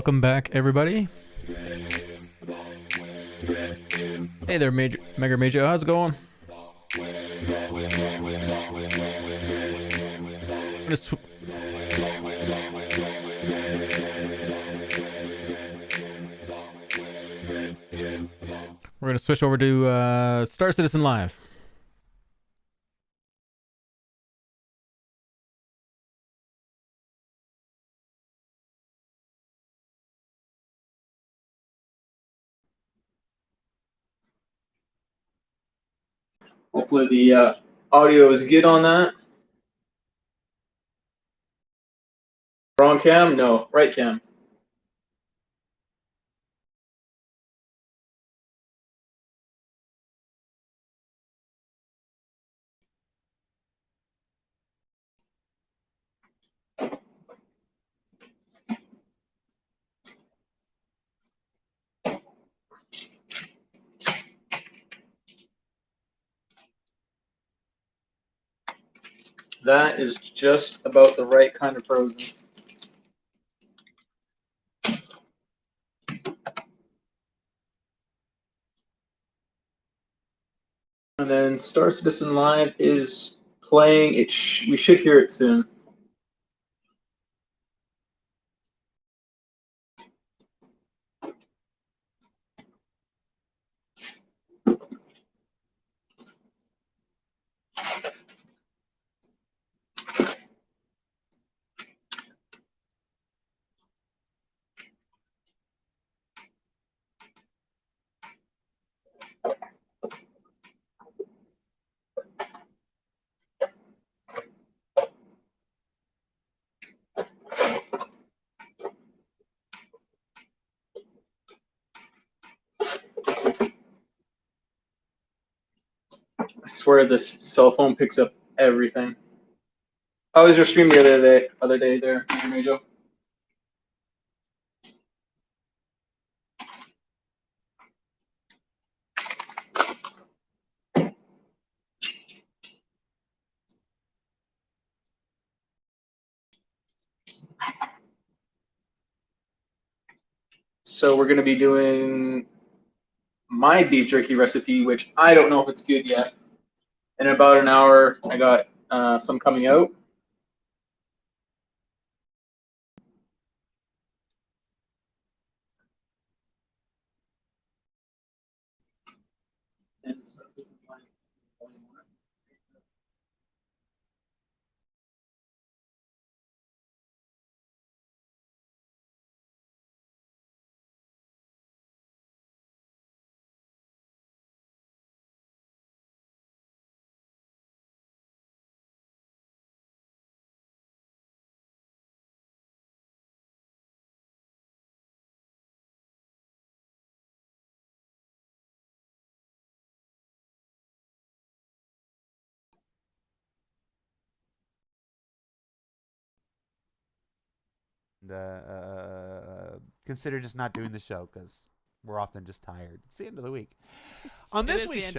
Welcome back, everybody. Hey there, Mega Major. How's it going? We're gonna, we're gonna switch over to Star Citizen Live. Hopefully the audio is good on that. Wrong cam? No, right cam. That is just about the right kind of frozen. And then Star Citizen Live is playing. We should hear it soon. I swear this cell phone picks up everything. How was your stream the other day there, Major? So we're going to be doing my beef jerky recipe, which I don't know if it's good yet. In about an hour, I got some coming out. Consider just not doing the show because we're often just tired. It's the end of the week. On this week's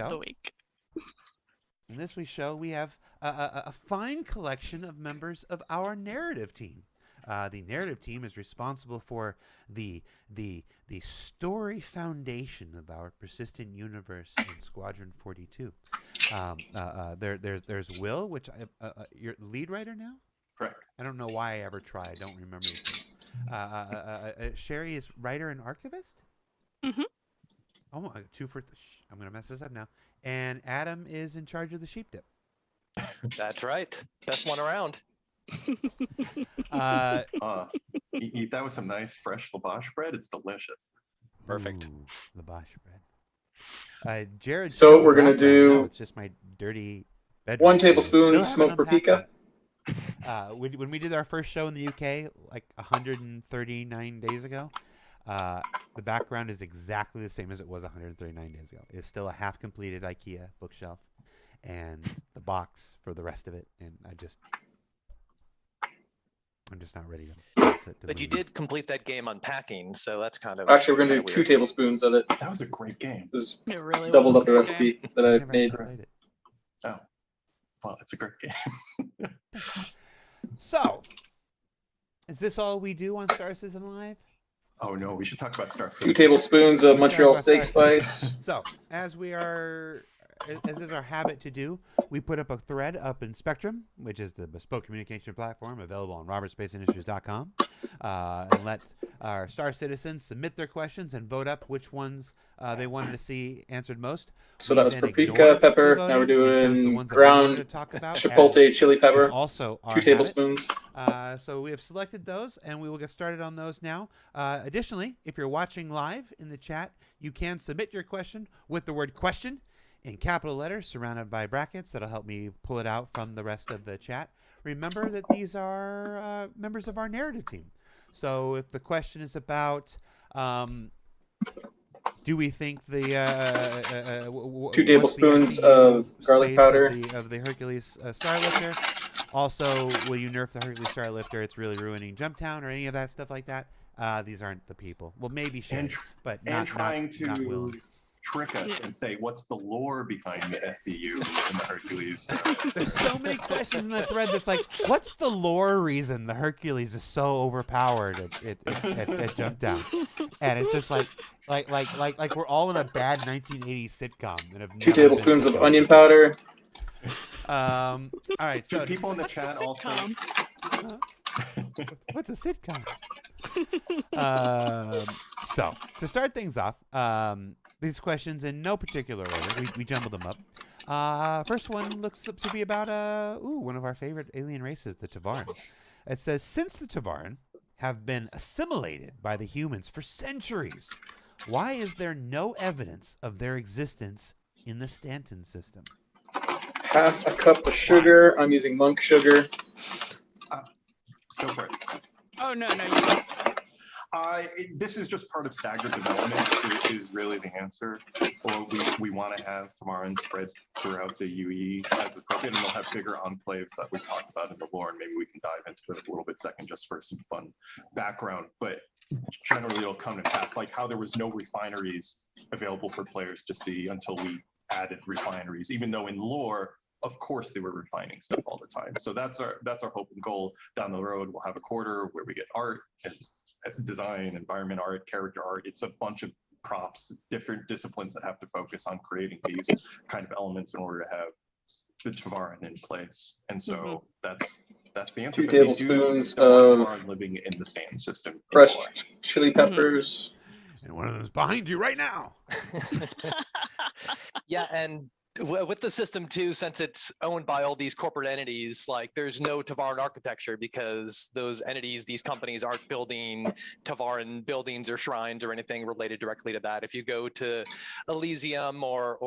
show, we have a fine collection of members of our narrative team. The narrative team is responsible for the story foundation of our persistent universe in Squadron 42. There's Will, which you're lead writer now. Correct. I don't know why I ever try. I don't remember these things. Sherry is writer and archivist. Mm-hmm. Oh, two for. I'm gonna mess this up now. And Adam is in charge of the sheep dip. That's right. Best one around. Eat that with some nice fresh lavash bread. It's delicious. Perfect. Lavash bread. Jared. So we're gonna do. No, it's just my dirty bedroom. 1 tablespoon smoked paprika. When we did our first show in the UK, like 139 days ago, the background is exactly the same as it was 139 days ago. It's still a half-completed IKEA bookshelf, and the box for the rest of it. And I'm just not ready to But you did complete that game unpacking, so that's kind of. Actually, we're gonna do 2 tablespoons of it. That was a great game. This It really doubled was up the recipe that I made. it. Oh, well, it's a great game. So, is this all we do on Star Citizen Live? Oh no, we should talk about Star 2 Citizen. tablespoons of Let's Montreal talk steak about Star spice. So, as is our habit to do, we put up a thread up in Spectrum, which is the bespoke communication platform available on robertspaceindustrials.com, and let our Star Citizens submit their questions and vote up which ones they wanted to see answered most. So We that was then paprika ignored the pepper. Now we're voting and chose the doing ones that we wanted to ground talk about, chipotle chili as pepper. also our 2 tablespoons. so we have selected those, and we will get started on those now. Additionally, if you're watching live in the chat, you can submit your question with the word question in capital letters surrounded by brackets. That'll help me pull it out from the rest of the chat. Remember that these are members of our narrative team. So if the question is about do we think the 2 tablespoons of garlic powder of the Hercules Starlifter? Also, will you nerf the Hercules Starlifter? It's really ruining Jumptown or any of that stuff like that. These aren't the people. Well, maybe should, but not trying not to willing. trick us and say what's the lore behind the SCU and the Hercules. There's so many questions in the thread that's like, what's the lore reason the Hercules is so overpowered at Jumpdown? And it's just like we're all in a bad 1980s sitcom and have 2 never tablespoons been of sitcom onion before. powder. All right, so Do people in the chat also? what's a sitcom? So to start things off, these questions in no particular order. We jumbled them up. First one looks to be about one of our favorite alien races, the Tavaran. It says, since the Tavaran have been assimilated by the humans for centuries, why is there no evidence of their existence in the Stanton system? Half a cup of sugar. I'm using monk sugar. Go for it. Oh, no, you don't. This is just part of staggered development is really the answer. Or we want to have Tamaran spread throughout the UE as appropriate, and we'll have bigger enclaves that we talked about in the lore, and maybe we can dive into this a little bit second just for some fun background. But generally it'll come to pass, like how there was no refineries available for players to see until we added refineries, even though in lore, of course they were refining stuff all the time. So that's our hope and goal. Down the road, we'll have a quarter where we get art and design, environment art, character art. It's a bunch of props, different disciplines that have to focus on creating these kind of elements in order to have the Tavaran in place. And so that's the answer. 2 But they do- tablespoons there are of Tavaran living in the stand system. in crushed lore. chili peppers. And one of them is behind you right now. Yeah, and with the system too, since it's owned by all these corporate entities, like there's no Tavaran architecture because those entities, these companies aren't building Tavaran buildings or shrines or anything related directly to that. If you go to Elysium or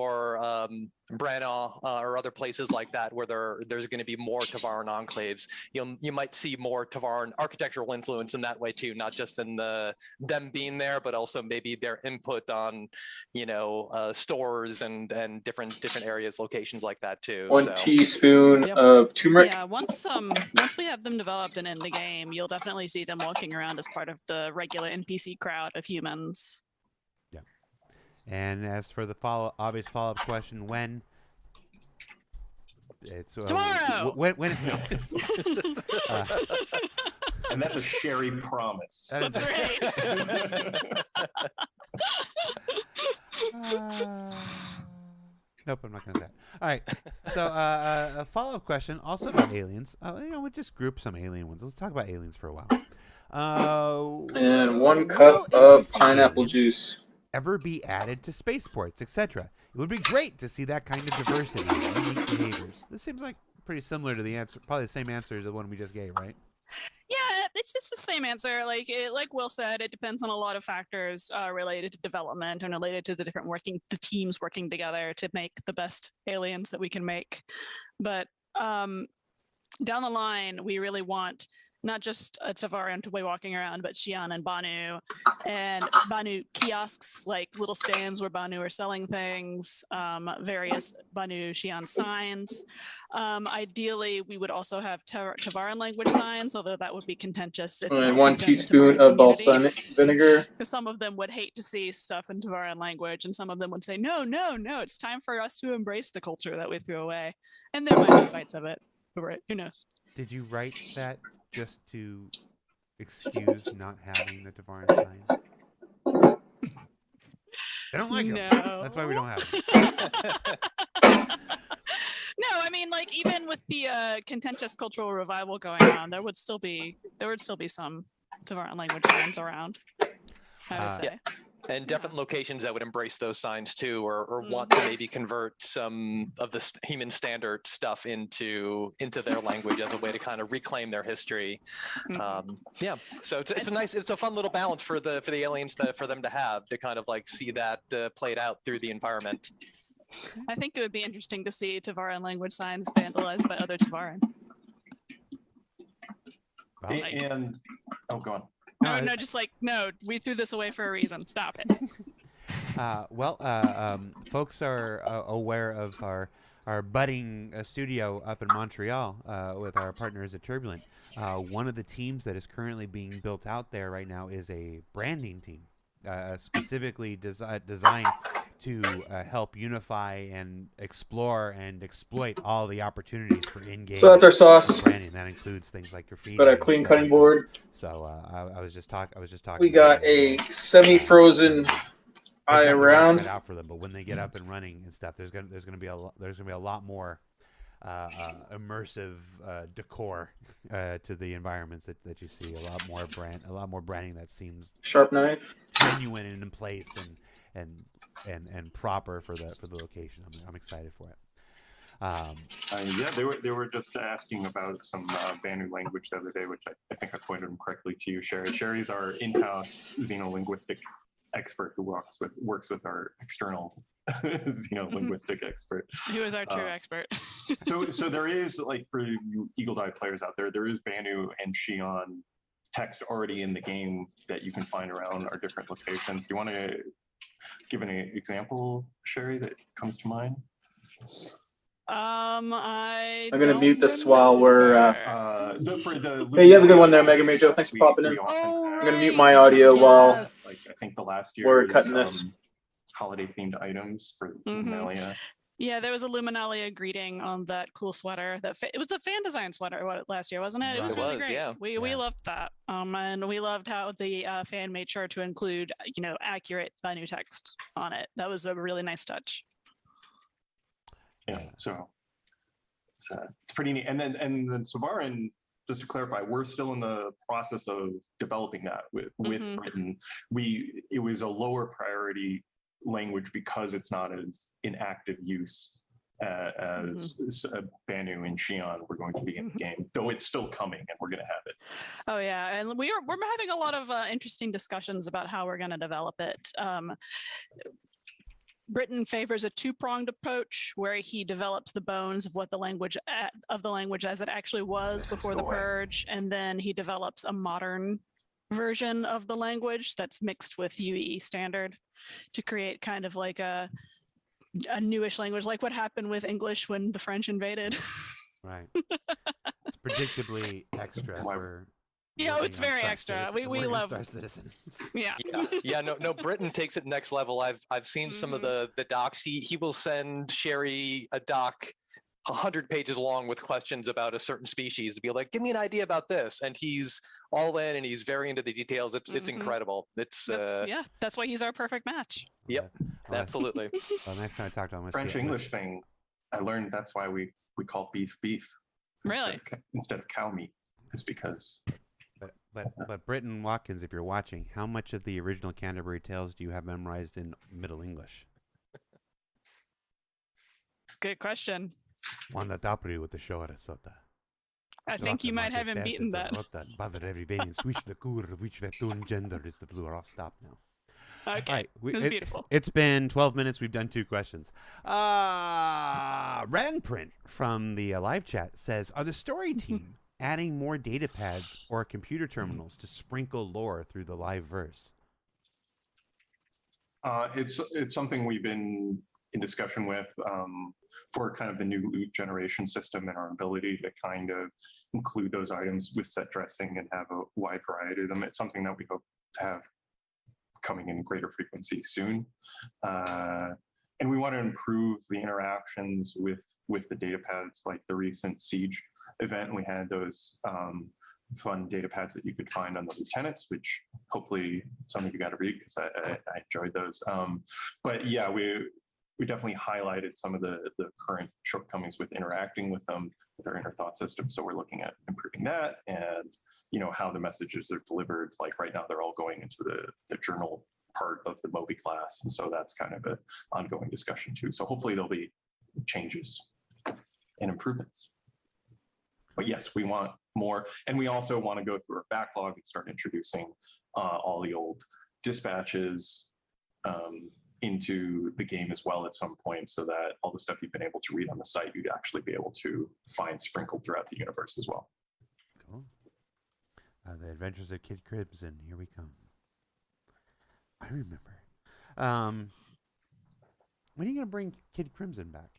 Branagh or other places like that where there's going to be more Tavaran enclaves, you might see more Tavaran architectural influence in that way too, not just in them being there, but also maybe their input on stores and different areas, locations like that too. 1 teaspoon of turmeric. Yeah, once we have them developed and in the game, you'll definitely see them walking around as part of the regular NPC crowd of humans. Yeah. And as for the obvious follow-up question, when? It's Tomorrow. When? No. And that's a Sherry promise. That is That's right. Nope, I'm not going to say that. All right. So a follow-up question, also about aliens. We'll just group some alien ones. Let's talk about aliens for a while. And 1 will cup of NPC pineapple aliens juice. ever be added to spaceports, etc.? It would be great to see that kind of diversity and unique behaviors. This seems like pretty similar to the answer, probably the same answer as the one we just gave, right? Yeah, it's just the same answer. Like Will said, it depends on a lot of factors related to development and related to the teams working together to make the best aliens that we can make. But down the line, we really want not just a Tavaran to be walking around, but Xi'an and Banu kiosks, like little stands where Banu are selling things, various Banu Xi'an signs. Ideally, we would also have Tavaran language signs, although that would be contentious. It's And not 1 content teaspoon Tavaran of community. balsamic vinegar. Because some of them would hate to see stuff in Tavaran language, and some of them would say, no, it's time for us to embrace the culture that we threw away. And there might be fights of it, but who knows? Did you write that just to excuse not having the Tavaran sign? They don't like them. That's why we don't have them. No, I mean, like, even with the contentious cultural revival going on, there would still be some Tavaran language signs around, I would say. And different locations that would embrace those signs too, or want to maybe convert some of the human standard stuff into their language as a way to kind of reclaim their history. Yeah, so it's a fun little balance for the aliens for them to have to kind of like see that played out through the environment. I think it would be interesting to see Tavaran language signs vandalized by other Tavaran. And go on. No, just like, no, we threw this away for a reason. Stop it. Folks are aware of our budding studio up in Montreal with our partners at Turbulent. One of the teams that is currently being built out there right now is a branding team, specifically designed to help unify and explore and exploit all the opportunities for in-game. So that's our sauce. Branding. That includes things like graffiti. Got a clean cutting board. So I was just talking. We got a semi-frozen eye around. Cut out for them, but when they get up and running and stuff, there's gonna be a lot more immersive decor to the environments that you see. A lot more branding that seems sharp knife, genuine and in place and proper for the location. I'm excited for it. They were just asking about some Banu language the other day, which I think I pointed them correctly to you, Sherry. Sherry's our in-house xenolinguistic expert who works with our external xenolinguistic expert. Who is our true expert? So there is, like, for you Eagle Eye players out there is Banu and Xi'an text already in the game that you can find around our different locations. Do you want to give an example, Sherry, that comes to mind? I'm gonna mute this while we're. Hey, you have a good one there, Mega Major. Thanks for popping in. I'm gonna mute my audio while. Like, I think the last year we're cutting this. Holiday themed items for Luminalia. Yeah, there was a Luminalia greeting on that cool sweater. It was the fan design sweater last year, wasn't it? It was really great. Yeah. We loved that. And we loved how the fan made sure to include, accurate Banu text on it. That was a really nice touch. Yeah, so it's pretty neat. And then Savarin, just to clarify, we're still in the process of developing that with Britain. It was a lower priority language because it's not as in active use as Banu and Xi'an were going to be in the game, though it's still coming and we're going to have it. Oh yeah, and we're having a lot of interesting discussions about how we're going to develop it. Britain favors a two-pronged approach where he develops the bones of what the language as it actually was before the purge, and then he develops a modern version of the language that's mixed with UE standard to create kind of like a newish language, like what happened with English when the French invaded. Right. It's predictably extra for. Yeah, it's very extra. We love Star Citizen. Yeah. No. Britain takes it next level. I've seen some of the docs. He will send Sherry a doc 100 pages long with questions about a certain species to be like, give me an idea about this, and he's all in and he's very into the details. It's incredible. That's why he's our perfect match. Yep, absolutely. Well, next time I talk to him, French English thing, I learned that's why we call beef. Really? Instead of cow meat, is because. But Britton Watkins, if you're watching, how much of the original Canterbury Tales do you have memorized in Middle English? Good question. I think you might have him beaten that. Stop now. Okay, right, it's beautiful. It's been 12 minutes. We've done 2 questions. Ranprint from the live chat says, are the story team adding more data pads or computer terminals to sprinkle lore through the live verse? It's something we've been in discussion with for kind of the new loot generation system and our ability to kind of include those items with set dressing and have a wide variety of them. It's something that we hope to have coming in greater frequency soon. And we want to improve the interactions with the data pads, like the recent Siege event. We had those fun data pads that you could find on the lieutenants, which hopefully some of you got to read because I enjoyed those. But yeah, we definitely highlighted some of the current shortcomings with interacting with them, with our inner thought system. So we're looking at improving that, and how the messages are delivered. Like right now, they're all going into the journal part of the Moby class, and so that's kind of an ongoing discussion too. So hopefully there'll be changes and improvements. But yes, we want more, and we also want to go through our backlog and start introducing all the old dispatches into the game as well at some point, so that all the stuff you've been able to read on the site, you'd actually be able to find sprinkled throughout the universe as well. Cool. The Adventures of Kid Crimson. Here we come. I remember. When are you going to bring Kid Crimson back?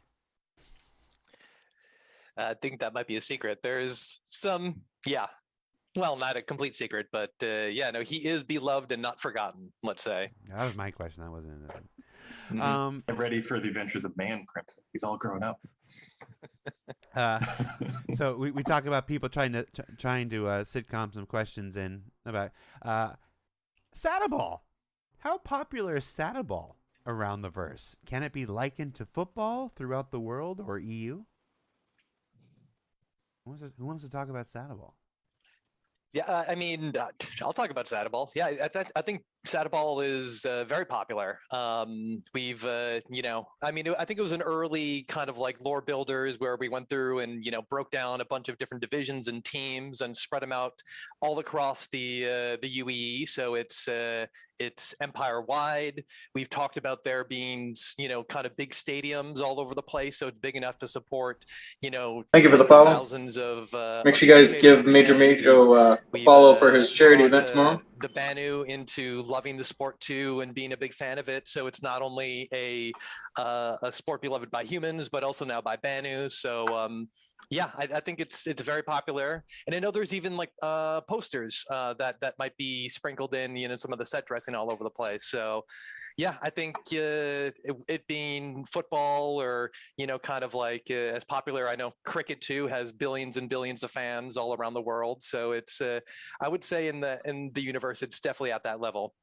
I think that might be a secret. There's some, well, not a complete secret, but he is beloved and not forgotten, let's say. That was my question. That wasn't in Mhm. there. Get ready for the adventures of Man Crimson. He's all grown up. So we talk about people trying to sitcom some questions in about Saddleball. How popular is Saddleball around the verse? Can it be likened to football throughout the world or EU? Who wants to talk about Saddleball? Yeah, I mean, I'll talk about Saddleball. Yeah, I think Saddleball is very popular. We've, I think it was an early kind of like lore builders where we went through and, broke down a bunch of different divisions and teams and spread them out all across the UEE. So it's empire wide. We've talked about there being, kind of big stadiums all over the place. So it's big enough to support, Thank you for the follow. thousands of. Make sure you guys give Major Majo a follow for his charity event tomorrow. The Banu into loving the sport too and being a big fan of it. So it's not only a sport beloved by humans, but also now by Banu. So I think it's very popular. And I know there's even like posters that might be sprinkled in, some of the set dressing all over the place. So yeah, I think it being football or, kind of like as popular, I know cricket too has billions and billions of fans all around the world. So it's, I would say in the universe, it's definitely at that level.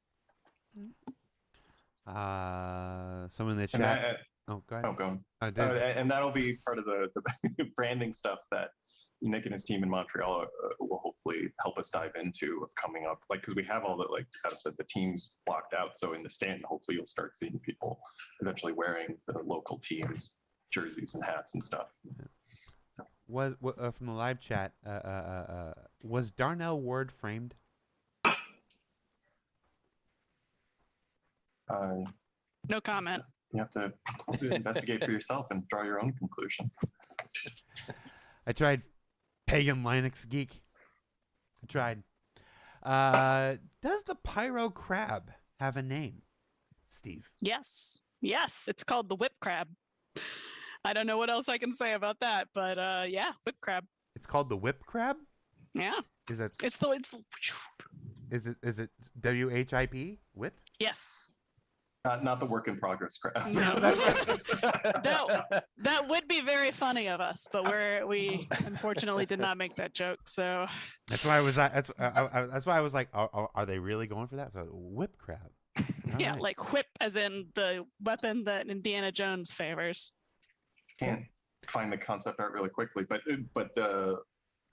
Someone in the chat. Go ahead. Oh, go on. And that'll be part of the branding stuff that Nick and his team in Montreal will hopefully help us dive into of coming up. Like, because we have all the, like Adam said, the teams blocked out. So in the stand, hopefully you'll start seeing people eventually wearing the local teams jerseys and hats and stuff. Was from the live chat, was Darnell Ward framed? No comment. You have to investigate for yourself and draw your own conclusions. I tried. Pagan Linux geek. I tried. Does the pyro crab have a name, Steve? Yes. It's called the whip crab. I don't know what else I can say about that, but whip crab. It's called the whip crab? Yeah. Is it WHIP? Whip? Yes. Not the work in progress crab. No. That would be very funny of us, but we unfortunately did not make that joke. So that's why I was like, are they really going for that? So whip crab. Yeah, right. Like whip as in the weapon that Indiana Jones favors. Can't find the concept art really quickly, but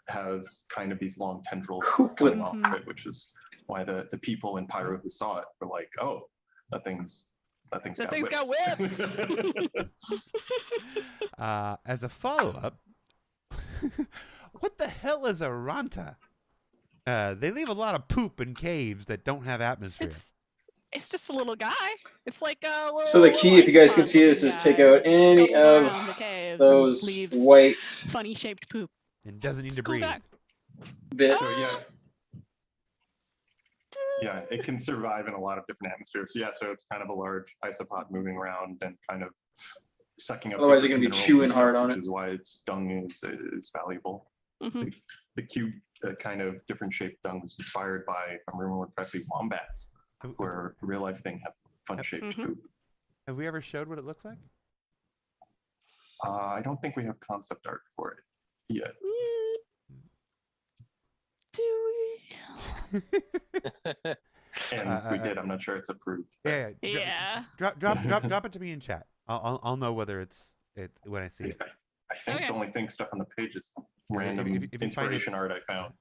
has kind of these long tendrils coming off of it, which is why the people in Pyro who saw it were like, oh, that thing's got whips. As a follow-up, what the hell is a Ranta? They leave a lot of poop in caves that don't have atmosphere. It's just a little guy. It's like a little. So the key, if you guys can see this, is take out any of those white funny shaped poop. And doesn't need to breathe. Bits. So, yeah, it can survive in a lot of different atmospheres. So, so it's kind of a large isopod moving around and kind of sucking up. Otherwise, you're going to be chewing hard on it. Which is why its dung is valuable. Mm-hmm. The cube, the kind of different shaped dung was inspired by, if I'm remembering correctly, wombats, where a real life thing have fun shaped poop. Have we ever showed what it looks like? I don't think we have concept art for it yet. Do And if we did, I'm not sure it's approved. Yeah. Yeah. Drop it to me in chat. I'll know whether it's when I see it. I think Okay. the only thing stuff on the page is Yeah, random if you find inspiration art I found.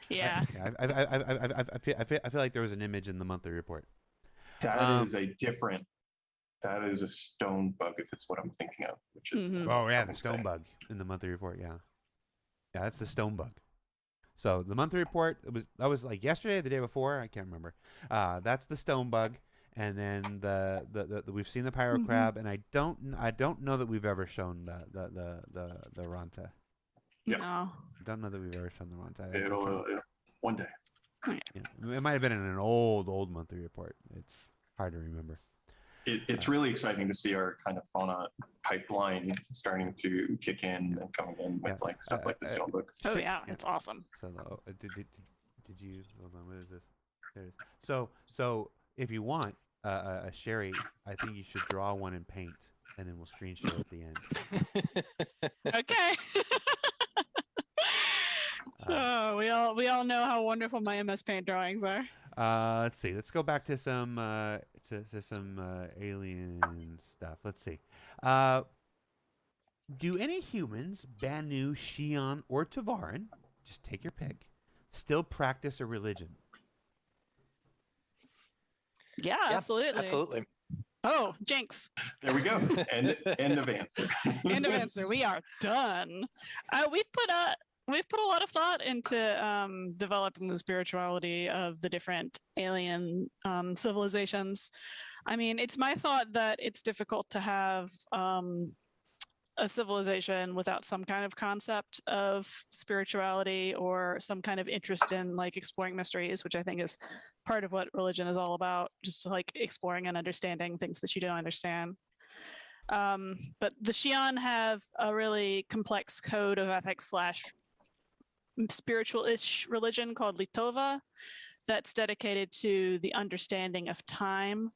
Yeah. I feel like there was an image in the monthly report. That is a different. That is a stone bug, if it's what I'm thinking of, which is. Mhm. Oh yeah, the stone bug in the monthly report. Yeah, that's the stone bug. So the monthly report that was like yesterday, or the day before, I can't remember. That's the stone bug, and then the we've seen the pyro crab, and I don't know that we've ever shown the ranta. Yep. No. I don't know that we've ever shown the ranta. It'll one day. Yeah. It might have been in an old monthly report. It's hard to remember. It's really exciting to see our kind of fauna pipeline starting to kick in and coming in with like stuff like the stone book. Oh yeah, it's awesome. So did you hold on? What is this? There it is. So if you want a Sherry, I think you should draw one in paint, and then we'll screen share at the end. Okay. Oh, we all know how wonderful my MS Paint drawings are. Let's see. Let's go back to some alien stuff. Let's see. Do any humans, Banu, Xi'an, or Tavaran, just take your pick, still practice a religion? Yeah, absolutely. Absolutely. Oh, jinx. There we go. End of answer. End of answer. We are done. We've put a lot of thought into developing the spirituality of the different alien civilizations. I mean, it's my thought that it's difficult to have a civilization without some kind of concept of spirituality or some kind of interest in like exploring mysteries, which I think is part of what religion is all about, just like exploring and understanding things that you don't understand. But the Xi'an have a really complex code of ethics / spiritual-ish religion called Litova that's dedicated to the understanding of time,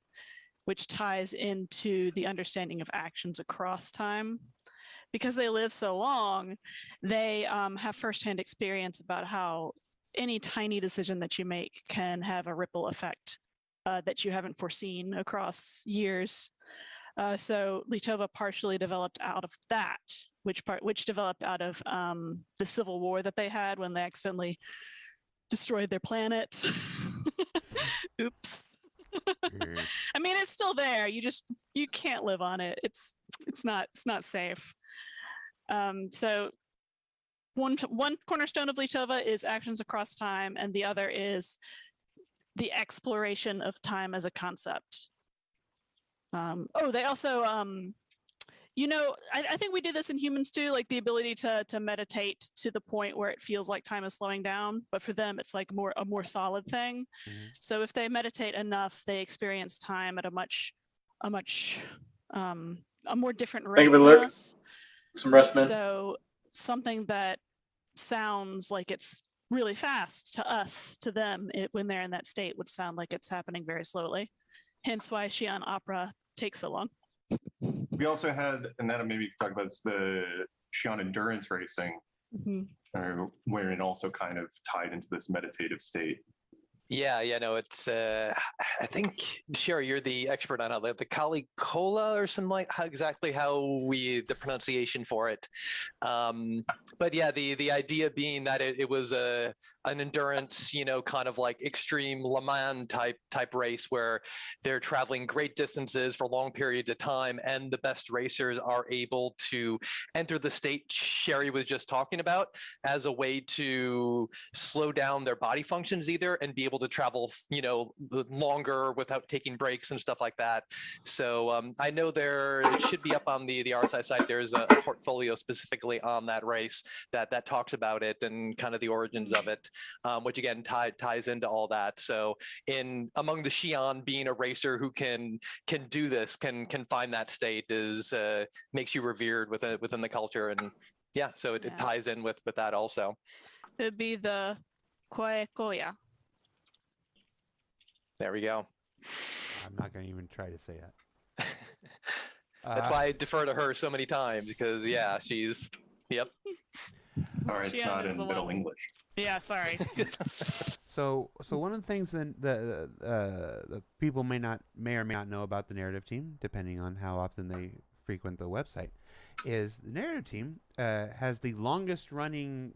which ties into the understanding of actions across time. Because they live so long, they have firsthand experience about how any tiny decision that you make can have a ripple effect that you haven't foreseen across years. So Litova partially developed out of that, which developed out of the civil war that they had when they accidentally destroyed their planet. Oops. I mean, it's still there. You can't live on it. It's not safe. So one cornerstone of Litova is actions across time, and the other is the exploration of time as a concept. They also, I think we did this in humans too, like the ability to meditate to the point where it feels like time is slowing down. But for them, it's like a more solid thing. Mm-hmm. So if they meditate enough, they experience time at a more different rate than us. Some rest, man. So something that sounds like it's really fast to us, to them, when they're in that state, would sound like it's happening very slowly. Hence why Xi'an opera takes so long. We also had, and that maybe talk about the Xi'an endurance racing, where it also kind of tied into this meditative state. Yeah, no, it's. I think Sherry, you're the expert on the Kali Kola or something like the pronunciation for it. But yeah, the idea being that it was an endurance, kind of like extreme Le Mans type race where they're traveling great distances for long periods of time, and the best racers are able to enter the state Sherry was just talking about as a way to slow down their body functions either and be able to travel, longer without taking breaks and stuff like that. So I know it should be up on the RSI site. There's a portfolio specifically on that race that talks about it and kind of the origins of it, which again ties into all that. So among the Xi'an, being a racer who can do this, can find that state makes you revered within the culture, and so it ties in with that also. It'd be the Kwaekoya. There we go. I'm not going to even try to say that. That's why I defer to her so many times, because she's yep. All right, it's not in Middle English. Yeah, sorry. So one of the things that the people may or may not know about the narrative team, depending on how often they frequent the website, is the narrative team has the longest running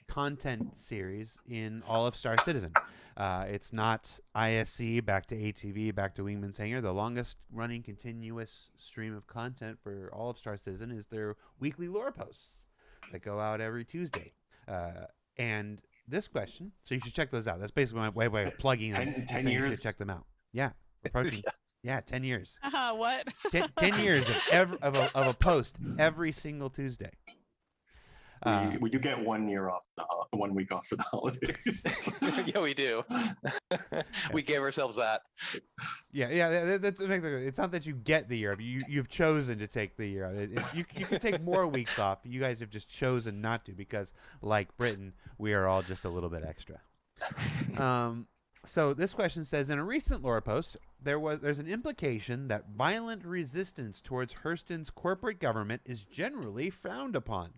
content series in all of Star Citizen. It's not ISC back to ATV back to Wingman's Hangar. The longest running continuous stream of content for all of Star Citizen is their weekly lore posts that go out every Tuesday. And this question, so you should check those out. That's basically my way of plugging them. 10 You years. should check them out. Yeah, approaching. Yeah, 10 years. What? 10 years of a post every single Tuesday. We do get 1 year off, 1 week off for the holidays. Yeah, we do. We gave ourselves that. Yeah. It's not that you get the year off. You've chosen to take the year off. You can take more weeks off. You guys have just chosen not to because, like Britain, we are all just a little bit extra. So this question says, in a recent lore post, there's an implication that violent resistance towards Hurston's corporate government is generally frowned upon.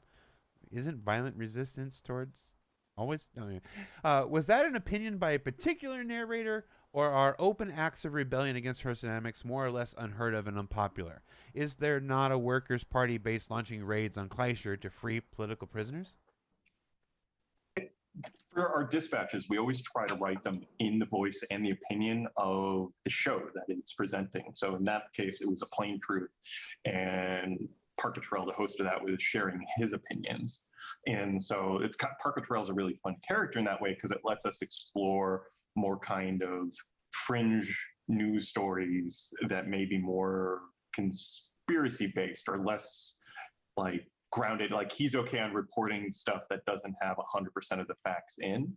Isn't violent resistance towards always? No. Was that an opinion by a particular narrator, or are open acts of rebellion against Hurstonamics more or less unheard of and unpopular? Is there not a workers' party base launching raids on Kleischer to free political prisoners? For our dispatches, we always try to write them in the voice and the opinion of the show that it's presenting. So in that case, it was a plain truth. And Parker Terrell, the host of that, was sharing his opinions. And so Parker Terrell's a really fun character in that way because it lets us explore more kind of fringe news stories that may be more conspiracy based or less like grounded. Like he's okay on reporting stuff that doesn't have 100% of the facts in.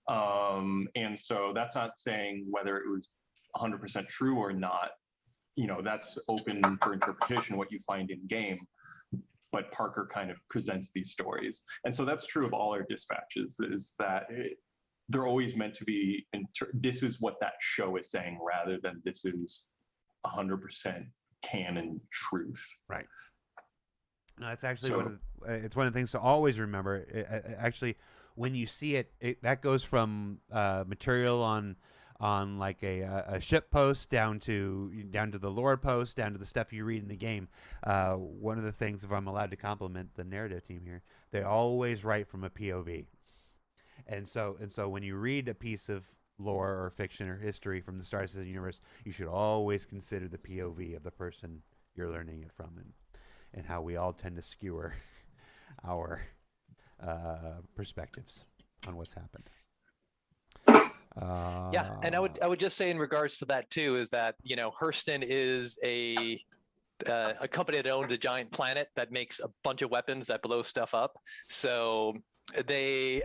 And so that's not saying whether it was 100% true or not. That's open for interpretation, what you find in game, but Parker kind of presents these stories. And so that's true of all our dispatches, is that they're always meant to be, this is what that show is saying, rather than this is 100% canon truth. Right. No, that's actually it's one of the things to always remember. Actually, when you see it, that goes from material on like a ship post down to the lore post, down to the stuff you read in the game. One of the things, if I'm allowed to compliment the narrative team here, they always write from a POV. And so when you read a piece of lore or fiction or history from the Star Citizen universe, you should always consider the POV of the person you're learning it from, and how we all tend to skewer our perspectives on what's happened. Yeah, and I would just say in regards to that too is that Hurston is a company that owns a giant planet that makes a bunch of weapons that blow stuff up. So they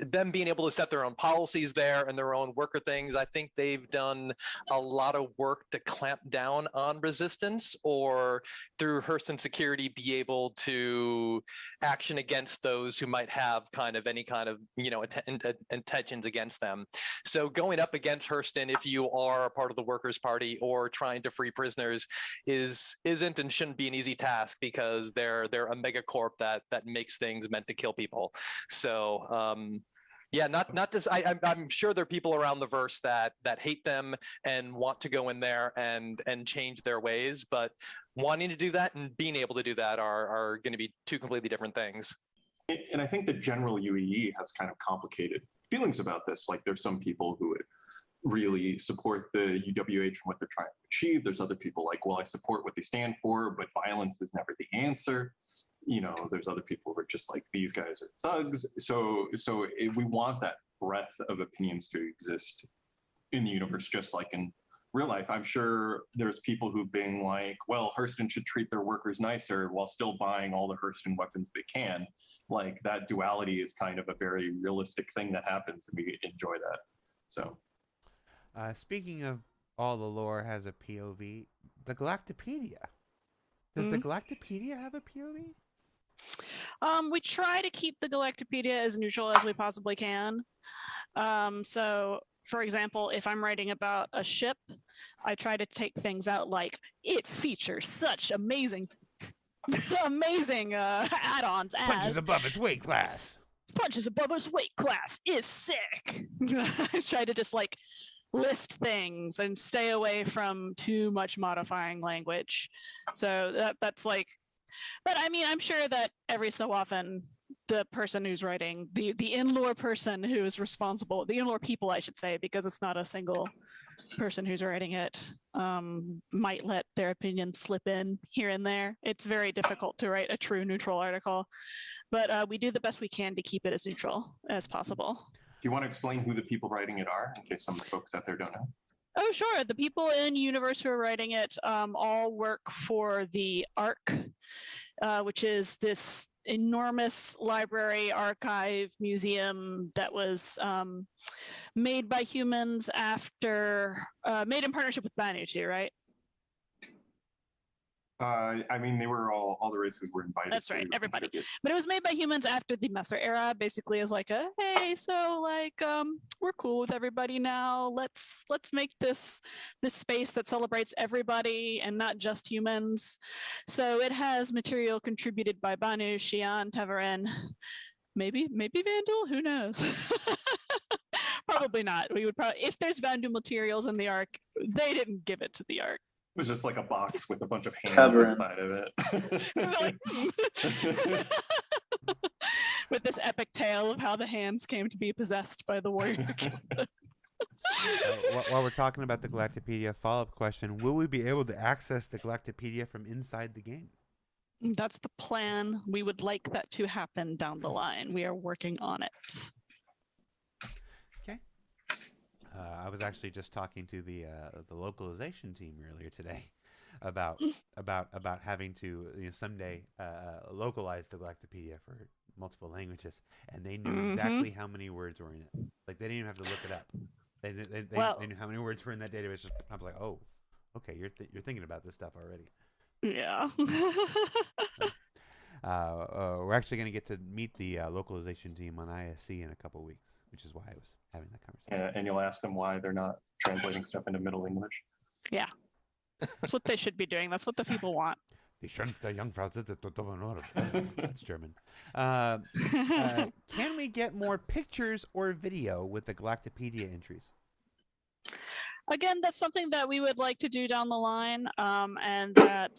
them being able to set their own policies there and their own worker things, I think they've done a lot of work to clamp down on resistance, or through Hurston security be able to action against those who might have kind of any kind of intentions against them. So going up against Hurston, if you are a part of the Workers' Party or trying to free prisoners, isn't and shouldn't be an easy task, because they're a megacorp that makes things meant to kill people. So yeah, not just I'm sure there are people around the verse that hate them and want to go in there and change their ways, but wanting to do that and being able to do that are going to be two completely different things. And I think the general UEE has kind of complicated feelings about this. Like there's some people who would really support the UWH and what they're trying to achieve. There's other people like, well, I support what they stand for, but violence is never the answer. There's other people who are just like, these guys are thugs. So if we want that breadth of opinions to exist in the universe, just like in real life. I'm sure there's people who've been like, well, Hurston should treat their workers nicer while still buying all the Hurston weapons they can. Like that duality is kind of a very realistic thing that happens, and we enjoy that. So, speaking of all the lore has a POV, the Galactopedia. Does the Galactopedia have a POV? We try to keep the Galactopedia as neutral as we possibly can. So, for example, if I'm writing about a ship, I try to take things out like, it features such amazing add-ons Punches as above its weight class. punches above his weight class is sick. I try to just like list things and stay away from too much modifying language. So that's like, but I mean, I'm sure that every so often the person who's writing, the in-lore person who is responsible, the in-lore people, I should say, because it's not a single person who's writing it, might let their opinion slip in here and there. It's very difficult to write a true neutral article, but we do the best we can to keep it as neutral as possible. Do you want to explain who the people writing it are, in case some of the folks out there don't know? Oh, sure. The people in Universe who are writing it all work for the ARC, which is this enormous library, archive, museum that was made by humans after, made in partnership with Banu too, right? I mean, they were all the races were invited. That's right, to everybody. contribute. But it was made by humans after the Messer era, basically as like a, hey, so like we're cool with everybody now. Let's make this space that celebrates everybody and not just humans. So it has material contributed by Banu, Xi'an, Teverin, maybe Vandal, who knows? Probably not. We would probably, if there's Vandal materials in the ARC, they didn't give it to the ARC. It was just like a box with a bunch of hands Cover inside of it. With this epic tale of how the hands came to be possessed by the warrior. While we're talking about the Galactopedia, follow-up question: will we be able to access the Galactopedia from inside the game? That's the plan. We would like that to happen down the line. We are working on it. Okay. I was actually just talking to the localization team earlier today about having to someday localize the Galactopedia for multiple languages, and they knew exactly how many words were in it. Like they didn't even have to look it up. They knew how many words were in that database. I was like, oh, okay, you're thinking about this stuff already. Yeah. We're actually going to get to meet the localization team on ISC in a couple weeks, which is why I was having that conversation. And you'll ask them why they're not translating stuff into Middle English. Yeah. That's what they should be doing. That's what the people want. Die schönste Jungfrau sitzt dort oben im Norden. That's German. Can we get more pictures or video with the Galactopedia entries? Again, that's something that we would like to do down the line, and that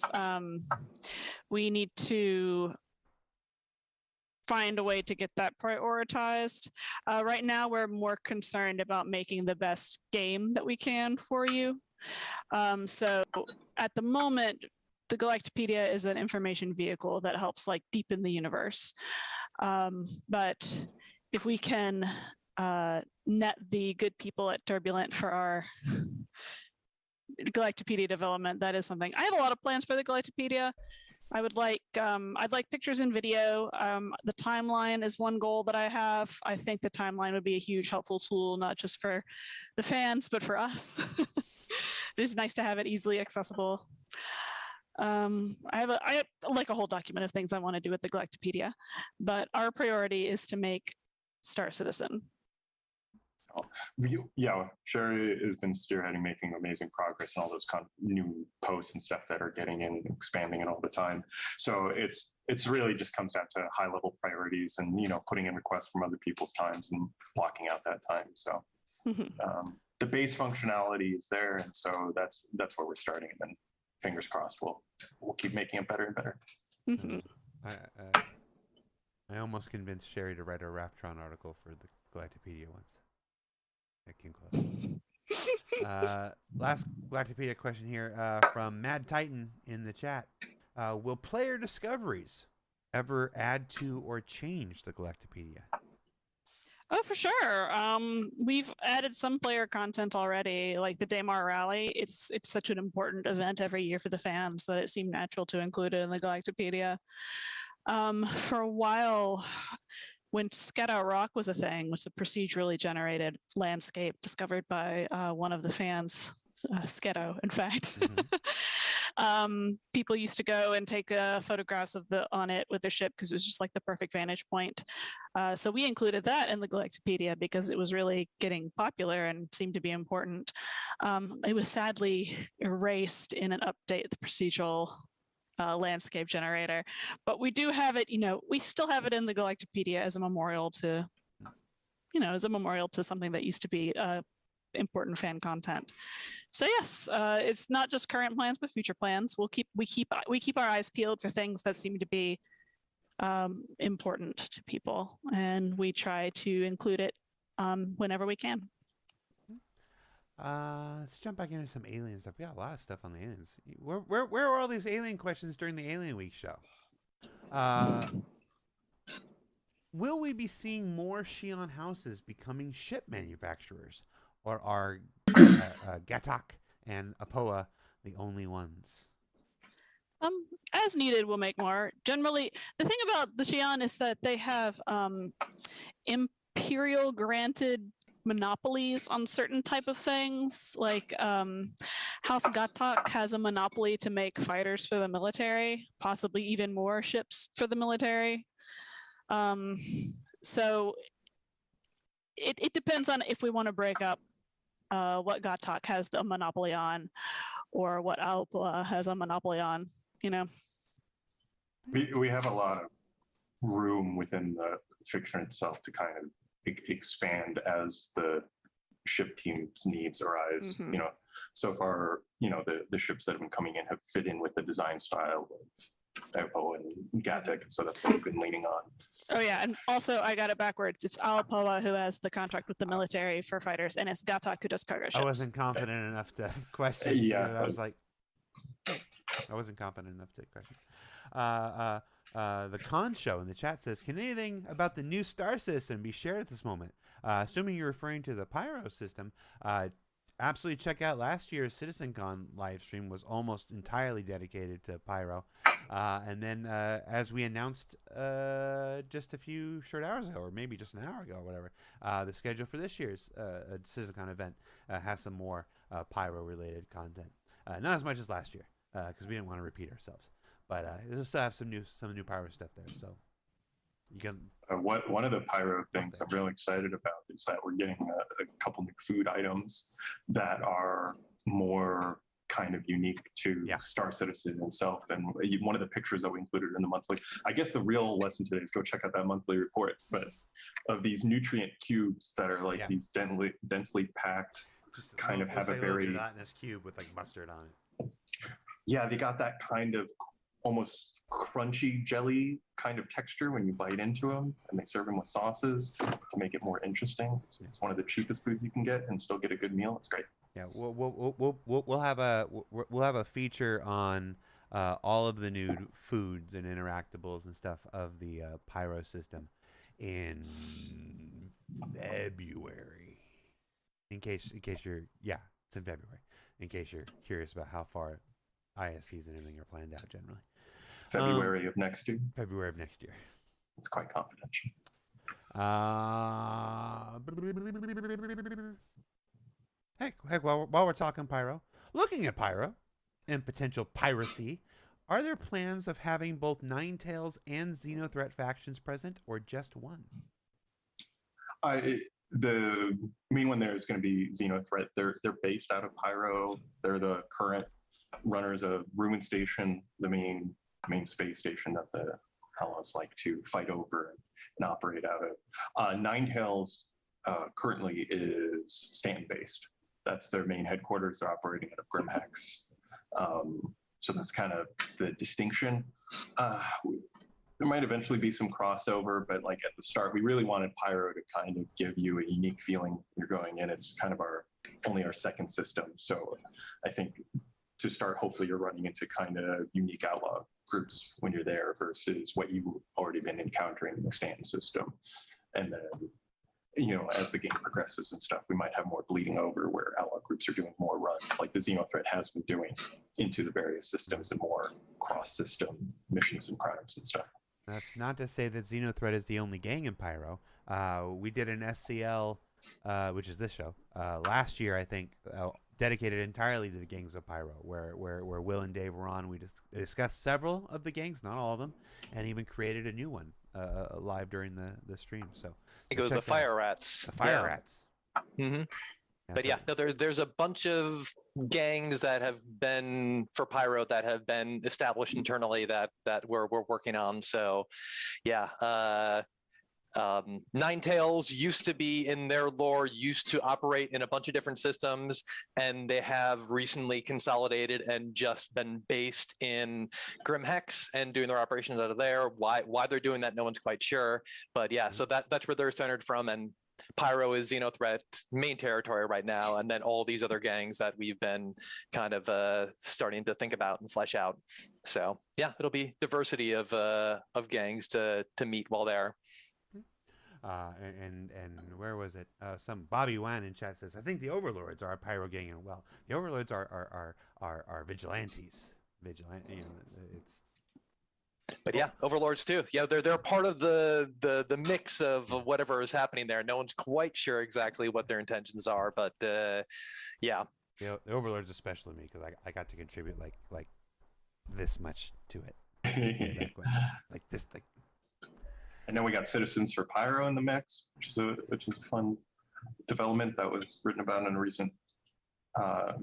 we need to find a way to get that prioritized. Right now, we're more concerned about making the best game that we can for you. So at the moment, the Galactopedia is an information vehicle that helps like deepen the universe. But if we can net the good people at Turbulent for our Galactopedia development, that is something. I have a lot of plans for the Galactopedia. I would like, I'd like pictures and video. The timeline is one goal that I have. I think the timeline would be a huge helpful tool, not just for the fans, but for us. It is nice to have it easily accessible. I have like a whole document of things I want to do with the Galactopedia, but our priority is to make Star Citizen. Yeah, Sherry has been spearheading, making amazing progress and all those kind of new posts and stuff that are getting in, expanding it all the time. So it's really just comes down to high level priorities and putting in requests from other people's times and blocking out that time. So the base functionality is there, and so that's where we're starting. And then fingers crossed, we'll keep making it better and better. I almost convinced Sherry to write a Raftron article for the Galactopedia once. That came close. Last Galactopedia question here from Mad Titan in the chat. Will player discoveries ever add to or change the Galactopedia? Oh, for sure. We've added some player content already, like the Daymar Rally. It's such an important event every year for the fans that it seemed natural to include it in the Galactopedia. For a while, when Skedo Rock was a thing, was a procedurally generated landscape discovered by one of the fans, Skedo, in fact. People used to go and take photographs on it with their ship because it was just like the perfect vantage point. So we included that in the Galactopedia because it was really getting popular and seemed to be important. It was sadly erased in an update, the procedural landscape generator. But we do have it, we still have it in the Galactopedia as a memorial to, something that used to be important fan content. So yes, it's not just current plans, but future plans. We keep our eyes peeled for things that seem to be important to people, and we try to include it whenever we can. Let's jump back into some alien stuff. We got a lot of stuff on the aliens. Where were all these alien questions during the Alien Week show? Will we be seeing more Xi'an houses becoming ship manufacturers, or are Gatak and Apoa the only ones? As needed, we'll make more. Generally, the thing about the Xi'an is that they have imperial granted monopolies on certain type of things. Like House Gatak has a monopoly to make fighters for the military, possibly even more ships for the military. So it depends on if we want to break up what Gatak has the monopoly on, or what Alpha has a monopoly on. We have a lot of room within the fiction itself to kind of expand as the ship team's needs arise. Mm-hmm. So far, the ships that have been coming in have fit in with the design style of Alpo and Gatek, so that's what we've been leaning on. Oh yeah, and also I got it backwards. It's Alpoa who has the contract with the military for fighters, and it's Gatak who does cargo ships. I wasn't confident enough to question. Yeah, I was like, I wasn't confident enough to question. The Con Show in the chat says, can anything about the new star system be shared at this moment? Assuming you're referring to the Pyro system, absolutely check out last year's CitizenCon live stream was almost entirely dedicated to Pyro. And then as we announced just a few short hours ago, or maybe just an hour ago, or whatever, the schedule for this year's CitizenCon event has some more Pyro-related content. Not as much as last year, because we didn't want to repeat ourselves. But it'll still have some new Pyro stuff there. So you can. One of the Pyro things I'm really excited about is that we're getting a couple new food items that are more kind of unique to Star Citizen itself. And one of the pictures that we included in the monthly, I guess the real lesson today is go check out that monthly report, but of these nutrient cubes that are like these densely packed, just kind of have a very gelatinous cube with like mustard on it. Yeah, they got that kind of almost crunchy jelly kind of texture when you bite into them, and they serve them with sauces to make it more interesting. It's one of the cheapest foods you can get and still get a good meal. It's great. Yeah, we'll have a feature on all of the new foods and interactables and stuff of the Pyro system in February. In case you're it's in February. In case you're curious about how far ISCs and everything are planned out generally. February of next year. February of next year. It's quite confidential. Heck, while we're talking Pyro, looking at Pyro and potential piracy, are there plans of having both Ninetales and Xenothreat factions present, or just one? The main one there is going to be Xenothreat. They're based out of Pyro. They're the current runners of Ruin Station, the main space station that the Hellas like to fight over and operate out of. Ninetales currently is Stanton-based. That's their main headquarters. They're operating out of Grimhex. So that's kind of the distinction. There might eventually be some crossover, but like at the start, we really wanted Pyro to kind of give you a unique feeling when you're going in. It's kind of only our second system. So I think to start, hopefully you're running into kind of unique outlaw groups when you're there versus what you've already been encountering in the Stanton system. And then, as the game progresses and stuff, we might have more bleeding over where outlaw groups are doing more runs, like the Xenothreat has been doing into the various systems and more cross-system missions and crimes and stuff. That's not to say that Xenothreat is the only gang in Pyro. We did an SCL, which is this show, last year, I think, dedicated entirely to the gangs of Pyro, where Will and Dave were on. We discussed several of the gangs, not all of them, and even created a new one live during the stream. So it goes the Fire Rats. The Fire Rats. Mm-hmm. But yeah, no, there's a bunch of gangs that have been for Pyro that have been established internally that we're working on. So yeah, Ninetales used to be, in their lore, used to operate in a bunch of different systems, and they have recently consolidated and just been based in Grimhex and doing their operations out of there. Why they're doing that, no one's quite sure. But yeah, so that's where they're centered from, and Pyro is Xenothreat main territory right now, and then all these other gangs that we've been kind of starting to think about and flesh out. So yeah, it'll be diversity of gangs to meet while there. And where was it? Some Bobby Wan in chat says, I think the Overlords are a pyro gang. And well, the Overlords are vigilantes. Vigilante, it's. But yeah, Overlords too. Yeah, they're part of the mix of whatever is happening there. No one's quite sure exactly what their intentions are, but yeah. The Overlords especially me, because I got to contribute like this much to it. Like this. And then we got Citizens for Pyro in the mix, which is a fun development that was written about in a recent,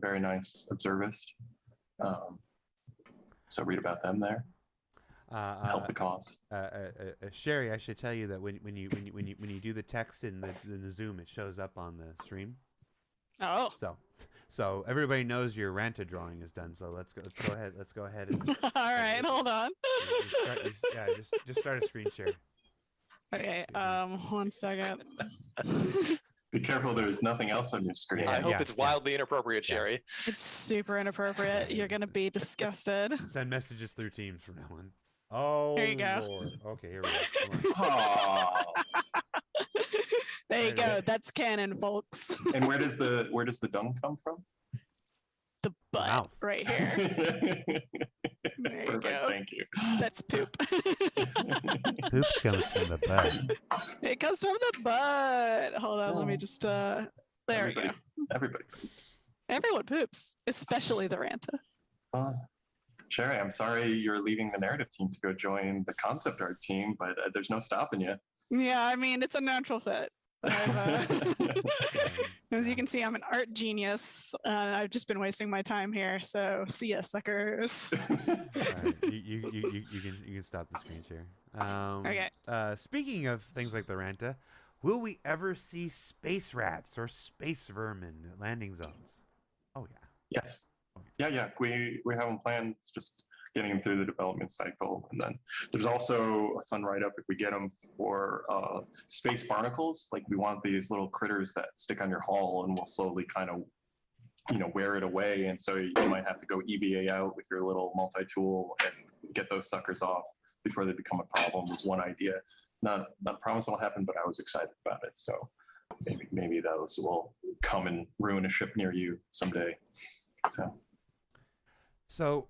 very nice Observist. So read about them there. Help the cause. Sherry, I should tell you that when you do the text in the Zoom, it shows up on the stream. Oh. So everybody knows your Ranta drawing is done. So let's go ahead. Let's go ahead. And, all right, hold on. Just start a screen share. Okay, 1 second. Be careful, there's nothing else on your screen. I hope it's wildly inappropriate, Sherry. It's super inappropriate. You're gonna be disgusted. Send messages through Teams from now on. Oh, here you go. Lord. Okay, here we go. There you go. That's canon, folks. And where does the dung come from? The butt, Mouth. right here. There you Perfect, go. thank you. That's poop. Poop comes from the butt. It comes from the butt. Hold on, let me just there we go. Everybody poops. Everyone poops, especially the Ranta. Sherry, I'm sorry you're leaving the narrative team to go join the concept art team, but there's no stopping you. Yeah, I mean, it's a natural fit. As you can see, I'm an art genius. I've just been wasting my time here. So see ya, suckers. Right, you can stop the screen share. Okay. Speaking of things like the Ranta, will we ever see space rats or space vermin at landing zones? Oh yeah. Yes. Yeah. We have them planned. It's just getting them through the development cycle. And then there's also a fun write-up if we get them for space barnacles. Like we want these little critters that stick on your hull and will slowly kind of, wear it away. And so you might have to go EVA out with your little multi-tool and get those suckers off before they become a problem is one idea. Not promise it'll happen, but I was excited about it. So maybe those will come and ruin a ship near you someday. So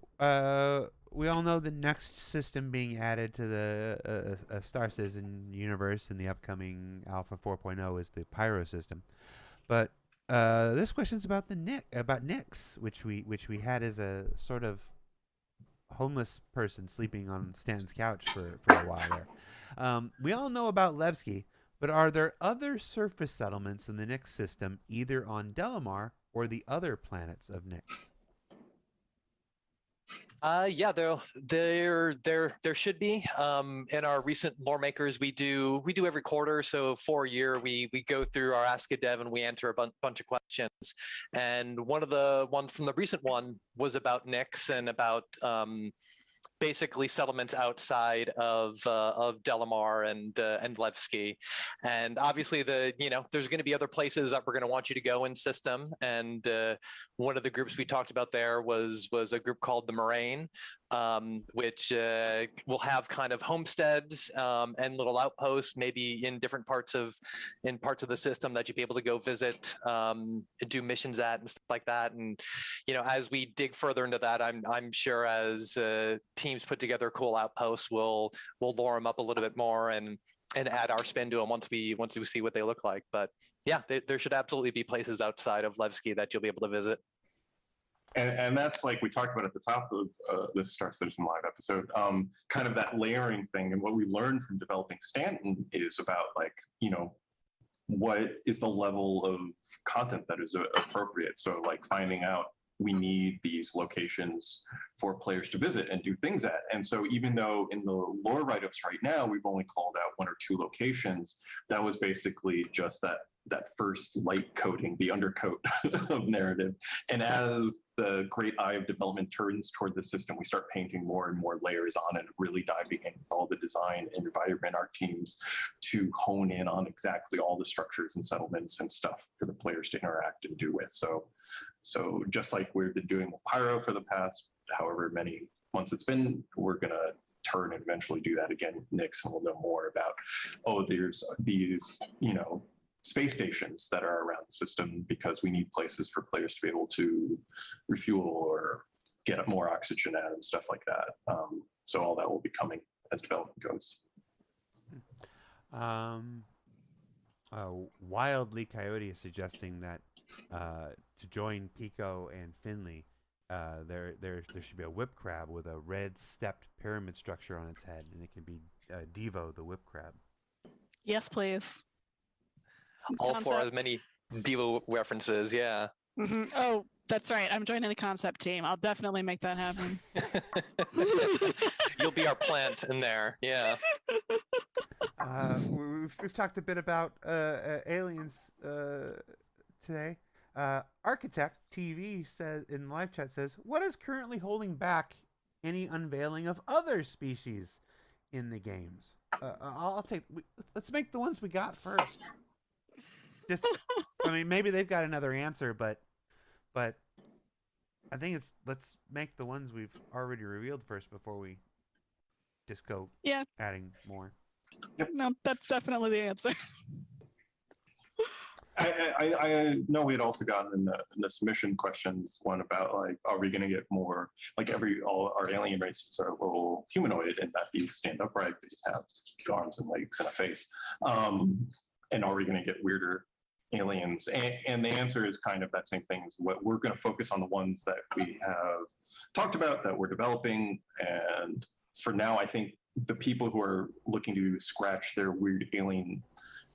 we all know the next system being added to the Star Citizen universe in the upcoming Alpha 4.0 is the Pyro system. But this question's about Nyx, which we had as a sort of homeless person sleeping on Stan's couch for a while there. We all know about Levski, but are there other surface settlements in the Nyx system, either on Delamar or the other planets of Nyx? Yeah, there should be. In our recent lore makers, we do every quarter. So for a year, we go through our Ask a Dev and we answer a bunch of questions. And one of the ones from the recent one was about Nyx and about basically settlements outside of Delamar and Levski. And obviously there's going to be other places that we're going to want you to go in system. And one of the groups we talked about there was a group called the Moraine, which will have kind of homesteads and little outposts, maybe in different parts of the system that you'd be able to go visit, do missions at and stuff like that. And as we dig further into that, I'm sure as teams put together cool outposts, we'll lore them up a little bit more and add our spin to them once we see what they look like. But yeah, there should absolutely be places outside of Levski that you'll be able to visit. And that's like we talked about at the top of this Star Citizen Live episode, kind of that layering thing. And what we learned from developing Stanton is about what is the level of content that is appropriate. So like finding out we need these locations for players to visit and do things at. And so even though in the lore write-ups right now, we've only called out 1 or 2 locations, that was basically just that first light coating, the undercoat of narrative. And as the great eye of development turns toward the system, we start painting more and more layers on it, really diving in with all the design and environment art teams to hone in on exactly all the structures and settlements and stuff for the players to interact and do with. So just like we've been doing with Pyro for the past however many months it's been, we're gonna turn and eventually do that again next, and we'll know more about, there's these, space stations that are around the system because we need places for players to be able to refuel or get more oxygen out and stuff like that. So all that will be coming as development goes. Wildly Coyote is suggesting that to join Pico and Finley, there should be a whip crab with a red stepped pyramid structure on its head, and it can be Devo the whip crab. Yes, please. All for as many Devo references, yeah. Mm-hmm. Oh, that's right. I'm joining the concept team. I'll definitely make that happen. You'll be our plant in there, yeah. We've talked a bit about aliens today. Architect TV says in live chat says, "What is currently holding back any unveiling of other species in the games?" Let's make the ones we got first. Maybe they've got another answer, but I think let's make the ones we've already revealed first before we just go adding more. Yep. No, that's definitely the answer. I know we had also gotten in the submission questions one about like, are we going to get more, like all our alien races are a little humanoid and that these stand upright, they have arms and legs and a face. And are we going to get weirder aliens? And the answer is kind of that same thing. Is what we're going to focus on the ones that we have talked about, that we're developing. And for now, I think the people who are looking to scratch their weird alien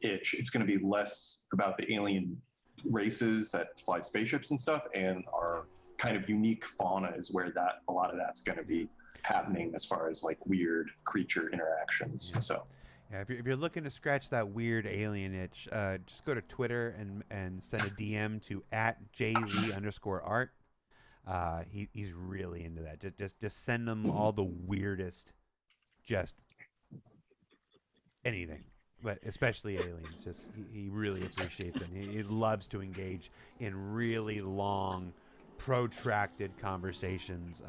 itch, it's going to be less about the alien races that fly spaceships and stuff, and our kind of unique fauna is where a lot of that's going to be happening as far as like weird creature interactions. Yeah. So. Yeah, if you're looking to scratch that weird alien itch, just go to Twitter and send a DM to @jlee_art. He's really into that. Just send him all the weirdest, just anything, but especially aliens. Just he really appreciates it. He loves to engage in really long, protracted conversations.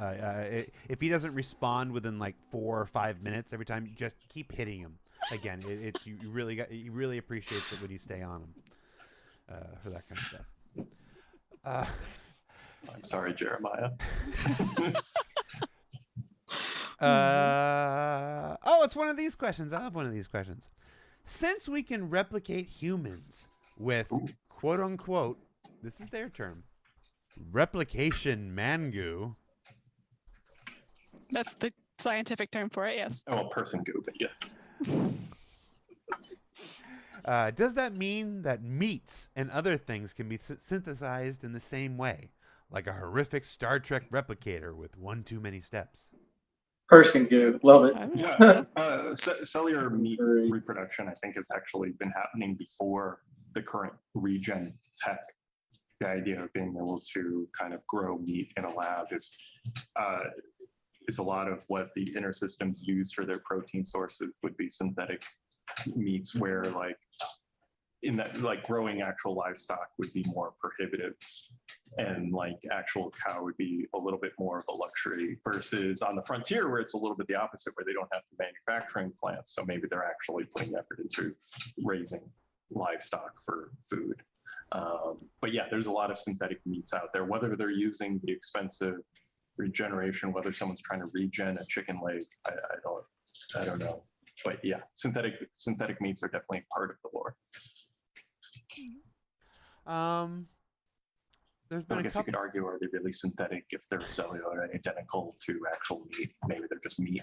If he doesn't respond within like 4 or 5 minutes every time, just keep hitting him. Again, he really appreciates it when you stay on him for that kind of stuff. I'm sorry, Jeremiah. It's one of these questions. I love one of these questions. Since we can replicate humans with quote unquote, this is their term, replication mangu. That's the scientific term for it, yes. Oh, person goo, but yes. Does that mean that meats and other things can be synthesized in the same way, like a horrific Star Trek replicator with one too many steps? Person goo, love it. Yeah, cellular meat reproduction, I think, has actually been happening before the current regen tech. The idea of being able to kind of grow meat in a lab is a lot of what the inner systems use for their protein sources would be synthetic meats, where like in that, like growing actual livestock would be more prohibitive, and like actual cow would be a little bit more of a luxury, versus on the frontier where it's a little bit the opposite, where they don't have the manufacturing plants, so maybe they're actually putting effort into raising livestock for food. But yeah, there's a lot of synthetic meats out there, whether they're using the expensive regeneration, whether someone's trying to regen a chicken leg, I don't know. But yeah, synthetic meats are definitely part of the lore. There's been I guess you could argue, are they really synthetic if they're cellular and identical to actual meat? Maybe they're just meat.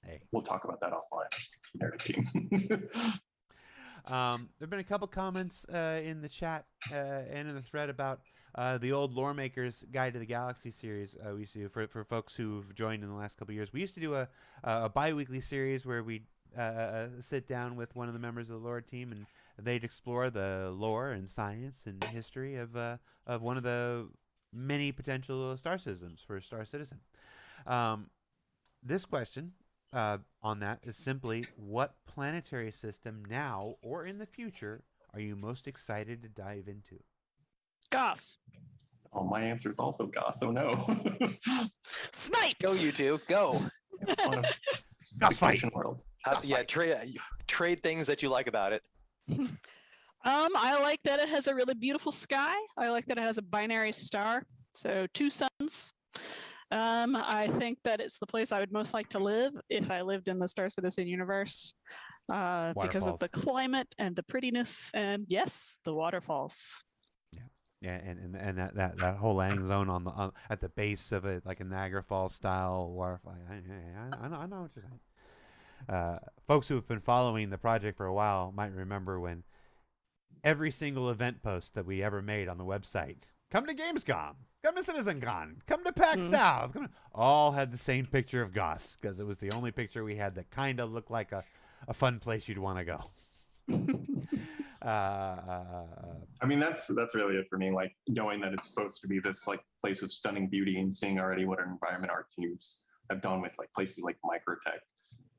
Hey. We'll talk about that offline. Narrative team. There've been a couple comments in the chat and in the thread about the old Lore Maker's Guide to the Galaxy series we used to do for folks who've joined in the last couple of years. We used to do a bi-weekly series where we'd sit down with one of the members of the lore team and they'd explore the lore and science and history of one of the many potential star systems for Star Citizen. This question on that is simply, what planetary system now or in the future are you most excited to dive into? Goss. Oh, my answer is also Goss. Oh no. Snipes. Go, you two. Go. It's one of Goss fight. fiction world. Yeah, trade things that you like about it. I like that it has a really beautiful sky. I like that it has a binary star, so 2 suns. I think that it's the place I would most like to live if I lived in the Star Citizen universe, because of the climate and the prettiness, and yes, the waterfalls. Yeah, and that whole landing zone on at the base of it, like a Niagara Falls style waterfall. I know what you're saying. Folks who have been following the project for a while might remember when every single event post that we ever made on the website, come to Gamescom, come to CitizenCon, come to PAX South, all had the same picture of Goss, because it was the only picture we had that kind of looked like a fun place you'd want to go. I mean, that's really it for me. Like, knowing that it's supposed to be this like place of stunning beauty and seeing already what an environment art teams have done with like places like Microtech,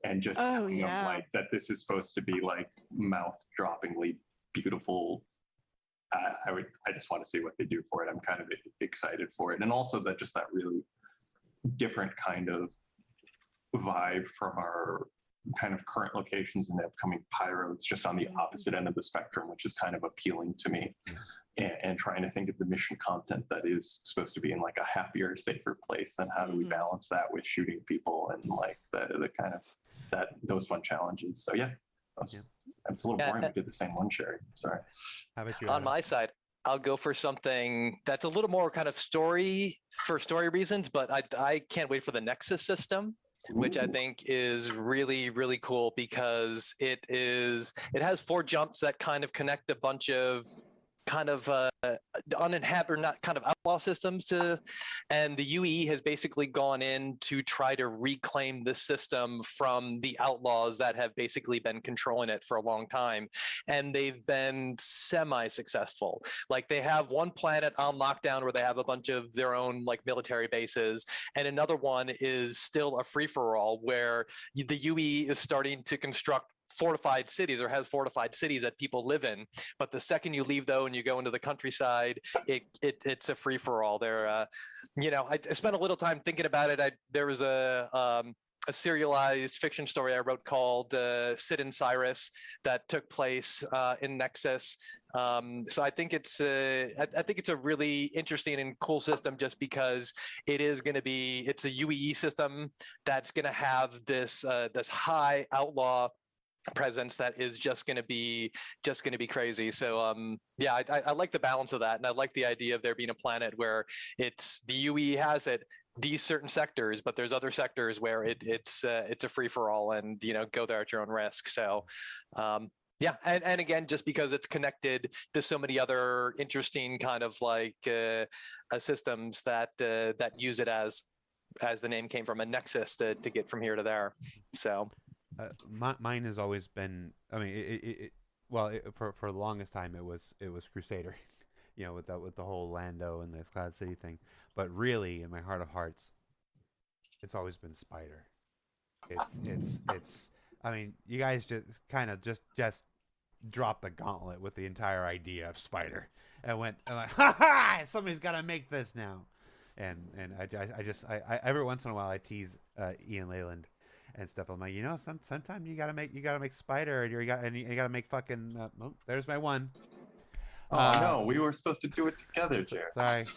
and just telling them like that this is supposed to be like mouth-droppingly beautiful. I just want to see what they do for it. I'm kind of excited for it, and also that just that really different kind of vibe from our kind of current locations in the upcoming Pyro. It's just on the opposite end of the spectrum, which is kind of appealing to me. And trying to think of the mission content that is supposed to be in like a happier, safer place, and how do we balance that with shooting people and like the kind of those fun challenges. So yeah, it's a little boring. We did the same one, Sherry. Sorry. How about you? On my side, I'll go for something that's a little more kind of story reasons, but I can't wait for the Nexus system, which I think is really, really cool because it has 4 jumps that kind of connect a bunch of kind of uninhabited, or not kind of outlaw systems to, and the UE has basically gone in to try to reclaim the system from the outlaws that have basically been controlling it for a long time, and they've been semi-successful. Like, they have one planet on lockdown where they have a bunch of their own like military bases, and another one is still a free-for-all where the UE is starting to construct fortified cities, or has fortified cities that people live in. But the second you leave though and you go into the countryside, it's a free for all. There, I spent a little time thinking about it. There was a serialized fiction story I wrote called Sid and Cyrus that took place in Nexus. So I think it's a really interesting and cool system, just because it's a UEE system that's going to have this high outlaw presence that is just going to be crazy. So I like the balance of that, and I like the idea of there being a planet where it's the UE has these certain sectors, but there's other sectors where it's a free for all, and go there at your own risk. So and again, just because it's connected to so many other interesting kind of like systems that use it as the name came from, a nexus to get from here to there. So. Mine has always been. I mean, for the longest time it was Crusader, with the whole Lando and the Cloud City thing. But really, in my heart of hearts, it's always been Spider. It's. I mean, you guys just dropped the gauntlet with the entire idea of Spider, and went like, ha ha! Somebody's got to make this now, and I every once in a while I tease Ian Leyland and stuff. I'm like, sometimes you gotta make Spider, and you gotta make fucking. There's my one. No, we were supposed to do it together, Jared. Sorry.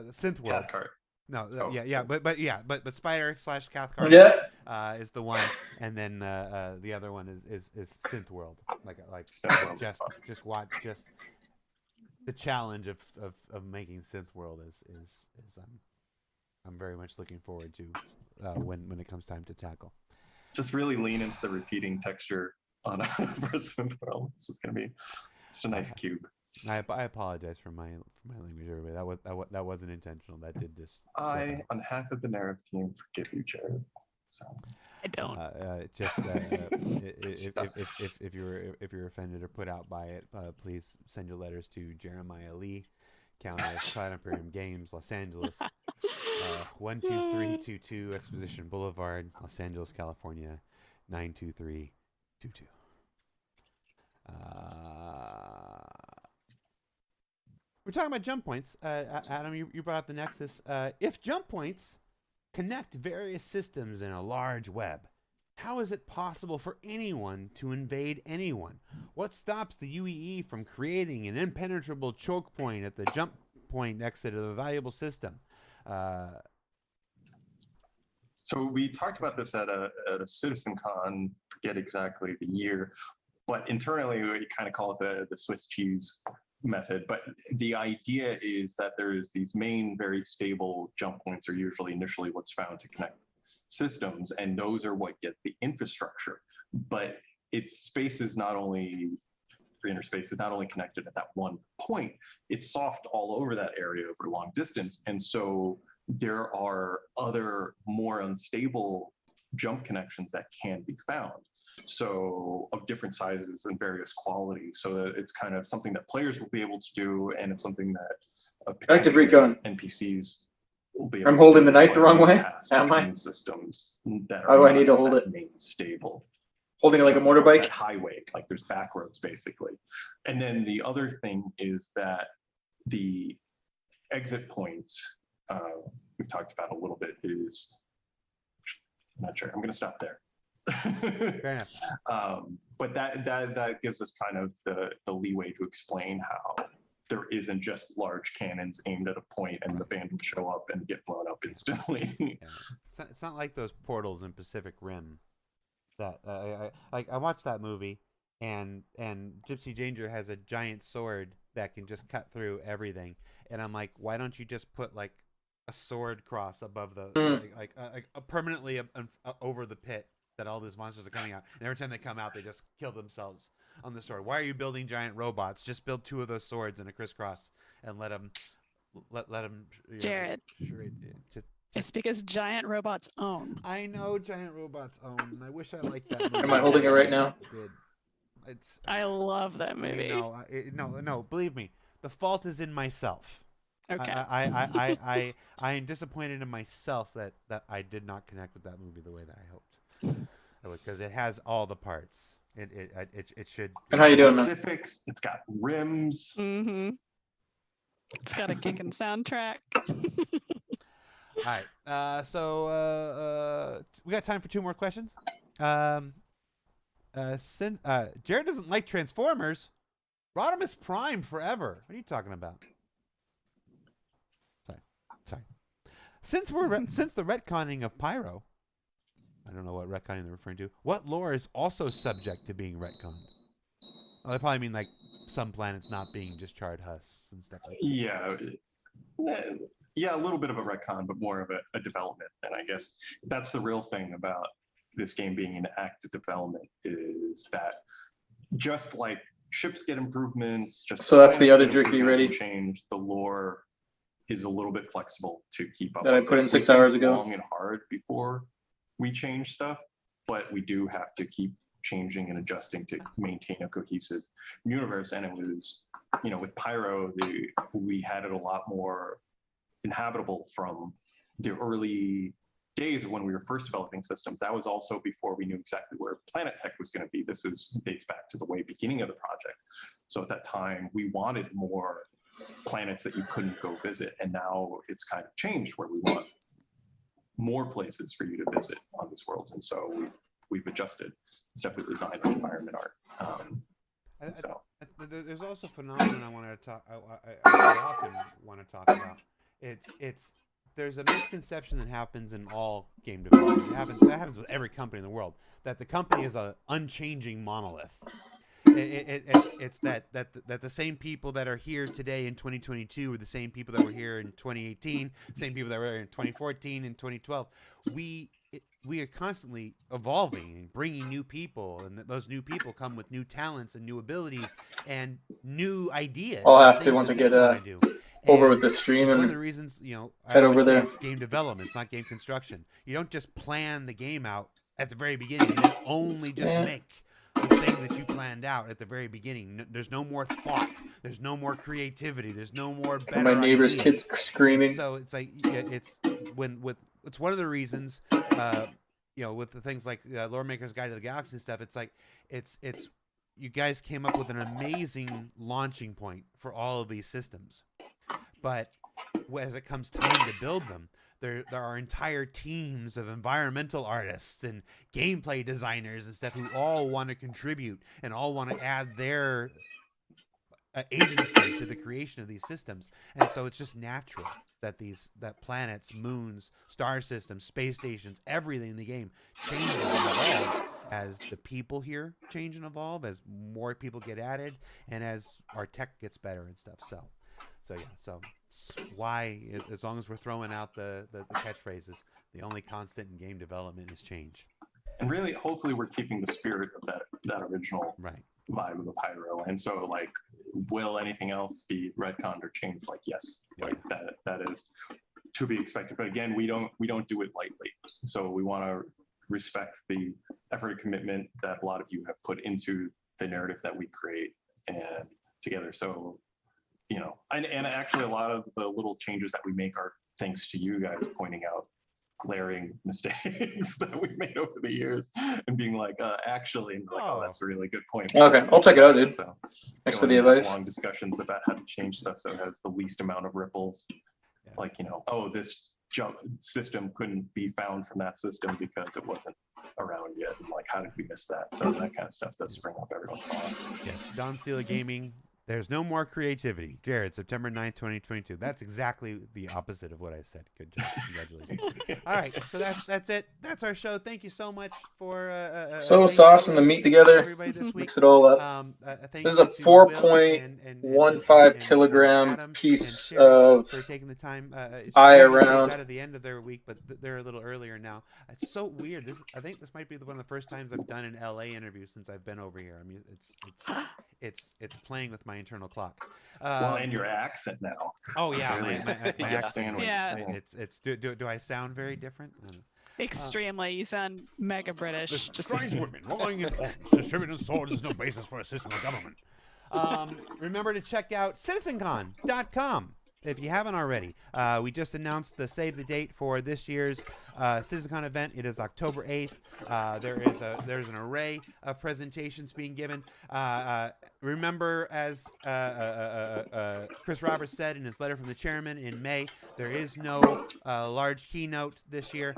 Synth World. Cathcart. No, Oh. but Spider / Cathcart is the one, and then the other one is Synth World. Just watch the challenge of making Synth World is I'm very much looking forward to when it comes time to tackle. Just really lean into the repeating texture on a President World. It's just gonna be just a nice cube. I apologize for my language, everybody. That wasn't intentional. That did just. I, on behalf of the Nerve team, forgive you, Jared. So. I don't. If you're offended or put out by it, please send your letters to Jeremiah Lee, Countess, Cloud Imperium Games, Los Angeles, 12322 Exposition Boulevard, Los Angeles, California, 92322. We're talking about jump points. Adam, you brought up the Nexus. If jump points connect various systems in a large web, how is it possible for anyone to invade anyone? What stops the UEE from creating an impenetrable choke point at the jump point exit of a valuable system? So we talked about this at a CitizenCon, forget exactly the year, but internally we kind of call it the Swiss cheese method. But the idea is that there's these main very stable jump points are usually initially what's found to connect systems, and those are what get the infrastructure. But its space is not only inner space is not only connected at that one point, it's soft all over that area over long distance. And so there are other more unstable jump connections that can be found. So of different sizes and various qualities. So that it's kind of something that players will be able to do, and it's something that Active recon. NPCs will be able I'm to holding do the knife as the well wrong way? past Am I? between systems that How do are I need to not hold that it? main stable. Holding it like a motorbike? Highway, like there's back roads basically. And then the other thing is that the exit point we've talked about a little bit is, I'm not sure, I'm going to stop there. Fair enough. But that gives us kind of the leeway to explain how there isn't just large cannons aimed at a point and the band will show up and get blown up instantly. Yeah. It's not like those portals in Pacific Rim. That I watched that movie, and Gypsy Danger has a giant sword that can just cut through everything, and I'm like, why don't you just put like a sword cross above the permanently over the pit that all these monsters are coming out, and every time they come out, they just kill themselves on the sword. Why are you building giant robots? Just build two of those swords in a crisscross and let them. Jared. Just It's because giant robots own. I know giant robots own. I wish I liked that movie. Am I holding it right now? I love that movie. No. Believe me, the fault is in myself. Okay. I am disappointed in myself that I did not connect with that movie the way that I hoped. Because it has all the parts. It should. And how you doing, man? Specifics. It's got rims. Mm-hmm. It's got a kicking soundtrack. All right. So we got time for two more questions. Since Jared doesn't like Transformers, Rodimus Prime forever. What are you talking about? Sorry. Since the retconning of Pyro, I don't know what retconning they're referring to. What lore is also subject to being retconned? Oh, they probably mean like some planets not being just charred husks and stuff like that. Yeah, a little bit of a retcon, but more of a development. And I guess that's the real thing about this game being in active development, is that just like ships get improvements, just So that's the planets other get jerky improvement ready? and change, the lore is a little bit flexible to keep up That I with put it. in We 6 think hours ago? long and hard before we change stuff, but we do have to keep changing and adjusting to maintain a cohesive universe. And it was, with Pyro, we had it a lot more inhabitable from the early days of when we were first developing systems. That was also before we knew exactly where Planet Tech was going to be. This dates back to the way beginning of the project. So at that time, we wanted more planets that you couldn't go visit. And now it's kind of changed, where we want more places for you to visit on these worlds. And so we've adjusted. It's definitely designed as environment art. There's also a phenomenon I want to talk. I often want to talk about. There's a misconception that happens in all game development. That happens with every company in the world, that the company is an unchanging monolith. It's that the same people that are here today in 2022 are the same people that were here in 2018, same people that were here in 2014 and 2012. we are constantly evolving and bringing new people, and those new people come with new talents and new abilities and new ideas. I'll and have to things once I that they get wanna do. over And with the stream it's one of and the reasons, you know, I head always over say there. it's game development. It's not game construction. You don't just plan the game out at the very beginning and then only just Yeah. make the thing that you planned out at the very beginning. There's no more thought. There's no more creativity. There's no more better My neighbor's ideas. kids screaming. It's like it's it's one of the reasons, you know, with the things like Lore Maker's Guide to the Galaxy and stuff. It's like it's you guys came up with an amazing launching point for all of these systems, but as it comes time to build them, there are entire teams of environmental artists and gameplay designers and stuff who all want to contribute and all want to add their agency to the creation of these systems. And so it's just natural that planets, moons, star systems, space stations, everything in the game changes and evolves as the people here change and evolve, as more people get added, and as our tech gets better and stuff. So it's why, as long as we're throwing out the catchphrases, the only constant in game development is change. And really, hopefully, we're keeping the spirit of that original Right. vibe of the Pyro. And so, like, will anything else be retconned or changed? Like, yes, like that is to be expected. But again, we don't do it lightly. So we want to respect the effort and commitment that a lot of you have put into the narrative that we create and together. So, you know, and actually a lot of the little changes that we make are thanks to you guys pointing out glaring mistakes that we've made over the years and being like, actually, like, oh, that's a really good point. Okay, I'll check it out, dude. So, Thanks for the advice. Long discussions about how to change stuff so it has the least amount of ripples. Yeah. Like, you know, oh, this jump system couldn't be found from that system because it wasn't around yet. And like, how did we miss that? So that kind of stuff does spring up every once in a while. Yes, Don Steele Gaming. There's no more creativity. Jared, September 9th, 2022. That's exactly the opposite of what I said. Good job. Congratulations. All right, so that's it. That's our show. Thank you so much for So saucing the meat together. everybody this week. Mix it all up. Thank This is you a to 4.15 Will kilogram Adam piece and Sherry of for taking the time. eye Usually it's around. out of the end of their week, but they're a little earlier now. It's so weird. I think this might be one of the first times I've done an LA interview since I've been over here. I mean, it's playing with my internal clock. Well, and your accent now. Oh yeah, Really? my accent. Yeah. Do I sound very different? I don't know. Extremely. You sound mega British. Just Strange women lying in homes, distributing swords is no basis for a system of government. Remember to check out citizencon.com if you haven't already. We just announced the save the date for this year's CitizenCon event. It is October 8th. There's an array of presentations being given. Remember, as Chris Roberts said in his letter from the chairman in May, there is no large keynote this year.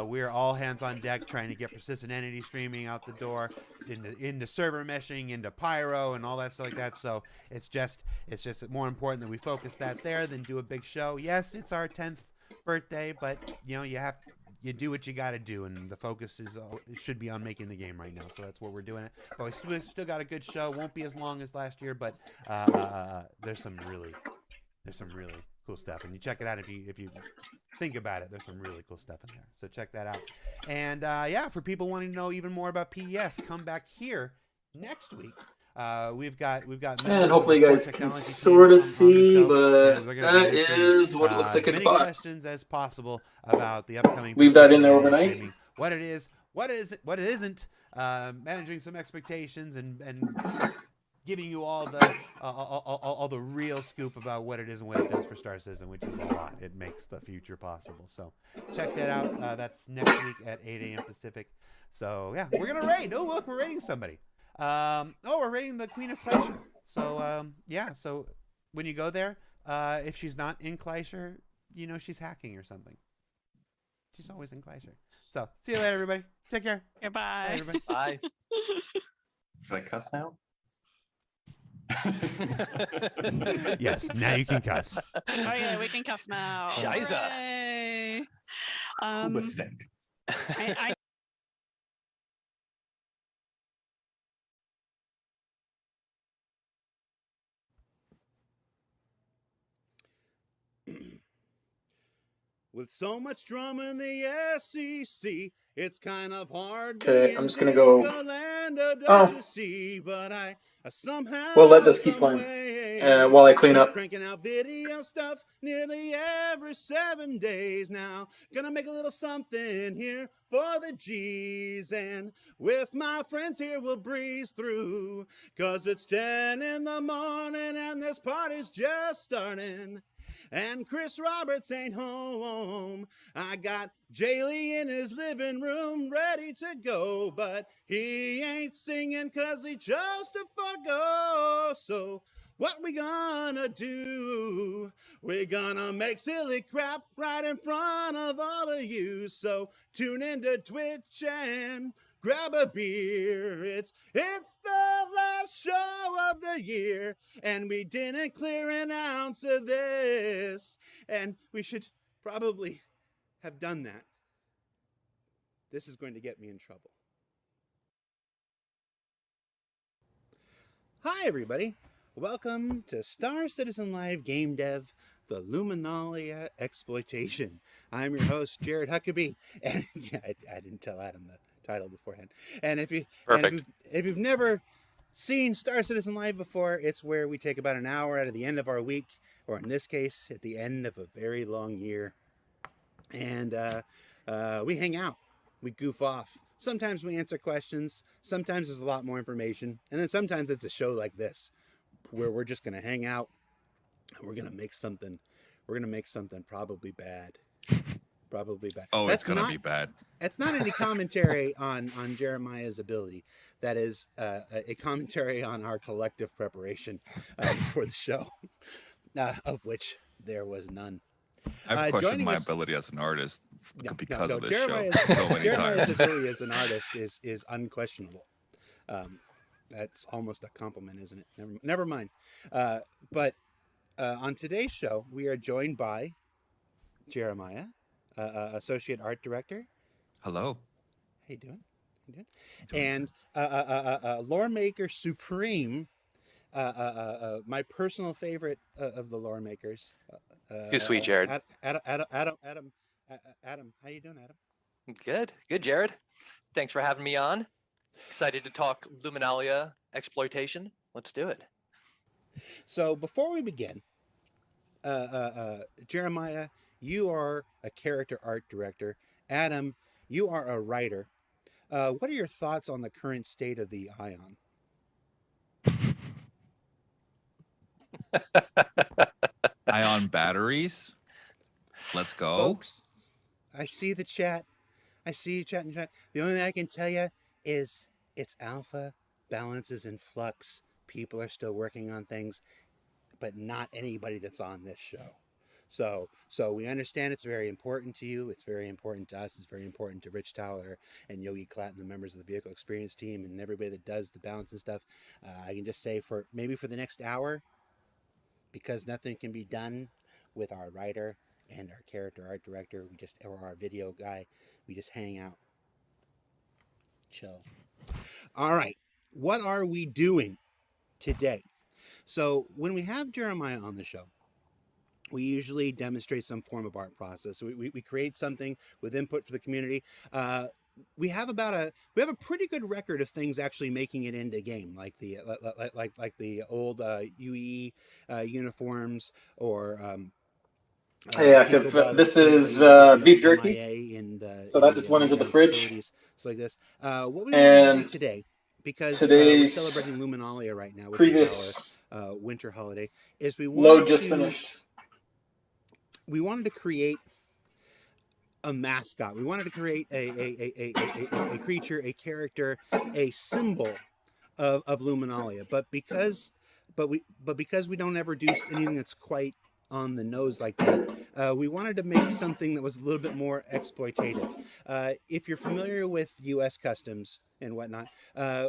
We're all hands on deck trying to get persistent entity streaming out the door, into server meshing, into Pyro, and all that stuff like that. So it's just more important that we focus that there than do a big show. Yes, it's our 10th birthday, but you know, you do what you got to do, and the focus should be on making the game right now. So that's what we're doing. But we still got a good show. Won't be as long as last year, but there's some really cool stuff. And you check it out if you think about it. There's some really cool stuff in there. So check that out. And yeah, for people wanting to know even more about PES, come back here next week. We've got And hopefully you guys can sort of see, but that is what it looks like as in the many box. questions as possible about the upcoming. Leave that in persistent there entity overnight. streaming, what it is, what it isn't, managing some expectations and giving you all the real scoop about what it is and what it does for Star Citizen, which is a lot. It makes the future possible. So check that out. That's next week at 8 a.m. Pacific. So yeah, we're gonna raid. Oh look, we're raiding somebody. We're raiding the Queen of Kleischer. So yeah. So when you go there, if she's not in Kleischer, you know she's hacking or something. She's always in Kleischer. So see you later, everybody. Take care. Goodbye. Bye, everybody. Bye. Should I cuss now? Yes, now you can cuss. Oh yeah, we can cuss now. Shiza. Hooray. Cuba stink. I With so much drama in the SEC, it's kind of hard. Okay, I'm just gonna go. Don't Oh. you see? But I somehow, We'll let this keep some playing way, while I clean keep up. cranking out video stuff nearly every 7 days now. Gonna make a little something here for the G's, and with my friends here we'll breeze through, 'cause it's 10 in the morning and this party's just starting. And Chris Roberts ain't home. I got Jaylee in his living room ready to go, but he ain't singing 'cause he chose to forgo. So what we gonna do? We're gonna make silly crap right in front of all of you. So tune into Twitch and grab a beer. It's the last show of the year, and we didn't clear an ounce of this. And we should probably have done that. This is going to get me in trouble. Hi, everybody. Welcome to Star Citizen Live Game Dev, the Luminalia Exploitation. I'm your host, Jared Huckabee, and yeah, I didn't tell Adam the title beforehand. And if you've never seen Star Citizen Live before, it's where we take about an hour out of the end of our week, or in this case, at the end of a very long year, and we hang out, we goof off. Sometimes we answer questions, sometimes there's a lot more information, and then sometimes it's a show like this, where we're just gonna hang out, and we're gonna make something probably bad. Probably bad. Oh, it's gonna be bad. That's not any commentary on Jeremiah's ability. That is a commentary on our collective preparation for the show, of which there was none. I've questioned my ability as an artist because of this show so many Jeremiah's times. ability as an artist is unquestionable. That's almost a compliment, isn't it? Never mind. But on today's show, we are joined by Jeremiah, Associate Art Director. Hello. How you doing? And Lore Maker Supreme, my personal favorite of the lore makers. You're sweet, Jared. Adam, how you doing, Adam? Good, Jared. Thanks for having me on. Excited to talk Luminalia exploitation. Let's do it. So before we begin, Jeremiah, you are a character art director. Adam, you are a writer. What are your thoughts on the current state of the Ion? Ion batteries. Let's go. Folks, I see the chat. I see you chatting. The only thing I can tell you is it's alpha, balance is in flux. People are still working on things, but not anybody that's on this show. So we understand it's very important to you. It's very important to us. It's very important to Rich Towler and Yogi Klatt and the members of the Vehicle Experience team and everybody that does the balance and stuff. I can just say for the next hour, because nothing can be done with our writer and our character art director, or our video guy, we just hang out, chill. All right, what are we doing today? So when we have Jeremiah on the show, we usually demonstrate some form of art process. We create something with input for the community. We have a pretty good record of things actually making it into game, like the old UE uniforms, or this is beef jerky. So that just went into the fridge. So like this. What we want to do today, because we're celebrating Luminalia right now, which is our winter holiday, is we wanted to create a mascot. We wanted to create a creature, a character, a symbol of Luminalia. But because we don't ever do anything that's quite on the nose like that, we wanted to make something that was a little bit more exploitative. If you're familiar with U.S. customs and whatnot,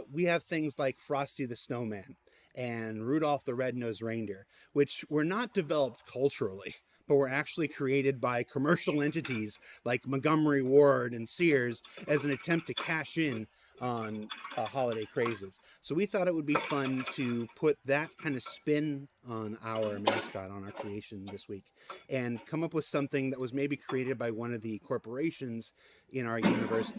we have things like Frosty the Snowman and Rudolph the Red-Nosed Reindeer, which were not developed culturally, but were actually created by commercial entities like Montgomery Ward and Sears as an attempt to cash in on holiday crazes. So we thought it would be fun to put that kind of spin on our mascot, on our creation this week, and come up with something that was maybe created by one of the corporations in our universe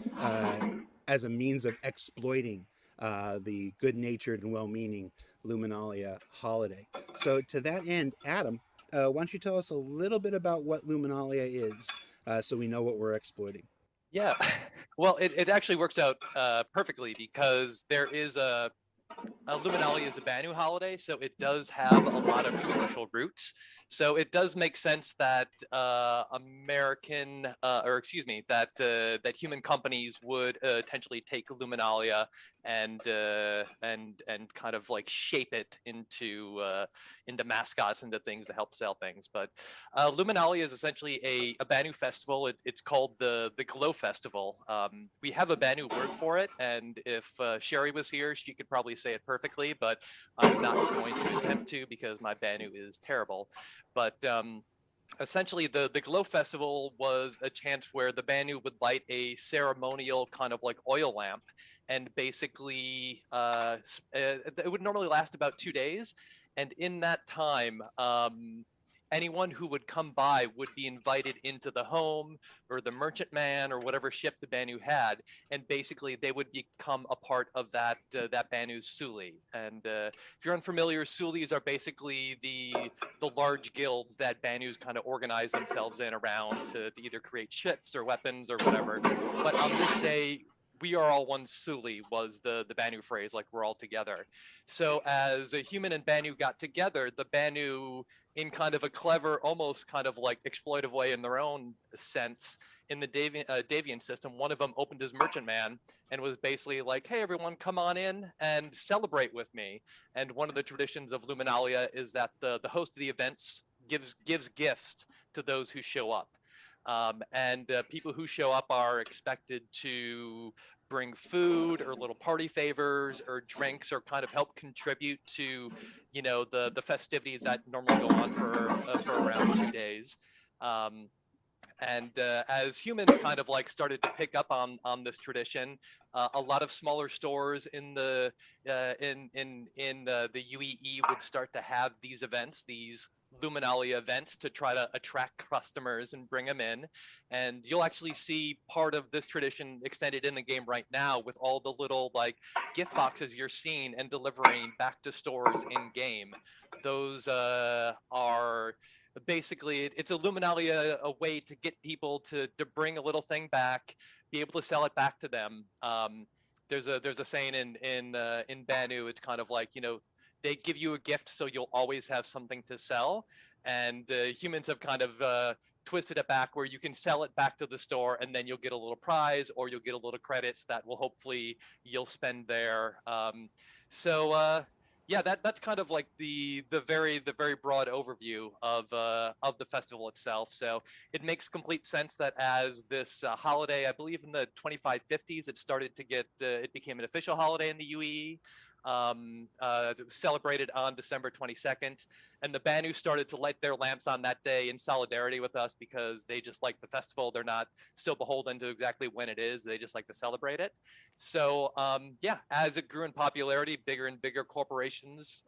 as a means of exploiting the good-natured and well-meaning Luminalia holiday. So to that end, Adam, why don't you tell us a little bit about what Luminalia is, so we know what we're exploiting? Yeah, well, it actually works out perfectly because there is Luminalia is a Banu holiday, so it does have a lot of commercial roots. So it does make sense that that human companies would potentially take Luminalia and kind of like shape it into mascots, into things to help sell things. But Luminalia is essentially a Banu festival. It's called the Glow Festival. We have a Banu word for it, and if Sherry was here, she could probably say it perfectly, but I'm not going to attempt to because my Banu is terrible. But essentially, the Glow Festival was a chance where the Banu would light a ceremonial kind of like oil lamp, and basically it would normally last about 2 days. And in that time, anyone who would come by would be invited into the home or the merchantman or whatever ship the Banu had, and basically they would become a part of that Banu's Suli. And if you're unfamiliar, Sulis are basically the large guilds that Banus kind of organize themselves in around to either create ships or weapons or whatever. But on this day, we are all one Suli was the Banu phrase, like we're all together. So as a human and Banu got together, the Banu, in kind of a clever, almost kind of like exploitive way in their own sense, in the Davian system, one of them opened his merchantman and was basically like, hey, everyone, come on in and celebrate with me. And one of the traditions of Luminalia is that the host of the events gives gifts to those who show up. And people who show up are expected to bring food or little party favors or drinks or kind of help contribute to, you know, the festivities that normally go on for around 2 days. And as humans kind of like started to pick up on this tradition, a lot of smaller stores in the UEE would start to have these events, these Luminalia events, to try to attract customers and bring them in. And you'll actually see part of this tradition extended in the game right now with all the little like gift boxes you're seeing and delivering back to stores in game. Those are basically, it's a Luminalia, a way to get people to bring a little thing back, be able to sell it back to them. There's a saying in Banu, it's kind of like, you know, they give you a gift so you'll always have something to sell. And humans have kind of twisted it back where you can sell it back to the store and then you'll get a little prize or you'll get a little credits that will hopefully you'll spend there. Yeah, that's kind of like the very broad overview of the festival itself. So it makes complete sense that as this holiday, I believe in the 2550s, it started to get it became an official holiday in the UEE. It was celebrated on December 22nd, and the Banu started to light their lamps on that day in solidarity with us because they just like the festival. They're not so beholden to exactly when it is. They just like to celebrate it. So yeah, as it grew in popularity, bigger and bigger corporations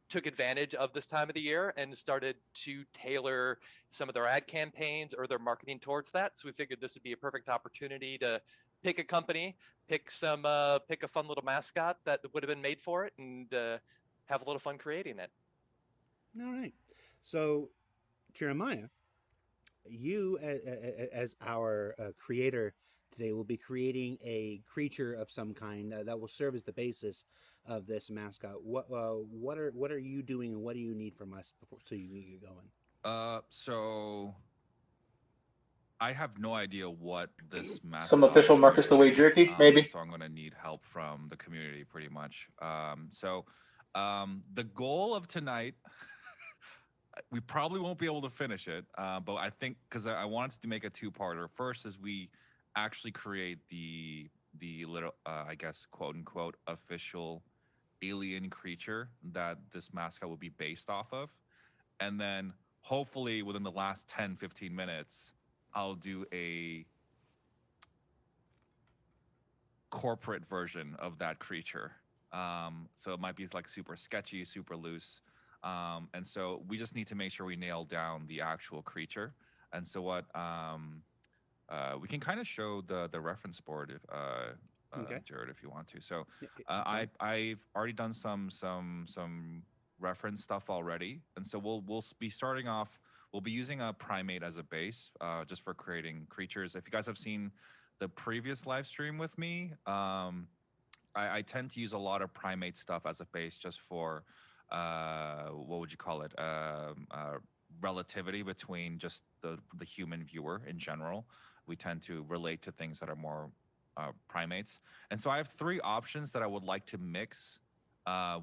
took advantage of this time of the year and started to tailor some of their ad campaigns or their marketing towards that. So we figured this would be a perfect opportunity to pick a company, pick a fun little mascot that would have been made for it, and have a little fun creating it. All right. So, Jeremiah, you as our creator today will be creating a creature of some kind that will serve as the basis of this mascot. What are you doing, and what do you need from us so you can get going? So I have no idea what this mascot Some official is Marcus the gonna Way be, jerky, maybe. so I'm gonna need help from the community pretty much. The goal of tonight, we probably won't be able to finish it, but I think because I wanted to make a two-parter. First is we actually create the little, I guess, quote unquote, official alien creature that this mascot will be based off of. And then hopefully within the last 10-15 minutes, I'll do a corporate version of that creature. So it might be like super sketchy, super loose. And so we just need to make sure we nail down the actual creature. And so what we can kind of show the reference board if Okay. Jared, if you want to. So Yeah, I've already done some reference stuff already, and so we'll be starting off. We'll be using a primate as a base, just for creating creatures. If you guys have seen the previous live stream with me, I tend to use a lot of primate stuff as a base, just for what would you call it? Relativity between just the human viewer in general. We tend to relate to things that are more primates, and so I have 3 options that I would like to mix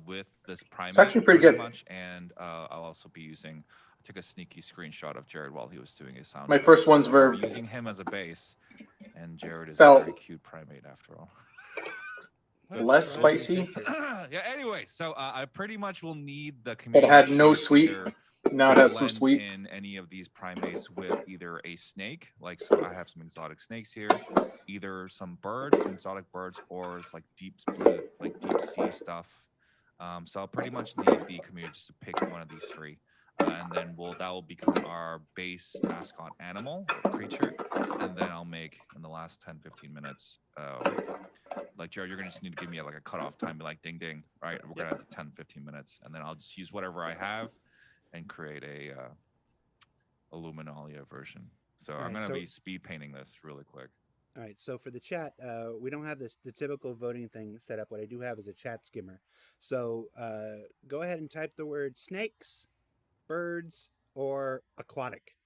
with this primate. actually pretty good. much, and I'll also be using. I took a sneaky screenshot of Jared while he was doing his sound. My check, first so one's I'll were be using him as a base, and Jared is a felt very cute primate after all. less spicy. Yeah. Anyway, so I pretty much will need the It community. had no sheet sweet. either Now it to has some blend sweet. in any of these primates with either a snake, like so I have some exotic snakes here, either some birds, some exotic birds, or it's like deep blue, like deep sea stuff. So I'll pretty much need the community just to pick one of these 3. And then that will become our base mascot animal or creature. And then I'll make in the last 10-15 minutes, like Jared, you're gonna just need to give me like a cutoff time, be like ding ding, right? We're gonna have to 10-15 minutes, and then I'll just use whatever I have and create a Luminalia version. So I'm gonna be speed painting this really quick. All right, so for the chat, we don't have the typical voting thing set up. What I do have is a chat skimmer. So go ahead and type the word snakes, birds, or aquatic.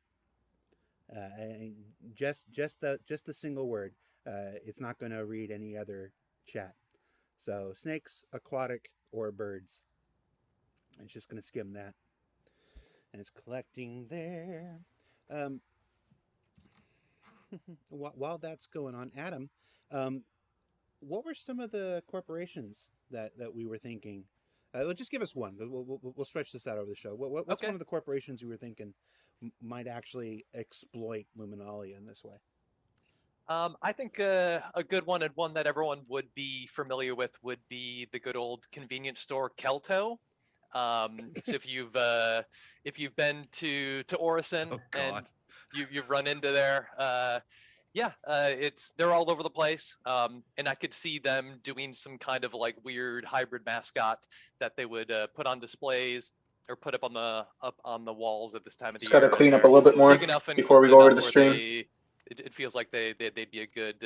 And just the single word. It's not going to read any other chat. So snakes, aquatic, or birds. It's just going to skim that, and it's collecting there. While that's going on, Adam, what were some of the corporations that we were thinking? Just give us one. We'll stretch this out over the show. What's one of the corporations you were thinking might actually exploit Luminalia in this way? I think a good one, and one that everyone would be familiar with, would be the good old convenience store Kelto. So if you've been to Orison and you've run into there, they're all over the place, and I could see them doing some kind of like weird hybrid mascot that they would put on displays or put up on the walls at this time of the year. Just got to clean up a little bit more before we go over to the stream. It feels like they'd be a good,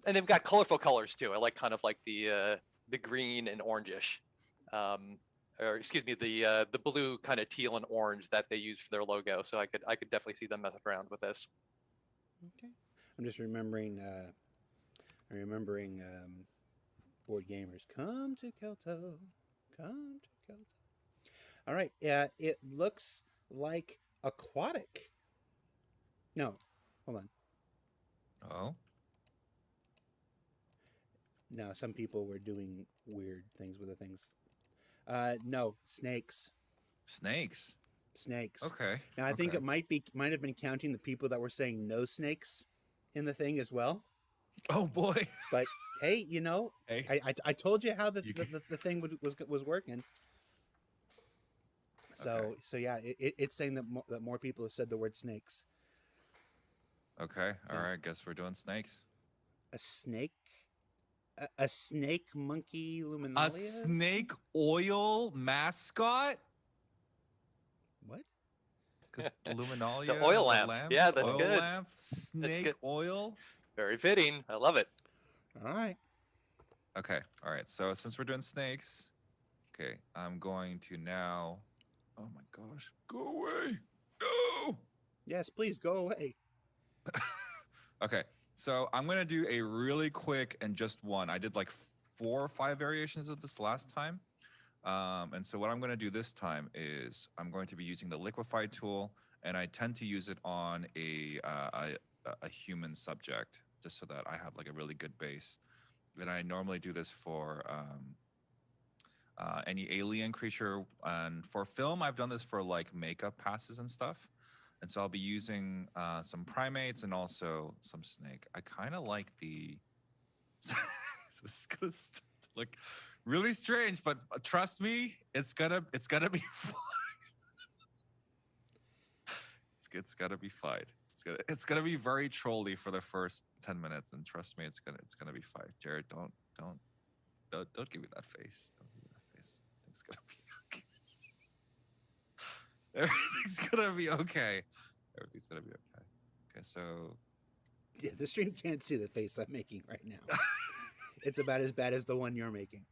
and they've got colorful colors too. I like kind of like the green and orangish, or excuse me, the blue kind of teal and orange that they use for their logo. So I could definitely see them messing around with this. Okay, I'm just remembering board gamers. Come to Kelto, come to Kelto. All right, it looks like aquatic. No, hold on. Oh. No, some people were doing weird things with the things. No, snakes. Snakes. Snakes. Okay. Now I think it might have been counting the people that were saying no snakes in the thing as well. Oh boy. But hey, you know, hey. I told you how the thing was working. So yeah, it's saying that more people have said the word snakes. Okay. All right. Guess we're doing snakes. A snake. A snake monkey Luminalia? A snake oil mascot? What? Because Luminalia. The oil lamp. Yeah, that's oil good. Lamp, snake oil. Very fitting. I love it. All right. Okay. All right. So since we're doing snakes, okay, I'm going to now. Oh my gosh. Go away. No. Yes, please go away. Okay. So I'm going to do a really quick and just one. I did like 4 or 5 variations of this last time. And so what I'm going to do this time is I'm going to be using the liquefy tool, and I tend to use it on a human subject just so that I have like a really good base. And I normally do this for any alien creature. And for film, I've done this for like makeup passes and stuff. And so I'll be using some primates and also some snake. I kind of like the This is gonna start to look really strange, but trust me, it's gonna be fine. It's gonna be fine. It's gonna be very trolly for the first 10 minutes, and trust me, it's gonna be fine. Jared, don't give me that face. Don't give me that face. It's gonna be okay. Everything's gonna be okay. Everything's gonna be okay. Okay, so Yeah, the stream can't see the face I'm making right now. It's about as bad as the one you're making.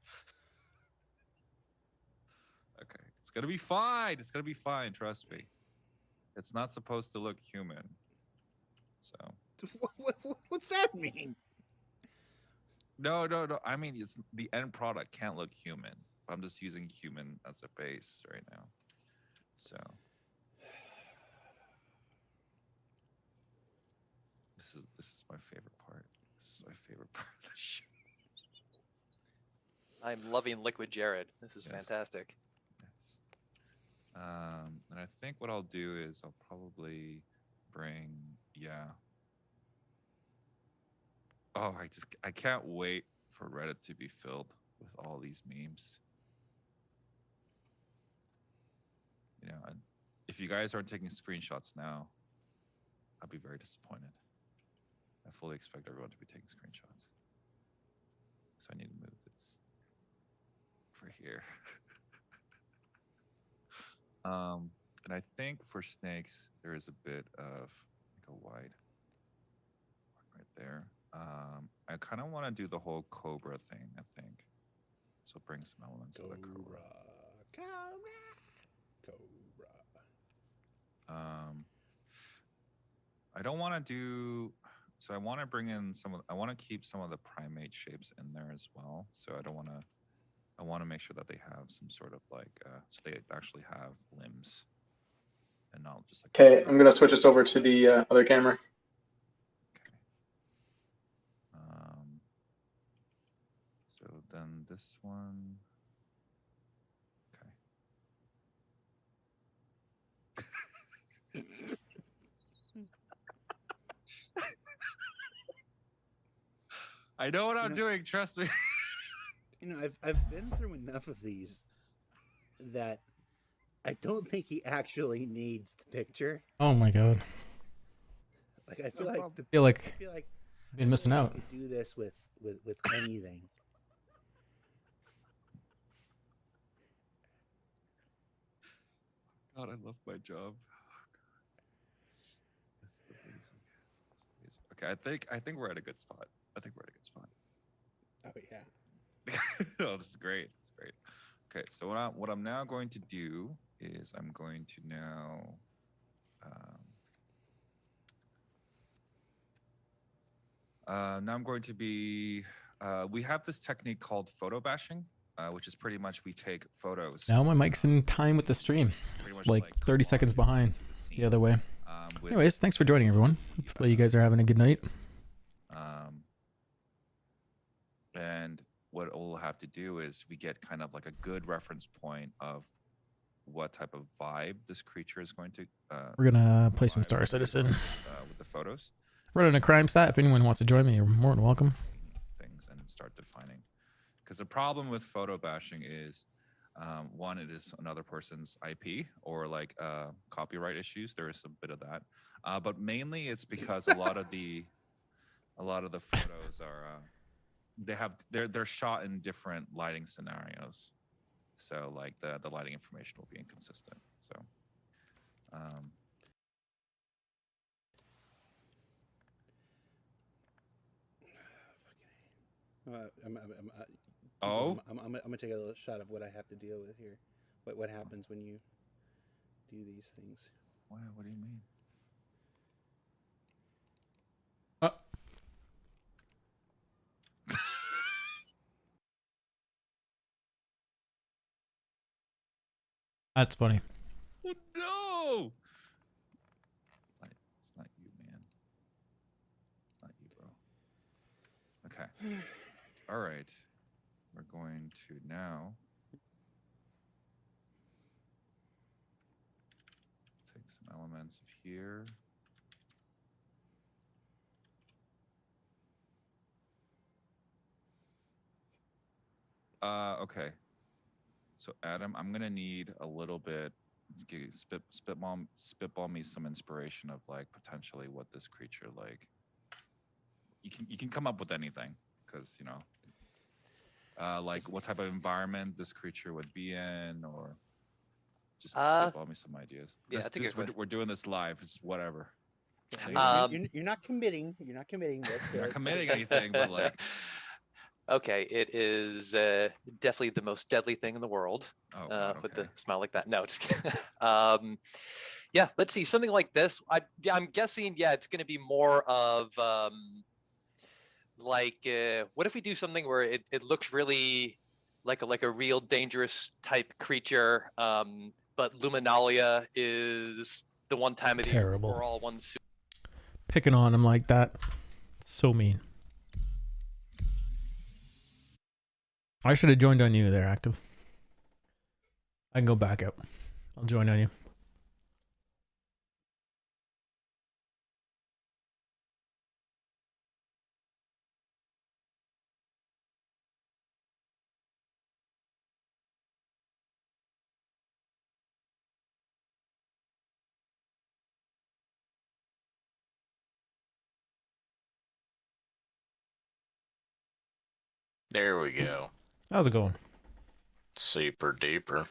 okay, it's gonna be fine. It's gonna be fine. Trust me. It's not supposed to look human. So What's that mean? no. I mean, it's the end product can't look human. I'm just using human as a base right now. So this is my favorite part. This is my favorite part of the show. I'm loving Liquid Jared. This is Yes. fantastic. And I think what I'll do is I'll probably bring Oh, I can't wait for Reddit to be filled with all these memes. You know, and if you guys aren't taking screenshots now, I'll be very disappointed. I fully expect everyone to be taking screenshots. So I need to move this for here. And I think for snakes, there is a bit of go wide right there. I kind of want to do the whole cobra thing, I think. So bring some elements of the cobra. I don't want to do. So I want to bring in I want to keep some of the primate shapes in there as well. So I don't want to. I want to make sure that they have some sort of like, so they actually have limbs, and not just like. Okay, I'm gonna switch us over to the other camera. Okay. So then this one. Okay. I know what I'm doing. Trust me. You know, I've been through enough of these that I don't think he actually needs the picture. Oh my god. Like I feel like I feel like I've been missing out. You could do this with anything. God, I love my job. This is amazing. Okay, I think we're at a good spot. Oh yeah. Oh, this is great. This is great. Okay, so what I'm now going to do is I'm going to now I'm going to be we have this technique called photo bashing, which is pretty much we take photos. Now my mic's in time with the stream. It's like 30 seconds behind the other way. Anyways, thanks for joining, everyone. Hopefully you guys are having a good night. And what we'll have to do is we get kind of like a good reference point of what type of vibe this creature is going to. We're gonna play some Star Citizen with the photos. Running a crime stat. If anyone wants to join me, you're more than welcome. Things and start defining, because the problem with photo bashing is, one, it is another person's IP or like copyright issues. There is a bit of that, but mainly it's because a lot of the photos are. They're shot in different lighting scenarios, so like the lighting information will be inconsistent. So, I'm gonna take a little shot of what I have to deal with here. What happens when you do these things? What do you mean? That's funny. Oh, no! It's not you, man. It's not you, bro. Okay. All right. We're going to now take some elements of here. Okay. So Adam, I'm gonna need a little bit. Let's get spitball me some inspiration of like potentially what this creature like. You can come up with anything because you know, like what type of environment this creature would be in, or just spitball me some ideas. Yeah, that's a good question. We're doing this live. It's whatever. You're not committing. You're not committing. That's Not good. committing anything, but like. Okay, it is definitely the most deadly thing in the world. Oh, God, With okay. the smile like that. No, just kidding. Yeah, let's see something like this. I'm guessing. Yeah, it's going to be more of like what if we do something where it looks really like a real dangerous type creature, but Luminalia is the one time of the year Terrible. we're all one suit. Picking on him like that. It's so mean. I should have joined on you there, Active. I can go back out. I'll join on you. There we go. How's it going? Super duper.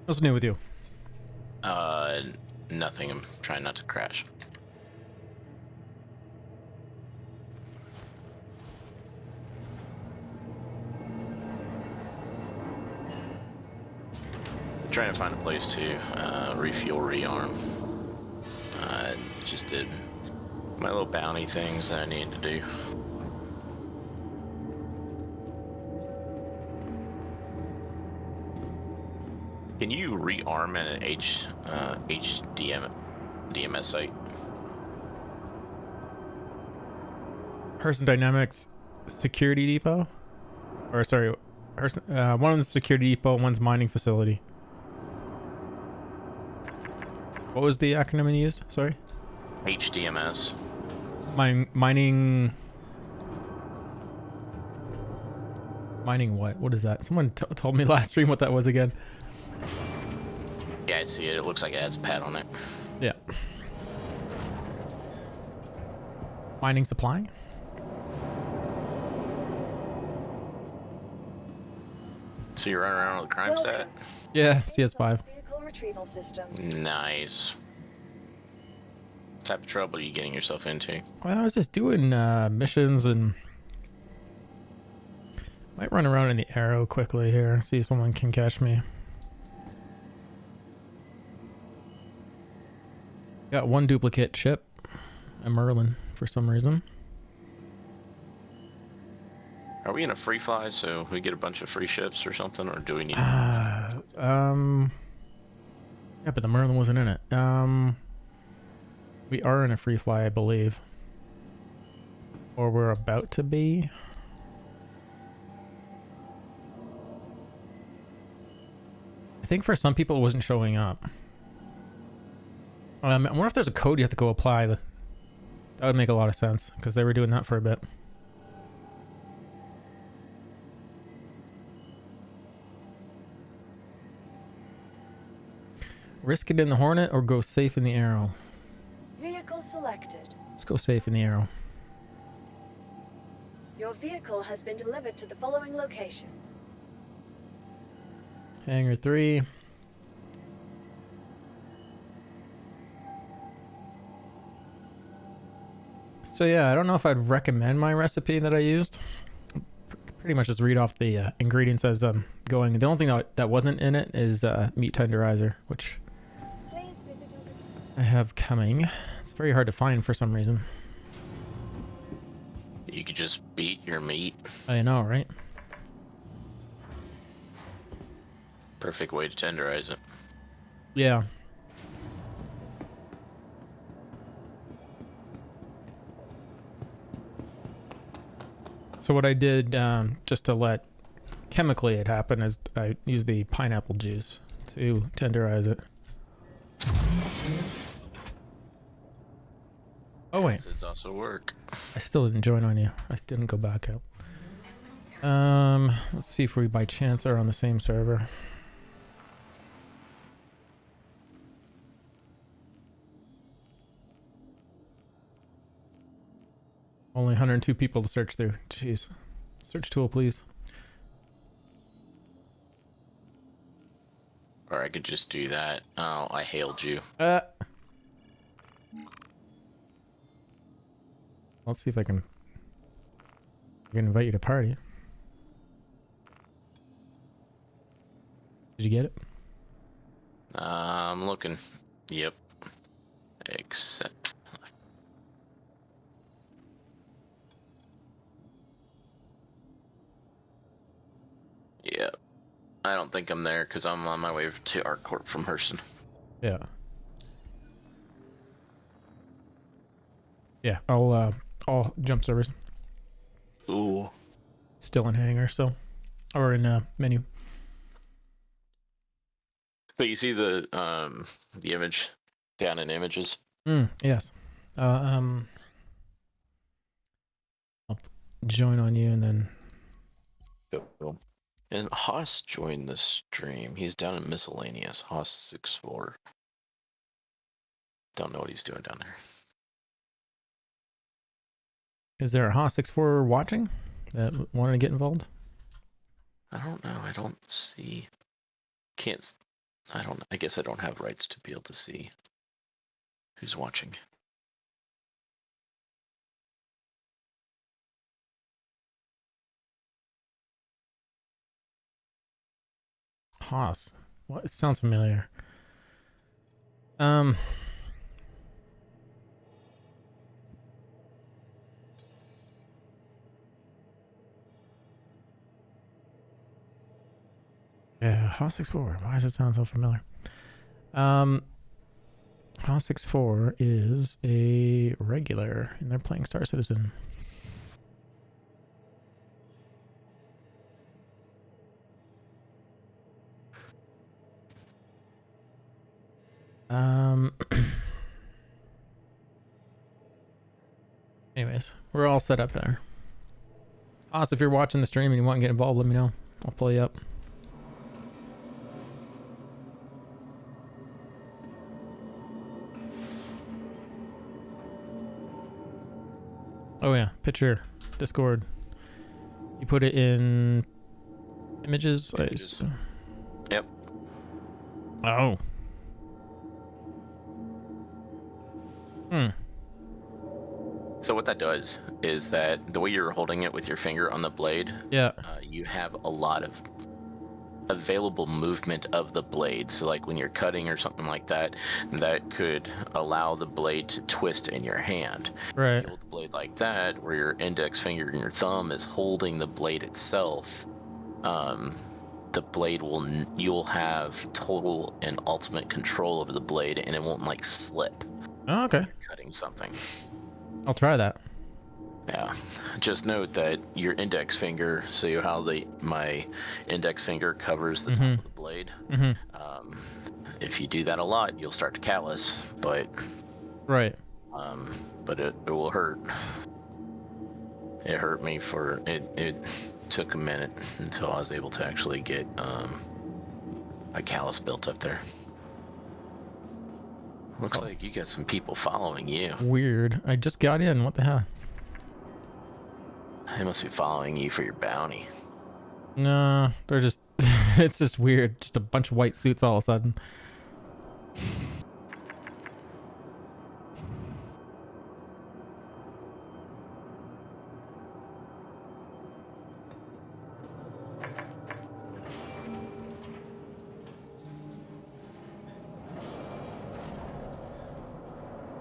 What's new with you? Nothing. I'm trying not to crash. Trying to find a place to refuel, rearm. Just did my little bounty things that I needed to do. Can you rearm at an DMS site? Person Dynamics Security Depot? Or sorry, one's security depot, one's mining facility. What was the acronym you used? Sorry? HDMS. Mining what? What is that? Someone told me last stream what that was again. Yeah, I see it. It looks like it has a pad on it. Yeah. Mining supply? So you're running around with a crime stat? Yeah, CS5. Vehicle retrieval system. Nice. What type of trouble are you getting yourself into? Well, I was just doing missions and might run around in the arrow quickly here, see if someone can catch me. Got one duplicate ship, a Merlin for some reason. Are we in a free fly so we get a bunch of free ships or something, or do we need? Yeah, but the Merlin wasn't in it. We are in a free fly, I believe, or we're about to be. I think for some people it wasn't showing up. I wonder if there's a code you have to go apply. That would make a lot of sense because they were doing that for a bit. Risk it in the Hornet or go safe in the Arrow? Vehicle selected. Let's go safe in the Arrow. Your vehicle has been delivered to the following location. Hangar 3. So yeah, I don't know if I'd recommend my recipe that I used. Pretty much just read off the ingredients as I'm going. The only thing that wasn't in it is meat tenderizer, which I have coming. It's very hard to find for some reason. You could just beat your meat. I know, right? Perfect way to tenderize it. Yeah. So what I did, just to let chemically it happen, is I used the pineapple juice to tenderize it. Oh wait, Acids also work. I still didn't join on you. I didn't go back out. Let's see if we by chance are on the same server. Only 102 people to search through. Jeez. Search tool, please. Or I could just do that. Oh, I hailed you. Let's see if I can invite you to party. Did you get it? I'm looking. Yep. Accept. Yep. I don't think I'm there because I'm on my way to ArcCorp from Hurston. Yeah. Yeah, I'll jump servers. Ooh. Still in hangar, so or in menu. So you see the image down in images? Yes. I'll join on you and then. Cool. And Haas joined the stream. He's down in miscellaneous. Haas 64. Don't know what he's doing down there. Is there a Haas64 watching that wanted to get involved? I don't know. I don't see. Can't. I don't. I guess I don't have rights to be able to see who's watching. Haas. What? It sounds familiar. Yeah, Haas 64. Why does it sound so familiar? Haas 64 is a regular, and they're playing Star Citizen. Anyways, we're all set up there. Haas, if you're watching the stream and you want to get involved, let me know. I'll pull you up. Oh yeah, picture, Discord. You put it in images? Yep. Oh. So what that does is that the way you're holding it with your finger on the blade, yeah, you have a lot of available movement of the blade. So like when you're cutting or something like that, that could allow the blade to twist in your hand. Right. If you hold the blade like that, where your index finger and your thumb is holding the blade itself, the blade you'll have total and ultimate control over the blade, and it won't like slip. Oh, okay. Cutting something. I'll try that. Yeah. Just note that your index finger, so how my index finger covers the top of the blade. If you do that a lot, you'll start to callus, but right. But it will hurt. It hurt me for it took a minute until I was able to actually get a callus built up there. Looks like you got some people following you. Weird. I just got in. What the hell? They must be following you for your bounty. No, they're just... it's just weird. Just a bunch of white suits all of a sudden.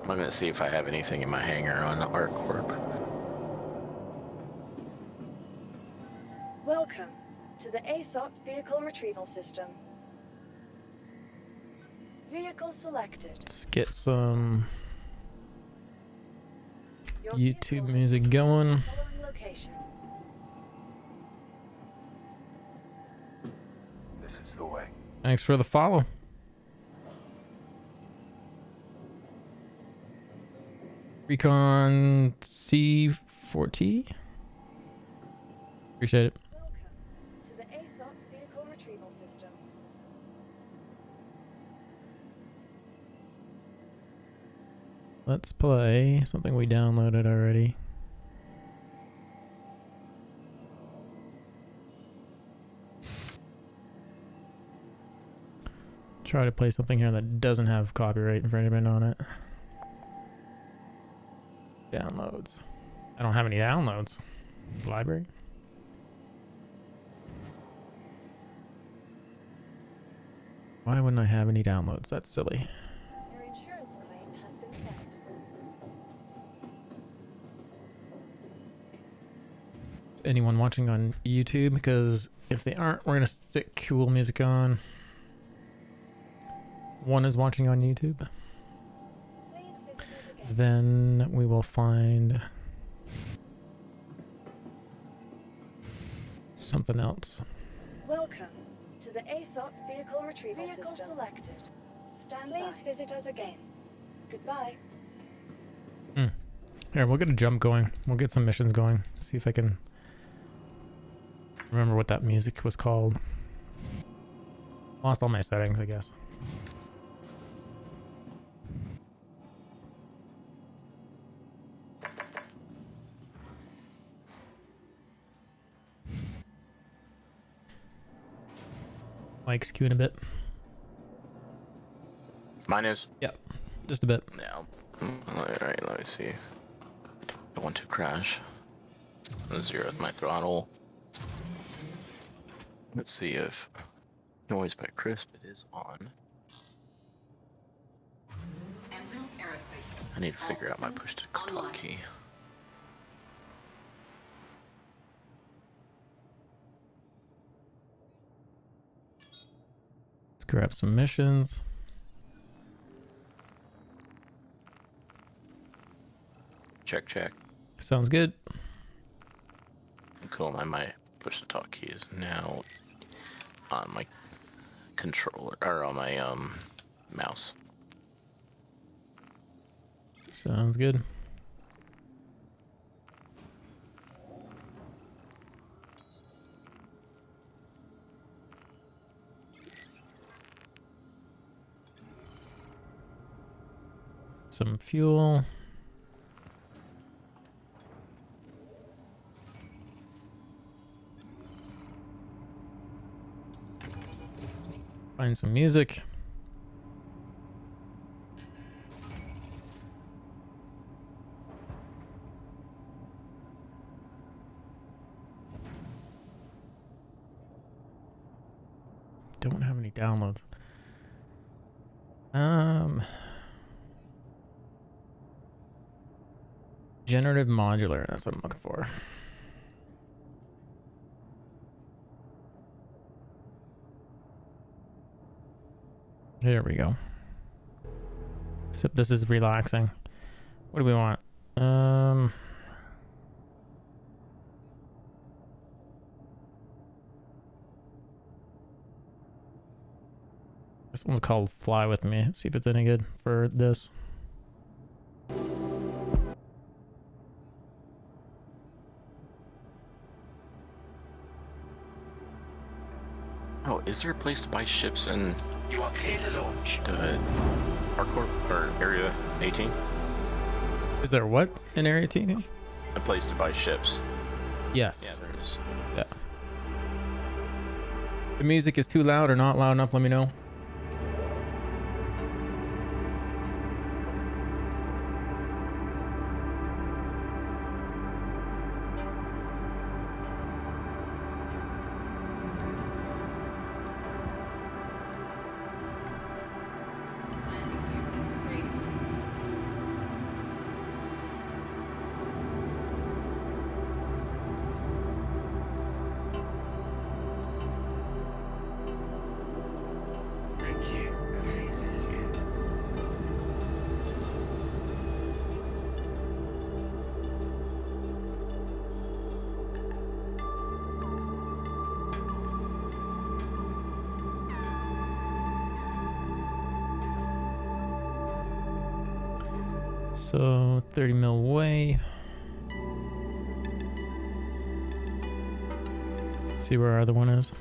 I'm gonna see if I have anything in my hangar on ArcCorp. Welcome to the ASOP Vehicle Retrieval System. Vehicle selected. Let's get some Your YouTube vehicle music going. has following location. This is the way. Thanks for the follow. Recon C4T. Appreciate it. Welcome to the ASOP vehicle retrieval system. Let's play something we downloaded already. Try to play something here that doesn't have copyright infringement on it. Downloads. I don't have any downloads. Library. Why wouldn't I have any downloads? That's silly. Your insurance claim has been set. Anyone watching on YouTube? Because if they aren't, we're gonna stick cool music on. One is watching on YouTube. Please visit us again. Then we will find something else. Welcome to the ASOP vehicle retrieval system. Vehicle selected. Stand by. Please visit us again. Goodbye. Here, we'll get a jump going. We'll get some missions going. See if I can remember what that music was called. Lost all my settings, I guess. Mike's queuing a bit. Mine is. Yep, just a bit. Yeah. Alright, let me see. I want to crash. Zero my throttle. Let's see if noise by Crisp it is on. I need to figure out my push to talk key. Let's grab some missions. Check. Sounds good. Cool, my push to talk key is now on my controller, or on my mouse. Sounds good. Some fuel. Find some music. Don't have any downloads. Generative modular, that's what I'm looking for. Here we go. Except this is relaxing. What do we want? This one's called Fly With Me. Let's see if it's any good for this. Oh, is there a place to buy ships in You are clear to launch. the hardcore or Area 18? Is there what in Area 18? A place to buy ships. Yes. Yeah, there is. Yeah. The music is too loud or not loud enough, let me know. So 30 mil away. Let's see where our other one is.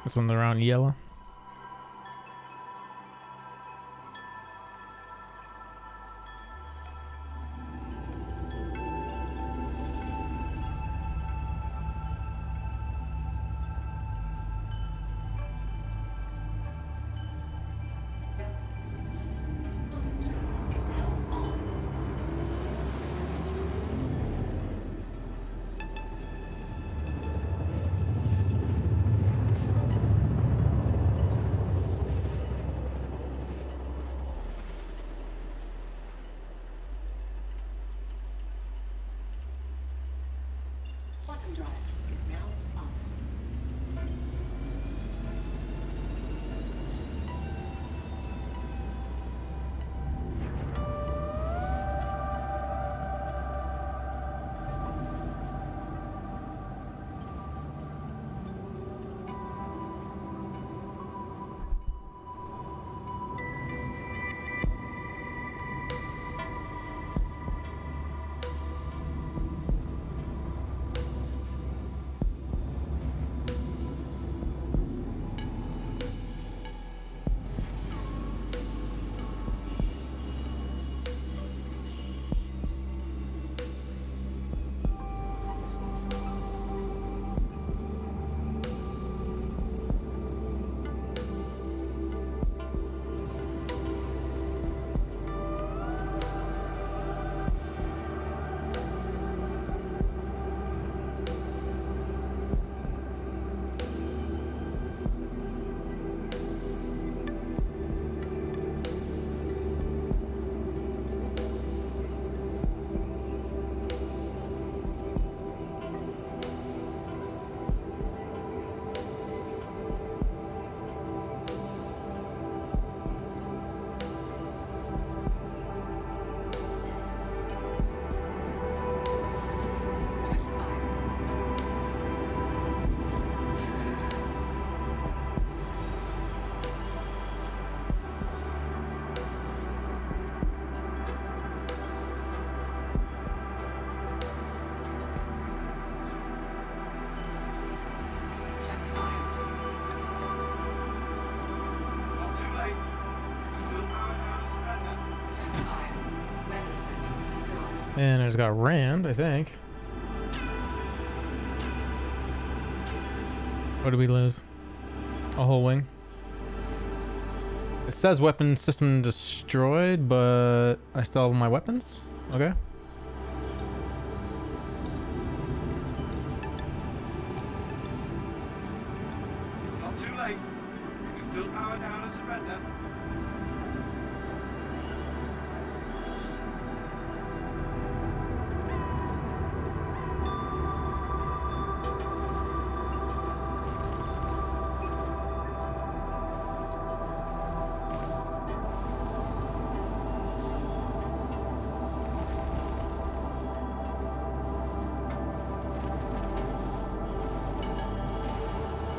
This one's around yellow. Quantum drive is now off. And I just got rammed, I think. What did we lose? A whole wing. It says weapon system destroyed, but I still have my weapons? Okay. It's not too late. You can still power down and surrender.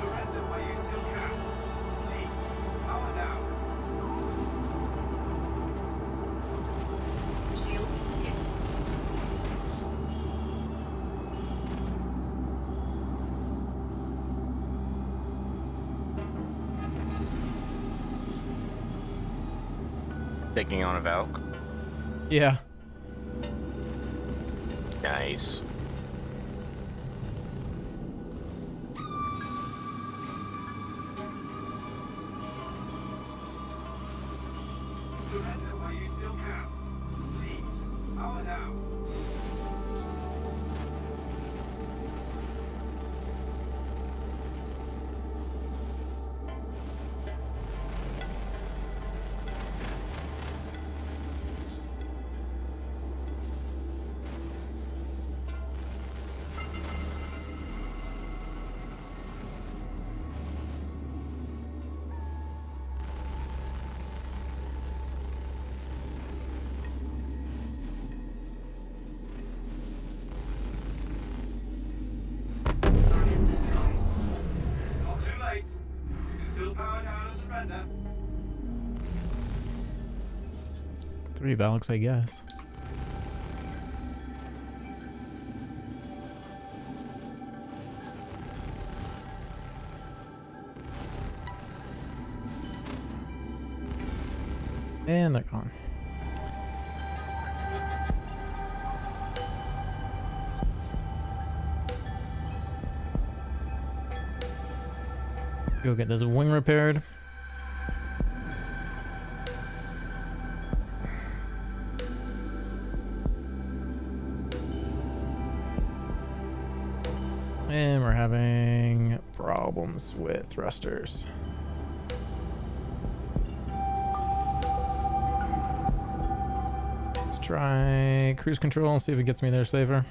Surrender where you still can. Please, power down. Shields hit. Taking on a Valk. Yeah. Nice. Surrender where you still can. Please, power down. 3 Valks, I guess. And they're gone. Go get this wing repaired. And we're having problems with thrusters. Let's try cruise control and see if it gets me there safer.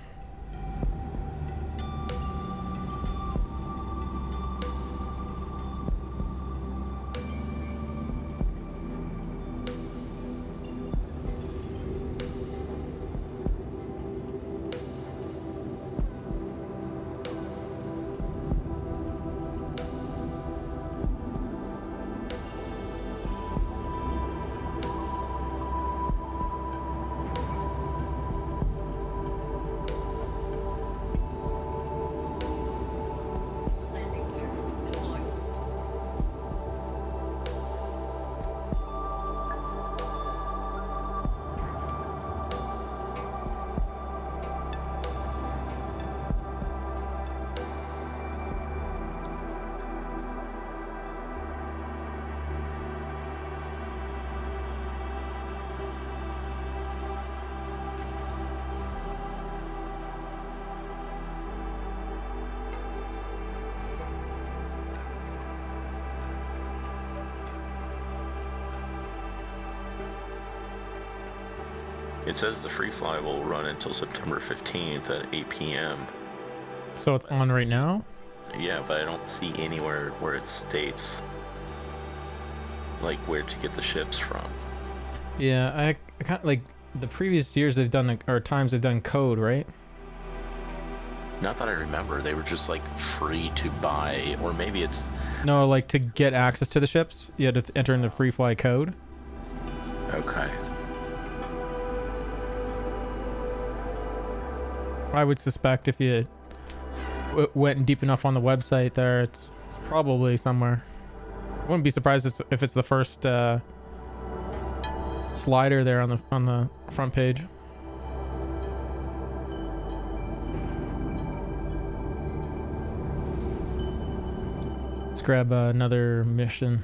It says the free fly will run until September 15th at 8 p.m. So it's on right now? Yeah, but I don't see anywhere where it states like where to get the ships from. Yeah, I kind of like the previous years they've done, or times they've done code, right? Not that I remember. They were just like free to buy, or maybe it's... No, like to get access to the ships, you had to enter in the free fly code. Okay. I would suspect if you went deep enough on the website there, it's probably somewhere. I wouldn't be surprised if it's the first slider there on the front page. Let's grab another mission.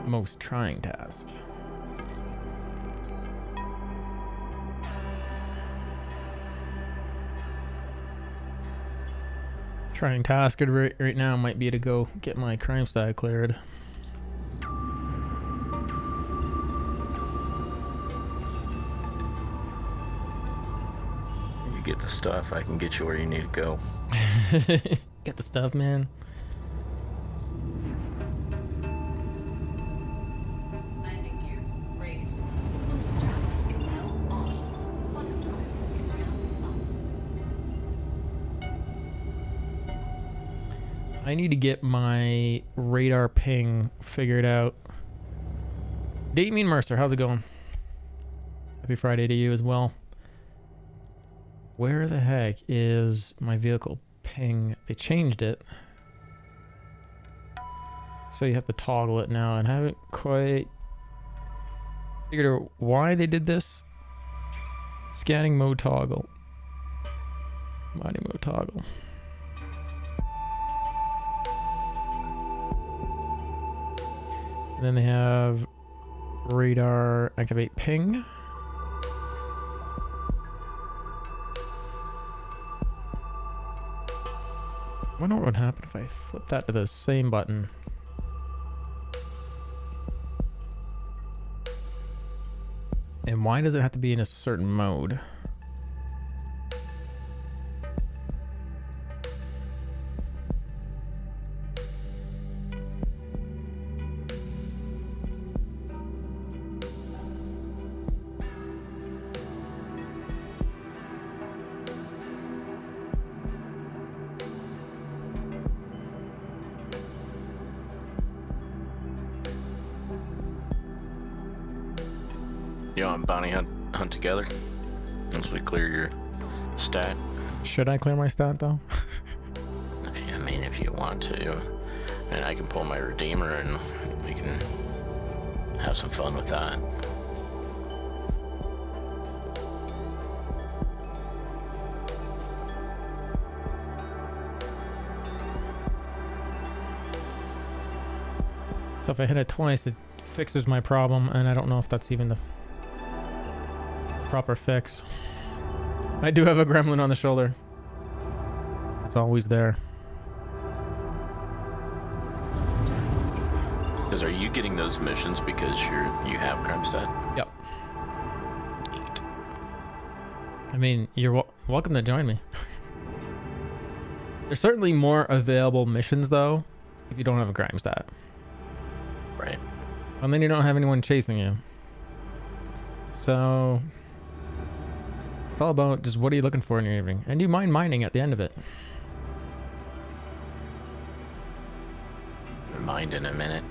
Most trying task. Trying task right now might be to go get my crime side cleared. You get the stuff, I can get you where you need to go. Get the stuff, man. I need to get my radar ping figured out. Damien Mercer, how's it going? Happy Friday to you as well. Where the heck is my vehicle ping? They changed it. So you have to toggle it now, and I haven't quite figured out why they did this. Scanning mode toggle. Mining mode toggle. And then they have radar activate ping. I wonder what would happen if I flip that to the same button. And why does it have to be in a certain mode? You want bounty hunt together? Once we clear your stat. Should I clear my stat though? I mean, if you want to. And I can pull my Redeemer and we can have some fun with that. So if I hit it twice, it fixes my problem, and I don't know if that's even the proper fix. I do have a gremlin on the shoulder. It's always there. Because are you getting those missions because you have crime stat? Yep. Neat. I mean, you're welcome to join me. There's certainly more available missions though, if you don't have a crime stat. Right. And then you don't have anyone chasing you. So it's all about just what are you looking for in your evening, and do you mind mining at the end of it? Mind in a minute.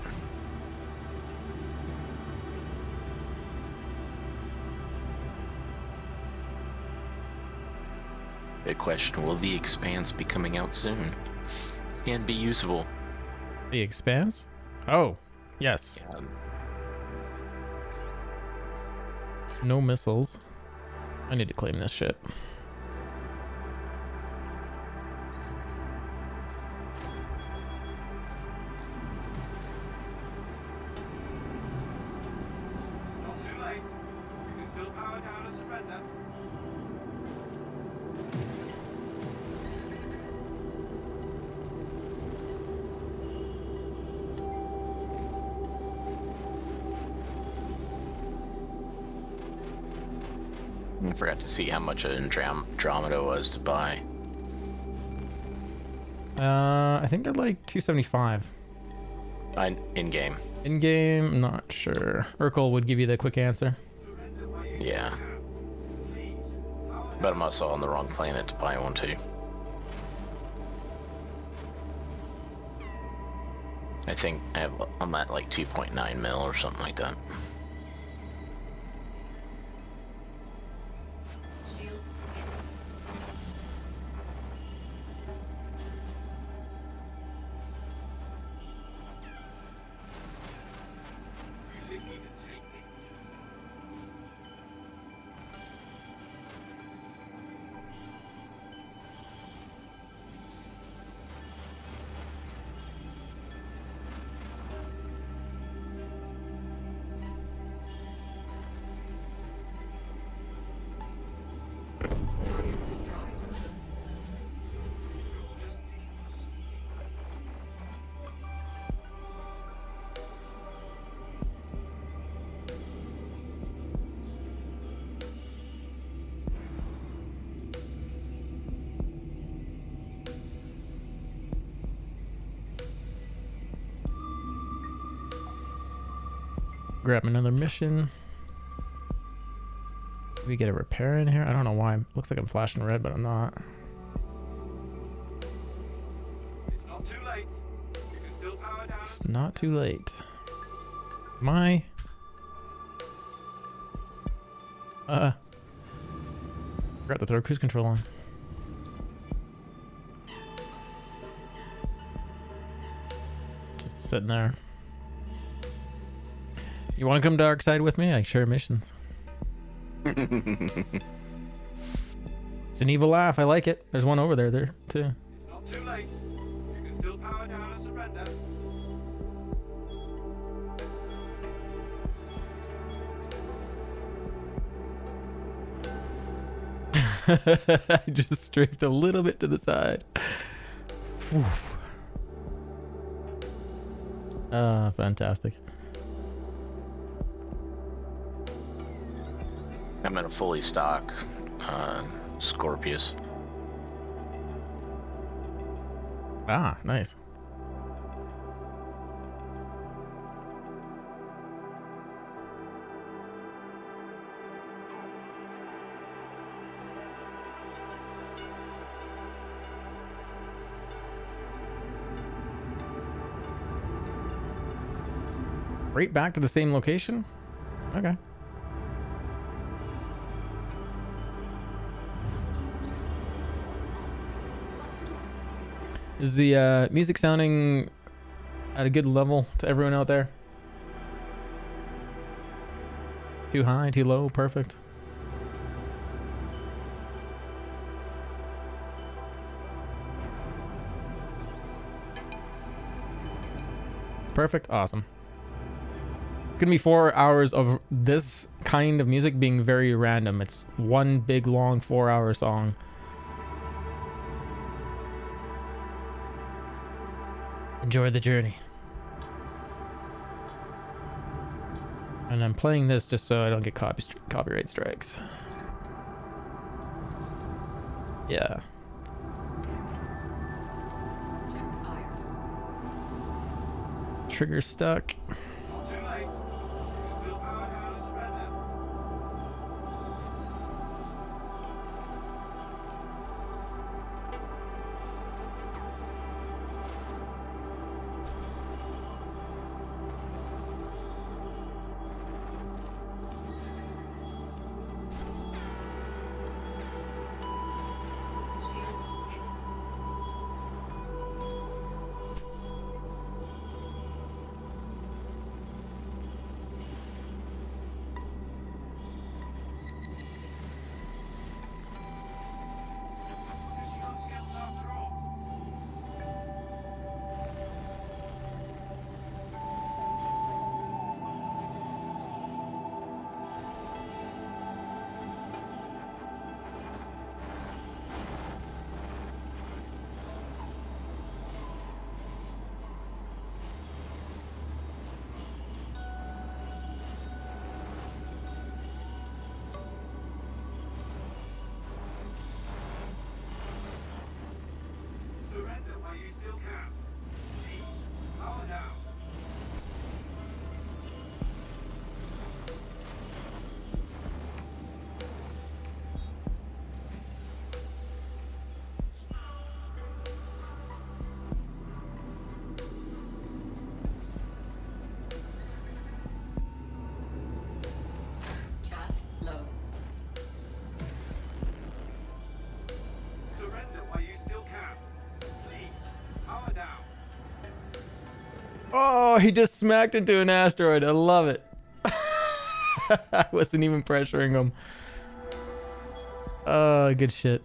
Big question, will the Expanse be coming out soon? And be usable? The Expanse? Oh, yes. Yeah. No missiles. I need to claim this shit. Not too late. You can still power down and surrender. I forgot to see how much an Andromeda was to buy. I think they're like 275. In game. In game, I'm not sure. Urkel would give you the quick answer. Yeah. But I'm also on the wrong planet to buy one too. I think I'm at like 2.9 mil or something like that. Grab another mission. Did we get a repair in here? I don't know why. Looks like I'm flashing red, but I'm not. It's not too late. You can still power down. It's not too late. My forgot to throw cruise control on. Just sitting there. You want to come dark side with me? I share missions. It's an evil laugh. I like it. There's one over there too. It's not too late. You can still power down and surrender. I just strafed a little bit to the side. Fantastic. I'm in a fully stock Scorpius. Ah, nice. Right back to the same location? Okay. Is the music sounding at a good level to everyone out there? Too high, too low, perfect. Perfect, awesome. It's gonna be 4 hours of this kind of music being very random. It's one big long 4-hour song. Enjoy the journey. And I'm playing this just so I don't get copyright strikes. Yeah. Trigger stuck. Not too late. Still powered down and surrender. Guess you got skills after all. Surrender while you still can. Please, power down. Surrender while you still can. Please, power down. Oh, he just smacked into an asteroid. I love it. I wasn't even pressuring him. Oh, good shit.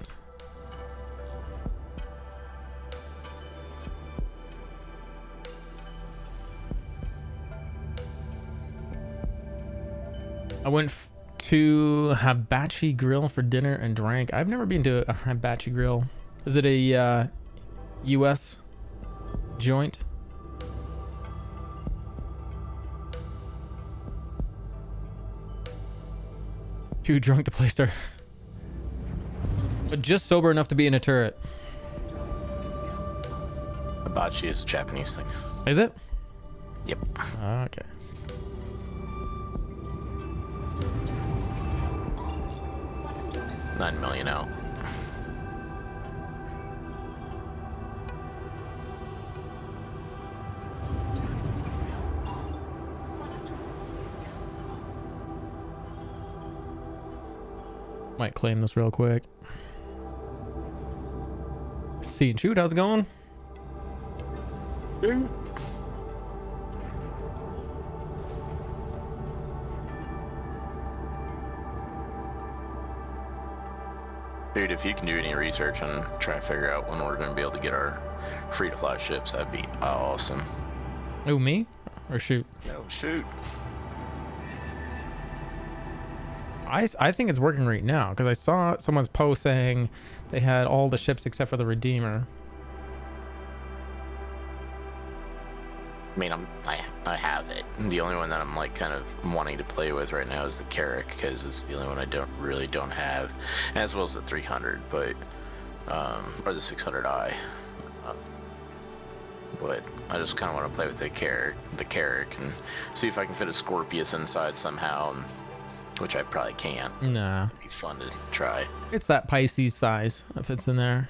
I went to Hibachi Grill for dinner and drank. I've never been to a Hibachi Grill. Is it a U.S. joint? Too drunk to play Star. But just sober enough to be in a turret. Hibachi is a Japanese thing. Is it? Yep. Okay. $9 million out. Might claim this real quick. See and shoot, how's it going? Dude, if you can do any research and try to figure out when we're going to be able to get our free-to-fly ships, that'd be awesome. Oh, me? Or shoot? No, shoot. I think it's working right now because I saw someone's post saying they had all the ships except for the Redeemer. I mean, I have it. The only one that I'm like kind of wanting to play with right now is the Carrack because it's the only one I don't have, as well as the 300, but or the 600i. But I just kind of want to play with the Carrack and see if I can fit a Scorpius inside somehow, which I probably can't. Nah. It'd be fun to try. It's that Pisces size if it's in there.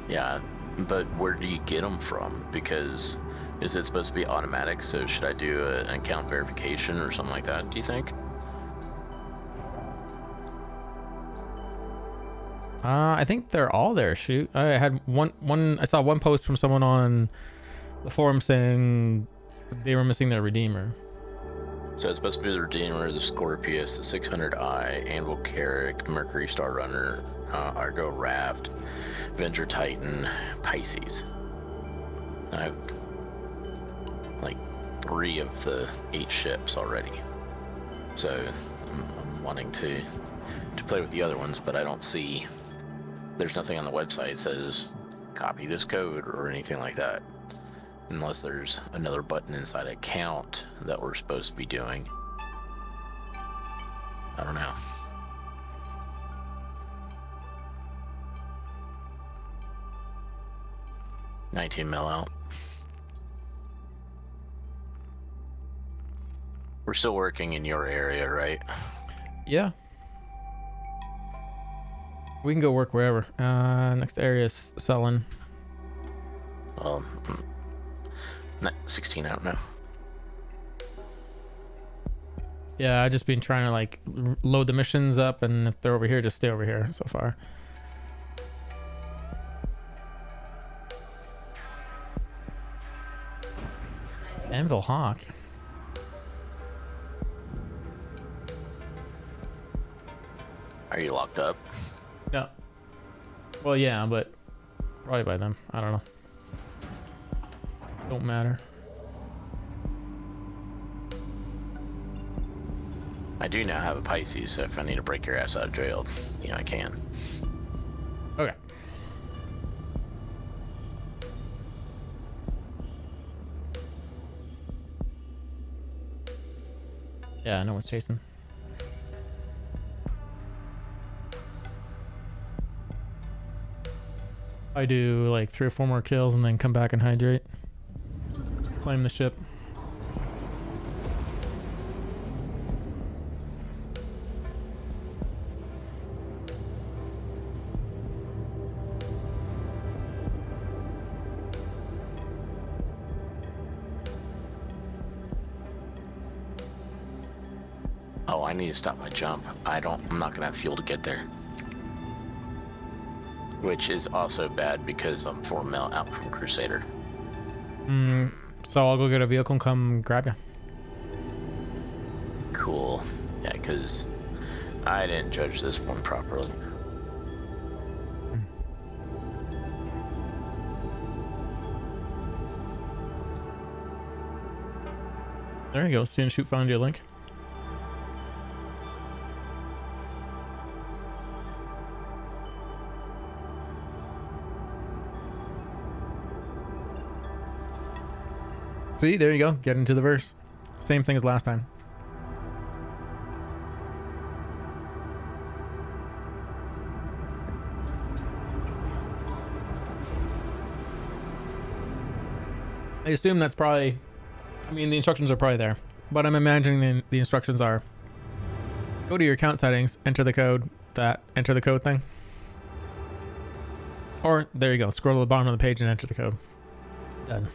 Yeah, but where do you get them from? Because is it supposed to be automatic? So should I do an account verification or something like that, do you think? I think they're all there. Shoot, I had one. I saw one post from someone on the forum saying they were missing their Redeemer. So it's supposed to be the Redeemer, the Scorpius, the 600i, Anvil Carrick, Mercury Star Runner, Argo Raft, Avenger Titan, Pisces. I have like 3 of the 8 ships already. So I'm wanting to play with the other ones, but I don't see. There's nothing on the website that says copy this code or anything like that. Unless there's another button inside account that we're supposed to be doing. I don't know. $19 mil out. We're still working in your area, right? Yeah. We can go work wherever. Next area is selling. Well, 16 out now. Yeah, I just been trying to like load the missions up, and if they're over here, just stay over here so far. Anvil Hawk. Are you locked up? No. Well, yeah, but probably by them. I don't know. Don't matter. I do now have a Pisces, so if I need to break your ass out of jail, you know, I can. Okay. Yeah, no one's chasing. I do like 3 or 4 more kills and then come back and hydrate. Claim the ship. Oh, I need to stop my jump. I'm not gonna have fuel to get there. Which is also bad because I'm 4 mil out from Crusader. So I'll go get a vehicle and come grab you. Cool. Yeah, because I didn't judge this one properly. There you go. Student Shoot found your link. See, there you go. Get into the verse. Same thing as last time. I assume that's probably... I mean, the instructions are probably there. But I'm imagining the instructions are... Go to your account settings, enter the code, enter the code thing. Or, there you go. Scroll to the bottom of the page and enter the code. Done.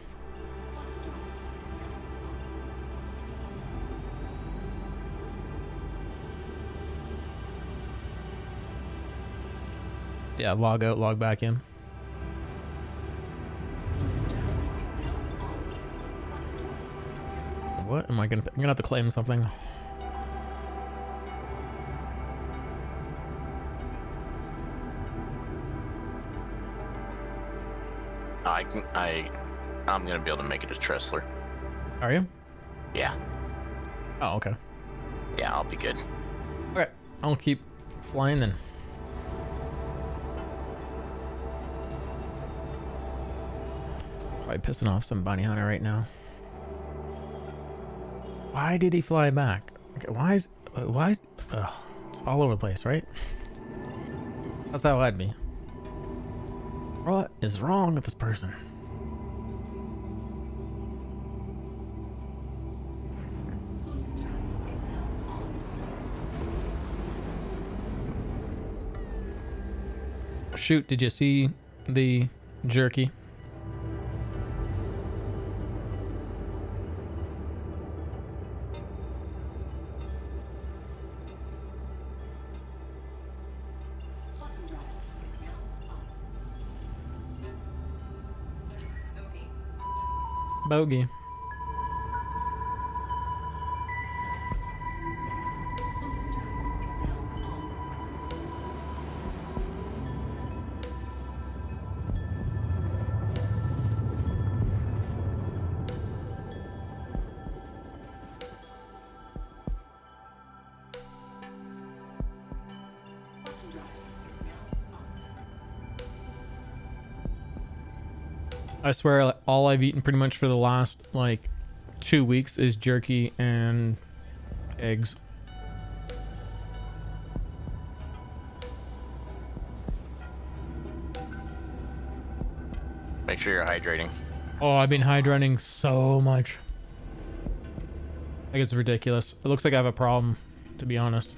Yeah, log out, log back in. What am I gonna... I'm gonna have to claim something. I'm gonna be able to make it a Tressler. Are you? Yeah. Oh, okay. Yeah, I'll be good. Okay, I'll keep flying then. Probably pissing off some bounty hunter right now. Why did he fly back? Okay, why is it's all over the place, right? That's how I'd be. What is wrong with this person? Shoot, did you see the jerky? Bogey. I swear, like, all I've eaten pretty much for the last like 2 weeks is jerky and eggs. Make sure you're hydrating. Oh, I've been hydrating so much. Like, it's ridiculous. It looks like I have a problem, to be honest.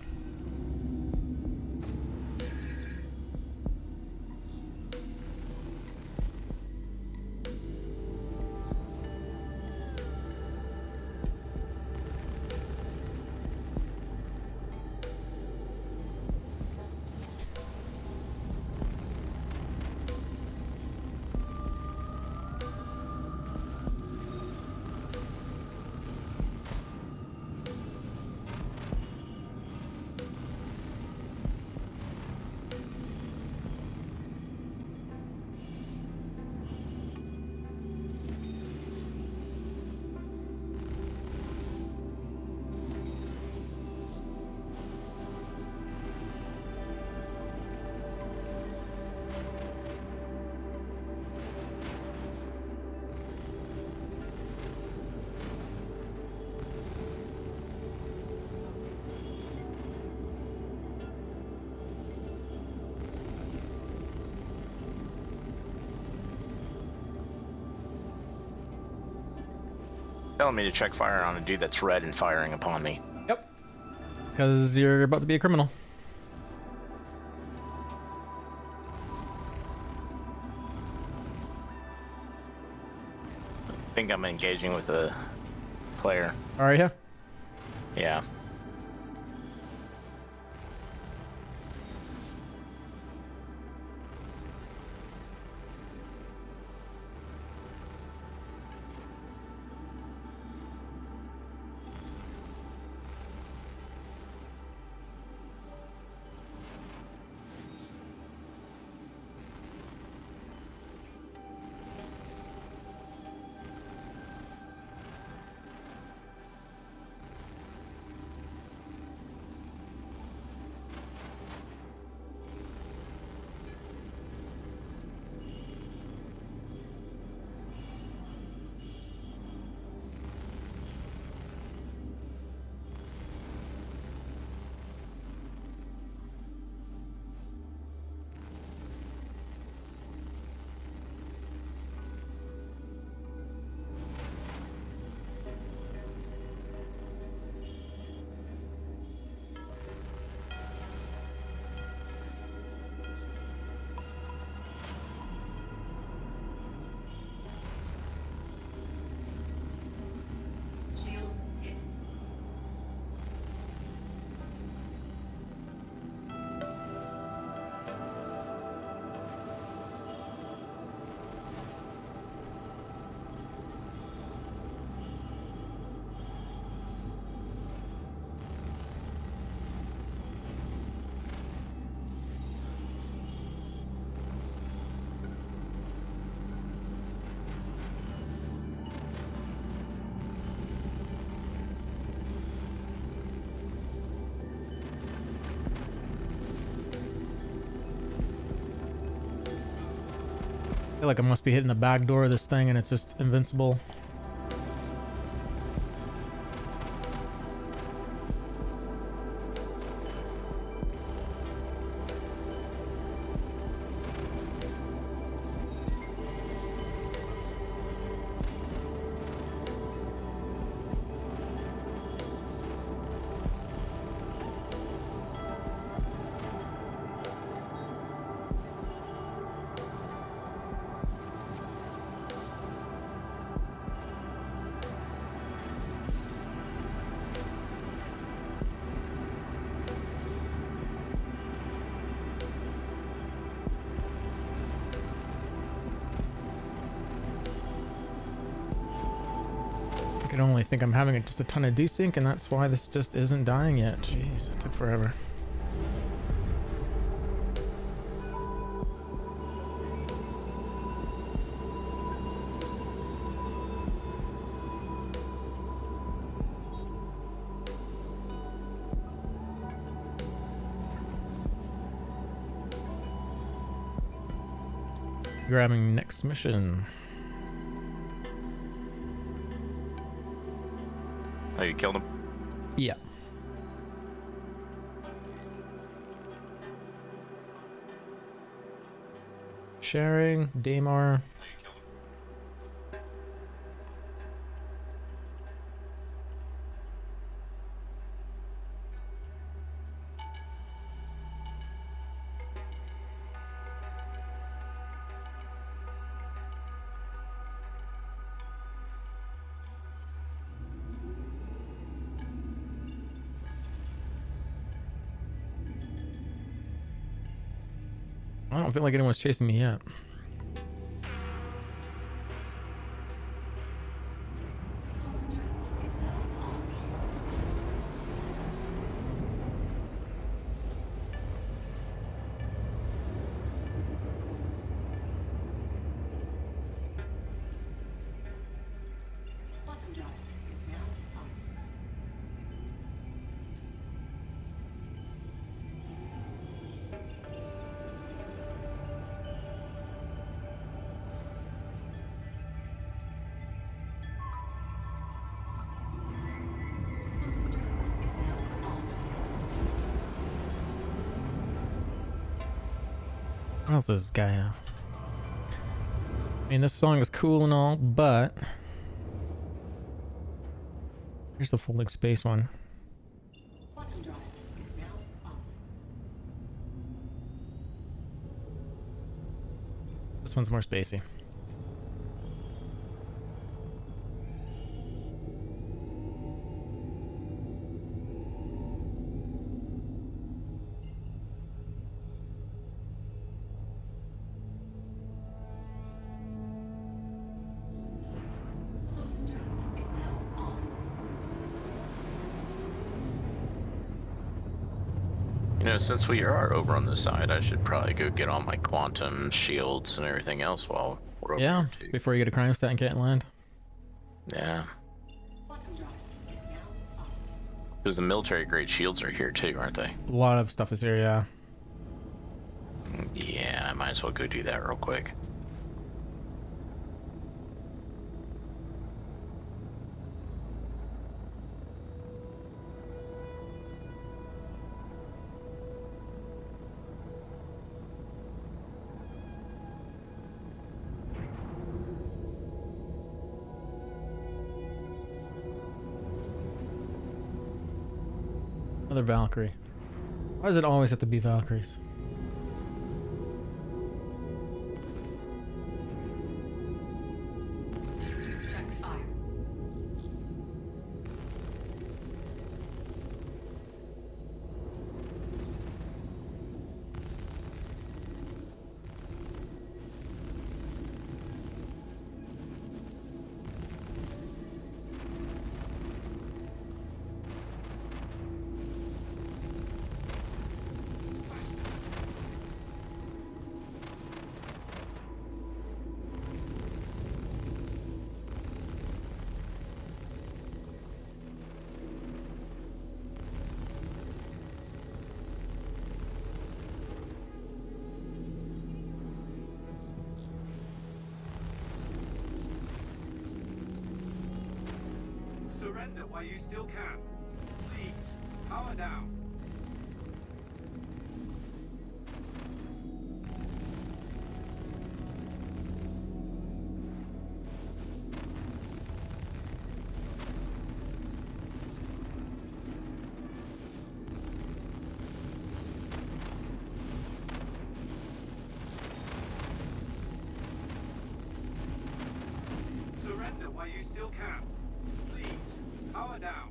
Telling me to check fire on a dude that's red and firing upon me. Yep. Because you're about to be a criminal. I think I'm engaging with a player. Are you? Yeah. I feel like I must be hitting the back door of this thing and it's just invincible. could only think I'm having just a ton of desync, and that's why this just isn't dying yet. Jeez, it took forever. Grabbing next mission. Oh, you killed him? Yeah. Sharing, Damar. I don't feel like anyone's chasing me yet. What else does this guy have? I mean, this song is cool and all, but here's the folding space one. This one's more spacey. You know, since we are over on this side, I should probably go get all my quantum shields and everything else while we're over Yeah, here too. before you get a crime stat and can't land. Yeah. Because the military grade shields are here too, aren't they? A lot of stuff is here, yeah. Yeah, I might as well go do that real quick. Another Valkyrie. Why does it always have to be Valkyries? Surrender while you still can. Please, power down. Surrender while you still can. Please, power down.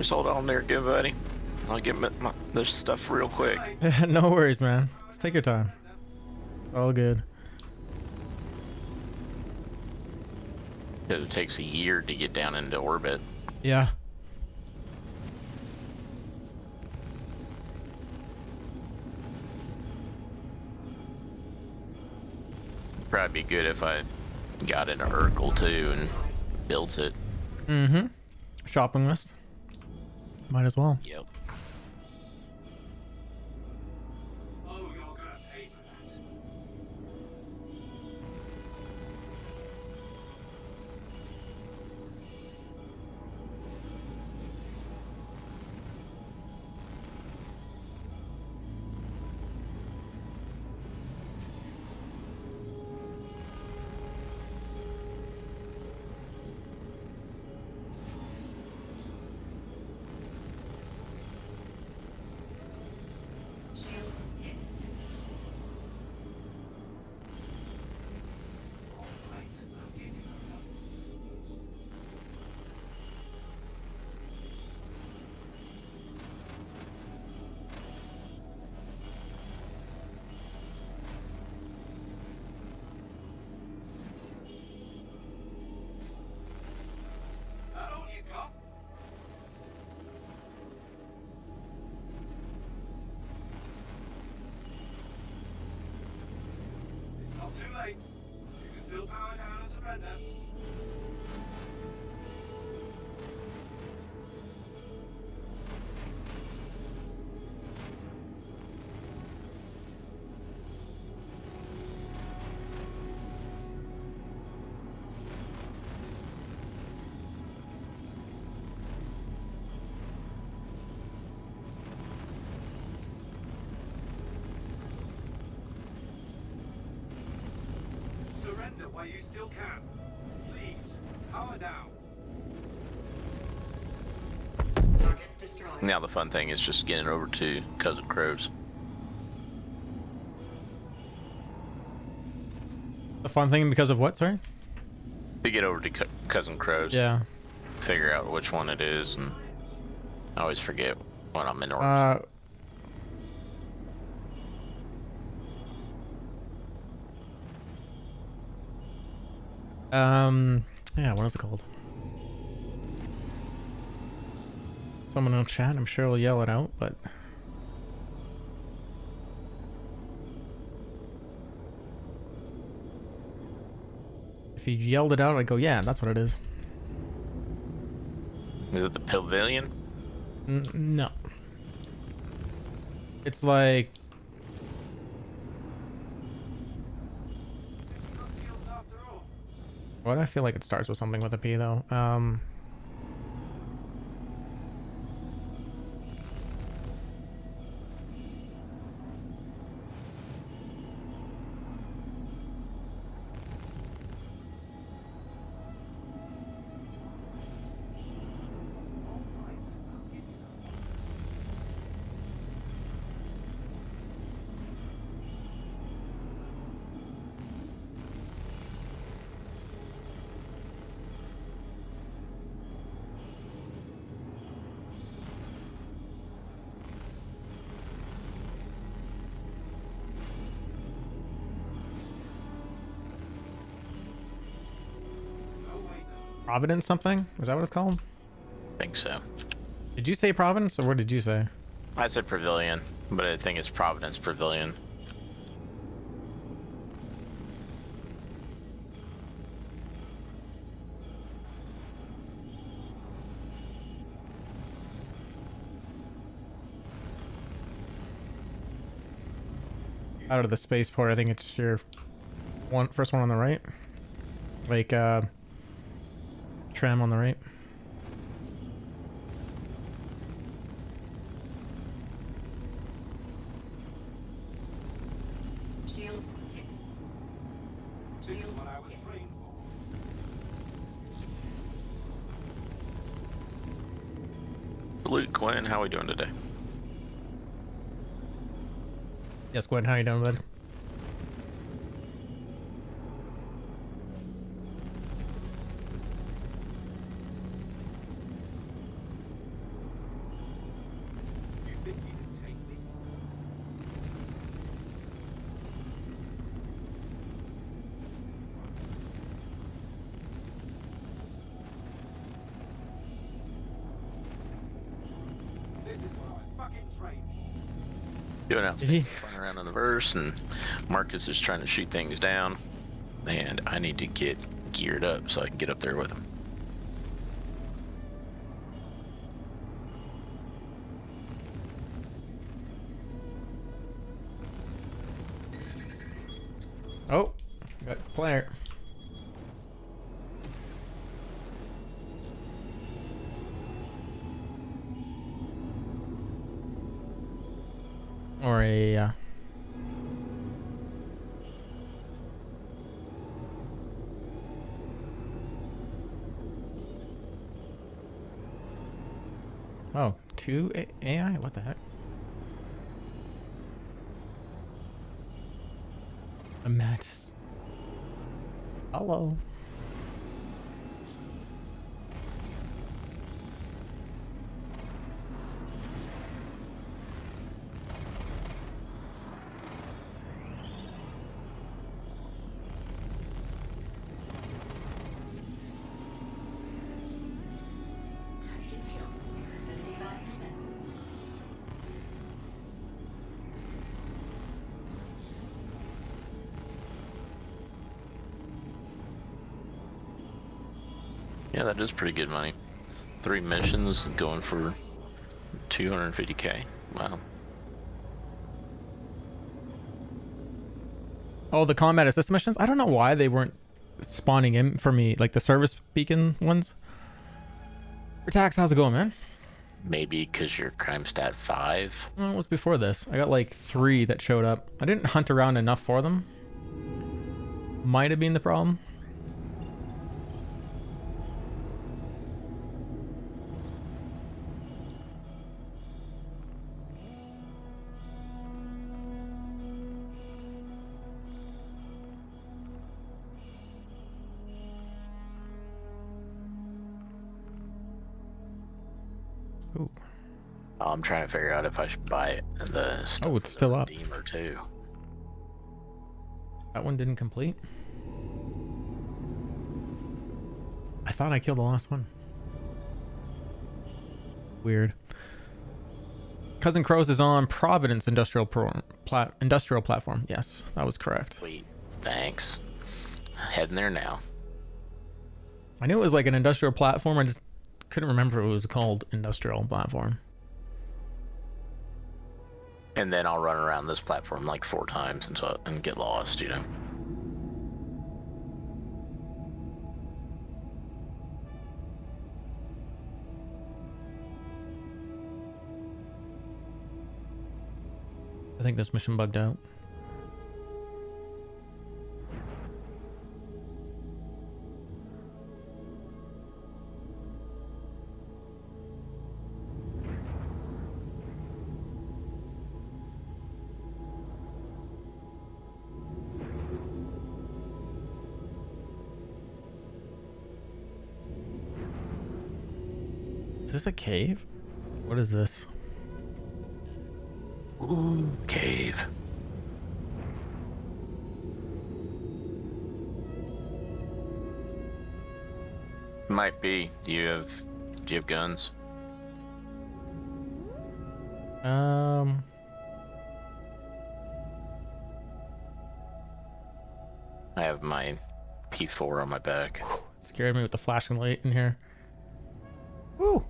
Just hold on there, good buddy. I'll get this stuff real quick. No worries, man. Just take your time. It's all good. It takes a year to get down into orbit. Yeah. Probably be good if I got into Urkel too and built it. Mm-hmm. Shopping list. Might as well. Yep. Oh, you're gonna pay for that. Shields hit. All right, I'll give you that. That all you got? It's not too late. You can still power down and surrender. Surrender while you still can. Please, power down. Target destroyed. Now the fun thing is just getting over to Cousin Crow's. The fun thing because of what, sorry? To get over to Cousin Crow's. Yeah. Figure out which one it is, and I always forget when I'm in orbit. Yeah, what is it called? Someone in chat, I'm sure will yell it out, but if you yelled it out, I'd go, yeah, that's what it is. Is it the Pavilion? No. It's like... What? I feel like it starts with something with a P, though. Providence something? Is that what it's called? I think so. Did you say Providence, or what did you say? I said Pavilion, but I think it's Providence Pavilion. Out of the spaceport, I think it's your first one on the right. Like, tram on the right. Shields hit. Shields hit. Salute, Quinn. How are we doing today? Yes, Gwen, how you doing, bud? fucking train. Doing Did he? outstanding flying around in the verse, and Marcus is trying to shoot things down, and I need to get geared up so I can get up there with him. Oh, got a player. Or a oh, two AI? What the heck? A Mattis. Hello. Yeah, that is pretty good money. 3 missions going for 250k. Wow. Oh, the combat assist missions? I don't know why they weren't spawning in for me, like the service beacon ones. Retax, how's it going, man? Maybe because you're crime stat 5. No, it was before this. I got like 3 that showed up. I didn't hunt around enough for them. Might have been the problem. Ooh. Oh, I'm trying to figure out if I should buy it. The Oh, it's still up. Redeemer too. That one didn't complete. I thought I killed the last one. Weird. Cousin Crows is on Providence Industrial Platform. Yes, that was correct. Sweet. Thanks. Heading there now. I knew it was like an industrial platform. I just couldn't remember if it was called industrial platform. And then I'll run around this platform like 4 times and get lost, you know. I think this mission bugged out. Is this a cave? What is this? Ooh, cave. Might be. Do you have guns? I have my P4 on my back. It scared me with the flashing light in here. Woo!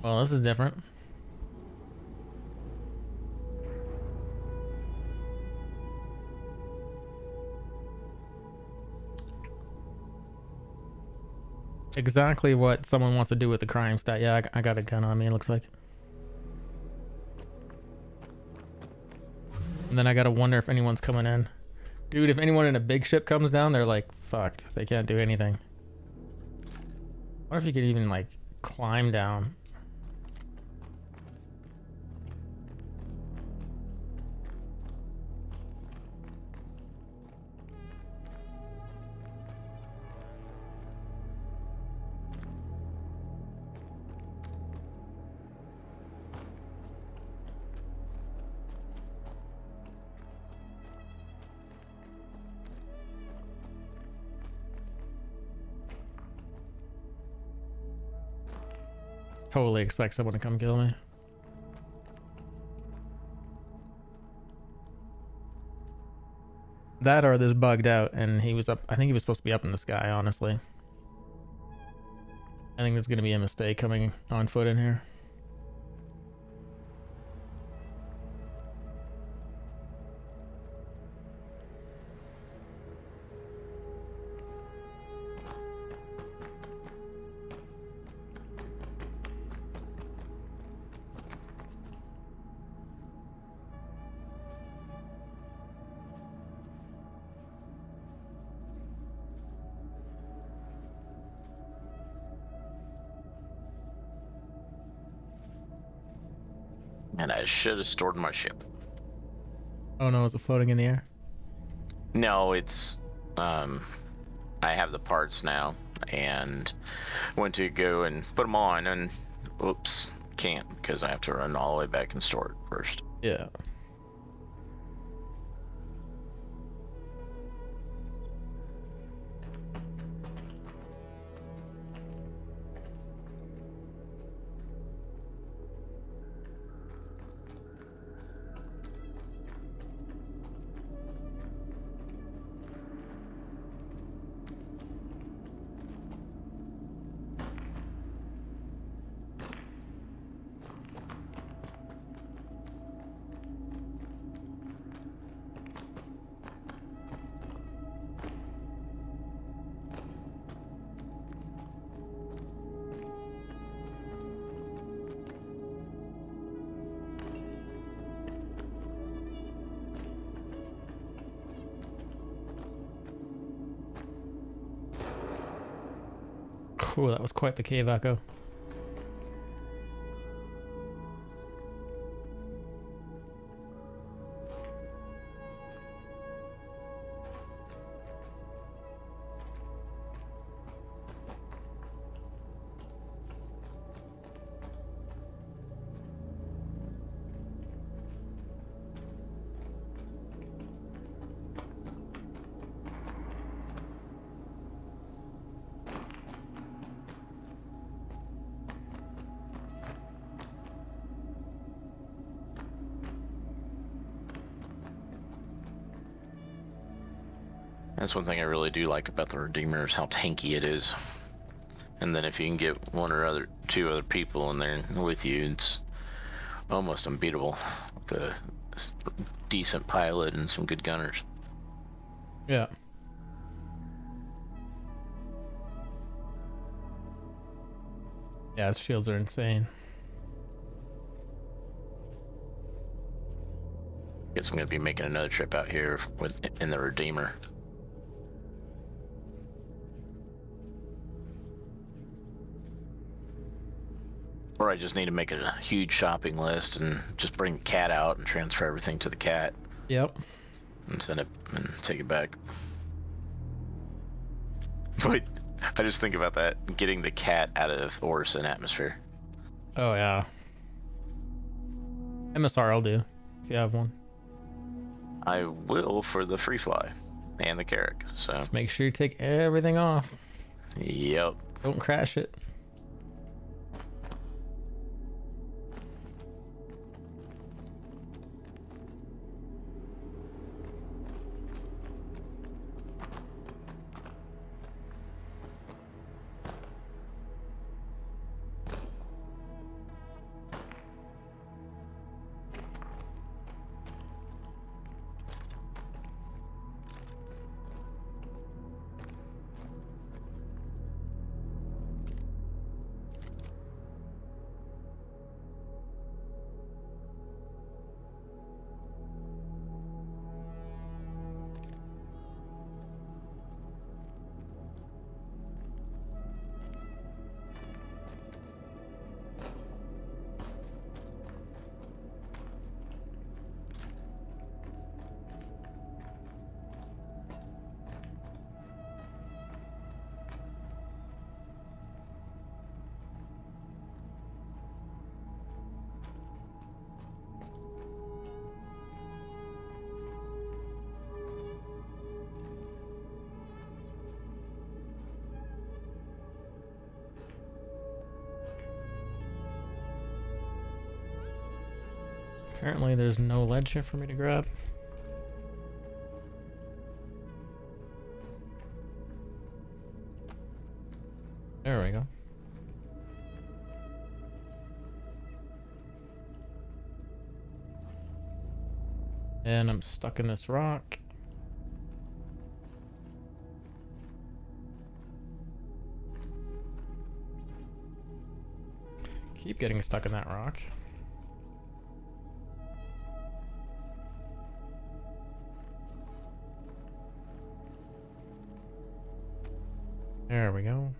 Well, this is different. Exactly what someone wants to do with the crime stat. Yeah, I got a gun on me, it looks like. And then I gotta wonder if anyone's coming in. Dude, if anyone in a big ship comes down, they're like, fucked. They can't do anything. What if you could even, like, climb down? totally expect someone to come kill me. That or this bugged out and he was up. I think he was supposed to be up in the sky, honestly. I think there's going to be a mistake coming on foot in here. And I should have stored my ship. Oh no, is it floating in the air? No, it's I have the parts now and went to go and put them on and oops, can't because I have to run all the way back and store it first. Yeah. Ooh, that was quite the cave echo. That's one thing I really do like about the Redeemer is how tanky it is. And then if you can get two other people in there with you, it's almost unbeatable with a decent pilot and some good gunners. Yeah. Yeah, his shields are insane. Guess I'm gonna be making another trip out here in the Redeemer. Or I just need to make a huge shopping list and just bring the cat out and transfer everything to the cat. Yep. And send it and take it back. But I just think about that, getting the cat out of Orison atmosphere. Oh yeah. MSR will do, if you have one. I will for the free fly and the Carrack, so. Just make sure you take everything off. Yep. Don't crash it. Apparently there's no ledge here for me to grab. There we go. And I'm stuck in this rock. Keep getting stuck in that rock. There we go.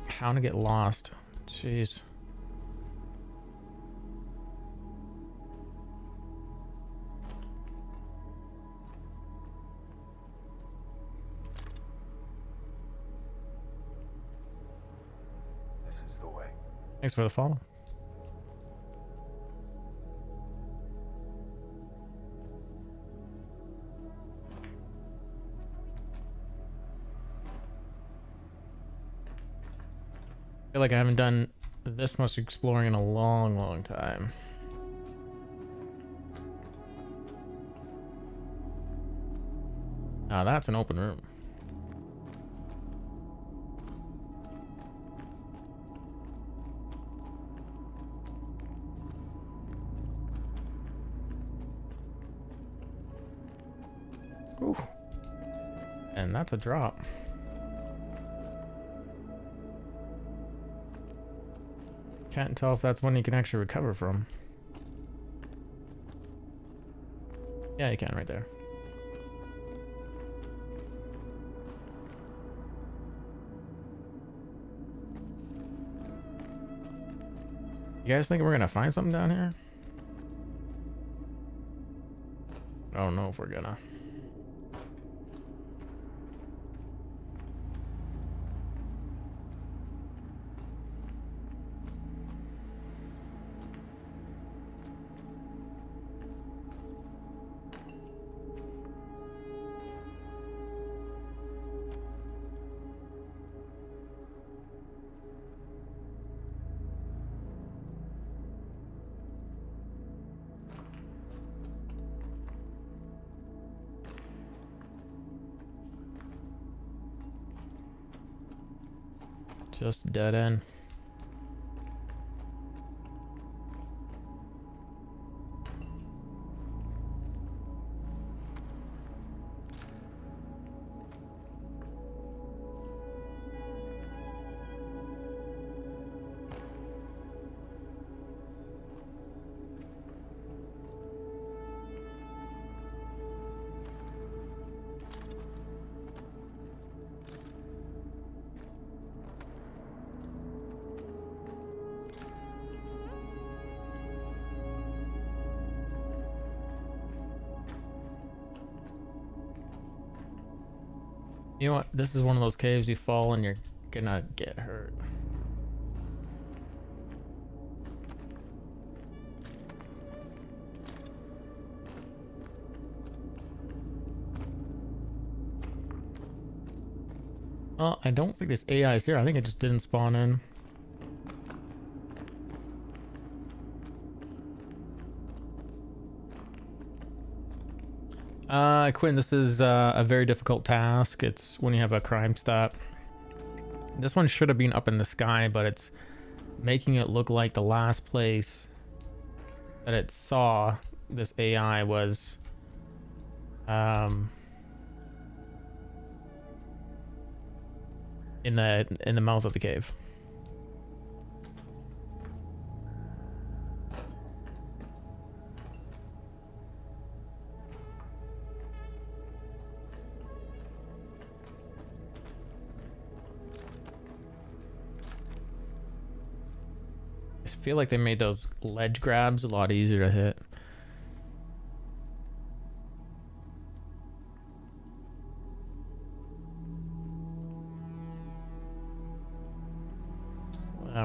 How to get lost. Jeez. This is the way. Thanks for the follow. I feel like I haven't done this much exploring in a long, long time. Ah, that's an open room. Ooh. And that's a drop. Can't tell if that's one you can actually recover from. Yeah, you can right there. You guys think we're gonna find something down here? I don't know if we're gonna. Just dead end. You know what? This is one of those caves you fall and you're gonna get hurt. Oh, I don't think this AI is here. I think it just didn't spawn in. Quinn, this is a very difficult task. It's when you have a crime stop. This one should have been up in the sky, but it's making it look like the last place that it saw this AI was in the mouth of the cave. I feel like they made those ledge grabs a lot easier to hit.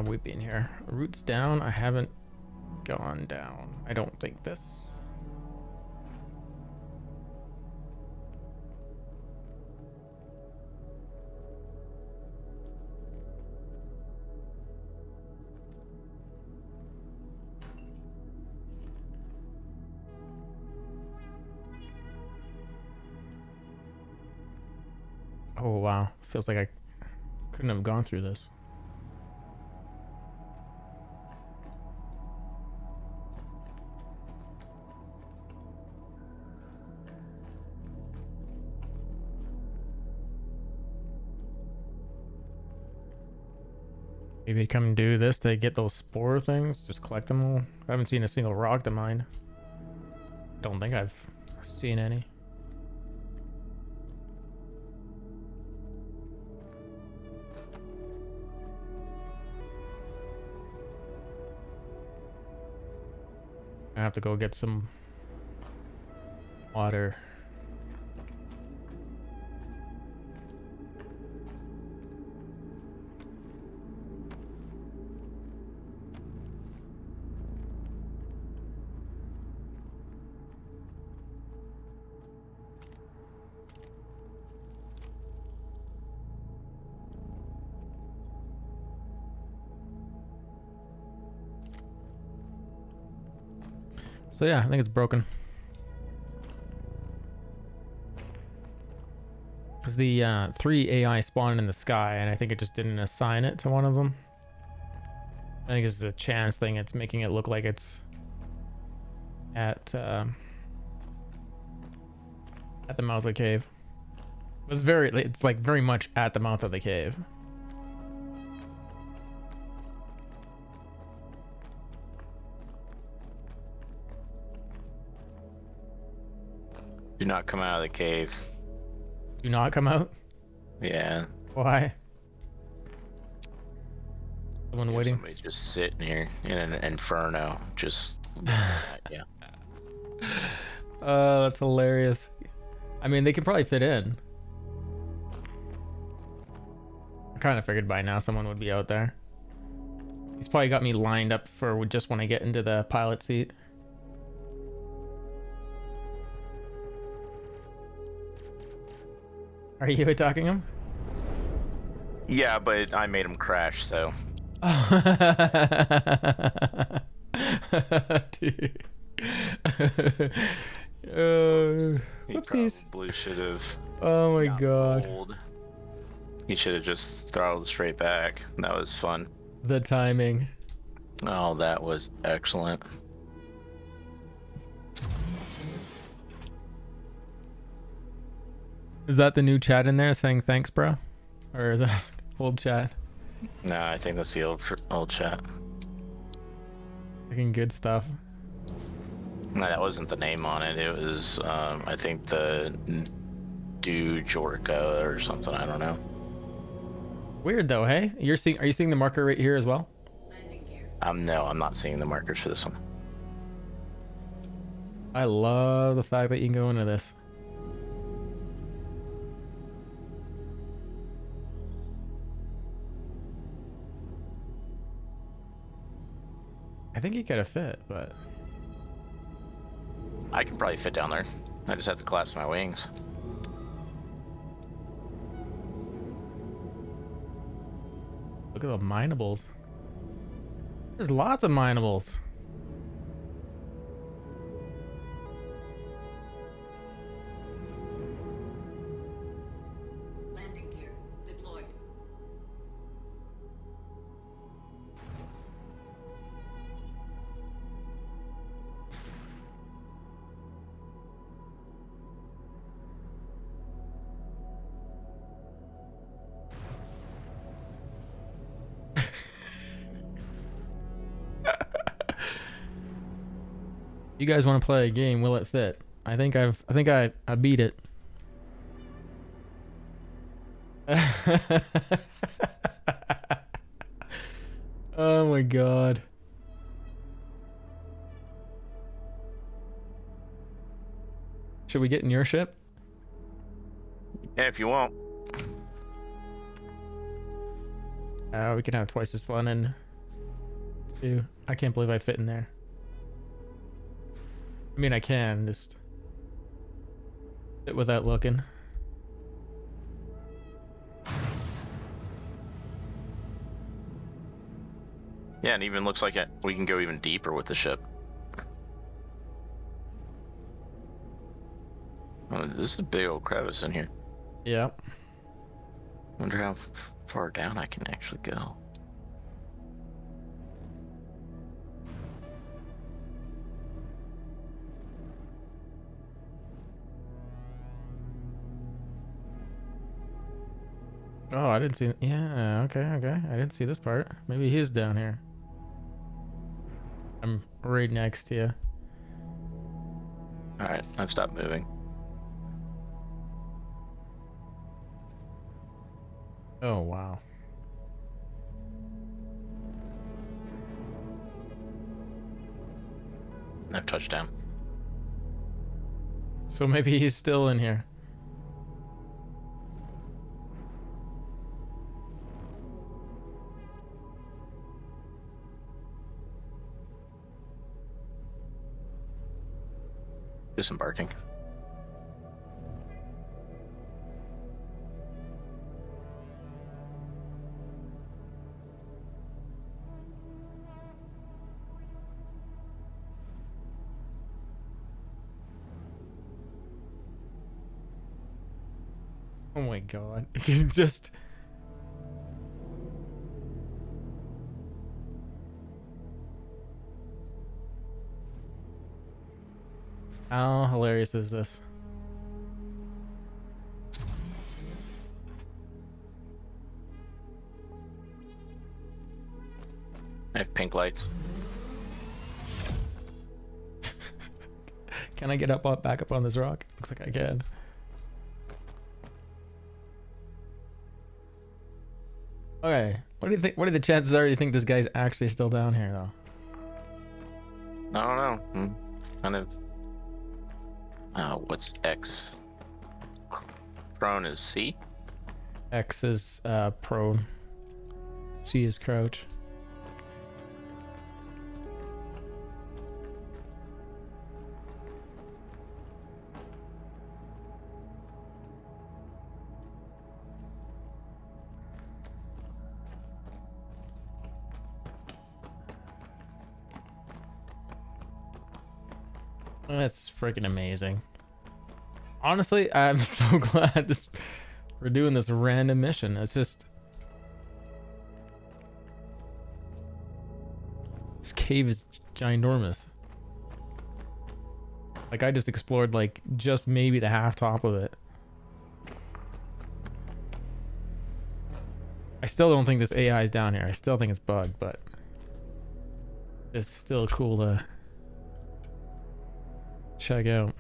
We've been here. Roots down. I haven't gone down. I don't think this. Oh wow, feels like I couldn't have gone through this. Maybe come do this to get those spore things. Just collect them all. I haven't seen a single rock to mine. Don't think I've seen any. I have to go get some water. So yeah, I think it's broken. Because the 3 AI spawned in the sky, and I think it just didn't assign it to one of them. I think it's a chance thing. It's making it look like it's at the mouth of the cave. It's like very much at the mouth of the cave. Do not come out of the cave. Do not come out? Yeah. Why? Someone waiting? Somebody's just sitting here in an inferno. Just yeah. That's hilarious. I mean, they can probably fit in. I kind of figured by now someone would be out there. He's probably got me lined up for just when I get into the pilot seat. Are you attacking him? Yeah, but I made him crash, so. Dude. He Whoopsies. probably should have. Oh my god. Rolled. He should have just throttled straight back. That was fun. The timing. Oh, that was excellent. Is that the new chat in there saying thanks, bro? Or is that old chat? No, I think that's the old chat. Looking good stuff. No, that wasn't the name on it. It was, I think the Jorka or something. I don't know. Weird though, hey? Are you seeing the marker right here as well? No, I'm not seeing the markers for this one. I love the fact that you can go into this. I think you could have fit, but I can probably fit down there. I just have to collapse my wings. look at the minables. There's lots of minables. Landing gear deployed. You guys want to play a game? Will it fit? I think I beat it. Oh my god. Should we get in your ship? Yeah, if you want. We can have twice as fun and two. I can't believe I fit in there. I mean, I can just fit without looking. Yeah, and even looks like we can go even deeper with the ship. Oh, this is a big old crevice in here. Yep. Wonder how far down I can actually go. Oh, I didn't see. Yeah, okay. I didn't see this part. Maybe he's down here. I'm right next to you. Alright, I've stopped moving. Oh, wow. I've touched down. So maybe he's still in here. Disembarking. Oh my god. You just... How hilarious is this? I have pink lights. Can I get back up on this rock? Looks like I can. Okay, what do you think? What are the chances are you think this guy's actually still down here, though? I don't know. Kind of. What's X? Prone is C? X is prone. C is crouch. That's freaking amazing. Honestly, I'm so glad we're doing this random mission. It's just... This cave is ginormous. Like, I just explored, like, just maybe the half top of it. I still don't think this AI is down here. I still think it's bugged, but... It's still cool to... check out.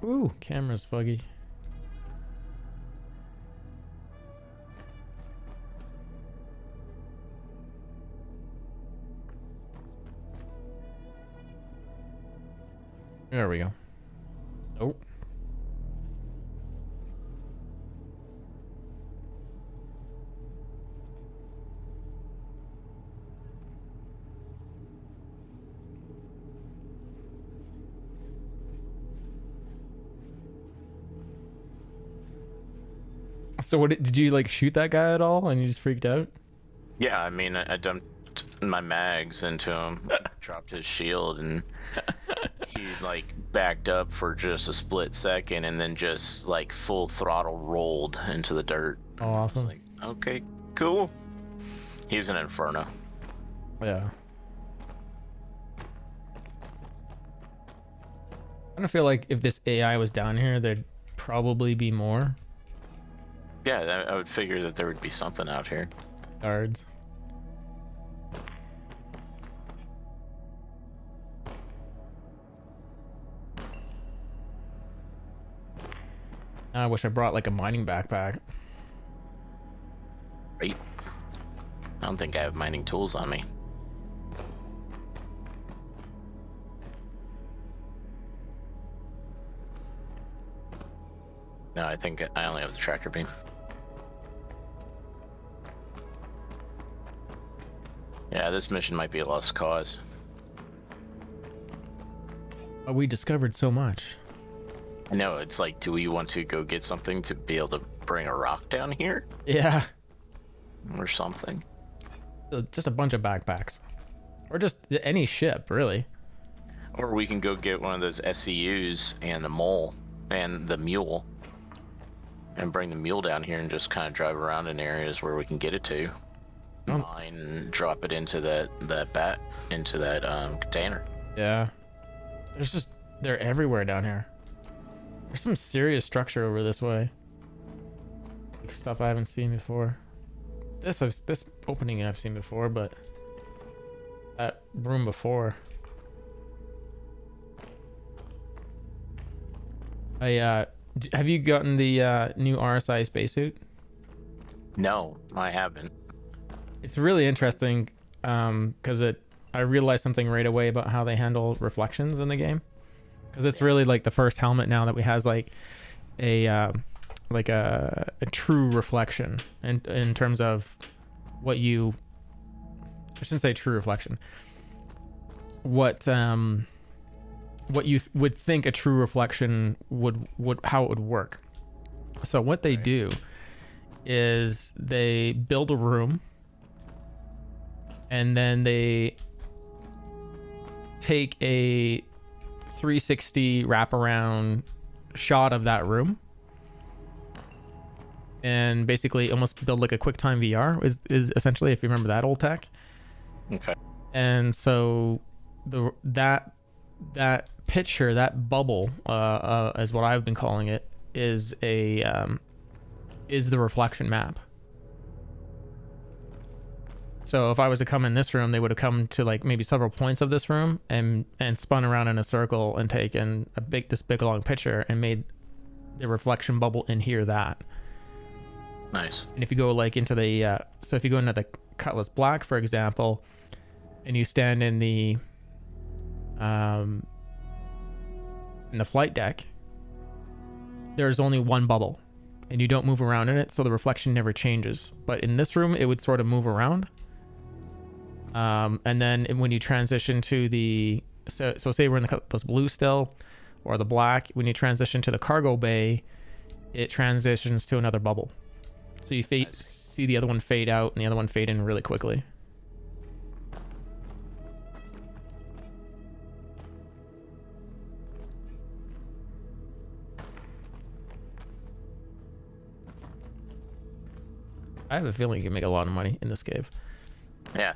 Ooh, camera's buggy. There we go. Oh. So what did you like shoot that guy at all and you just freaked out? Yeah, I mean, I dumped my mags into him, dropped his shield, and he like backed up for just a split second and then just like full throttle rolled into the dirt. Oh, awesome. Like, okay, cool. He was an inferno. Yeah. I don't feel like if this AI was down here, there'd probably be more Yeah, I would figure that there would be something out here. guards. I wish I brought like a mining backpack. Right? I don't think I have mining tools on me. No, I think I only have the tractor beam. Yeah, this mission might be a lost cause. But we discovered so much. I know, it's like, do we want to go get something to be able to bring a rock down here? Yeah. Or something? Just a bunch of backpacks. Or just any ship, really. Or we can go get one of those SCUs and the mole and the mule. and bring the mule down here and just kind of drive around in areas where we can get it to. Mine and drop it into that container. Yeah. They're everywhere down here. There's some serious structure over this way. Like stuff I haven't seen before. This opening I've seen before, but that room before. Have you gotten the new RSI spacesuit? No, I haven't. It's really interesting because I realized something right away about how they handle reflections in the game. Because it's really like the first helmet now that we has like a true reflection in terms of what you. I shouldn't say true reflection. What you would think a true reflection would how it would work. So what they do is they build a room and then they take a 360 wraparound shot of that room and basically almost build like a QuickTime VR is essentially, if you remember that old tech. Okay. And so that picture, that bubble, is what I've been calling it, is the reflection map. So if I was to come in this room, they would have come to like maybe several points of this room and spun around in a circle and taken this big long picture and made the reflection bubble in here that. Nice. And if you go like into the so if you go into the Cutlass Black, for example, and you stand in the flight deck, there's only one bubble and you don't move around in it, so the reflection never changes. But in this room it would sort of move around, and then when you transition to the so say we're in the Cutlass Blue still, or the Black, when you transition to the cargo bay, it transitions to another bubble, so you see the other one fade out and the other one fade in really quickly. I have a feeling you can make a lot of money in this cave. Yeah,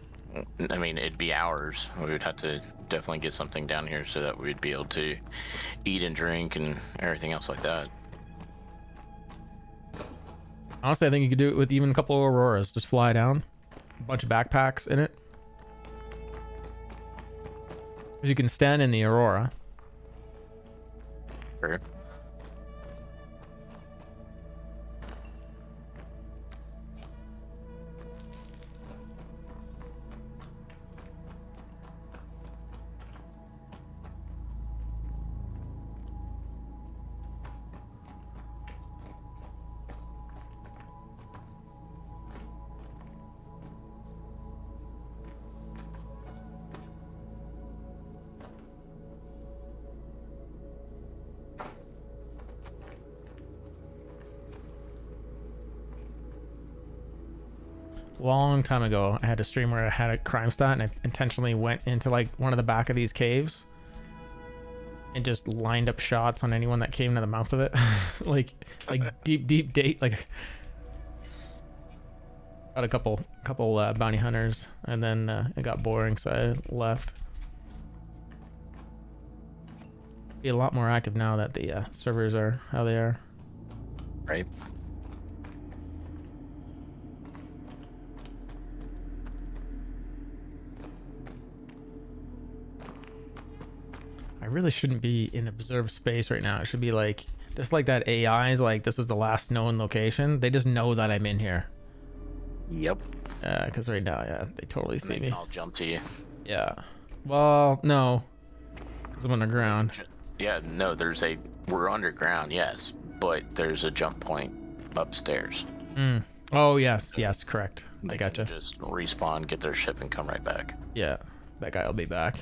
I mean, it'd be hours. We would have to definitely get something down here so that we'd be able to eat and drink and everything else like that. Honestly, I think you could do it with even a couple of Auroras. Just fly down, a bunch of backpacks in it. Because you can stand in the Aurora. Sure. Long time ago, I had a stream where I had a crime stat and I intentionally went into like one of the back of these caves and just lined up shots on anyone that came to the mouth of it. like deep date, like got a couple bounty hunters, and then it got boring, so I left. Be a lot more active now that the servers are how they are. Right. I really shouldn't be in observed space right now. It should be like just like that AI is like, this was the last known location. They just know that I'm in here. Yep. Because right now, yeah, they totally see me. I'll jump to you. Yeah. Well, no, because I'm underground. Yeah, no, we're underground, yes, but there's a jump point upstairs. Oh, yes, correct. I gotcha. Just respawn, get their ship, and come right back. Yeah, that guy will be back.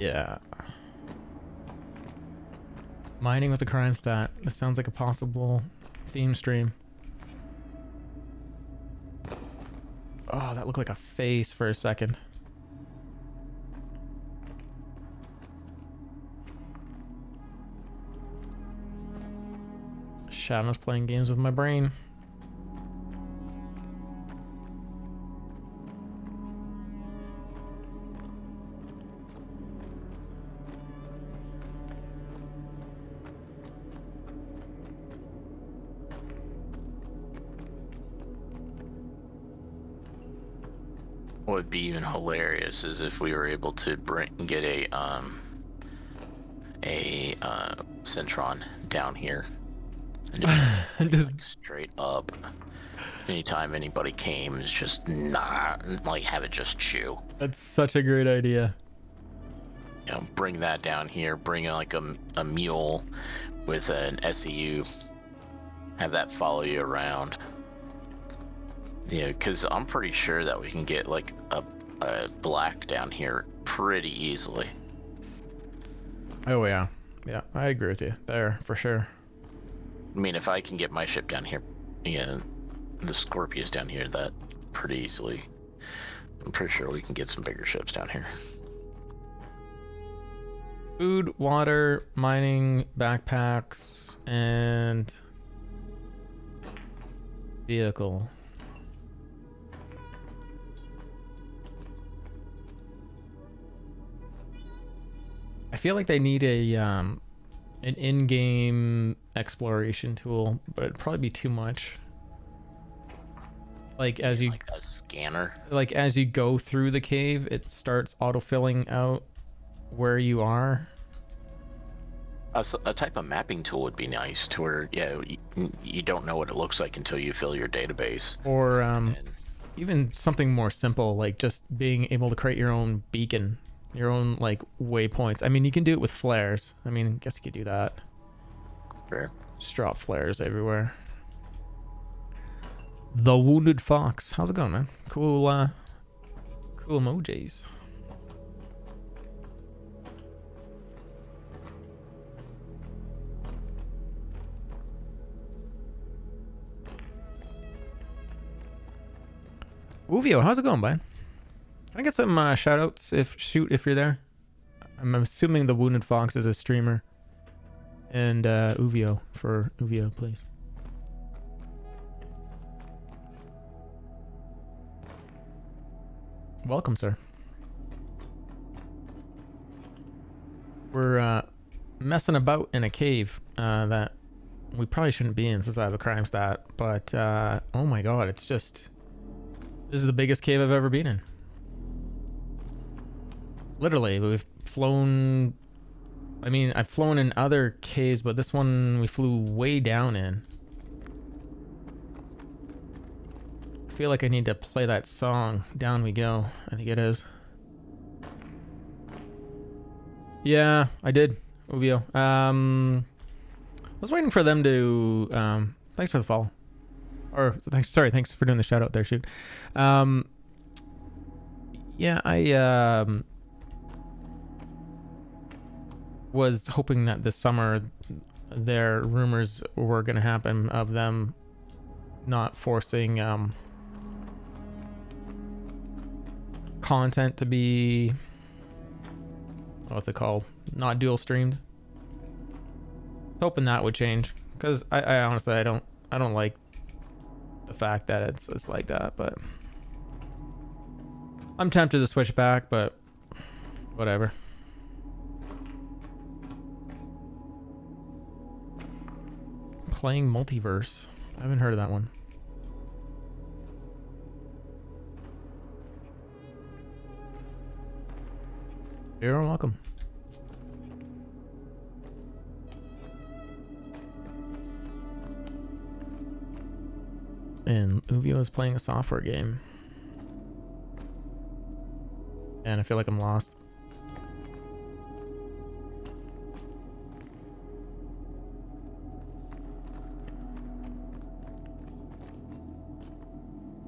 Yeah. Mining with a crime stat. This sounds like a possible theme stream. Oh, that looked like a face for a second. Shadow's playing games with my brain. What would be even hilarious is if we were able to get a Centron down here and just like, straight up. Anytime anybody came, it's just not like have it just chew. That's such a great idea. You know, bring that down here. Bring like a mule with an SEU. Have that follow you around. Yeah, because I'm pretty sure that we can get like a black down here pretty easily. Oh yeah, yeah, I agree with you there for sure. I mean, if I can get my ship down here, yeah, the Scorpius down here, that pretty easily. I'm pretty sure we can get some bigger ships down here. Food, water, mining, backpacks, and vehicle. I feel like they need a an in-game exploration tool, but it'd probably be too much. Like as you like a scanner. Like as you go through the cave, it starts auto-filling out where you are. A type of mapping tool would be nice, to where you don't know what it looks like until you fill your database. Or even something more simple, like just being able to create your own beacon. Your own like waypoints. I mean, you can do it with flares. I mean, I guess you could do that. Sure. Just drop flares everywhere. The Wounded Fox. How's it going, man? Cool, cool emojis. Uvio, how's it going, bud? Can I get some shoutouts if you're there? I'm assuming the Wounded Fox is a streamer. And Uvio for Uvio, please. Welcome, sir. We're messing about in a cave that we probably shouldn't be in since I have a crime stat. But oh my god, it's just... This is the biggest cave I've ever been in. Literally, we've flown... I mean, I've flown in other caves, but this one we flew way down in. I feel like I need to play that song, Down We Go. I think it is. Yeah, I did, Uvio. I was waiting for them to... thanks for the follow. Or, thanks for doing the shout out there, shoot. Yeah, I... was hoping that this summer their rumors were going to happen of them not forcing content to be, what's it called, not dual streamed. Hoping that would change, because I honestly I don't like the fact that it's like that, but I'm tempted to switch back, but whatever. Playing Multiverse. I haven't heard of that one. You're welcome. And Uvio is playing a software game. And I feel like I'm lost.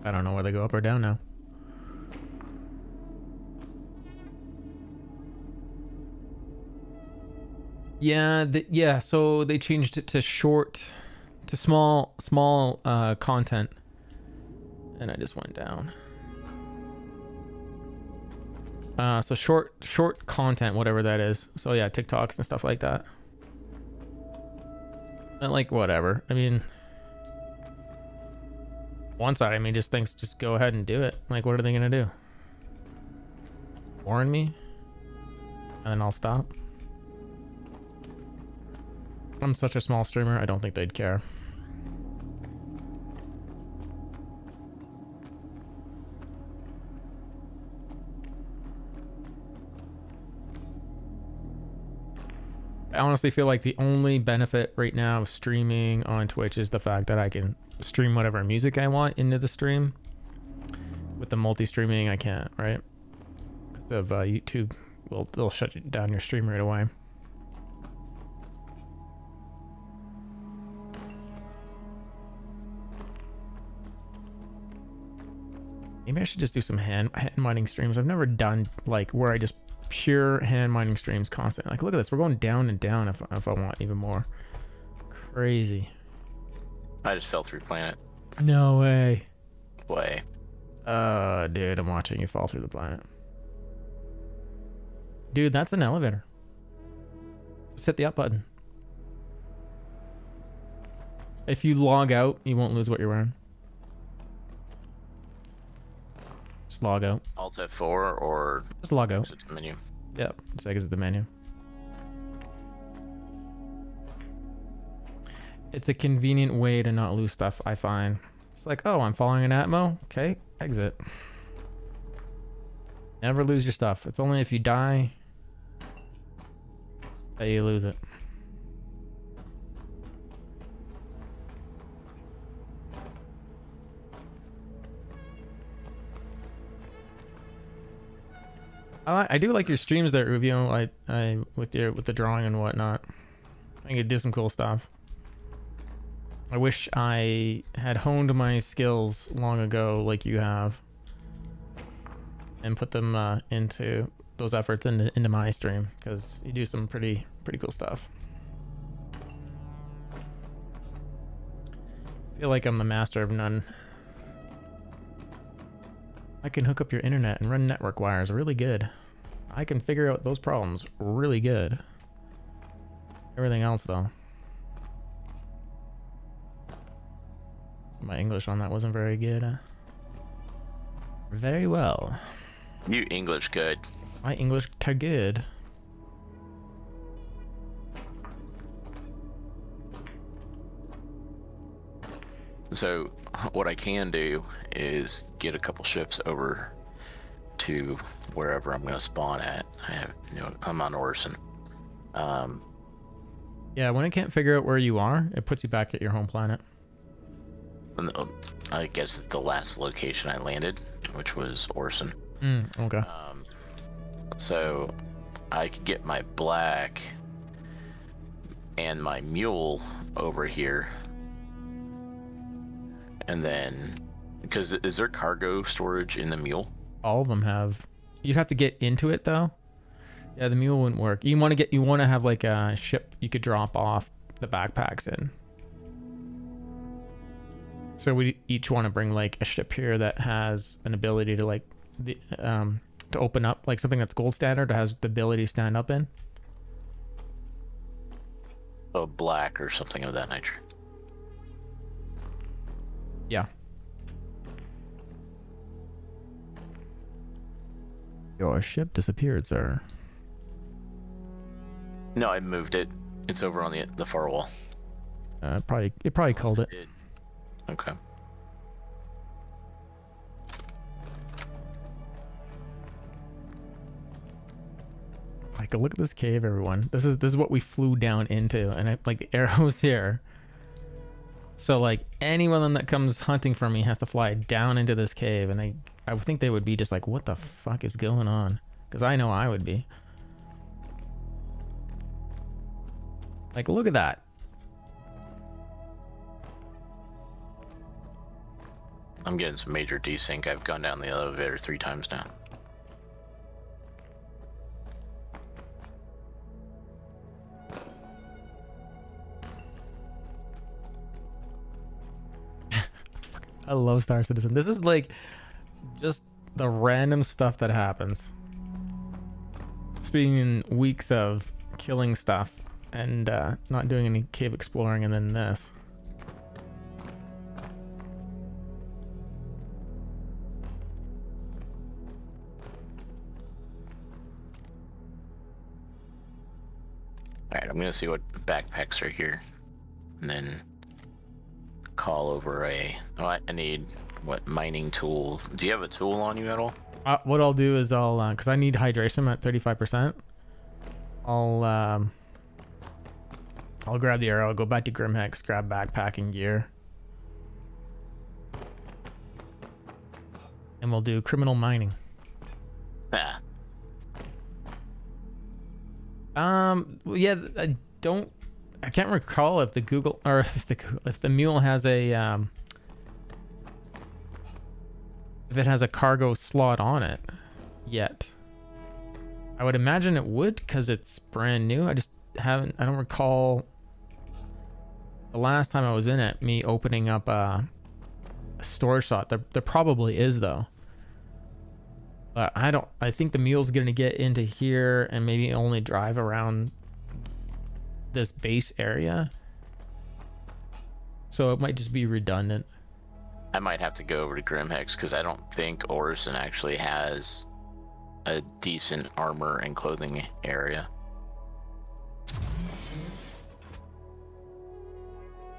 I don't know where they go, up or down now. Yeah, so they changed it to small content. And I just went down. So short content, whatever that is. So yeah, TikToks and stuff like that. Like, whatever. I mean, one side of me just thinks just go ahead and do it. Like, what are they gonna do? Warn me? And then I'll stop? I'm such a small streamer, I don't think they'd care. I honestly feel like the only benefit right now of streaming on Twitch is the fact that I can stream whatever music I want into the stream. With the multi-streaming, I can't, right? Because of YouTube, well, they'll shut down your stream right away. Maybe I should just do some hand mining streams. I've never done like where I just pure hand mining streams constantly. Like, look at this. We're going down and down if I want even more. Crazy. I just fell through planet. No way. Way. Dude, I'm watching you fall through the planet. Dude, that's an elevator. Just hit the up button. If you log out, you won't lose what you're wearing. Just log out. Alt F4 or just log out. Exit the menu. Yep, just exit the menu. It's a convenient way to not lose stuff, I find. It's like, oh, I'm following an Atmo. Okay, exit. Never lose your stuff. It's only if you die that you lose it. I do like your streams there, Uvio. I with the drawing and whatnot. I think you do some cool stuff. I wish I had honed my skills long ago, like you have, and put them into those efforts into my stream, because you do some pretty cool stuff. I feel like I'm the master of none. I can hook up your internet and run network wires really good. I can figure out those problems really good. Everything else, though. My English on that wasn't very good. Very well. You English good. My English too good. So what I can do is get a couple ships over to wherever I'm going to spawn at. I'm on Orson. Yeah, when I can't figure out where you are, it puts you back at your home planet. I guess it's the last location I landed, which was Orson. Okay. So I could get my black and my mule over here. And then, because is there cargo storage in the mule? All of them have. You'd have to get into it though. Yeah, the mule wouldn't work. You want to have like a ship you could drop off the backpacks in. So we each want to bring like a ship here that has an ability to like to open up, like something that's gold standard, or has the ability to stand up in. Oh, black or something of that nature. Yeah. Your ship disappeared, sir. No, I moved it. It's over on the far wall. It probably called it. Okay. Like, look at this cave, everyone. This is what we flew down into, and like the arrows here. So like anyone that comes hunting for me has to fly down into this cave, and I would think they would be just like, what the fuck is going on? Because I know I would be. Like, look at that. I'm getting some major desync. I've gone down the elevator 3 times now. I love Star Citizen. This is like just the random stuff that happens. It's been weeks of killing stuff and not doing any cave exploring, and then this. Alright, I'm gonna see what backpacks are here. And then call over a... Oh, I need, what, mining tool. Do you have a tool on you at all? What I'll do is I'll, because I need hydration, I'm at 35%. I'll grab the arrow, go back to Grimhex, grab backpacking gear. And we'll do criminal mining. Ah. Yeah, I can't recall if the Google, or if the mule has a, if it has a cargo slot on it yet. I would imagine it would, because it's brand new. I don't recall the last time I was in it, me opening up a storage slot. There probably is though. But I think the mule's gonna get into here and maybe only drive around this base area. So it might just be redundant. I might have to go over to Grimhex because I don't think Orison actually has a decent armor and clothing area.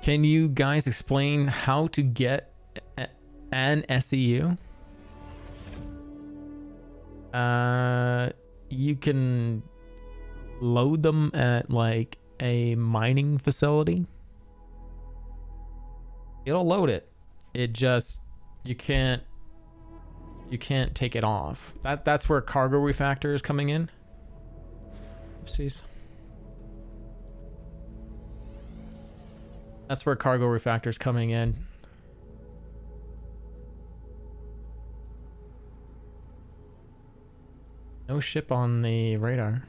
Can you guys explain how to get an SEU? You can load them at like a mining facility. It'll load it. It just, you can't take it off. That's where cargo refactor is coming in. Oopsies. That's where cargo refactor is coming in. No ship on the radar.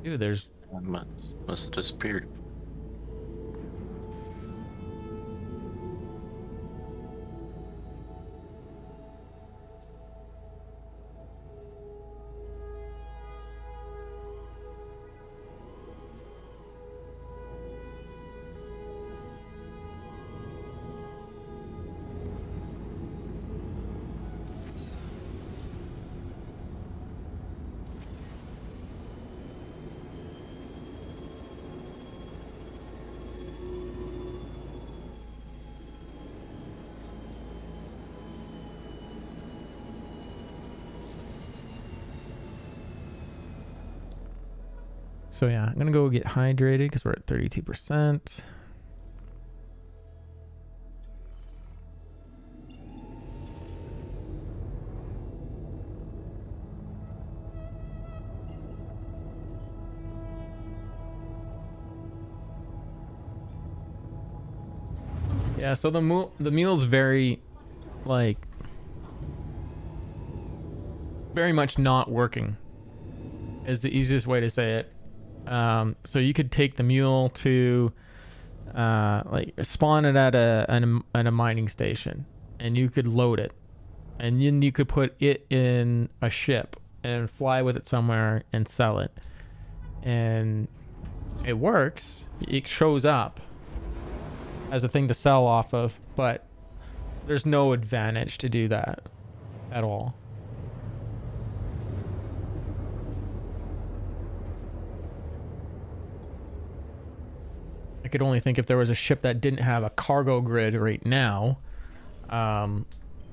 Dude, there's... Must have disappeared. So yeah, I'm gonna go get hydrated because we're at 32%. Yeah, so the mule's very, like, very much not working is the easiest way to say it. So you could take the mule to like spawn it at a mining station, and you could load it, and then you could put it in a ship and fly with it somewhere and sell it, and it works. It shows up as a thing to sell off of, but there's no advantage to do that at all. I could only think if there was a ship that didn't have a cargo grid right now, and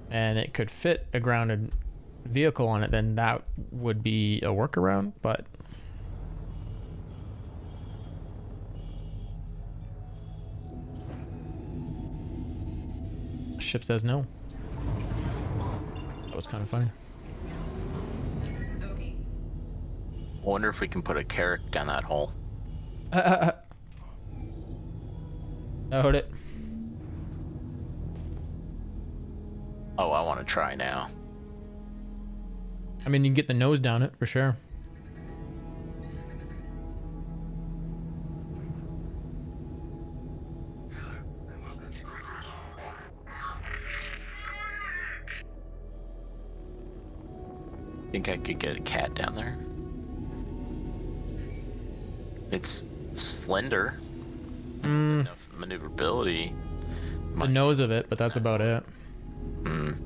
it could fit a grounded vehicle on it, then that would be a workaround, but ship says no. That was kind of funny. I wonder if we can put a carrot down that hole. Load it. Oh, I want to try now. I mean, you can get the nose down it for sure. Think I could get a cat down there? It's slender. Mm, Enough maneuverability. the nose of it, but that's about it. Mm.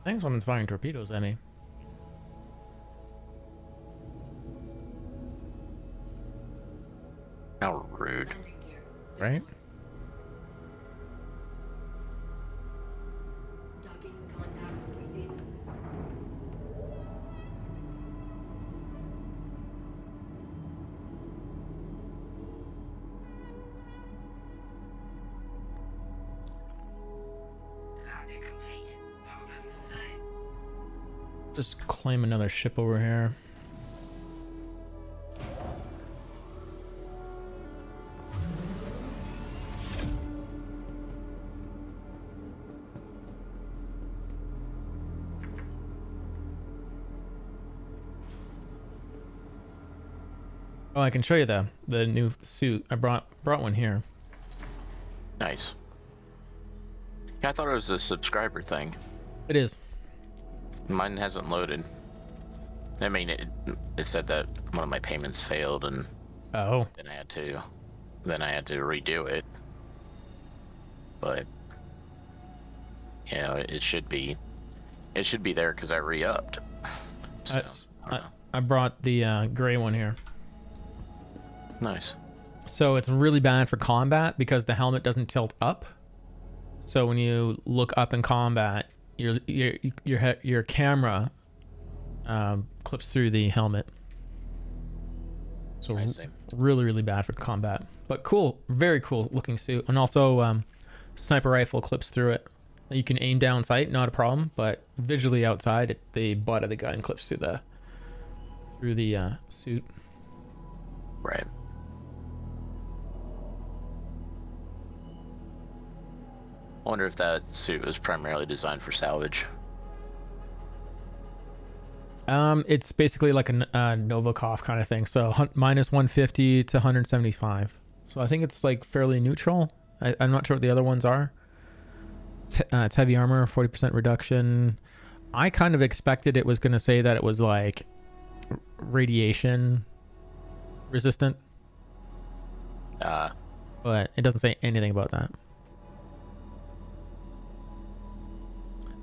I think someone's firing torpedoes at me. How rude. Right? Docking contact received. Just claim another ship over here. Oh, I can show you the new suit. I brought one here. Nice. Yeah, I thought it was a subscriber thing. It is. Mine hasn't loaded. I mean, it said that one of my payments failed, and Oh. then I had to redo it. But yeah, it should be there because I re-upped. So, I brought the gray one here. Nice. So it's really bad for combat because the helmet doesn't tilt up. So when you look up in combat, your camera clips through the helmet. So I see. really bad for combat, but cool, very cool looking suit. And also sniper rifle clips through it. You can aim down sight, not a problem, but visually outside, the butt of the gun clips through the suit. Right. I wonder if that suit was primarily designed for salvage. It's basically like a Novikov kind of thing. So minus 150 to 175. So I think it's like fairly neutral. I'm not sure what the other ones are. It's heavy armor, 40% reduction. I kind of expected it was going to say that it was like radiation resistant. But it doesn't say anything about that.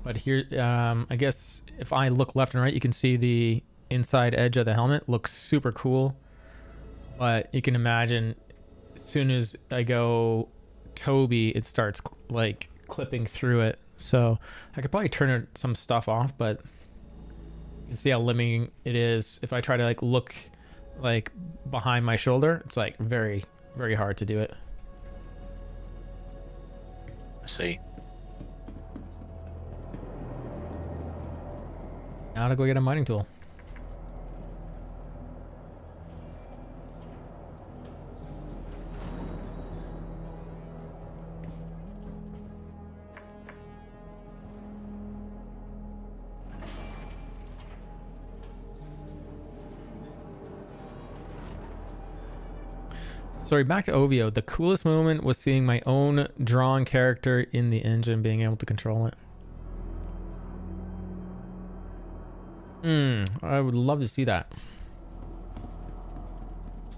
But here, I guess if I look left and right, you can see the inside edge of the helmet looks super cool. But you can imagine as soon as I go Toby, it starts like clipping through it. So I could probably turn some stuff off, but you can see how limiting it is. If I try to like look like behind my shoulder, it's like very, very hard to do it. I see. Now to go get a mining tool. Sorry, back to OVO. The coolest moment was seeing my own drawn character in the engine, being able to control it. I would love to see that.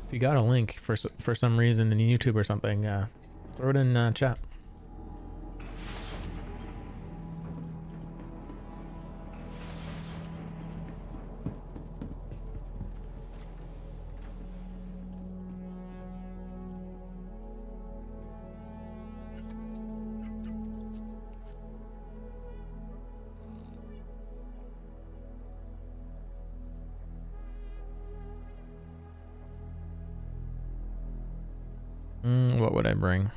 If you got a link for some reason in YouTube or something, throw it in chat. What would I bring?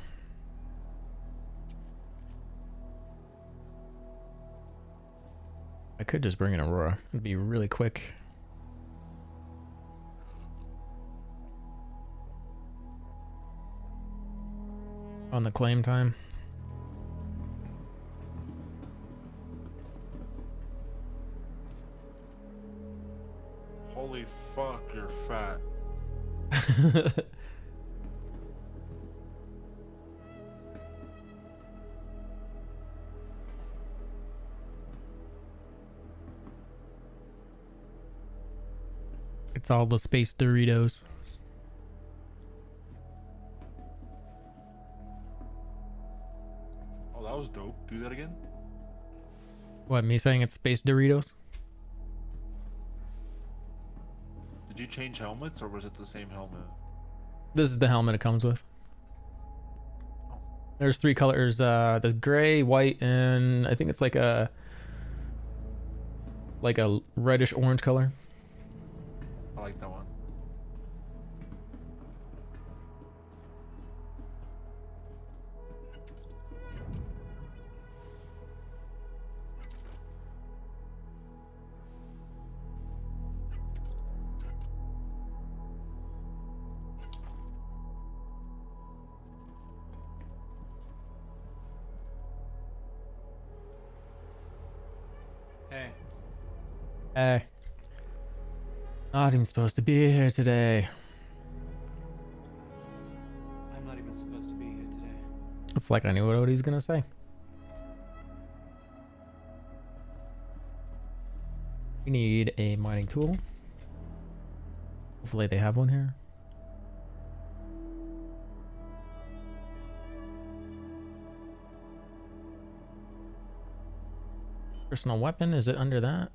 I could just bring an Aurora. It'd be really quick. On the claim time. Holy fuck, you're fat. It's all the space Doritos. Oh, that was dope. Do that again? What, me saying it's space Doritos? Did you change helmets or was it the same helmet? This is the helmet it comes with. There's 3 colors. There's gray, white, and I think it's like a reddish orange color. I like that one. Hey. Hey. Not even supposed to be here today. I'm not even supposed to be here today. It's like I knew what he's gonna say. We need a mining tool. Hopefully they have one here. Personal weapon, is it under that?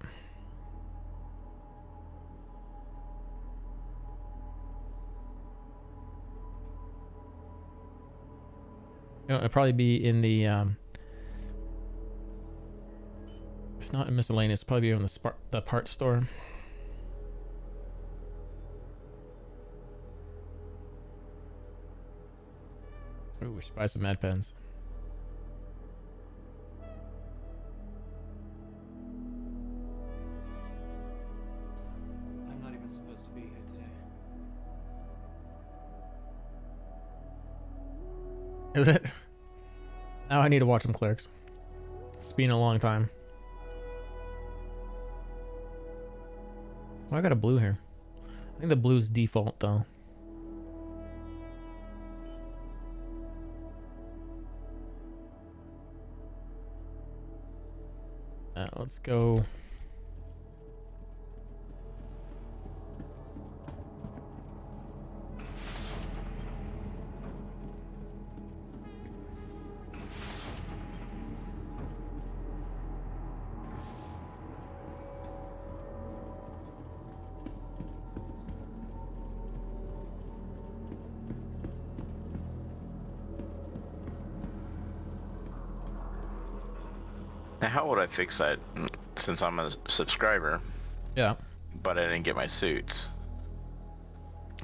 No, it'll probably be in the if not in miscellaneous, it'll probably be on the part store. Ooh, we should buy some med pens. I'm not even supposed to be here today. Is it? Now I need to watch some Clerks. It's been a long time. Oh, I got a blue here. I think the blue's default though. Let's go. Now, how would I fix that since I'm a subscriber? Yeah. But I didn't get my suits.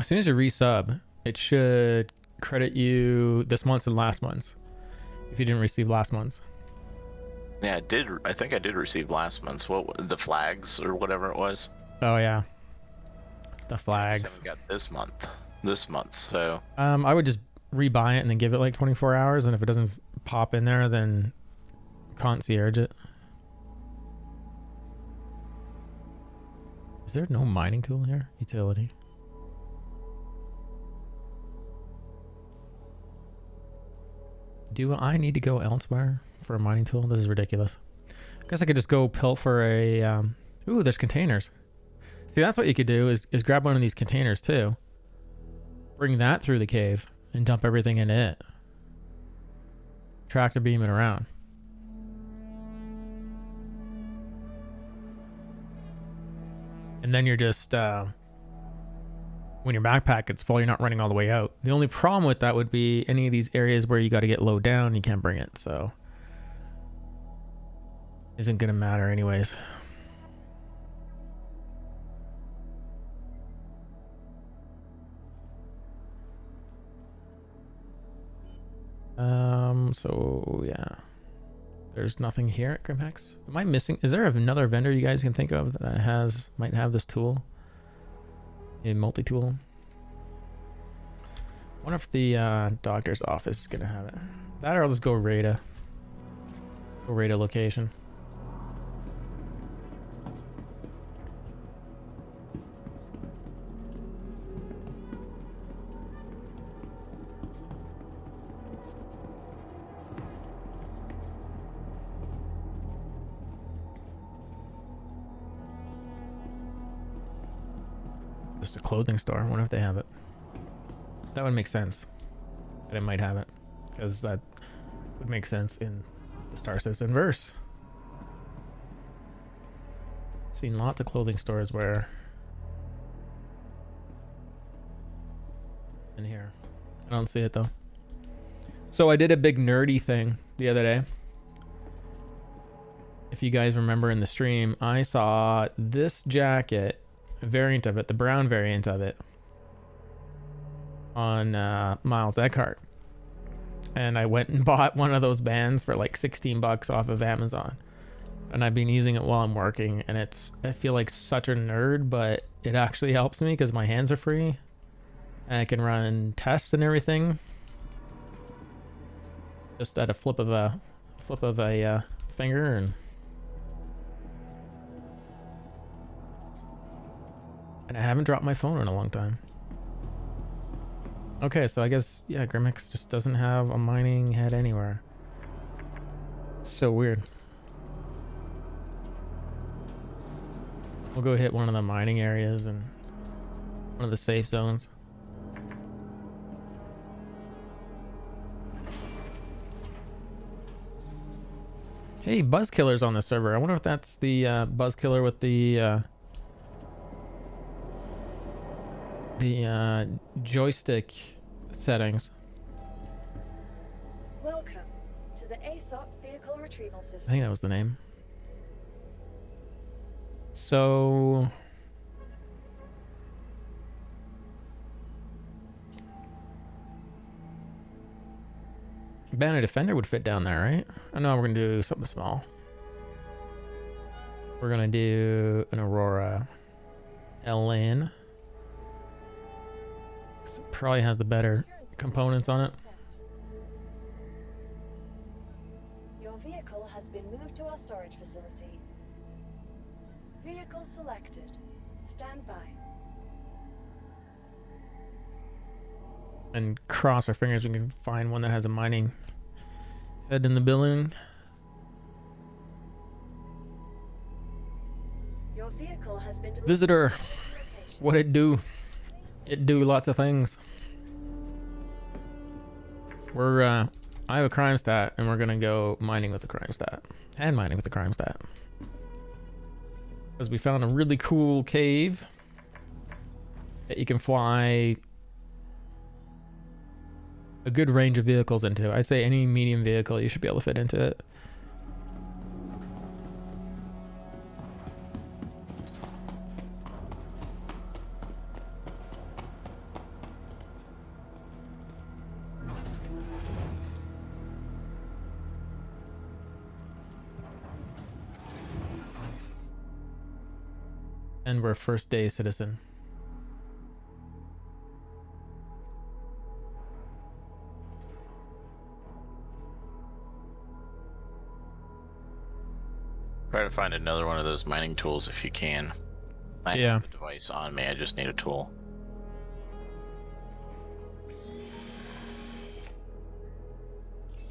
As soon as you resub, it should credit you this month's and last month's. If you didn't receive last month's. Yeah, I did. I think I did receive last month's. What, the flags or whatever it was? Oh yeah. The I just flags. haven't got this month. This month, so. I would just rebuy it and then give it like 24 hours, and if it doesn't pop in there, then concierge it. Is there no mining tool here? Utility. Do I need to go elsewhere for a mining tool? This is ridiculous. I guess I could just go pill for a ooh, there's containers. See, that's what you could do is grab one of these containers too. Bring that through the cave and dump everything in it. Tractor beam it around. And then you're just, when your backpack gets full, you're not running all the way out. The only problem with that would be any of these areas where you got to get low down, you can't bring it, so. Isn't going to matter anyways. So yeah. There's nothing here at Grimhex. Am I missing? Is there another vendor you guys can think of that might have this tool? A multi-tool. I wonder if the doctor's office is gonna have it. That or I'll just go raid a location. Just a clothing store. I wonder if they have it. That would make sense. That it might have it. Because that would make sense in the Star Citizen verse. Seen lots of clothing stores where in here. I don't see it though. So I did a big nerdy thing the other day. If you guys remember in the stream, I saw this jacket, a variant of it, the brown variant of it, on Miles Eckhart. And I went and bought one of those bands for like 16 bucks off of Amazon. And I've been using it while I'm working, and I feel like such a nerd, but it actually helps me because my hands are free and I can run tests and everything just at a flip of a finger. And I haven't dropped my phone in a long time. Okay, so I guess, yeah, Grimmix just doesn't have a mining head anywhere. It's so weird. We'll go hit one of the mining areas and one of the safe zones. Hey, Buzzkiller's on the server. I wonder if that's the Buzzkiller with the joystick settings. Welcome to the ASOP vehicle retrieval I system. think that was the name. So Bandit Defender would fit down there, right? I know we're gonna do something small. We're gonna do an Aurora LN. This probably has the better components on it. Your vehicle has been moved to our storage facility. Vehicle selected. Stand by. And cross our fingers we can find one that has a mining head in the building. Your vehicle has been delivered. Visitor. What it do? It do lots of things. We're I have a crime stat and we're gonna go mining with the crime stat. And mining with the crime stat. Because we found a really cool cave that you can fly a good range of vehicles into. I'd say any medium vehicle you should be able to fit into it. And we're first day citizen. Try to find another one of those mining tools if you can. I have a device on me, I just need a tool.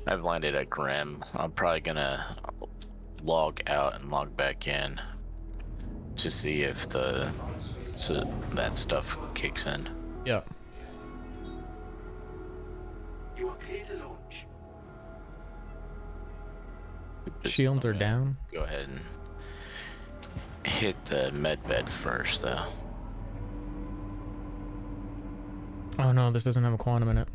I've landed at Grim. I'm probably gonna log out and log back in to see if that stuff kicks in. Yeah. You are clear to launch. Shields are down. Go ahead and hit the med bed first, though. Oh no, this doesn't have a quantum in it.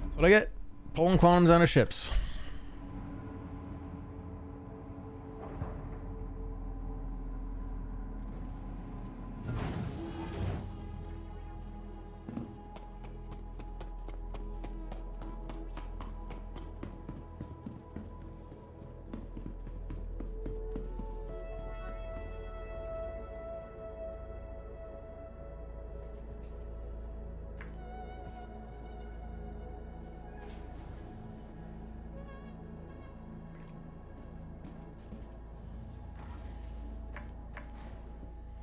That's what I get. Pulling quantums out of ships.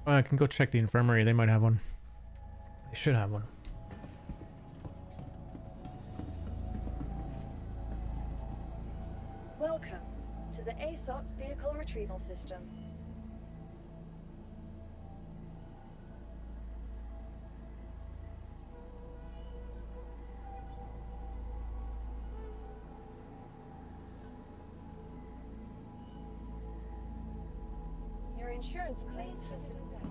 I can go check the infirmary. They might have one. They should have one. Welcome to the ASOP vehicle retrieval system. insurance claim. Please visit us at.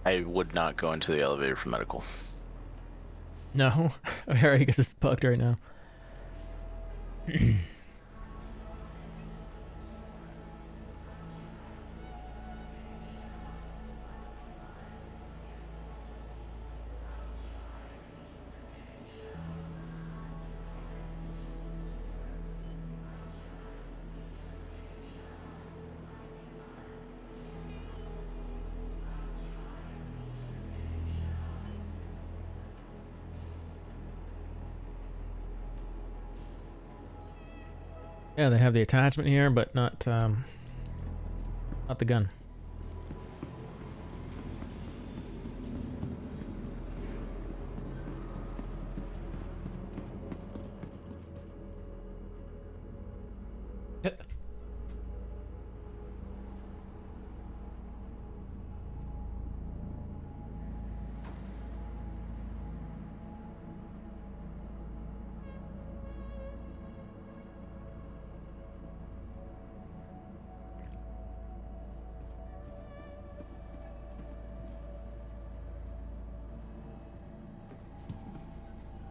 I would not go into the elevator for medical. No, I guess it's bugged right now. Yeah, they have the attachment here, but not the gun.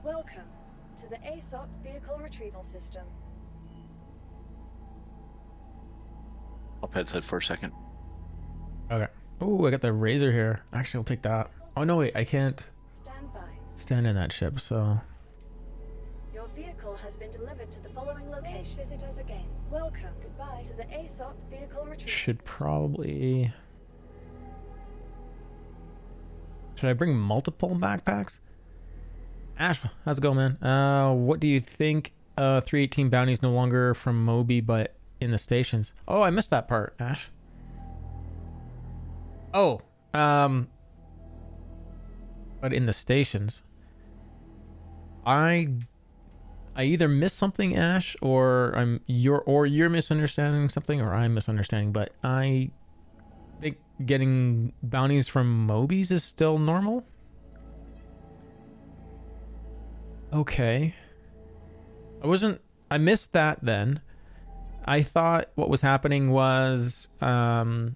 Welcome to the ASOP Vehicle Retrieval System. I'll headset for a second. Okay. Oh, I got the razor here. Actually, I'll take that. Oh no, wait, I can't Stand by. stand in that ship, so Your vehicle has been delivered to the following location. Please visit us again. Welcome. Goodbye to the ASOP Vehicle Retrieval. should probably. Should I bring multiple backpacks? Ash, how's it going, man? What do you think? 318 bounties no longer from Moby, but in the stations. Oh, I missed that part, Ash. Oh, but in the stations. I either missed something, Ash, or you're misunderstanding something, or I'm misunderstanding. But I think getting bounties from Mobies is still normal. Okay. I missed that then. I thought what was happening was that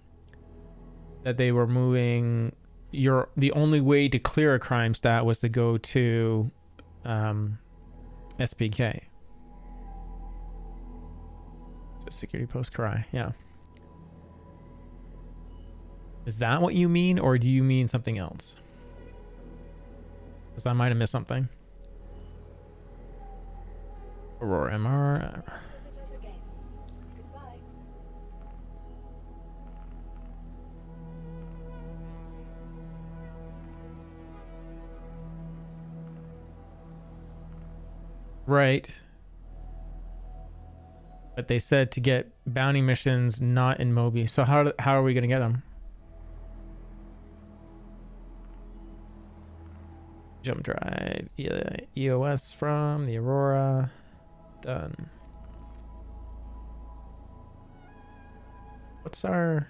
they were moving the only way to clear a crime stat was to go to SPK. So security post cry, yeah. Is that what you mean, or do you mean something else? Because I might have missed something. Aurora MR. Visit us again. Goodbye. Right. But they said to get bounty missions not in Moby. So how are we going to get them? Jump drive. EOS from the Aurora. Done. What's our...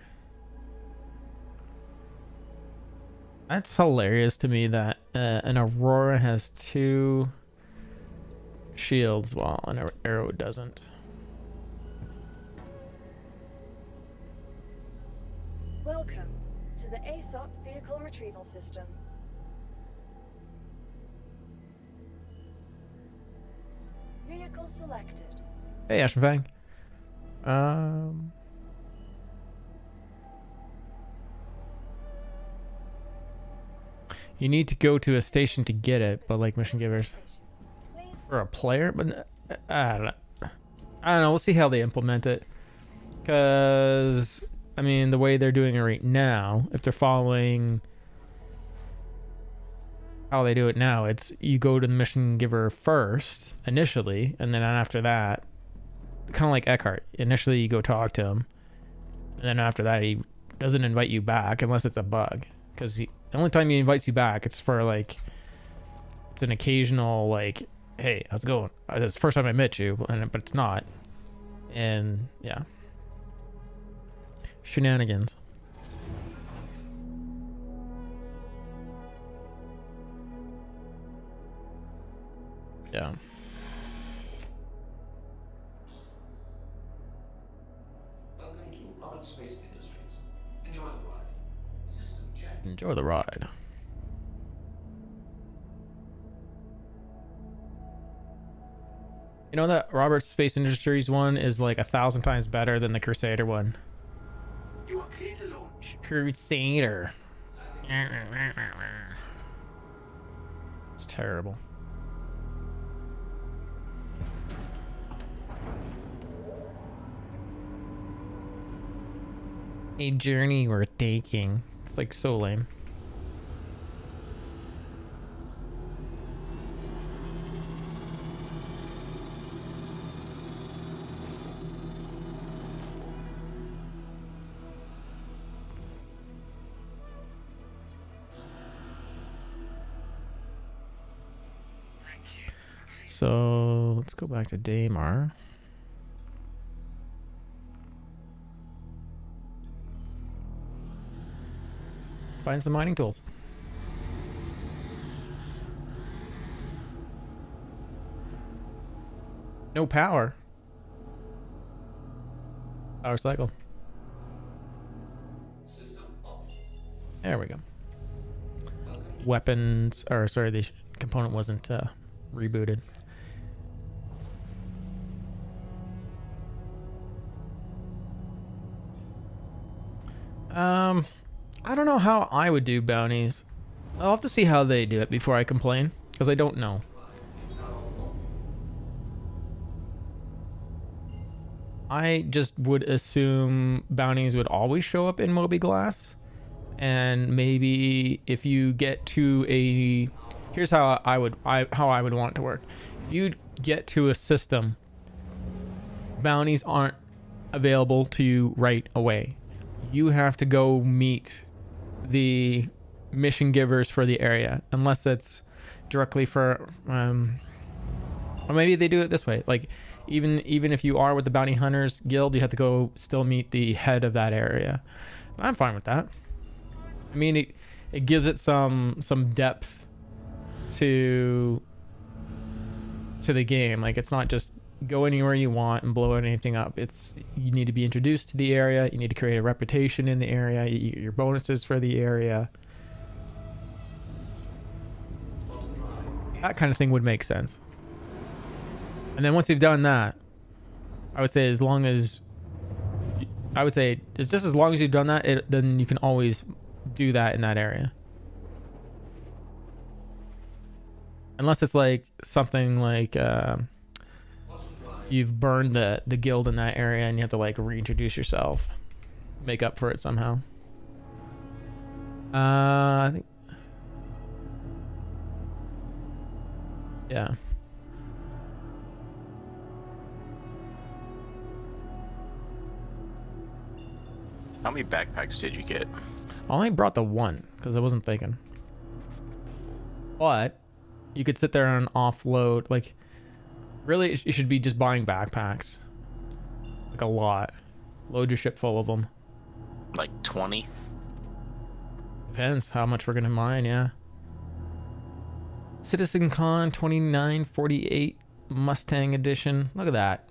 That's hilarious to me that an Aurora has 2 shields while an Arrow doesn't. Welcome to the ASOP Vehicle Retrieval System. Vehicle selected. Hey, Ash and Fang. You need to go to a station to get it, but like mission givers for a player, but I don't know. We'll see how they implement it. Because I mean, the way they're doing it right now, if they're following how they do it now, it's you go to the mission giver first initially, and then after that, kind of like Eckhart. Initially, you go talk to him, and then after that, he doesn't invite you back unless it's a bug. Because the only time he invites you back, it's for like it's an occasional like hey, how's it going? It's the first time I met you, but it's not. And yeah, shenanigans. Yeah. Welcome to Robert Space Industries. Enjoy the ride. System check. Enjoy the ride. You know that Robert Space Industries one is like 1,000 times better than the Crusader one. You are clear to launch. Crusader. It's terrible. A journey we're taking. It's like so lame. So let's go back to Daymar. Find some mining tools. No power. Power cycle. System off. There we go. Weapons, or sorry, the component wasn't rebooted. I don't know how I would do bounties. I'll have to see how they do it before I complain, because I don't know. I just would assume bounties would always show up in Moby Glass, and maybe if you get to a, here's how I would want it to work. If you get to a system, bounties aren't available to you right away. You have to go meet the mission givers for the area, unless it's directly for or maybe they do it this way, like even if you are with the bounty hunters guild, you have to go still meet the head of that area. I'm fine with that. I mean, it gives it some depth to the game. Like, it's not just go anywhere you want and blow anything up. It's, you need to be introduced to the area, you need to create a reputation in the area, you get your bonuses for the area. That kind of thing would make sense. And then once you've done that, I would say it's just as long as you've done that, then you can always do that in that area. Unless it's like something like you've burned the guild in that area and you have to like reintroduce yourself, make up for it somehow. I think, yeah. How many backpacks did you get? I only brought the one because I wasn't thinking. But you could sit there and offload. Like, really, you should be just buying backpacks. Like a lot. Load your ship full of them. Like 20? Depends how much we're gonna mine, yeah. Citizen Con 2948 Mustang Edition. Look at that.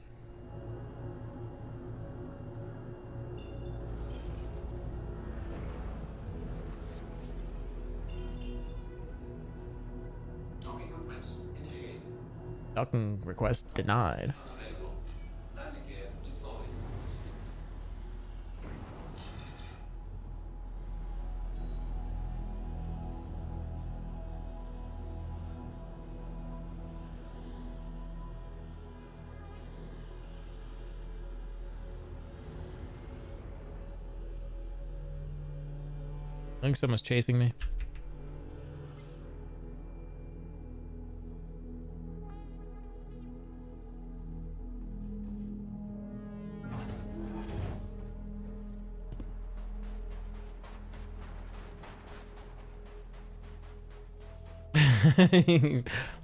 Docking request initiated. Docking request denied. Available. Landing gear deployed. I think someone's chasing me.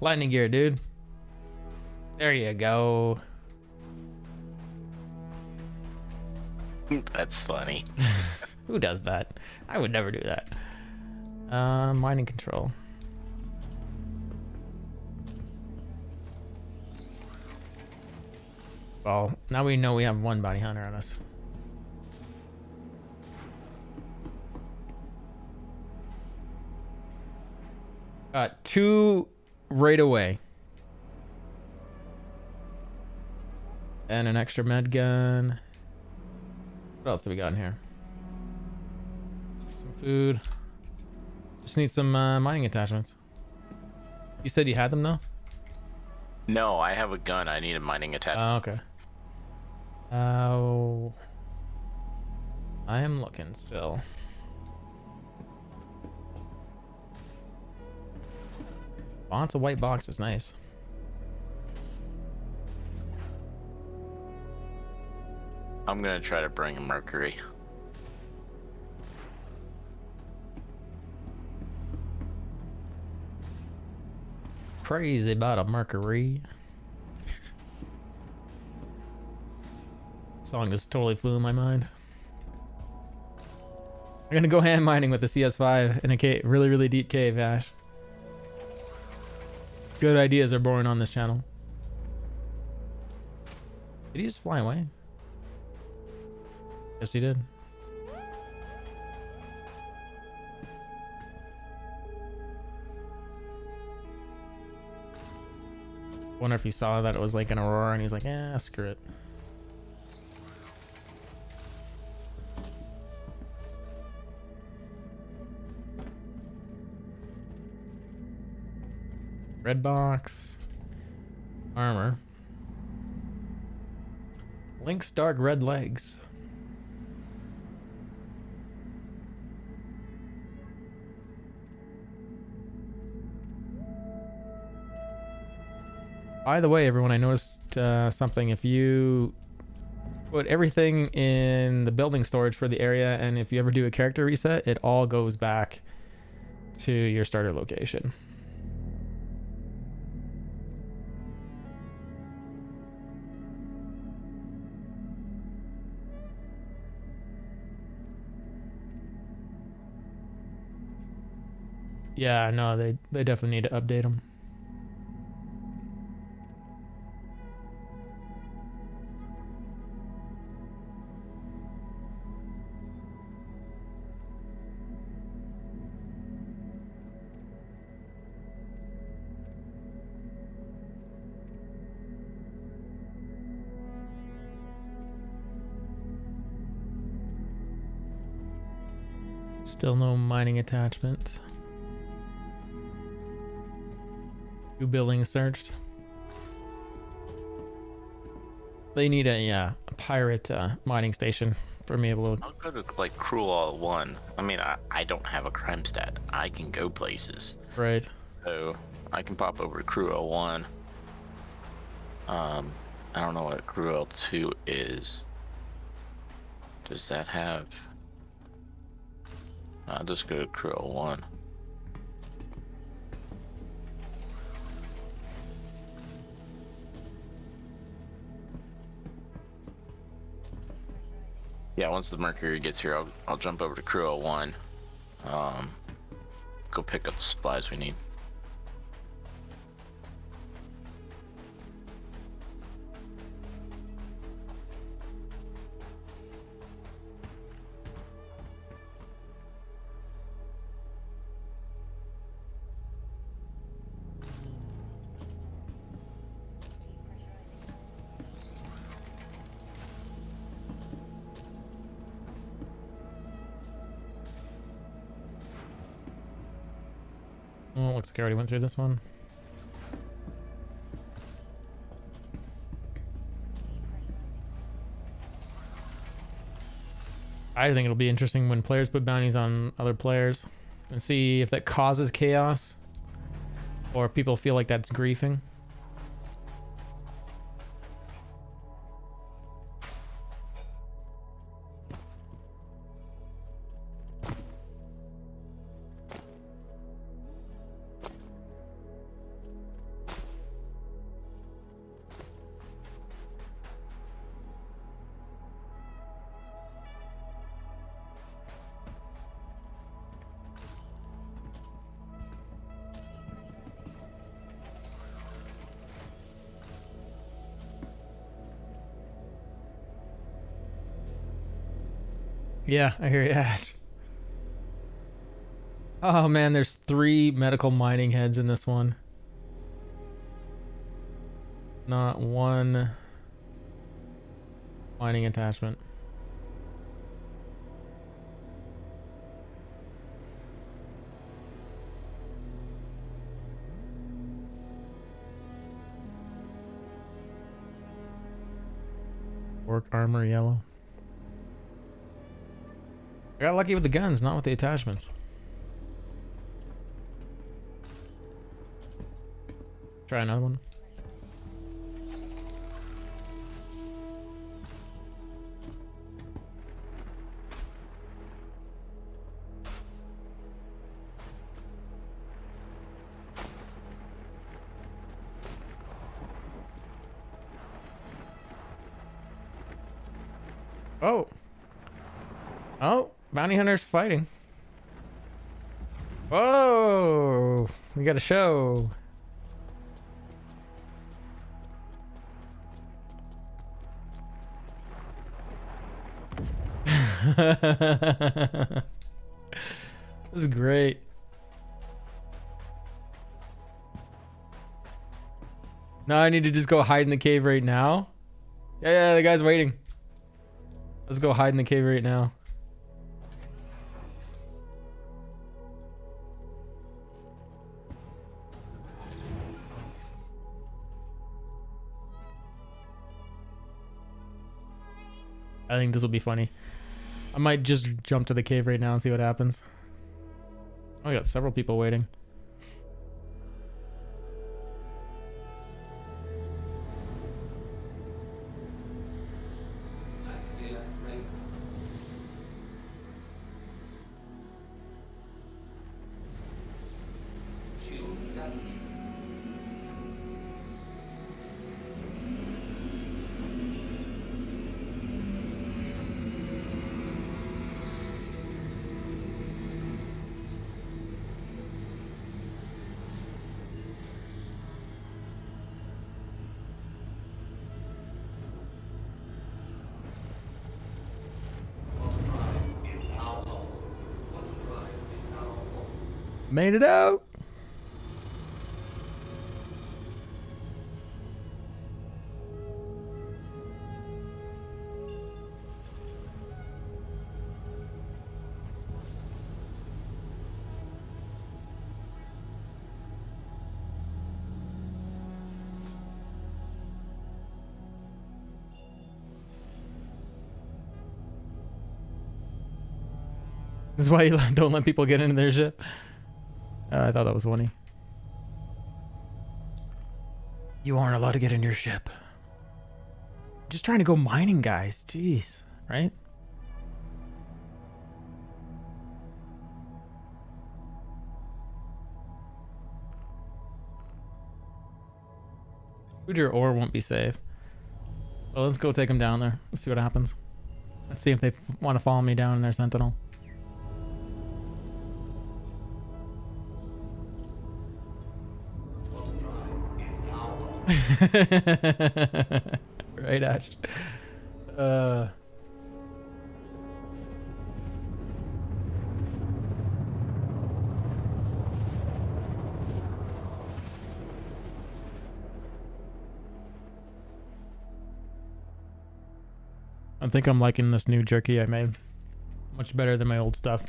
Lightning gear, dude. There you go. That's funny. Who does that? I would never do that. Mining control. Well, now we know we have one bounty hunter on us. Got 2 right away. And an extra med gun. What else do we got in here? Some food. Just need some mining attachments. You said you had them though? No, I have a gun. I need a mining attachment. Oh, okay. Oh, I am looking still. Lots of white boxes, nice. I'm gonna try to bring a Mercury. Crazy about a Mercury. Song just totally flew in my mind. I'm gonna go hand mining with the CS5 in a cave, really deep cave, Ash. Good ideas are born on this channel. Did he just fly away? Yes, he did. Wonder if he saw that it was like an aurora and he's like, eh, screw it. Red box. Armor. Link's dark red legs. By the way, everyone, I noticed something. If you put everything in the building storage for the area, and if you ever do a character reset, it all goes back to your starter location. Yeah, no, they definitely need to update them. Still no mining attachment. 2 buildings searched. They need a pirate mining station for me able to. I'll go to like Cruel All 1. I mean, I don't have a crime stat. I can go places. Right. So I can pop over to Cruel 1. I don't know what Cruel 2 is. Does that have? I'll just go to Cruel 1. Yeah, once the Mercury gets here, I'll jump over to Cruel 1. Go pick up the supplies we need. Oh, looks like I already went through this one. I think it'll be interesting when players put bounties on other players and see if that causes chaos or if people feel like that's griefing. Yeah, I hear you, Ash. Oh man, there's 3 medical mining heads in this one. Not one mining attachment. Work armor yellow. I got lucky with the guns, not with the attachments. Try another one. Oh. Oh, bounty hunters fighting. Whoa, we got a show. This is great. Now I need to just go hide in the cave right now. Yeah, the guy's waiting. Let's go hide in the cave right now. I think this will be funny. I might just jump to the cave right now and see what happens. Oh, we got several people waiting. Made it out. This is why you don't let people get into their ship. I thought that was funny. You aren't allowed to get in your ship. Just trying to go mining, guys. Jeez, right? Food or ore won't be safe. Well, let's go take them down there. Let's see what happens. Let's see if they want to follow me down in their sentinel. Right, Ash. I think I'm liking this new jerky I made. Much better than my old stuff.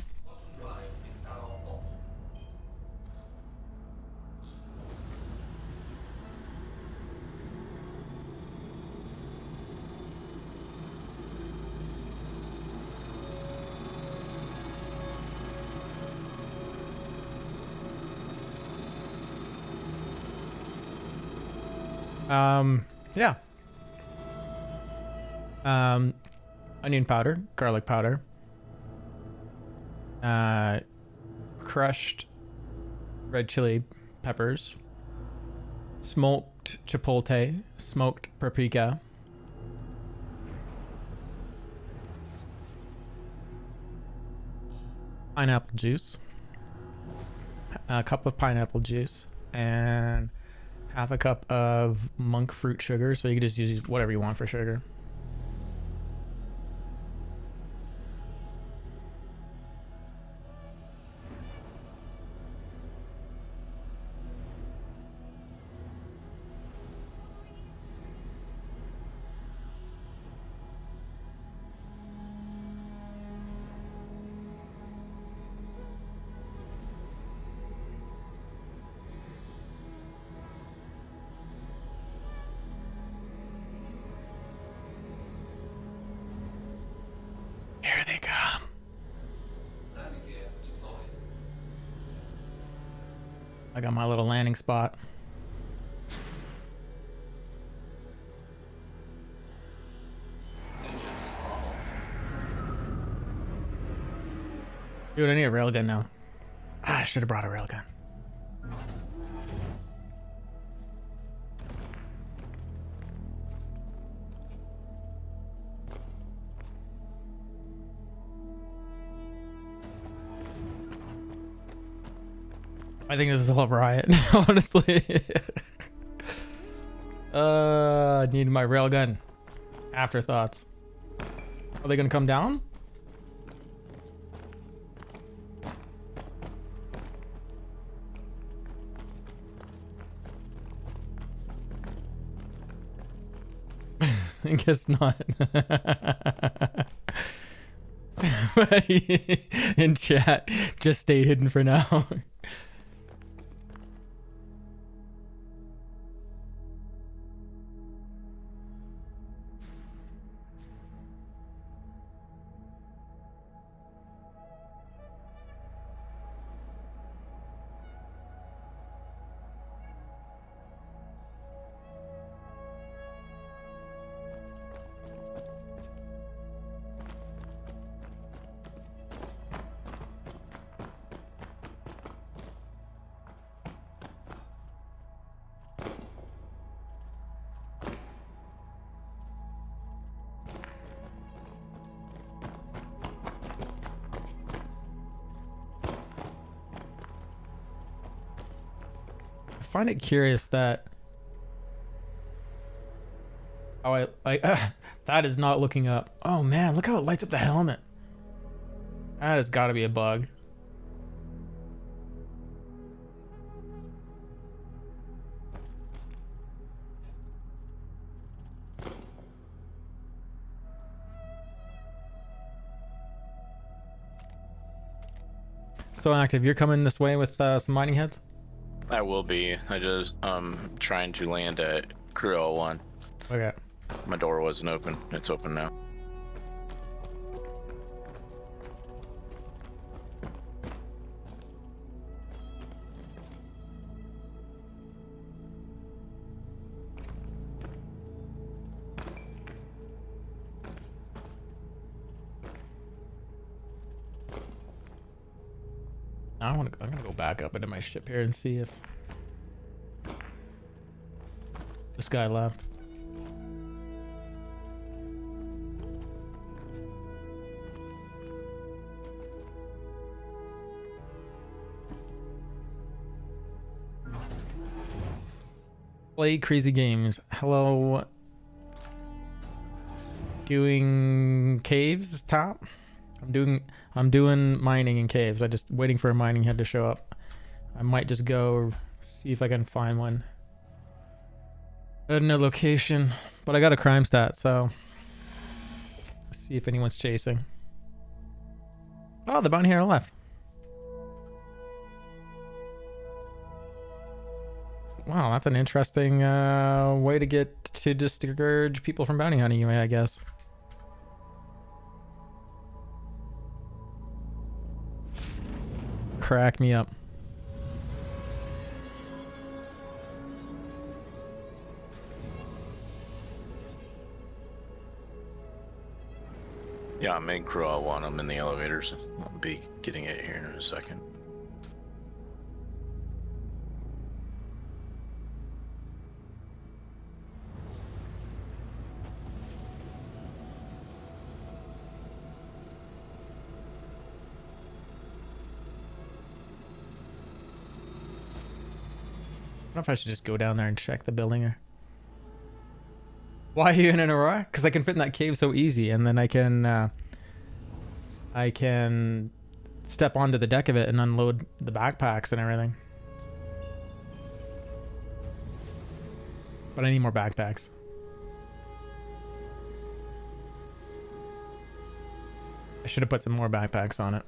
Yeah. Onion powder, garlic powder, crushed red chili peppers, smoked chipotle, smoked paprika, pineapple juice, a cup of pineapple juice, and half a cup of monk fruit sugar. So you can just use whatever you want for sugar. I got my little landing spot. Engines off. Dude, I need a railgun now. Ah, I should have brought a railgun. I think this is a little riot, honestly. I need my railgun. Afterthoughts. Are they gonna come down? I guess not. In chat, just stay hidden for now. I find it curious that how that is not looking up. Oh man, look how it lights up the helmet. That has got to be a bug. So active, you're coming this way with some mining heads? I will be. I just trying to land at Crew 01. Okay. My door wasn't open. It's open now. I'm gonna go back up into my ship here and see if this guy left. Play crazy games. Hello. Doing caves top. I'm doing mining in caves. I just waiting for a mining head to show up. I might just go see if I can find one. No location, but I got a crime stat, so let's see if anyone's chasing. Oh, the bounty hunter left. Wow, that's an interesting way to get to discourage people from bounty hunting you, I guess. Crack me up. Yeah, I'm in Crew 01. I'm in the elevators. I'll be getting it here in a second. I don't know if I should just go down there and check the building. Why are you in Aurora? Because I can fit in that cave so easy, and then I can step onto the deck of it and unload the backpacks and everything. But I need more backpacks. I should have put some more backpacks on it.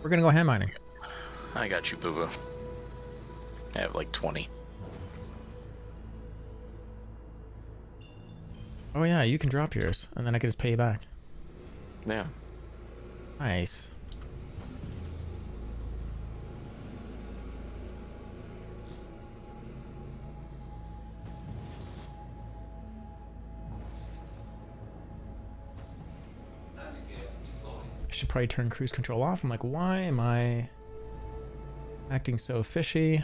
We're gonna go hand mining. I got you, Boo Boo. I have like 20. Oh yeah, you can drop yours, and then I can just pay you back. Yeah. Nice. should probably turn cruise control off. I'm like, why am I acting so fishy?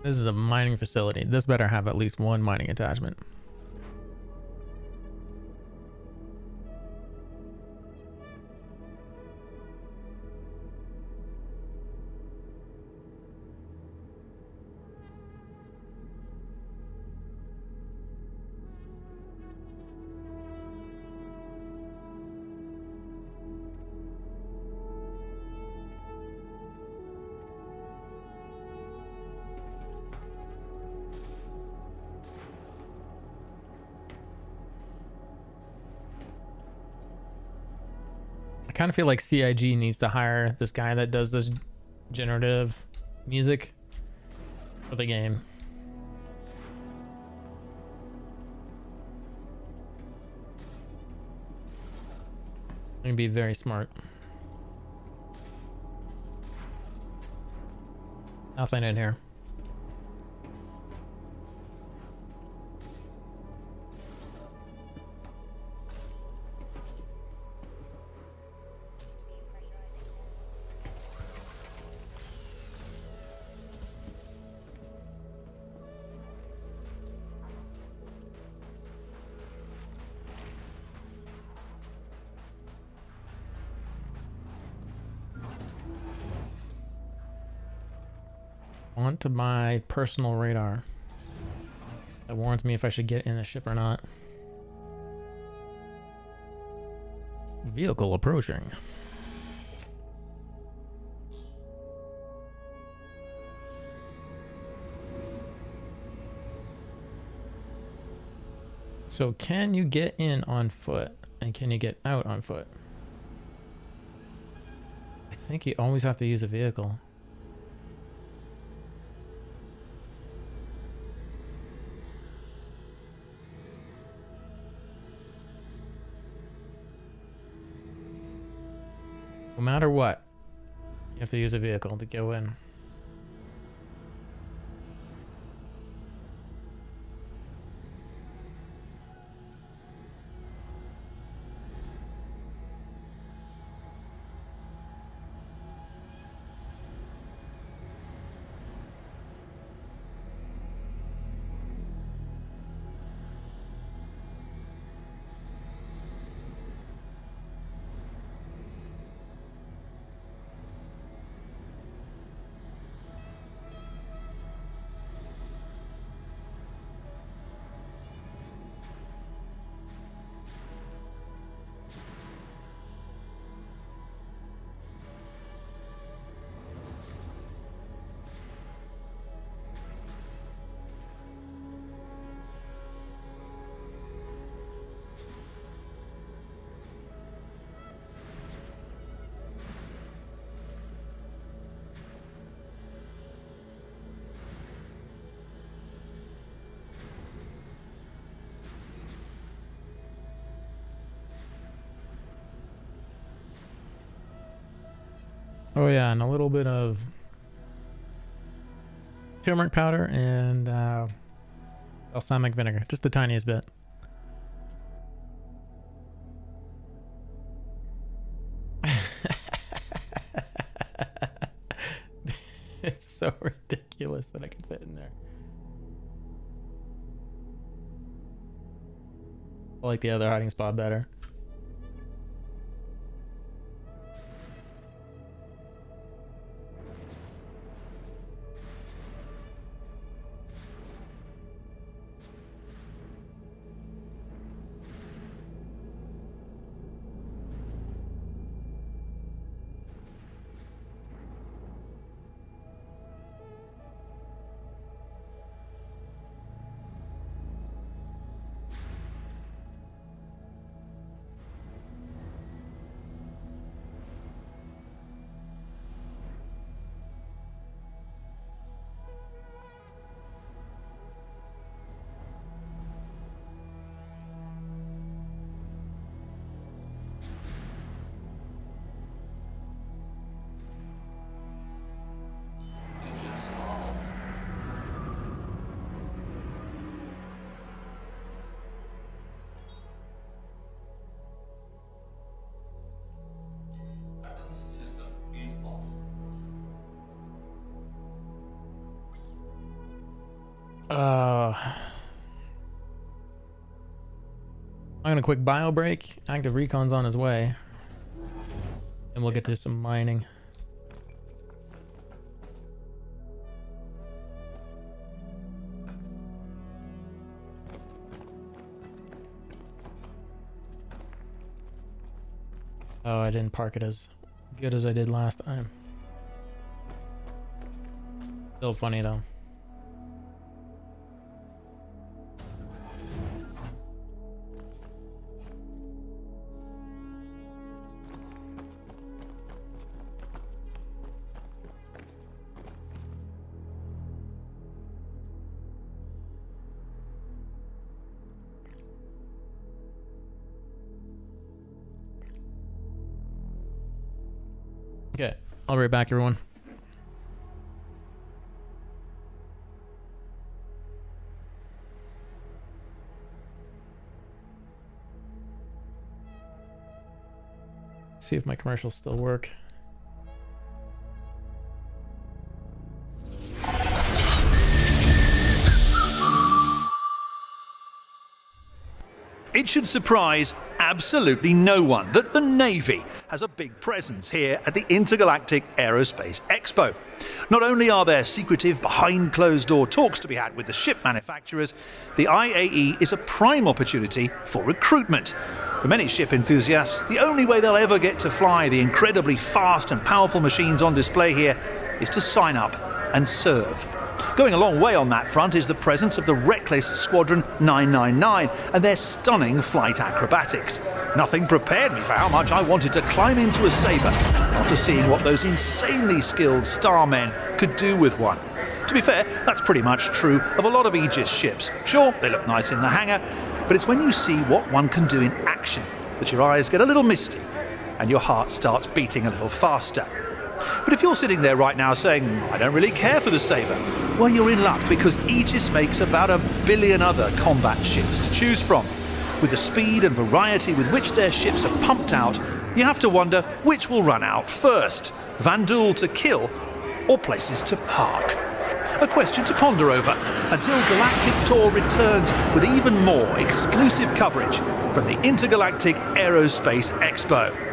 This is a mining facility. This better have at least one mining attachment. I kind of feel like CIG needs to hire this guy that does this generative music for the game. It'd be very smart. Nothing in here. Onto my personal radar that warns me if I should get in the ship or not. Vehicle approaching. So can you get in on foot and can you get out on foot? I think you always have to use a vehicle. No matter what, you have to use a vehicle to go in. Oh yeah, and a little bit of turmeric powder and balsamic vinegar, just the tiniest bit. It's so ridiculous. ridiculous that I can fit in there. I like the other hiding spot better. Engines off. Weapons system is off. I'm gonna quick bio break. Active recon's on his way. And we'll get to some mining. Oh, I didn't park it as good as I did last time. Still funny though. Okay, I'll be right back, everyone. See if my commercials still work. It should surprise absolutely no one that the Navy has a big presence here at the Intergalactic Aerospace Expo. Not only are there secretive behind closed door talks to be had with the ship manufacturers, the IAE is a prime opportunity for recruitment. For many ship enthusiasts, the only way they'll ever get to fly the incredibly fast and powerful machines on display here is to sign up and serve. Going a long way on that front is the presence of the reckless Squadron 999 and their stunning flight acrobatics. Nothing prepared me for how much I wanted to climb into a Sabre after seeing what those insanely skilled starmen could do with one. To be fair, that's pretty much true of a lot of Aegis ships. Sure, they look nice in the hangar, but it's when you see what one can do in action that your eyes get a little misty and your heart starts beating a little faster. But if you're sitting there right now saying, I don't really care for the Sabre, well, you're in luck because Aegis makes about 1 billion other combat ships to choose from. With the speed and variety with which their ships are pumped out, you have to wonder which will run out first, Vanduul to kill or places to park. A question to ponder over until Galactic Tour returns with even more exclusive coverage from the Intergalactic Aerospace Expo.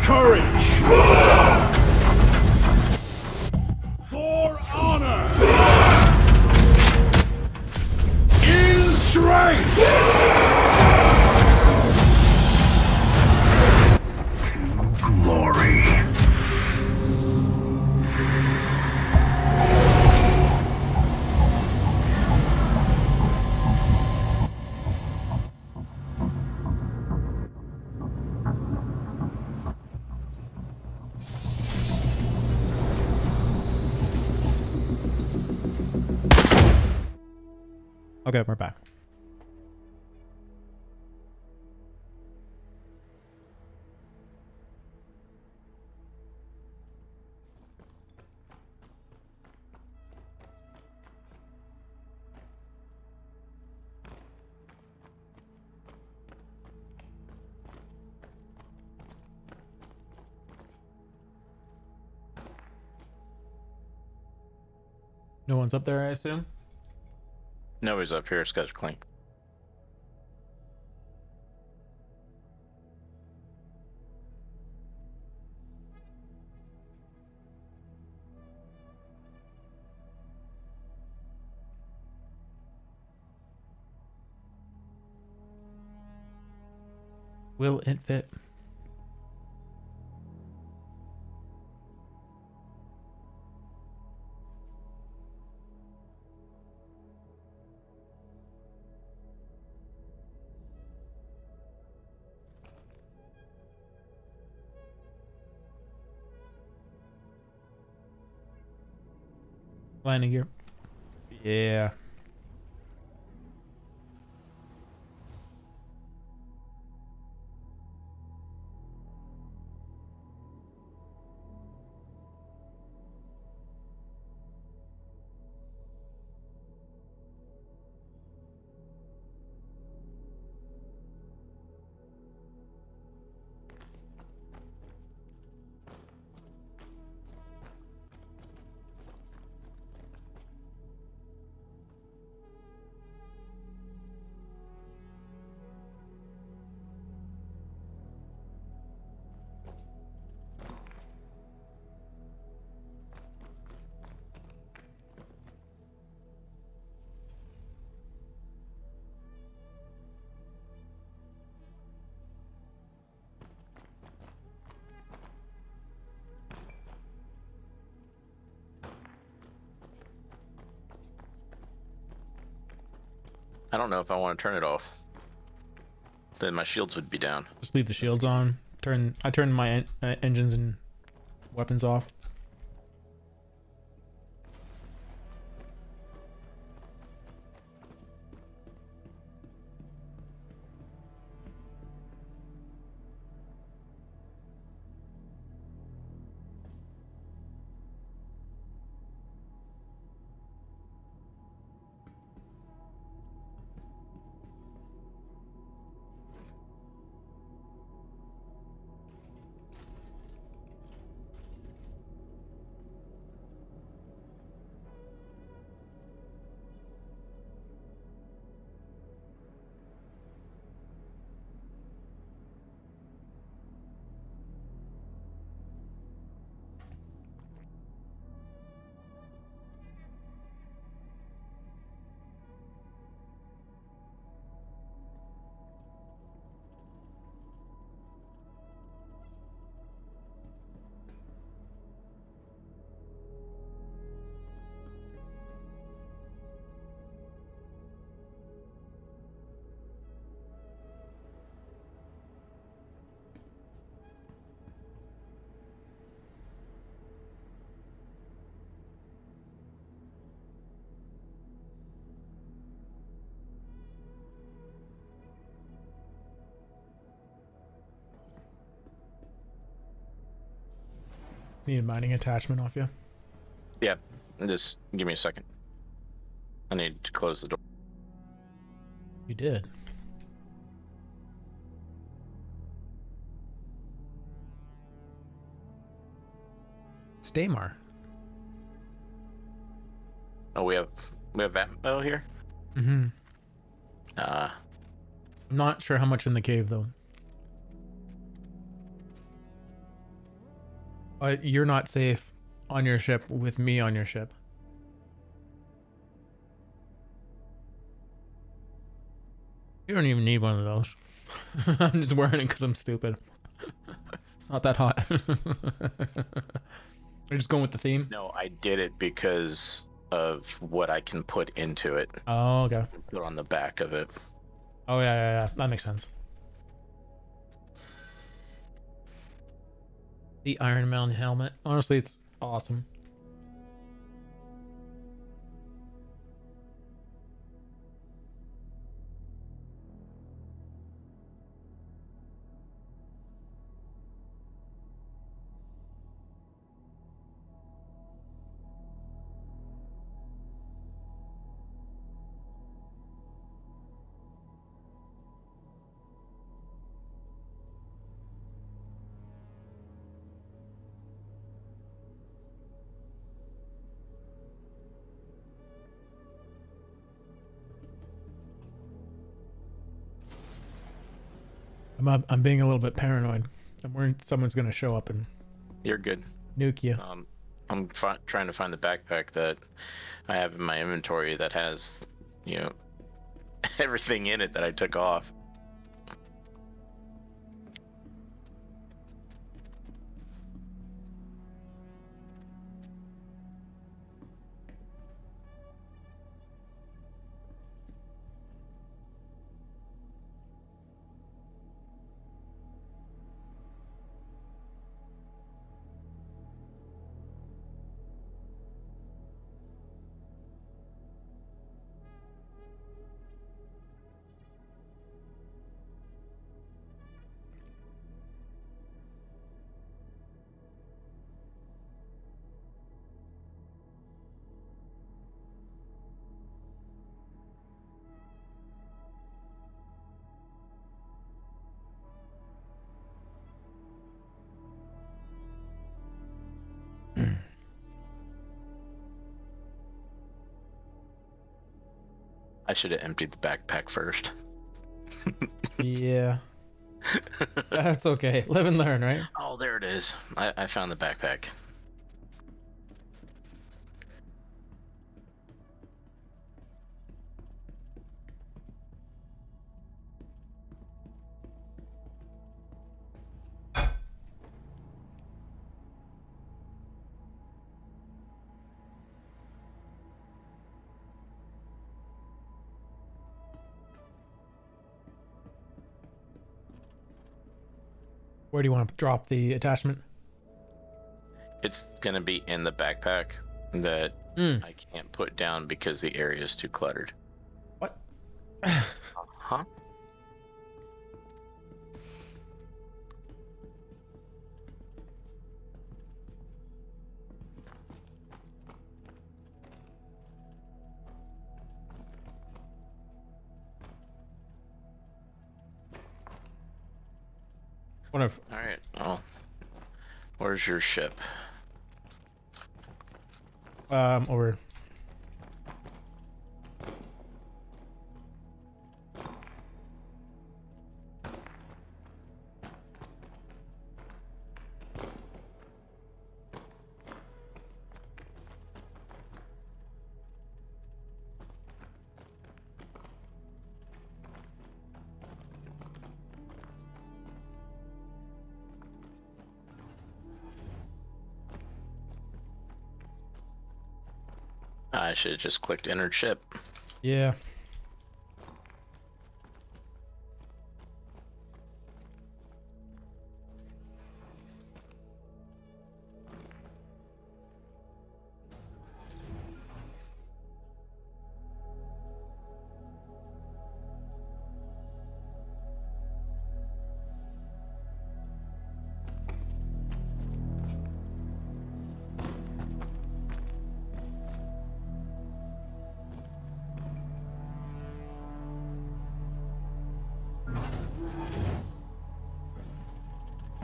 courage. For honor. In strength. To glory. Okay, we're back. No one's up there, I assume? Nobody's up here. It's got clean. Will it fit? Landing gear. Yeah. I don't know if I want to turn it off. Then my shields would be down. Just leave the shields on. I turned my engines and weapons off. Need a mining attachment off you. Yeah, just give me a second. I need to close the door. You did. Staymar. Oh, we have ammo here. Mm-hmm. Uh, I'm not sure how much in the cave though. You're not safe on your ship with me on your ship. You don't even need one of those. I'm just wearing it because I'm stupid. It's not that hot. You're just going with the theme? No, I did it because of what I can put into it. Oh, okay. Put on the back of it. Oh, yeah. That makes sense. The Iron Mountain helmet. Honestly, it's awesome. I'm being a little bit paranoid. I'm worried someone's gonna show up and You're good. nuke you. I'm trying to find the backpack that I have in my inventory that has, you know, everything in it that I took off. I should have emptied the backpack first. Yeah. That's okay. Live and learn, right? Oh, there it is. I found the backpack. Where do you want to drop the attachment? It's gonna be in the backpack that I can't put down because the area is too cluttered. What? Huh? Whatever. All right. Well, where's your ship? Over. I should have just clicked enter ship. Yeah.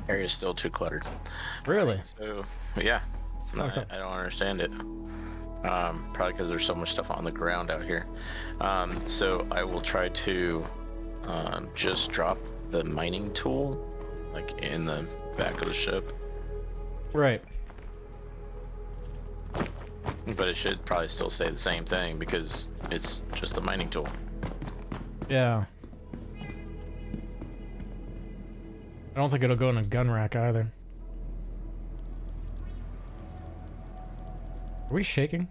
Area's still too cluttered. Really? So yeah, I don't understand it. Probably because there's so much stuff on the ground out here. So I will try to just drop the mining tool like in the back of the ship. Right. But it should probably still say the same thing because it's just a mining tool. Yeah. I don't think it'll go in a gun rack either. Are we shaking?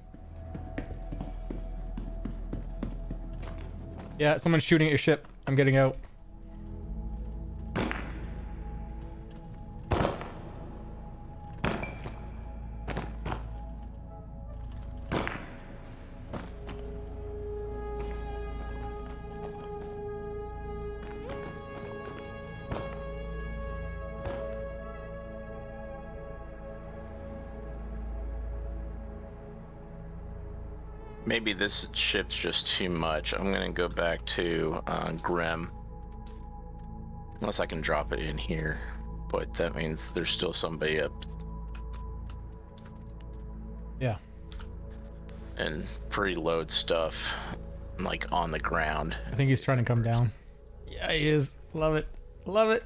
Yeah, someone's shooting at your ship. I'm getting out. Maybe this ship's just too much. I'm gonna go back to Grim. Unless I can drop it in here. But that means there's still somebody up. Yeah. And preload stuff like on the ground. I think he's trying to come down. Yeah, he is. Love it. Love it.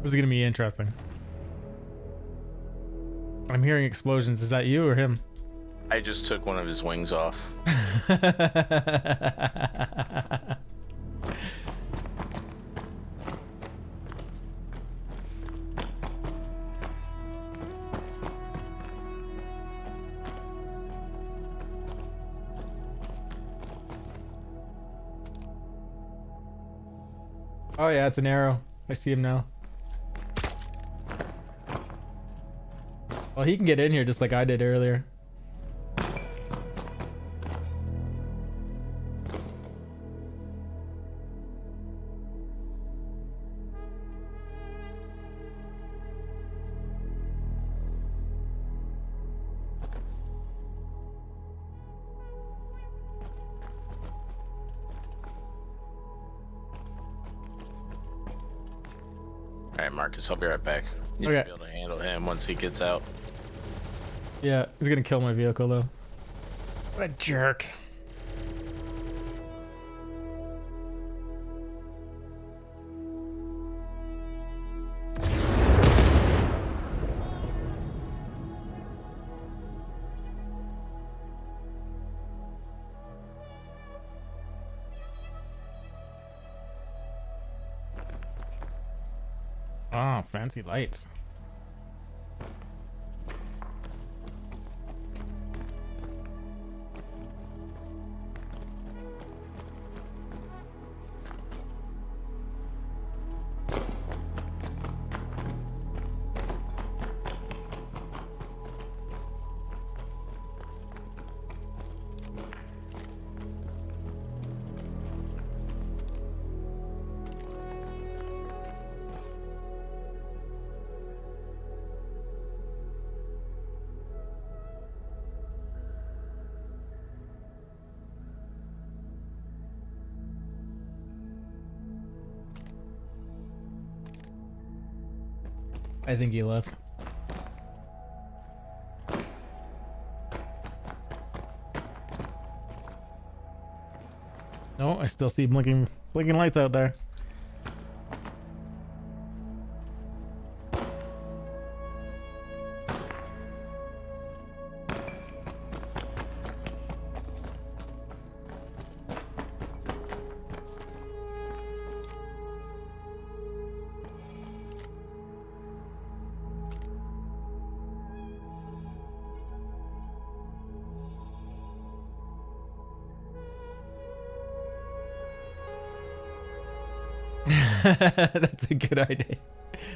This is gonna be interesting. I'm hearing explosions. Is that you or him? I just took one of his wings off. Oh yeah, it's an arrow. I see him now. Well, he can get in here just like I did earlier. Alright, Marcus, I'll be right back. You Okay. should be able to handle him once he gets out. Yeah, he's gonna kill my vehicle though. What a jerk. Oh, fancy lights. I think he left. No, I still see blinking lights out there. That's a good idea.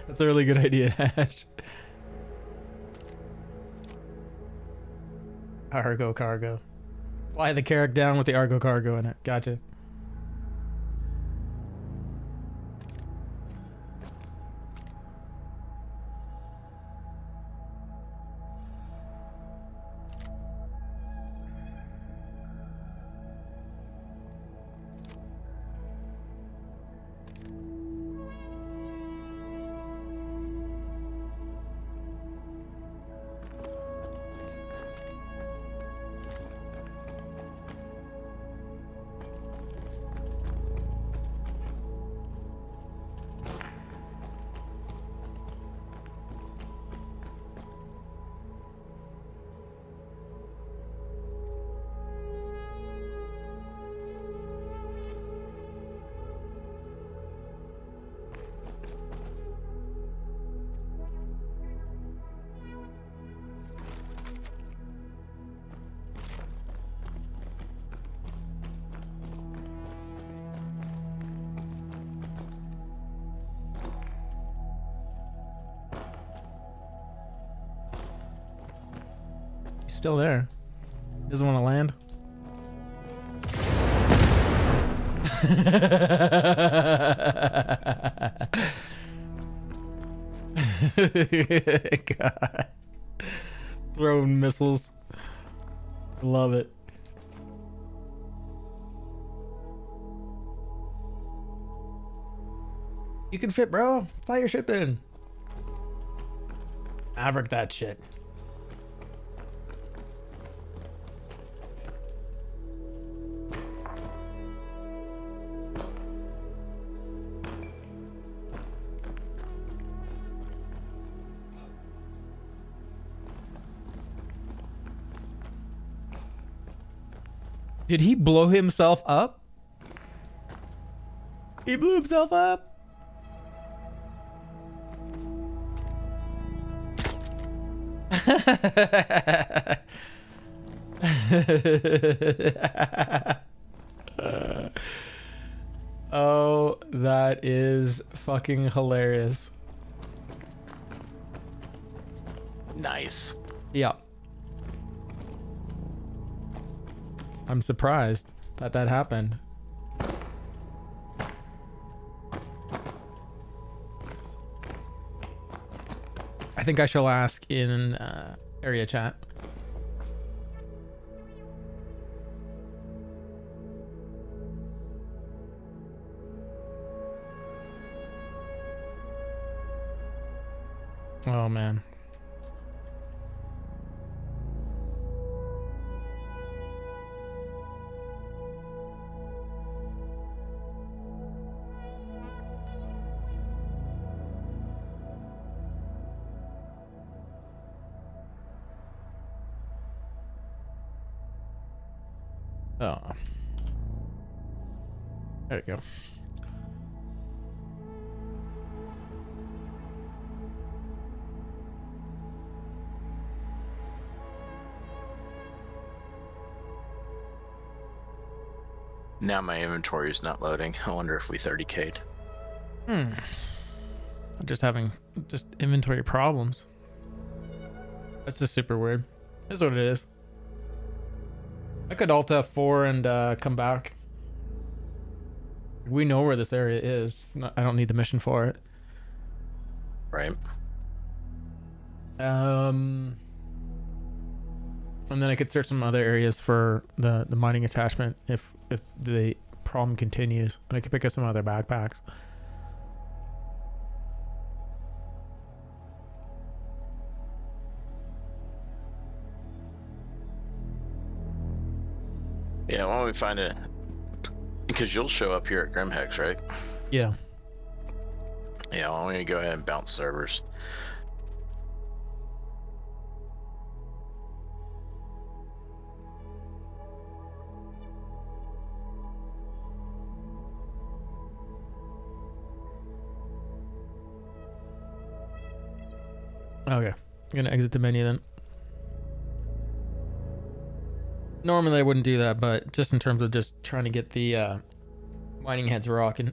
That's a really good idea, Ash. Argo cargo. Fly the carrack down with the Argo cargo in it. Gotcha. Still there. Doesn't want to land. God. Throwing missiles. Love it. You can fit, bro. Fly your ship in. Maverick that shit. Did he blow himself up? He blew himself up. Oh, that is fucking hilarious. Nice. Yeah. I'm surprised that that happened. I think I shall ask in area chat. Oh man. Oh. There we go. Now my inventory is not loading. I wonder if we 30k'd. I'm just having inventory problems. That's just super weird. That's what it is. I could Alt F4 and come back. We know where this area is. I don't need the mission for it. Right. And then I could search some other areas for the mining attachment if the problem continues. And I could pick up some other backpacks. Yeah, why don't we find it? Because you'll show up here at Grimhex, right? Yeah. Yeah, why don't we go ahead and bounce servers? Okay. I'm gonna exit the menu then. Normally I wouldn't do that, but just in terms of just trying to get the mining heads rocking.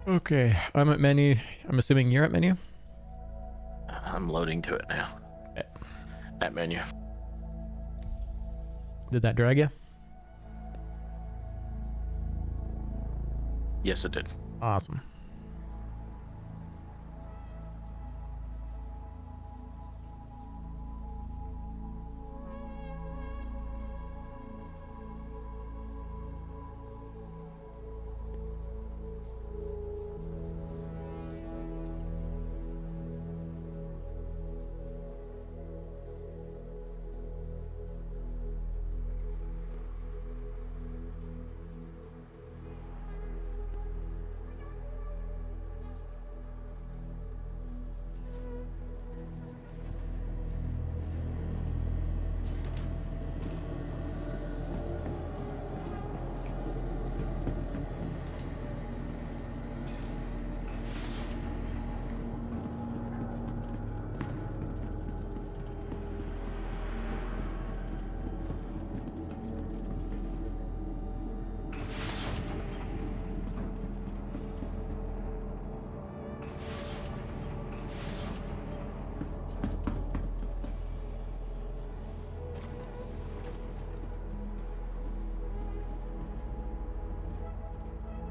Okay, I'm at menu. I'm assuming you're at menu? I'm loading to it now. Okay. At menu. Did that drag you? Yes, it did. Awesome.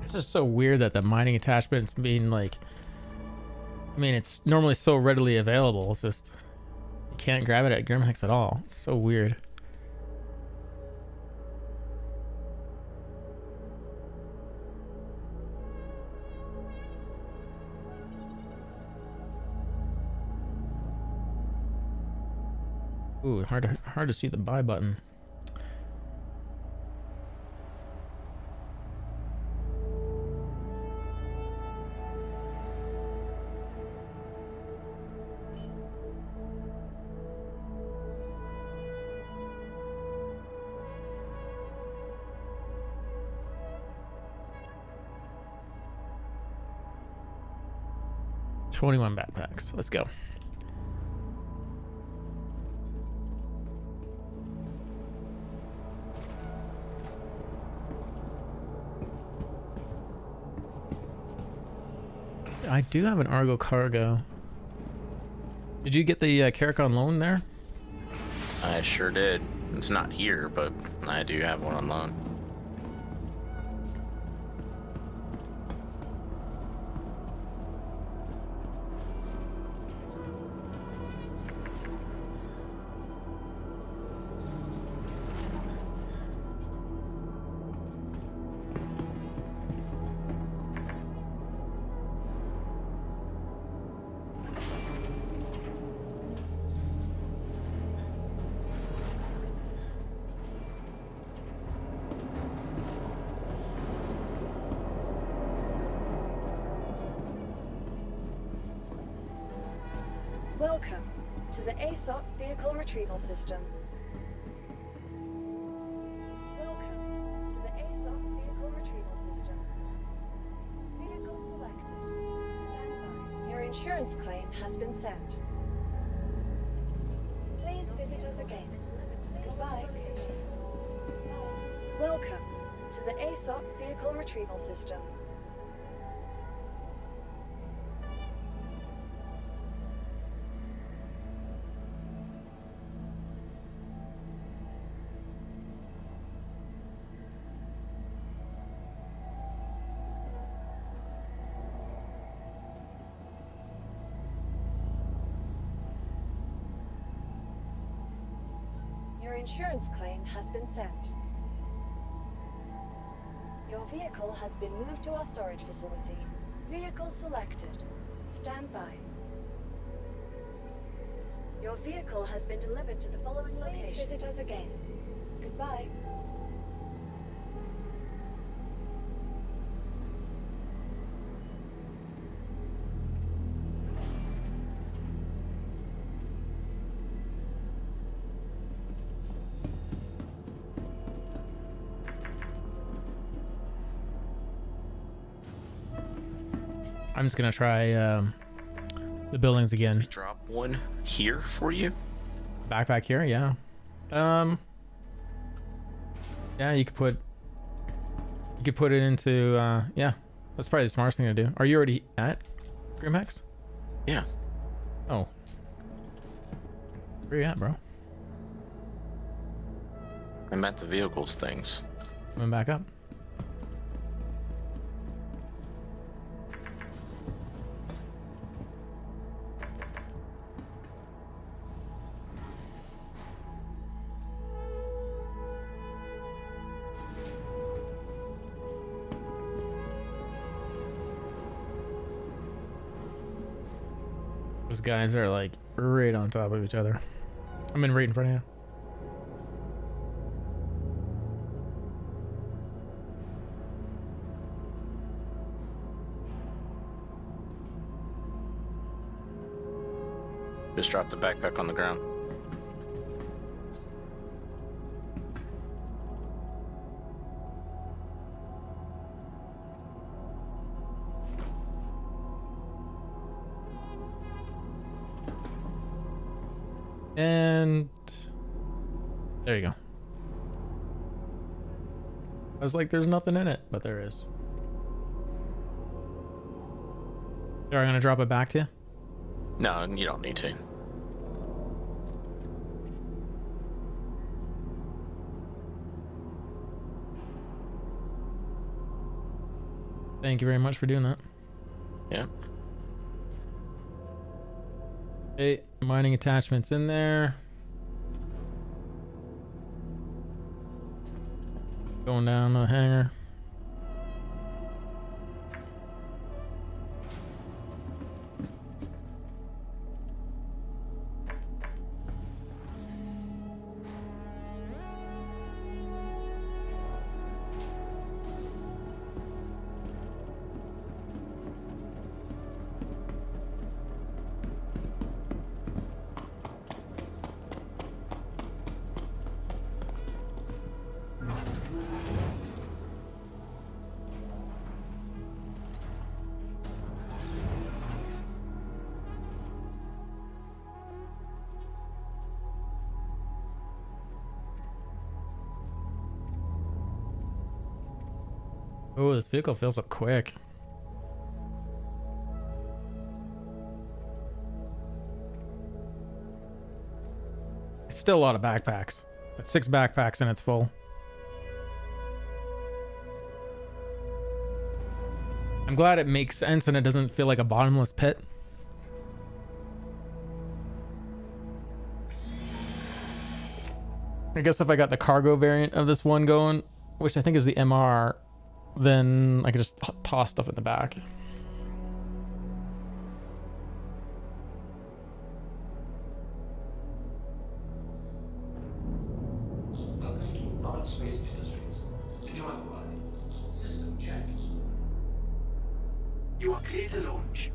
It's just so weird that the mining attachment's being like, I mean, it's normally so readily available. It's just, you can't grab it at Grimhex at all. It's so weird. Ooh, hard to see the buy button. $21 backpacks. Let's go. I do have an Argo cargo. Did you get the Caricon loan there? I sure did. It's not here, but I do have one on loan. Welcome to the ASOP Vehicle Retrieval System. Welcome to the ASOP Vehicle Retrieval System. Vehicle selected. Stand by. Your insurance claim has been sent. Please visit us again. Goodbye. Welcome to the ASOP Vehicle Retrieval System. Your insurance claim has been sent. Your vehicle has been moved to our storage facility. Vehicle selected. Stand by. Your vehicle has been delivered to the following location. Please visit us again. Goodbye. I'm just gonna try the buildings again. Drop one here for you. Backpack here, yeah. Yeah, you could put it into yeah. That's probably the smartest thing to do. Are you already at Grimhex? Yeah. Oh. Where you at, bro? I'm at the vehicles things. Coming back up. Those guys are like right on top of each other. I'm in right in front of you. Just dropped the backpack on the ground. And there you go. I was like, there's nothing in it, but there is. Are I gonna drop it back to you? No, you don't need to. Thank you very much for doing that. Yeah. Hey, mining attachments in there. Going down the hangar. Oh, this vehicle fills up quick. It's still a lot of backpacks. That's 6 backpacks and it's full. I'm glad it makes sense and it doesn't feel like a bottomless pit. I guess if I got the cargo variant of this one going, which I think is the MR, then I could just toss stuff in the back. Welcome to Robert Space Industries. Enjoy the ride. System check. You are clear to launch.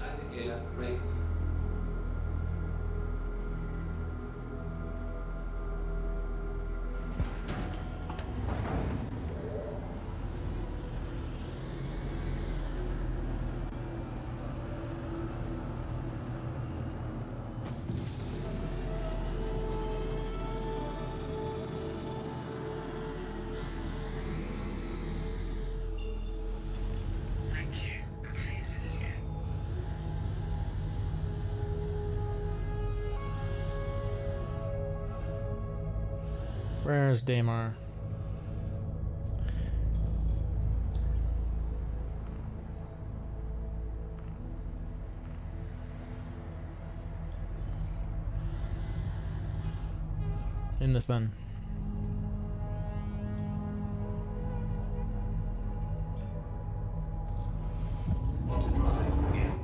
Landing gear raised. Thank you. Please visit again. Where's Damar? In the sun. Want to drive? Yes.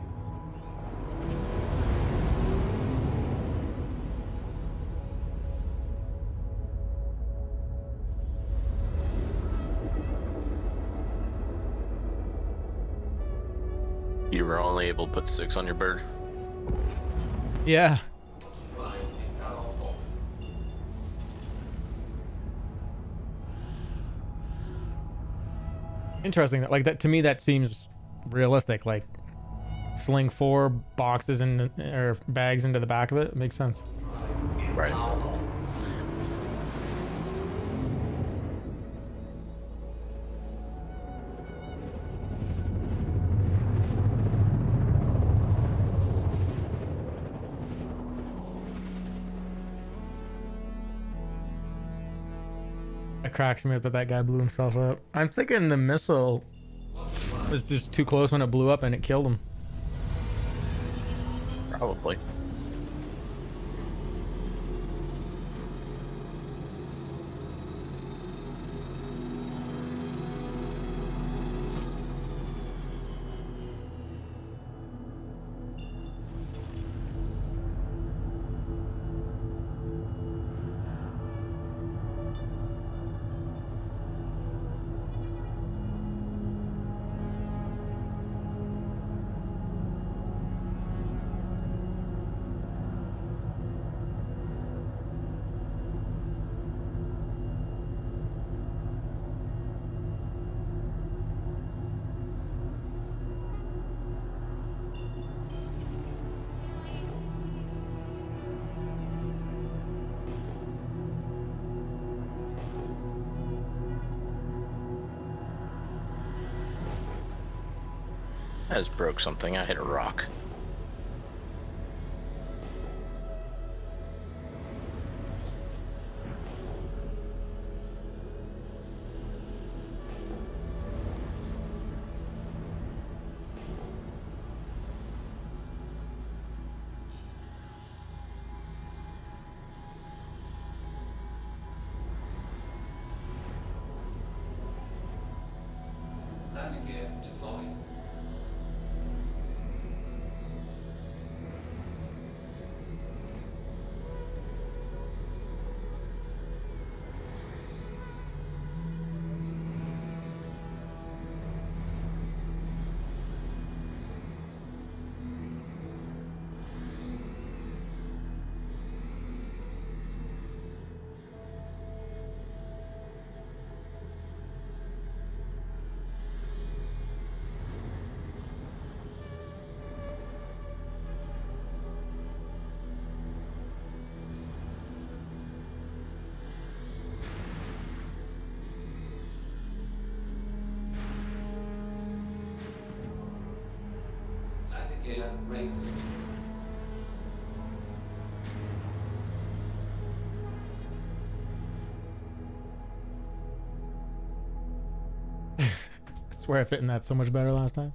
You were only able to put 6 on your bird. Yeah. Drive is now off. Interesting. Like that to me, that seems realistic. Like sling 4 boxes in or bags into the back of it. Makes sense. Right. It cracks me up that guy blew himself up. I'm thinking the missile was just too close when it blew up and it killed him. Probably. I just broke something. I hit a rock. Landing gear deployed. Landing gear raised. I swear I fit in that so much better last time.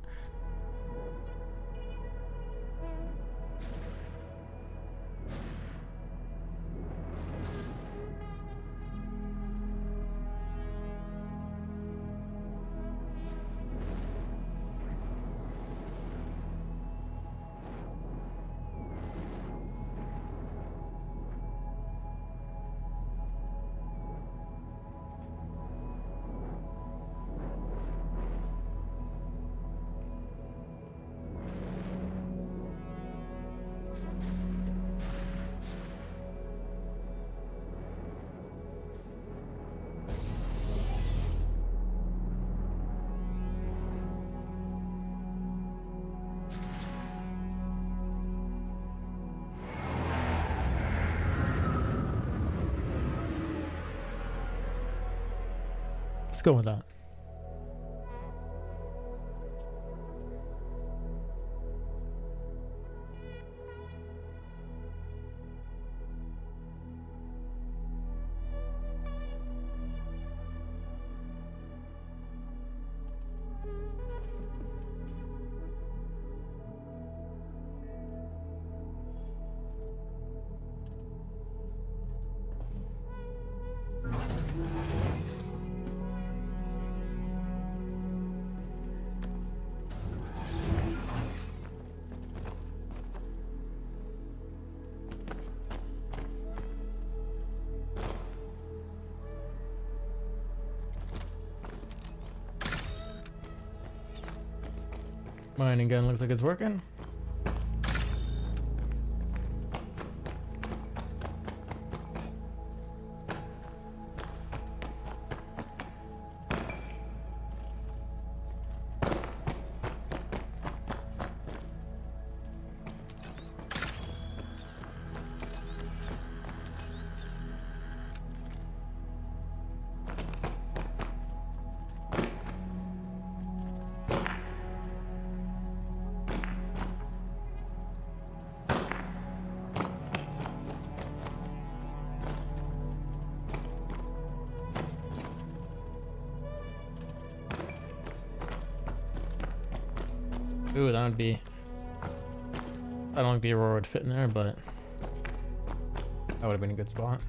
Let's go with that. Mining gun looks like it's working. Ooh, that would be... I don't think the Aurora would fit in there, but that would have been a good spot.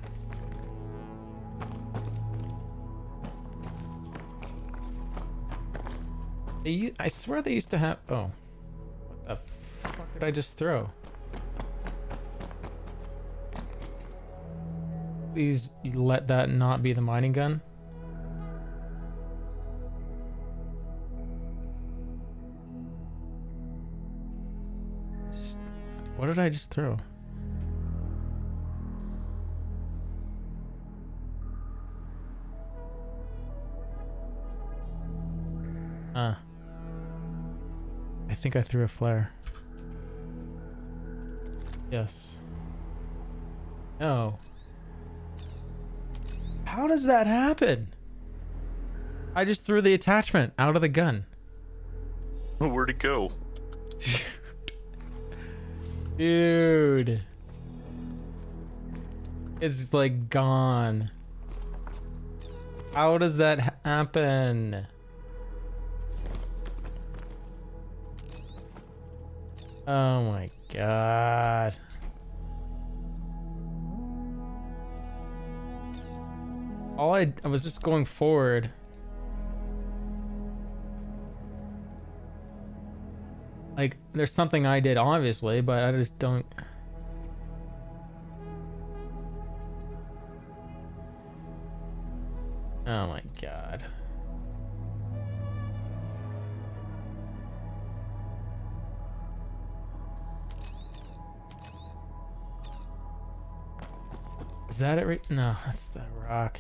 I swear they used to have... Oh. What the fuck did I just throw? Please let that not be the mining gun. What did I just throw? I think I threw a flare. Yes. No. How does that happen? I just threw the attachment out of the gun. Where'd it go? Dude. It's like gone. How does that happen? Oh my god. I was just going forward. Like, there's something I did, obviously, but I just don't... Oh my god. Is that it right? No, that's the rock.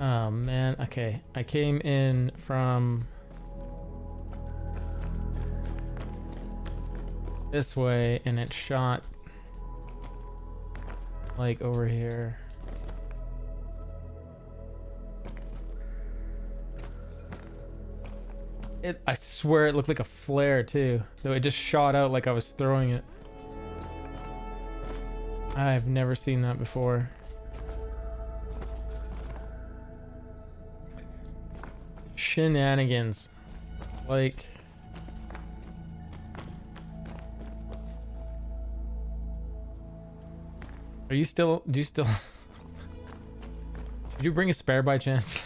Oh man, okay. I came in from this way and it shot like over here. I swear it looked like a flare too, though it just shot out like I was throwing it. I've never seen that before. Shenanigans. Like... Are you still... Do you still... Did you bring a spare by chance?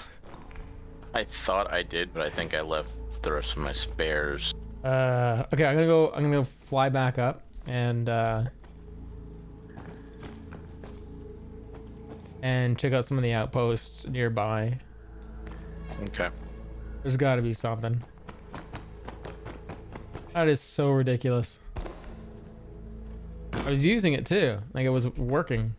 I thought I did, but I think I left the rest of my spares. Okay, I'm gonna go fly back up and check out some of the outposts nearby. Okay. There's gotta be something. That is so ridiculous. I was using it too, like it was working.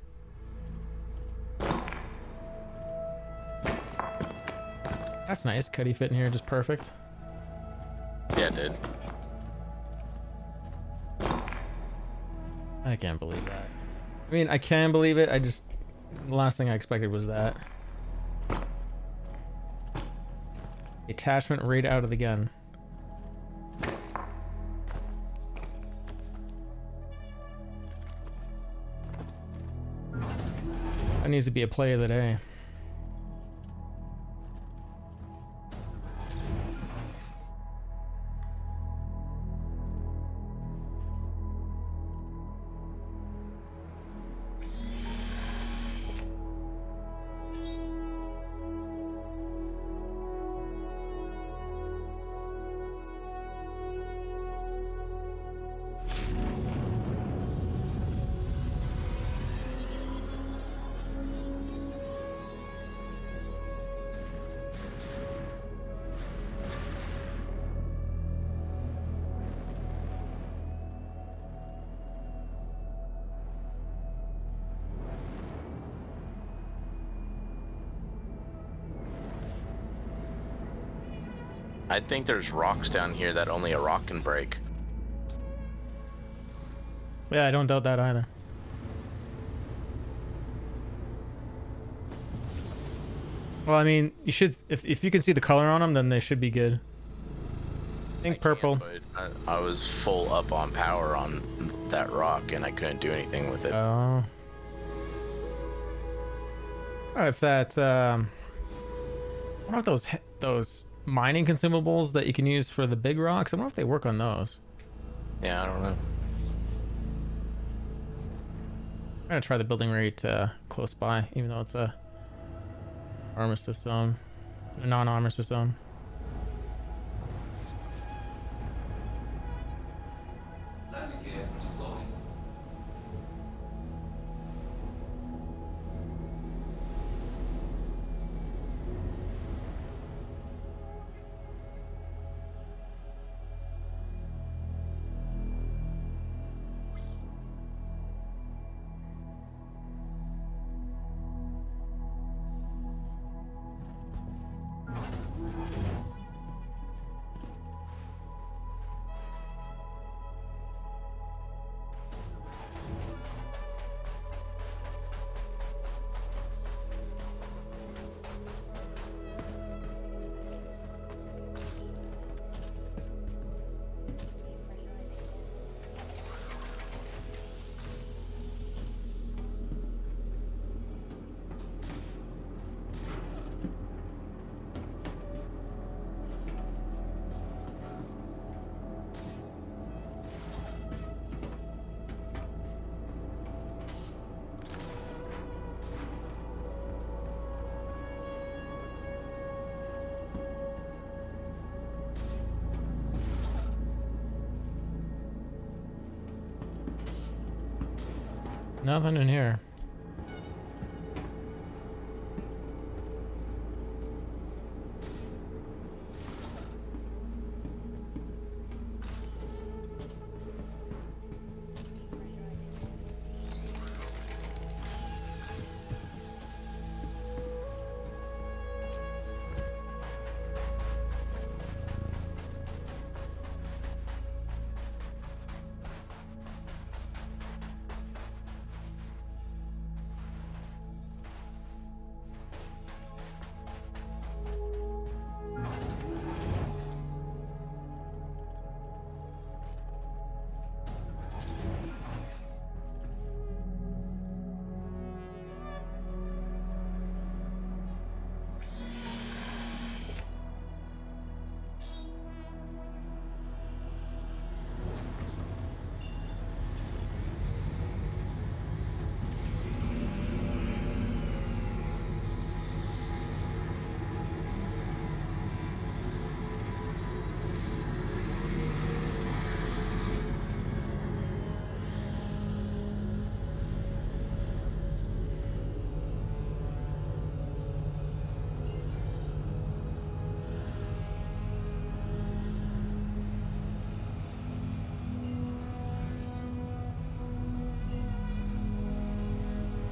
That's nice, Cuddy fit in here just perfect. Yeah, it did. I can't believe that. I mean, I can believe it, the last thing I expected was that. Attachment right out of the gun. That needs to be a play of the day. I think there's rocks down here that only a rock can break. Yeah, I don't doubt that either. Well, I mean, you should, if you can see the color on them, then they should be good. I think purple. I was full up on power on that rock and I couldn't do anything with it. Oh. If that, what are those mining consumables that you can use for the big rocks. I wonder if they work on those. Yeah, I don't know. I'm gonna try the building rate close by, even though it's a armistice zone, a non-armistice zone. Landing gear deployed. Nothing in here.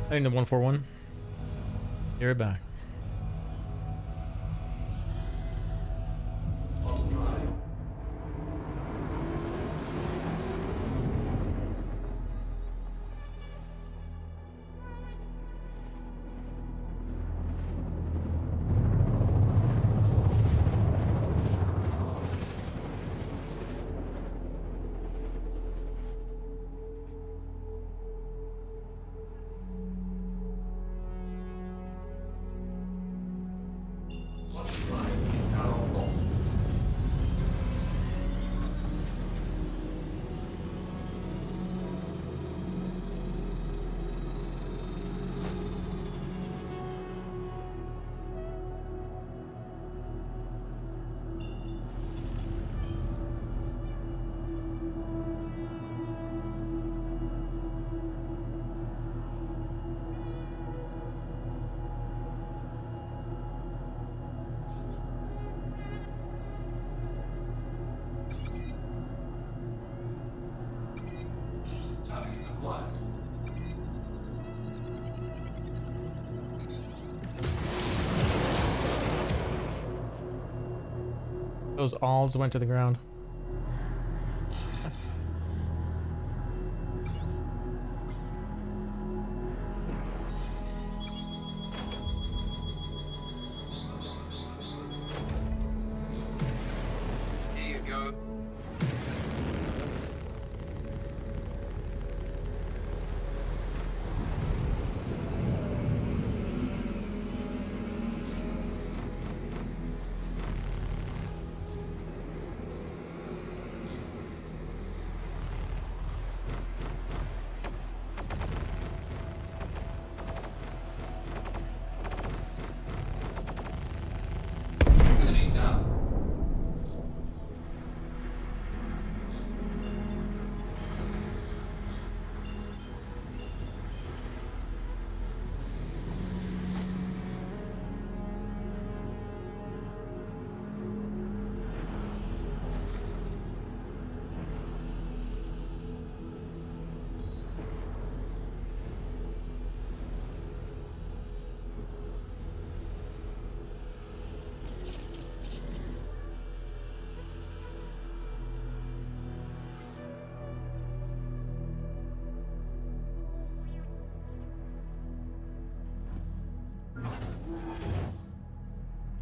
Heading to 141. Be right back. Auto drive. Auto drive is now off. Target acquired. Those alls went to the ground. Here you go.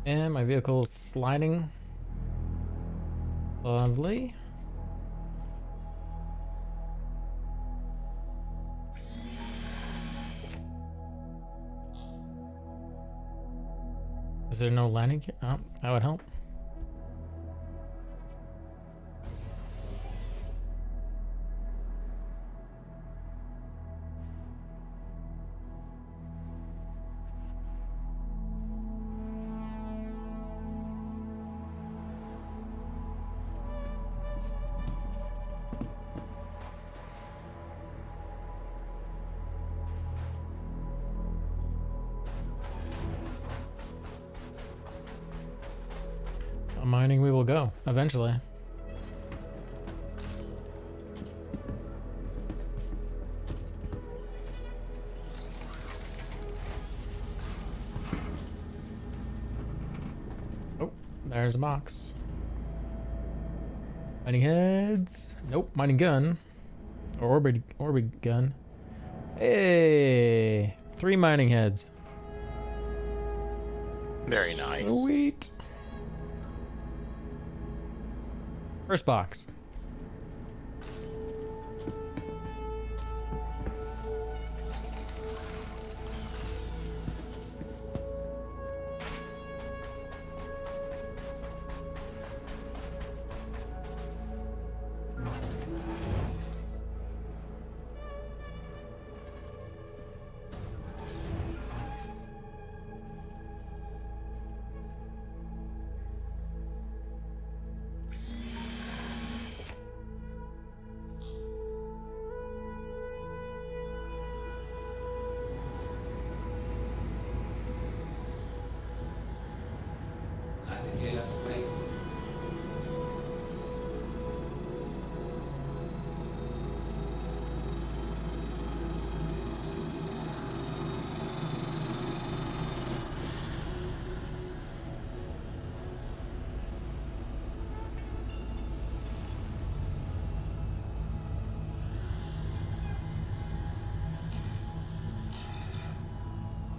And my vehicle's sliding. Lovely. Is there no landing gear? Oh, that would help. Mining we will go, eventually. Oh, there's a box. Mining heads. Nope, mining gun. Or orbit gun. Hey! 3 mining heads. Very nice. Sweet. First box.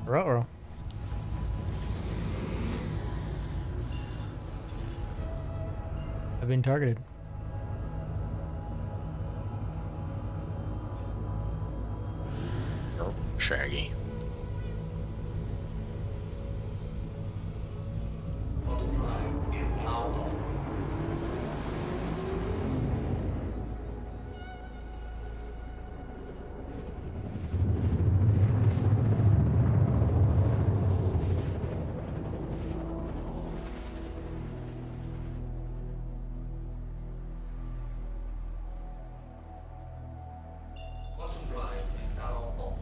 Uh-oh. I've been targeted. Oh, Shaggy. Drive is now on. Quantum drive is now off.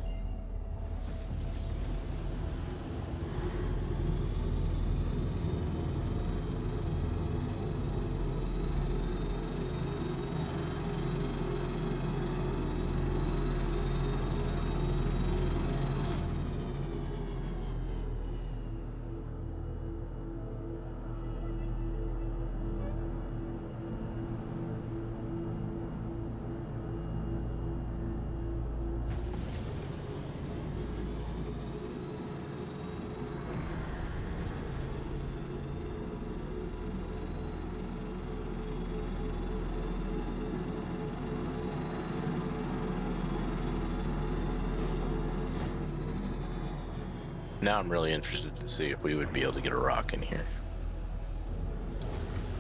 Now I'm really interested to see if we would be able to get a rock in here.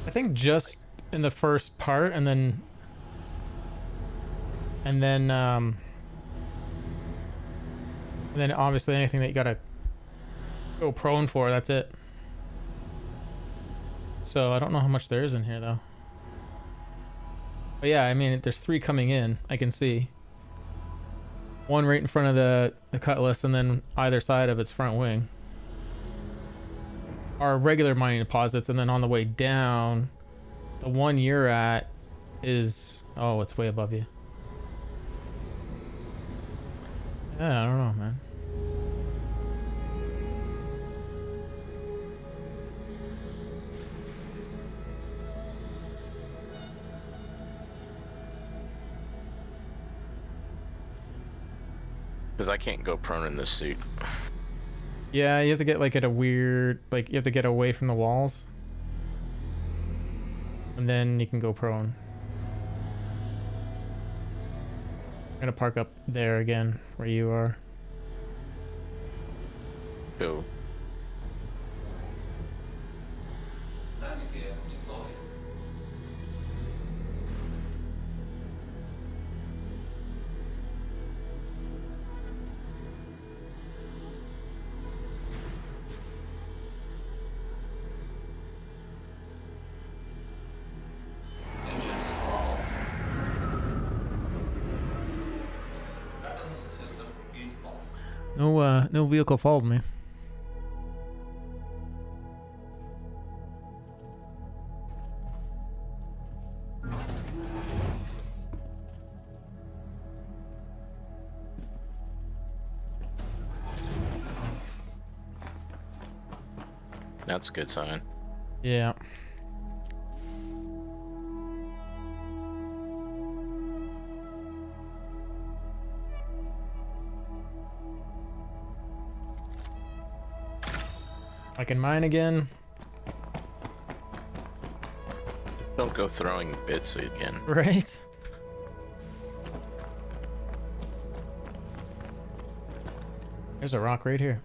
I think just in the first part, and then obviously anything that you gotta go prone for, that's it. So I don't know how much there is in here though. But yeah, I mean, there's 3 coming in, I can see. One right in front of the cutlass, and then either side of its front wing are regular mining deposits, and then on the way down, the one you're at is, oh, it's way above you. Yeah, I don't know, man. Because I can't go prone in this suit. Yeah, you have to get like at a weird, like you have to get away from the walls. And then you can go prone. I'm gonna park up there again, where you are. Cool. Landing gear deployed. Engines off. Weapons system is off. No vehicle followed me. That's a good sign. Yeah. I can mine again. Don't go throwing bits again. Right? There's a rock right here.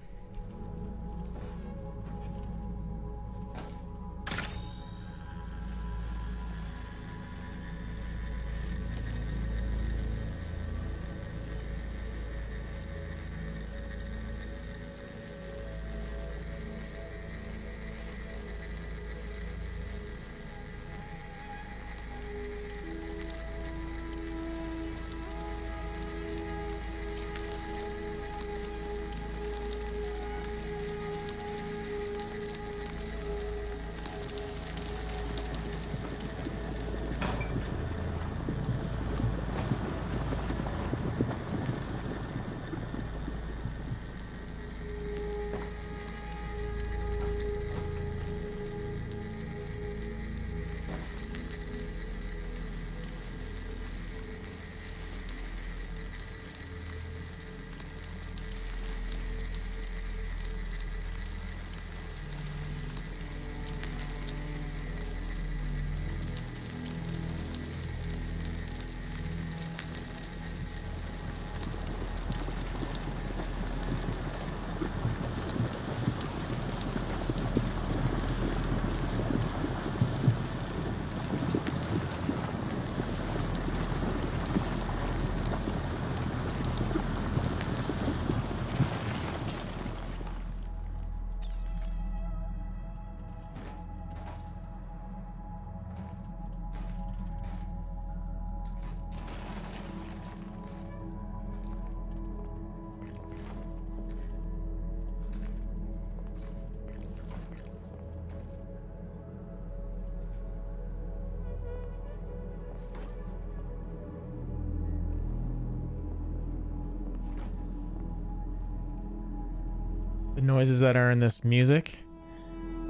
The noises that are in this music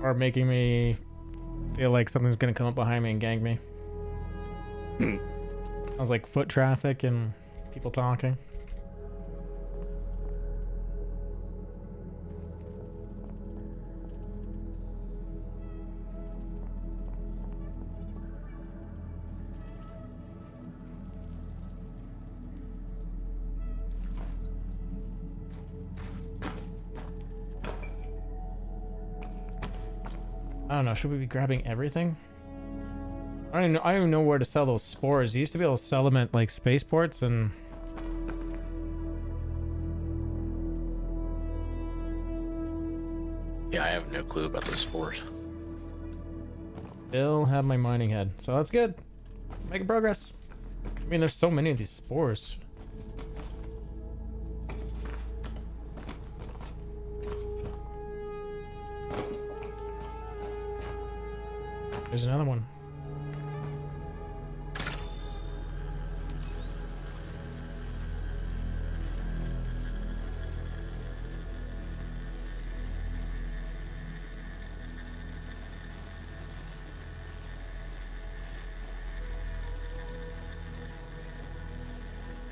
are making me feel like something's gonna come up behind me and gang me. Sounds like foot traffic and people talking. I don't know, should we be grabbing everything? I don't even know where to sell those spores. You used to be able to sell them at like spaceports and Yeah, I have no clue about the sport. still have my mining head. So that's good. Making progress. I mean, there's so many of these spores. There's another one.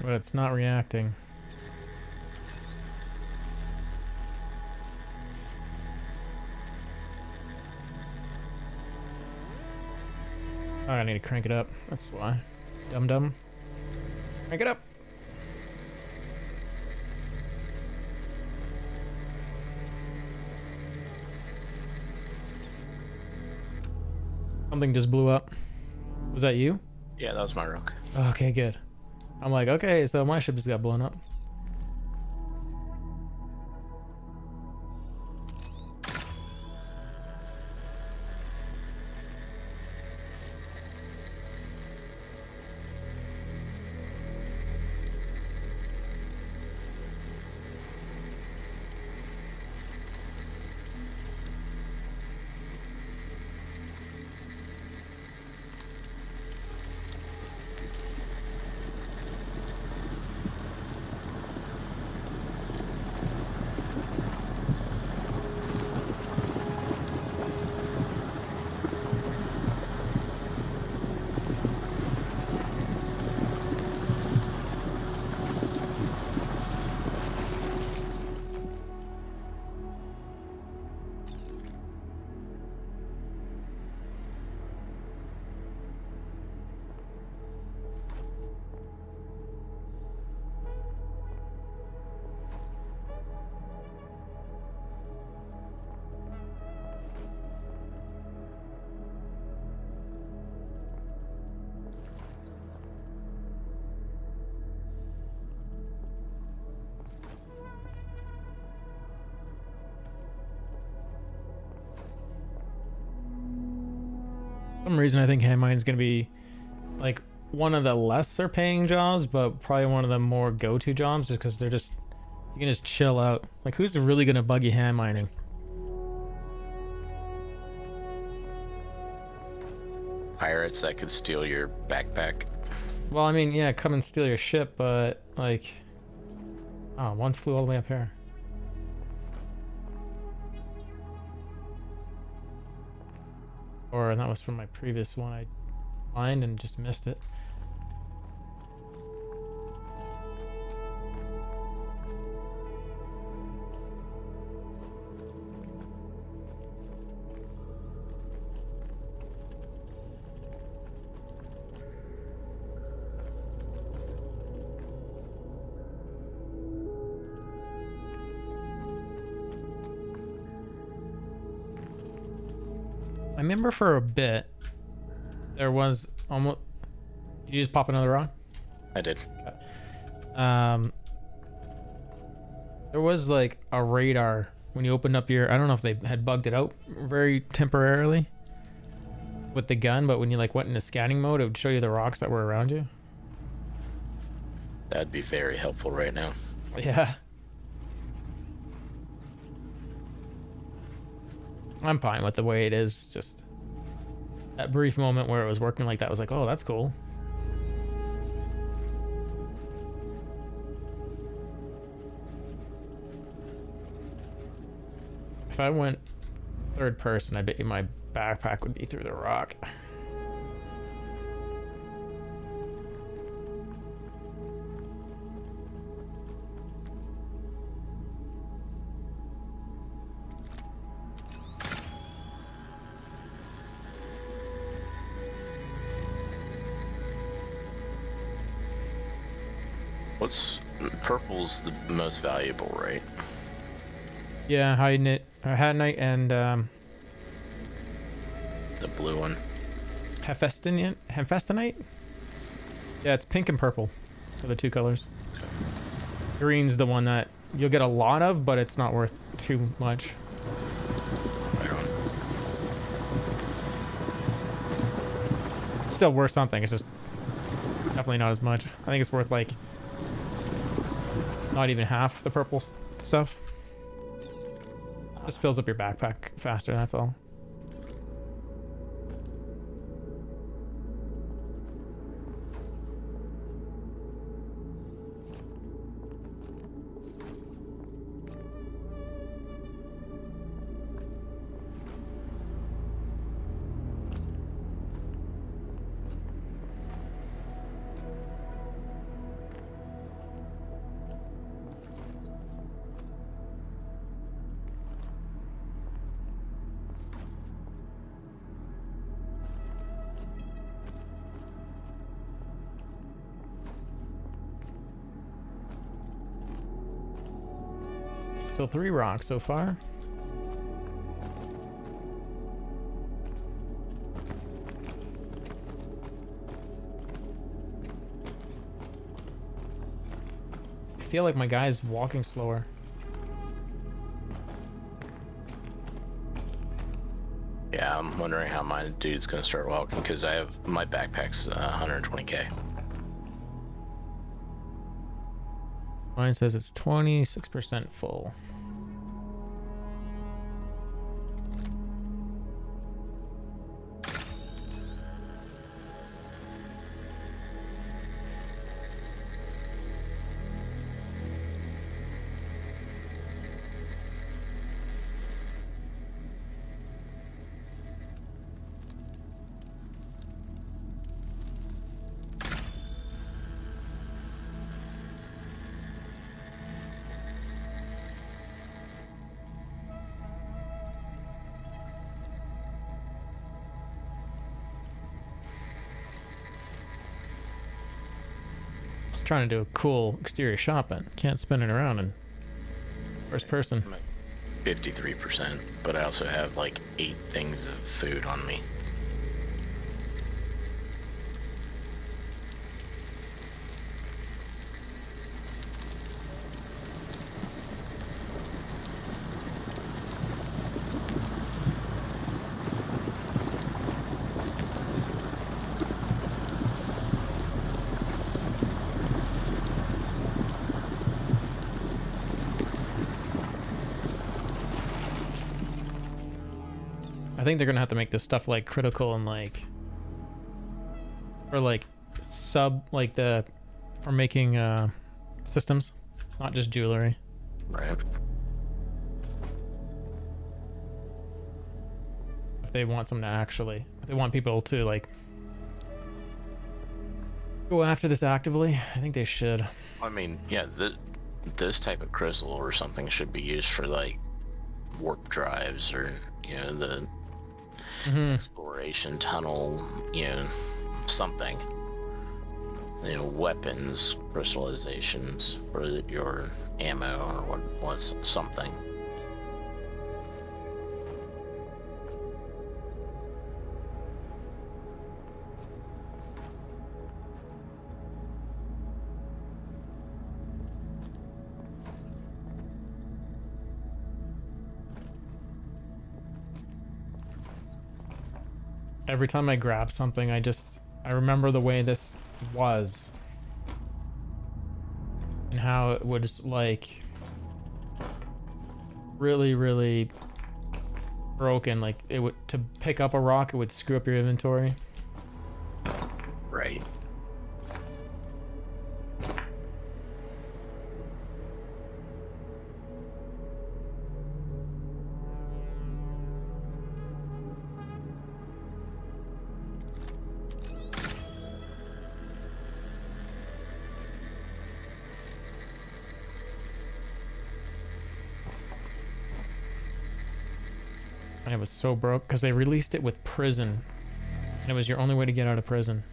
But it's not reacting. I need to crank it up. That's why. Dum dum. Crank it up. Something just blew up. Was that you? Yeah, that was my rook. Okay, good. I'm like, okay, so my ship just got blown up. For some reason I think hand mining is going to be like one of the lesser paying jobs, but probably one of the more go-to jobs, just because they're just, you can just chill out. Like, who's really going to bug you hand mining? Pirates that could steal your backpack. Well, I mean, yeah, come and steal your ship, but like, oh, one flew all the way up here. Or that was from my previous one. I mined and just missed it. I remember for a bit there was almost. Did you just pop another rock? I did. There was like a radar when you opened up your. I don't know if they had bugged it out very temporarily with the gun, but when you like went into scanning mode, it would show you the rocks that were around you. That'd be very helpful right now. Yeah. I'm fine with the way it is. Just that brief moment where it was working like that was like, oh, that's cool. If I went third person, I bet you my backpack would be through the rock. What's purple's the most valuable, right? Yeah, Hat Knight and the blue one. Hephaestonite? Yeah, it's pink and purple are the two colors. Okay. Green's the one that you'll get a lot of, but it's not worth too much. Right on. It's still worth something. It's just definitely not as much. I think it's worth like not even half the purple stuff. Just fills up your backpack faster, that's all. So 3 rocks so far. I feel like my guy's walking slower. Yeah, I'm wondering how my dude's gonna start walking because I have my backpack's 120k. Mine says it's 26% full. Trying to do a cool exterior shot, but can't spin it around in first person. 53%, but I also have like 8 things of food on me. I think they're gonna have to make this stuff like critical and like, or like like for making systems, not just jewelry. Right. If they want them to actually, if they want people to like go after this actively, I think they should. I mean, yeah, this type of crystal or something should be used for like warp drives or, you know, the exploration tunnel, you know, something. You know, weapons, crystallizations, or your ammo, or what's something. Every time I grab something, I remember the way this was and how it was like really broken. Like it would, to pick up a rock, it would screw up your inventory. Right. And it was so broke because they released it with prison, and it was your only way to get out of prison.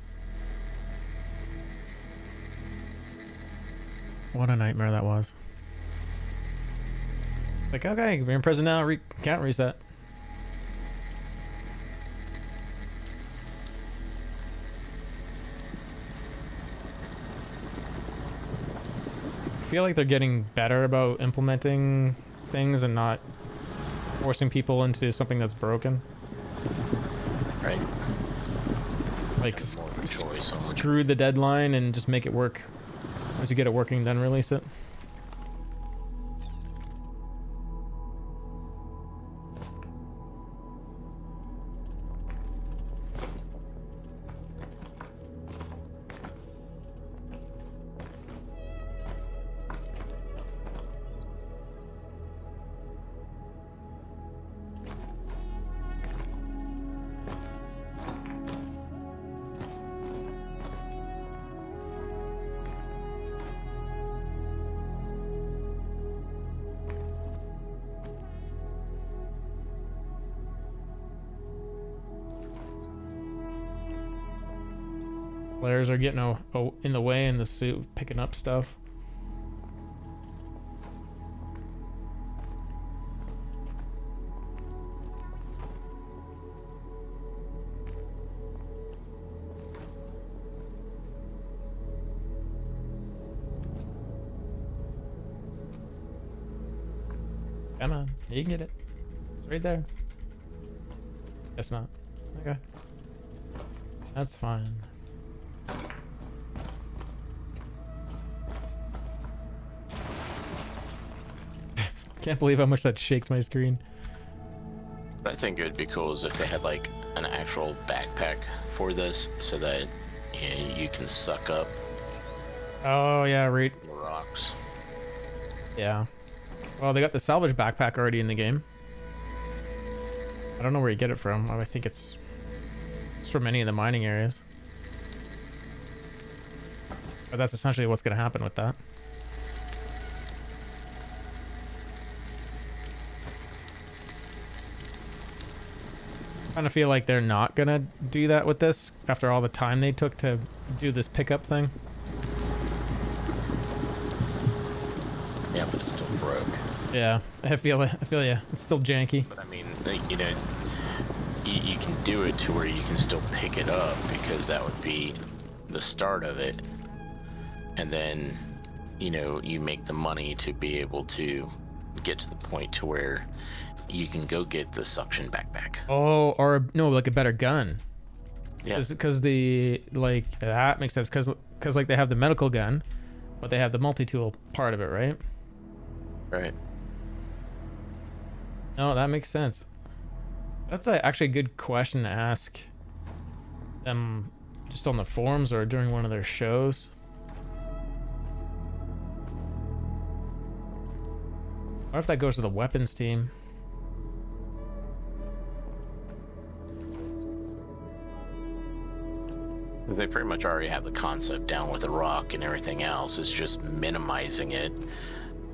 What a nightmare that was. Like, okay, you're in prison now, can't reset. I feel like they're getting better about implementing things and not forcing people into something that's broken. Right. Like, more of a choice on which screw the deadline and just make it work. Once you get it working, then release it. Players are getting in the way in the suit, picking up stuff. Come on, you can get it. It's right there. Guess not. Okay. That's fine. Can't believe how much that shakes my screen. What I think it would be cool is if they had like an actual backpack for this, so that you can suck up Oh yeah, right. the rocks. Yeah. Well, they got the salvage backpack already in the game. I don't know where you get it from. I think it's from any of the mining areas. But that's essentially what's going to happen with that. I kind of feel like they're not going to do that with this after all the time they took to do this pickup thing. Yeah, but it's still broke. Yeah, I feel yeah. It's still janky. But I mean, you know, you can do it to where you can still pick it up, because that would be the start of it. And then, you know, you make the money to be able to get to the point to where you can go get the suction backpack. Oh, or no, like a better gun. Yeah. Because the, like, that makes sense. Because like they have the medical gun, but they have the multi-tool part of it, right? Right. No, that makes sense. That's actually a good question to ask them just on the forums or during one of their shows. What if that goes to the weapons team? They pretty much already have the concept down with the rock and everything else. It's just minimizing it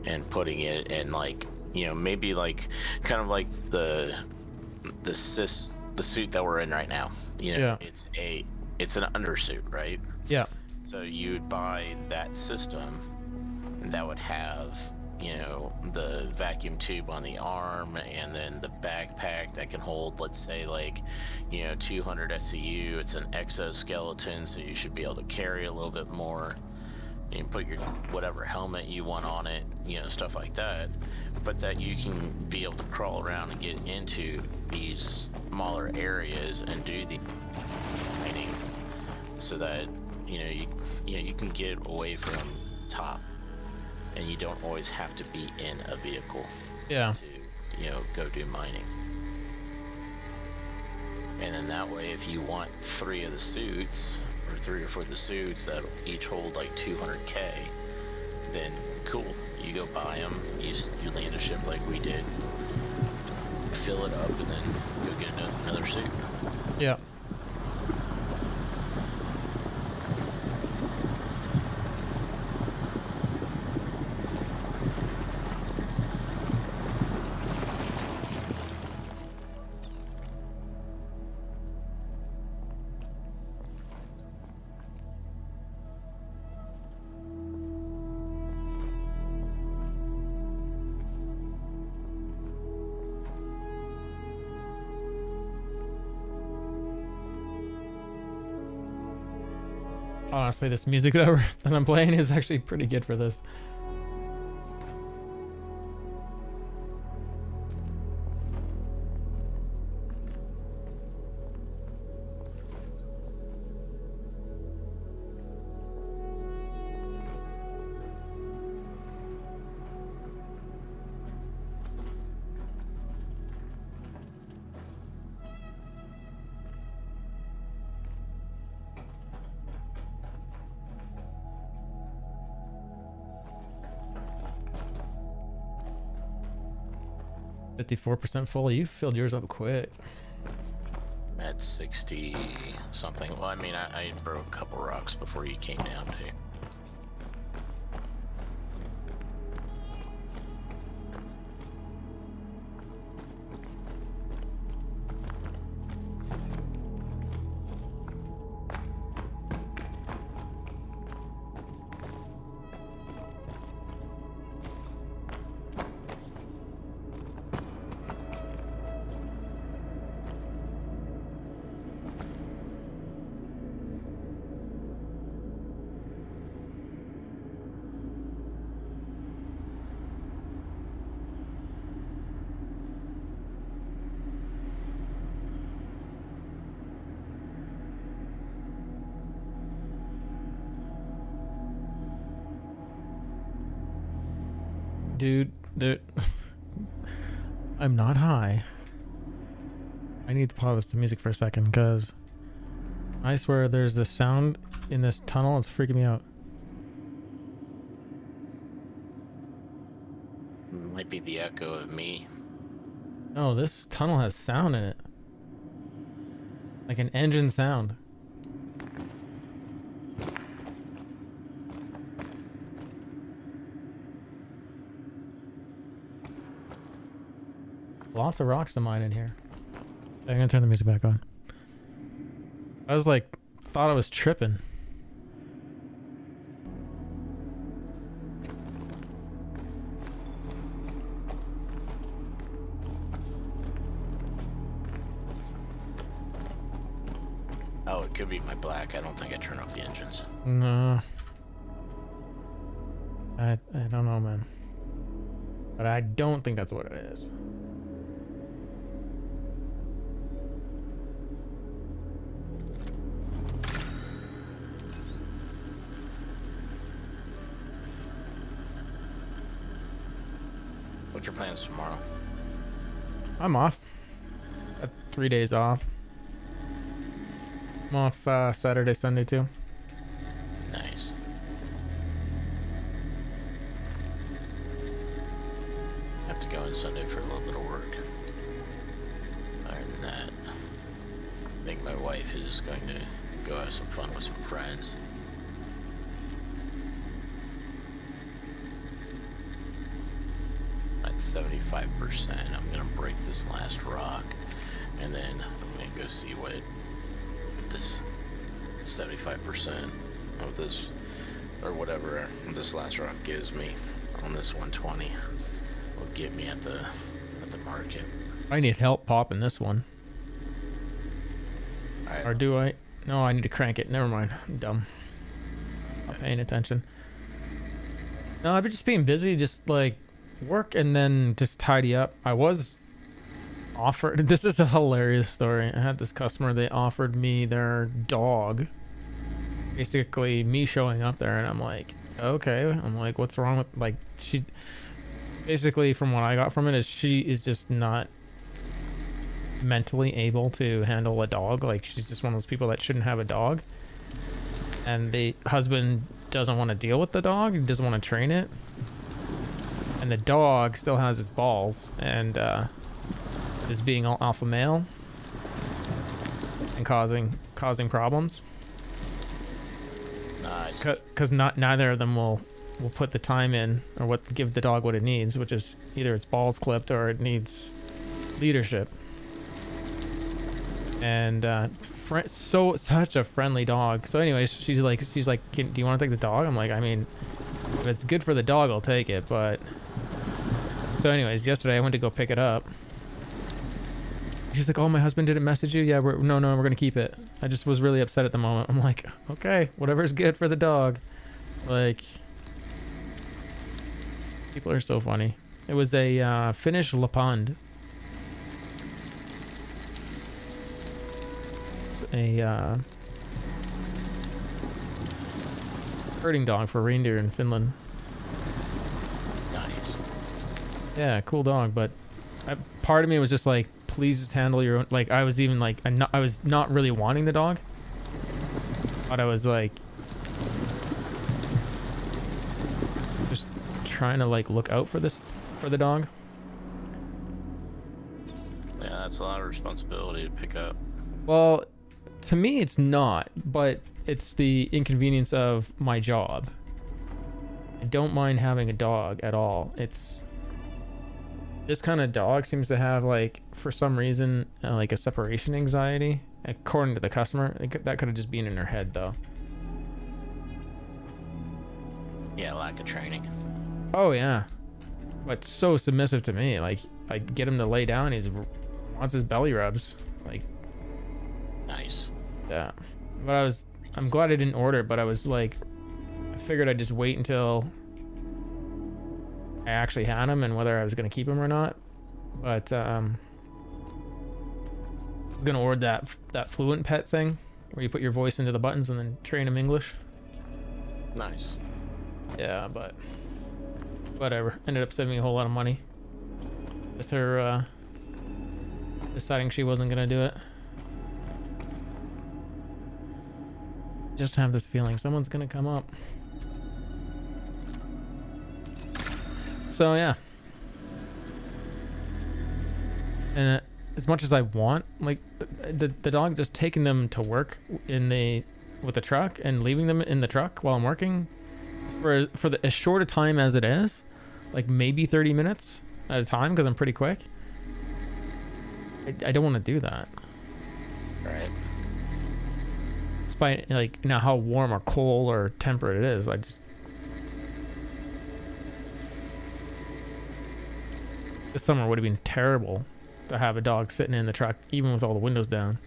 and putting it in, like, you know, maybe like kind of like the suit that we're in right now. You know, Yeah. it's an undersuit, right? Yeah. So you would buy that system that would have, you know, the vacuum tube on the arm, and then the backpack that can hold, let's say, like, you know, 200 SCU. It's an exoskeleton, so you should be able to carry a little bit more. You can put your whatever helmet you want on it, you know, stuff like that. But that you can be able to crawl around and get into these smaller areas and do the mining, so that, you know, you can get away from the top, and you don't always have to be in a vehicle. Yeah. To, you know, go do mining. And then that way, if you want 3 of the suits, or 3 or 4 of the suits that each hold like 200k, then cool, you go buy them, you land a ship like we did, fill it up, and then go get another suit. Yeah. Honestly, this music that I'm playing is actually pretty good for this. .54% full. You filled yours up quick. At 60 something. Well, I mean, I broke a couple rocks before you came down too. Dude, I'm not high. I need to pause the music for a second because I swear there's this sound in this tunnel. It's freaking me out. Might be the echo of me. No, this tunnel has sound in it. Like an engine sound. Lots of rocks to mine in here. I'm gonna turn the music back on. I was like, thought I was tripping. Oh, it could be my black. I don't think I turned off the engines. No. I don't know, man. But I don't think that's what it is. What's your plans tomorrow? I'm off. Got 3 days off. I'm off Saturday, Sunday too. Nice. Have to go in Sunday for a little bit of work. Other than that, I think my wife is going to go have some fun with some friends. At 75%, I'm gonna break this last rock, and then I'm gonna go see what this 75% of this, or whatever this last rock gives me on this 120, will get me at the market. I need help popping this one. Or do I? No, I need to crank it. Never mind. I'm dumb. Not paying attention. No, I've been just being busy, just like work and then just tidy up. I was offered, this is a hilarious story. I had this customer, they offered me their dog. Basically me showing up there and I'm like, okay. I'm like, what's wrong with, like, she, basically from what I got from it is she is just not mentally able to handle a dog. Like, she's just one of those people that shouldn't have a dog. And the husband doesn't want to deal with the dog. He doesn't want to train it. And the dog still has its balls and is being all alpha male and causing problems. Nice. Because neither of them will put the time in or give the dog what it needs, which is either its balls clipped or it needs leadership. And such a friendly dog. So anyways, she's like, do you want to take the dog? I'm like, I mean, if it's good for the dog, I'll take it. But so anyways, yesterday I went to go pick it up. She's like, oh, my husband didn't message you? Yeah, we're gonna keep it. I just was really upset at the moment. I'm like, okay, whatever's good for the dog. Like, people are so funny. It was a Finnish Lapond. A herding dog for reindeer in Finland. Nice. Yeah, cool dog, but part of me was just like, please just handle your own. Like, I was even like, I was not really wanting the dog, but I was like just trying to like look out for the dog. Yeah, that's a lot of responsibility to pick up. Well, to me it's not, but it's the inconvenience of my job. I don't mind having a dog at all. It's this kind of dog seems to have, like, for some reason, like a separation anxiety, according to the customer. That could have just been in her head, though. Yeah, lack of training. Oh yeah, but so submissive to me. Like, I get him to lay down, he wants his belly rubs. Like, nice. Yeah, but I'm glad I didn't order, but I was like, I figured I'd just wait until I actually had him and whether I was going to keep him or not. But I was going to order that Fluent Pet thing where you put your voice into the buttons and then train him English. Nice. Yeah, but whatever. Ended up saving me a whole lot of money with her deciding she wasn't gonna do it. Just have this feeling someone's gonna come up. So yeah. And as much as I want, like the dog just taking them to work with the truck and leaving them in the truck while I'm working for as short a time as it is, like maybe 30 minutes at a time because I'm pretty quick. I don't want to do that. Right. Despite like how warm or cold or temperate it is, this summer would have been terrible to have a dog sitting in the truck, even with all the windows down.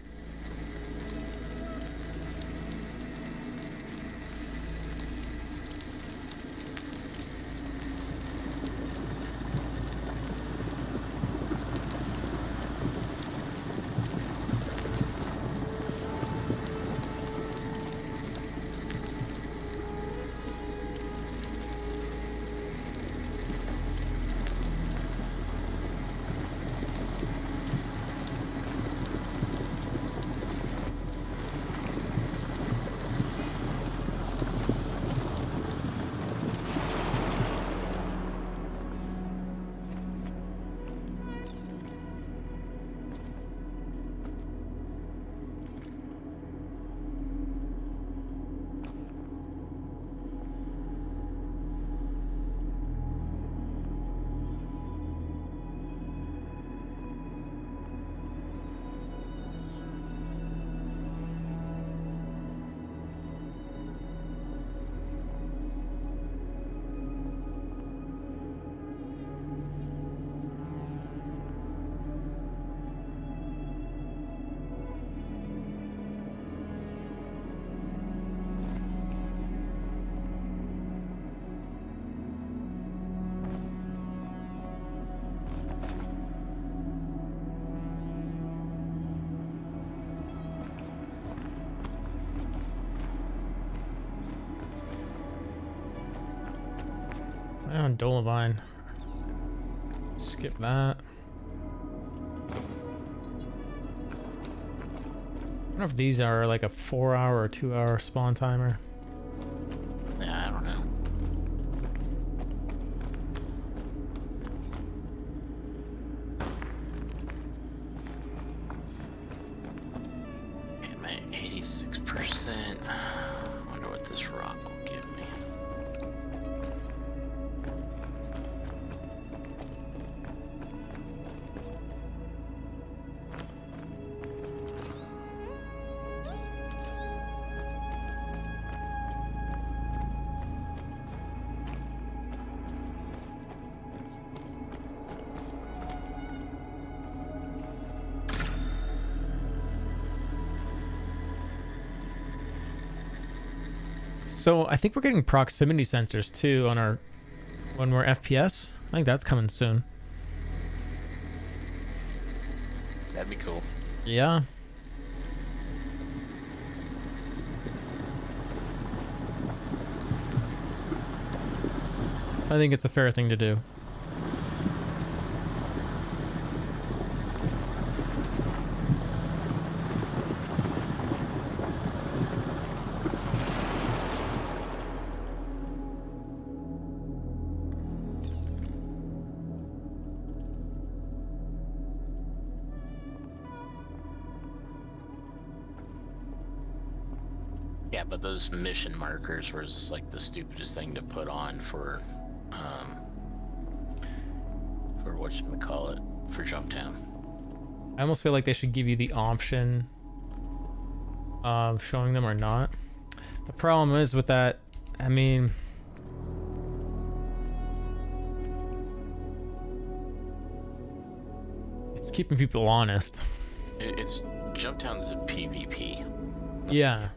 On Dolavine. Skip that. I don't know if these are like a 4-hour or 2-hour spawn timer. Yeah, I don't know. I'm at 86%. Wonder what this rock will give me. So I think we're getting proximity sensors too on when we're FPS. I think that's coming soon. That'd be cool. Yeah. I think it's a fair thing to do. Yeah, but those mission markers was like the stupidest thing to put on for whatchamacallit, for Jumptown. I almost feel like they should give you the option of showing them or not. The problem is with that, I mean, it's keeping people honest. It's Jumptown's a PvP. Yeah.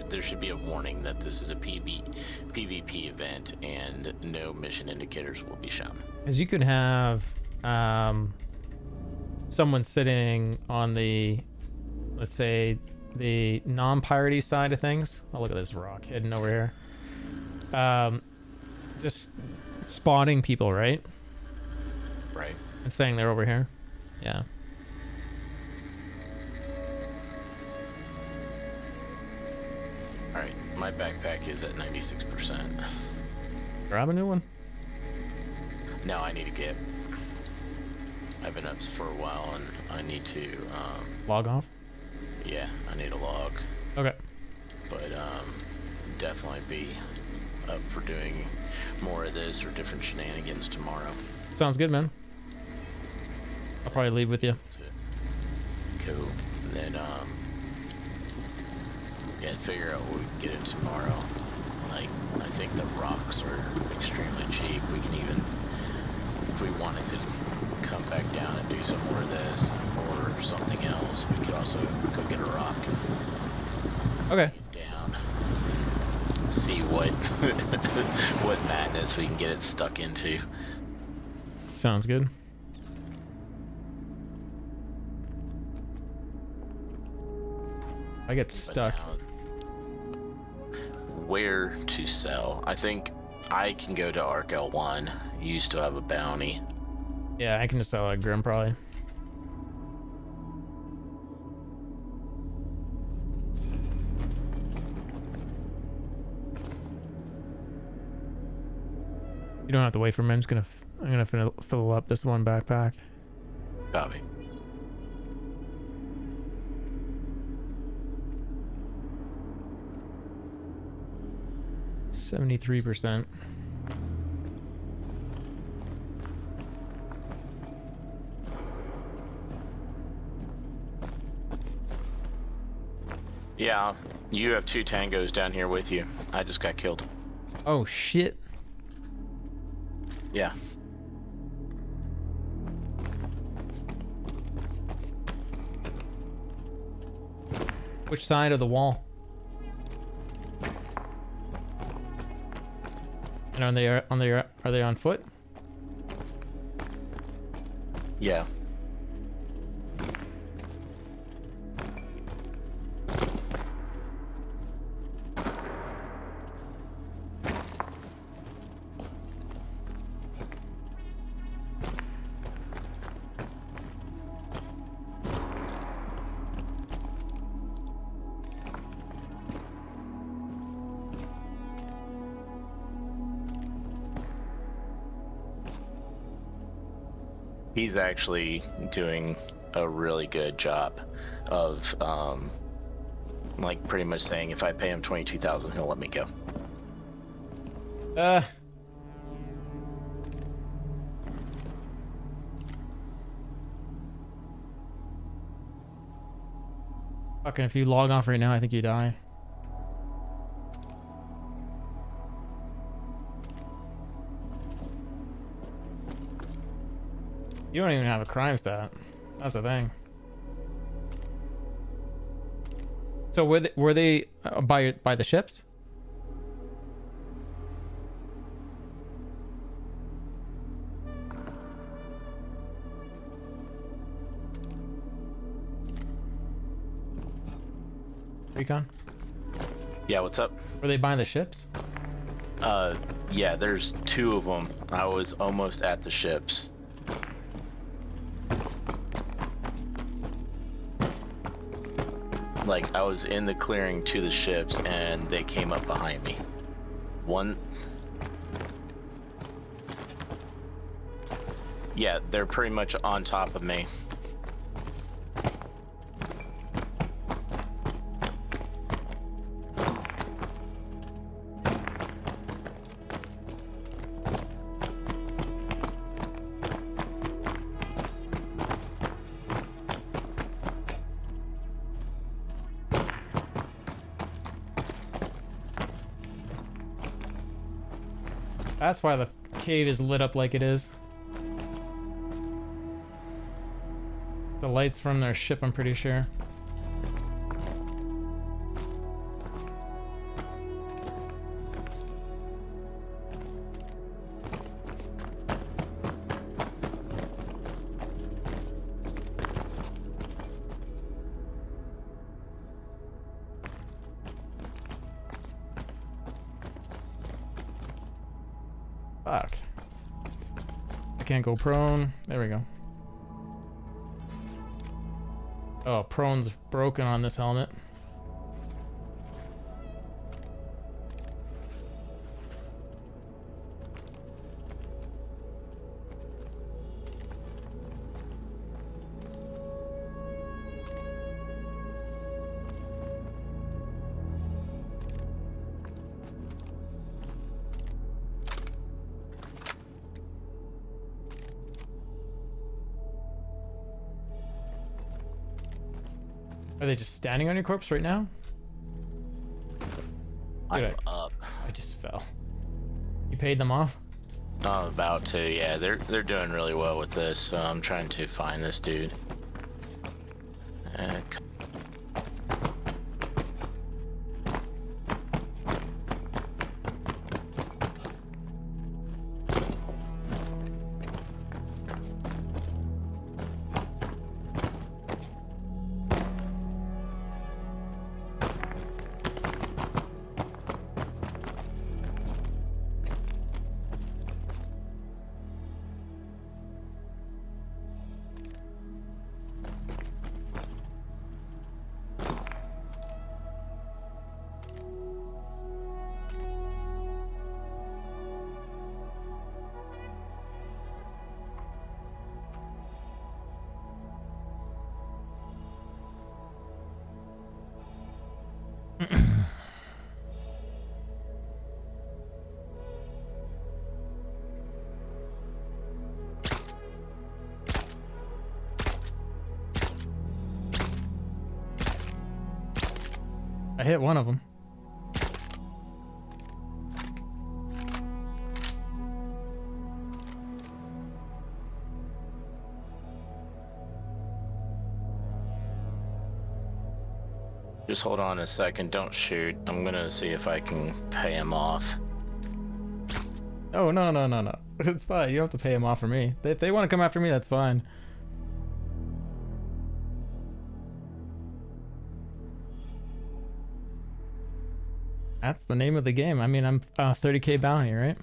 There should be a warning that this is a PvP event and no mission indicators will be shown. Because you could have someone sitting on the, let's say, the non-piratey side of things. Oh, look at this rock hidden over here. Just spotting people, right? Right. And saying they're over here. Yeah. Alright, my backpack is at 96%. Grab a new one. No, I need to get... I've been up for a while and I need to, Log off? Yeah, I need a log. Okay. But, definitely be up for doing more of this or different shenanigans tomorrow. Sounds good, man. I'll probably leave with you. Cool. And then, yeah, figure out what we can get in tomorrow. Like, I think the rocks are extremely cheap. We can even, if we wanted to come back down and do some more of this or something else, we could also go get a rock and okay. Down. See what what madness we can get it stuck into. Sounds good. I get stuck. Where to sell? I think I can go to Arc L1. You used to have a bounty. Yeah, I can just sell a Grim probably. You don't have to wait for me. I'm gonna fill up this one backpack. Copy. %73%. Yeah, you have 2 tangos down here with you. I just got killed. Oh shit. Yeah. Which side of the wall? And are they on foot? Yeah. He's actually doing a really good job of, like, pretty much saying if I pay him 22,000, he'll let me go. Fucking, if you log off right now, I think you die. You don't even have a crime stat. That's the thing. So were they by the ships? Recon? Yeah, what's up? Were they buying the ships? Yeah, there's 2 of them. I was almost at the ships. Like, I was in the clearing to the ships, and they came up behind me. One... Yeah, they're pretty much on top of me. That's why the cave is lit up like it is. The lights from their ship, I'm pretty sure. Fuck. can't go prone. There we go. Oh, prone's broken on this helmet. Are they just standing on your corpse right now? I'm up. I just fell. You paid them off? I'm about to. Yeah, they're doing really well with this. So I'm trying to find this dude. I hit one of them. Just hold on a second. Don't shoot. I'm gonna see if I can pay him off. Oh, no, no, no, no. It's fine. You don't have to pay him off for me. If they want to come after me, that's fine. That's the name of the game. I mean, I'm 30k bounty, right?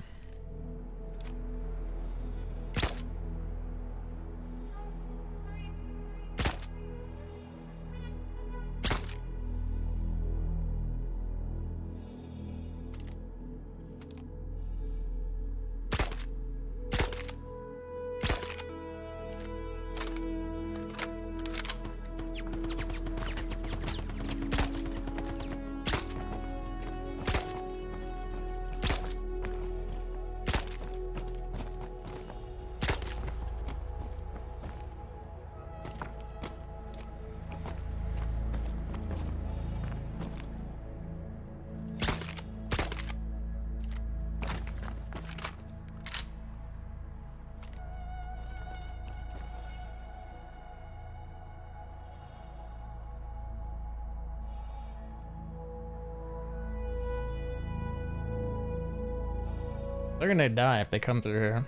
They're gonna die if they come through here.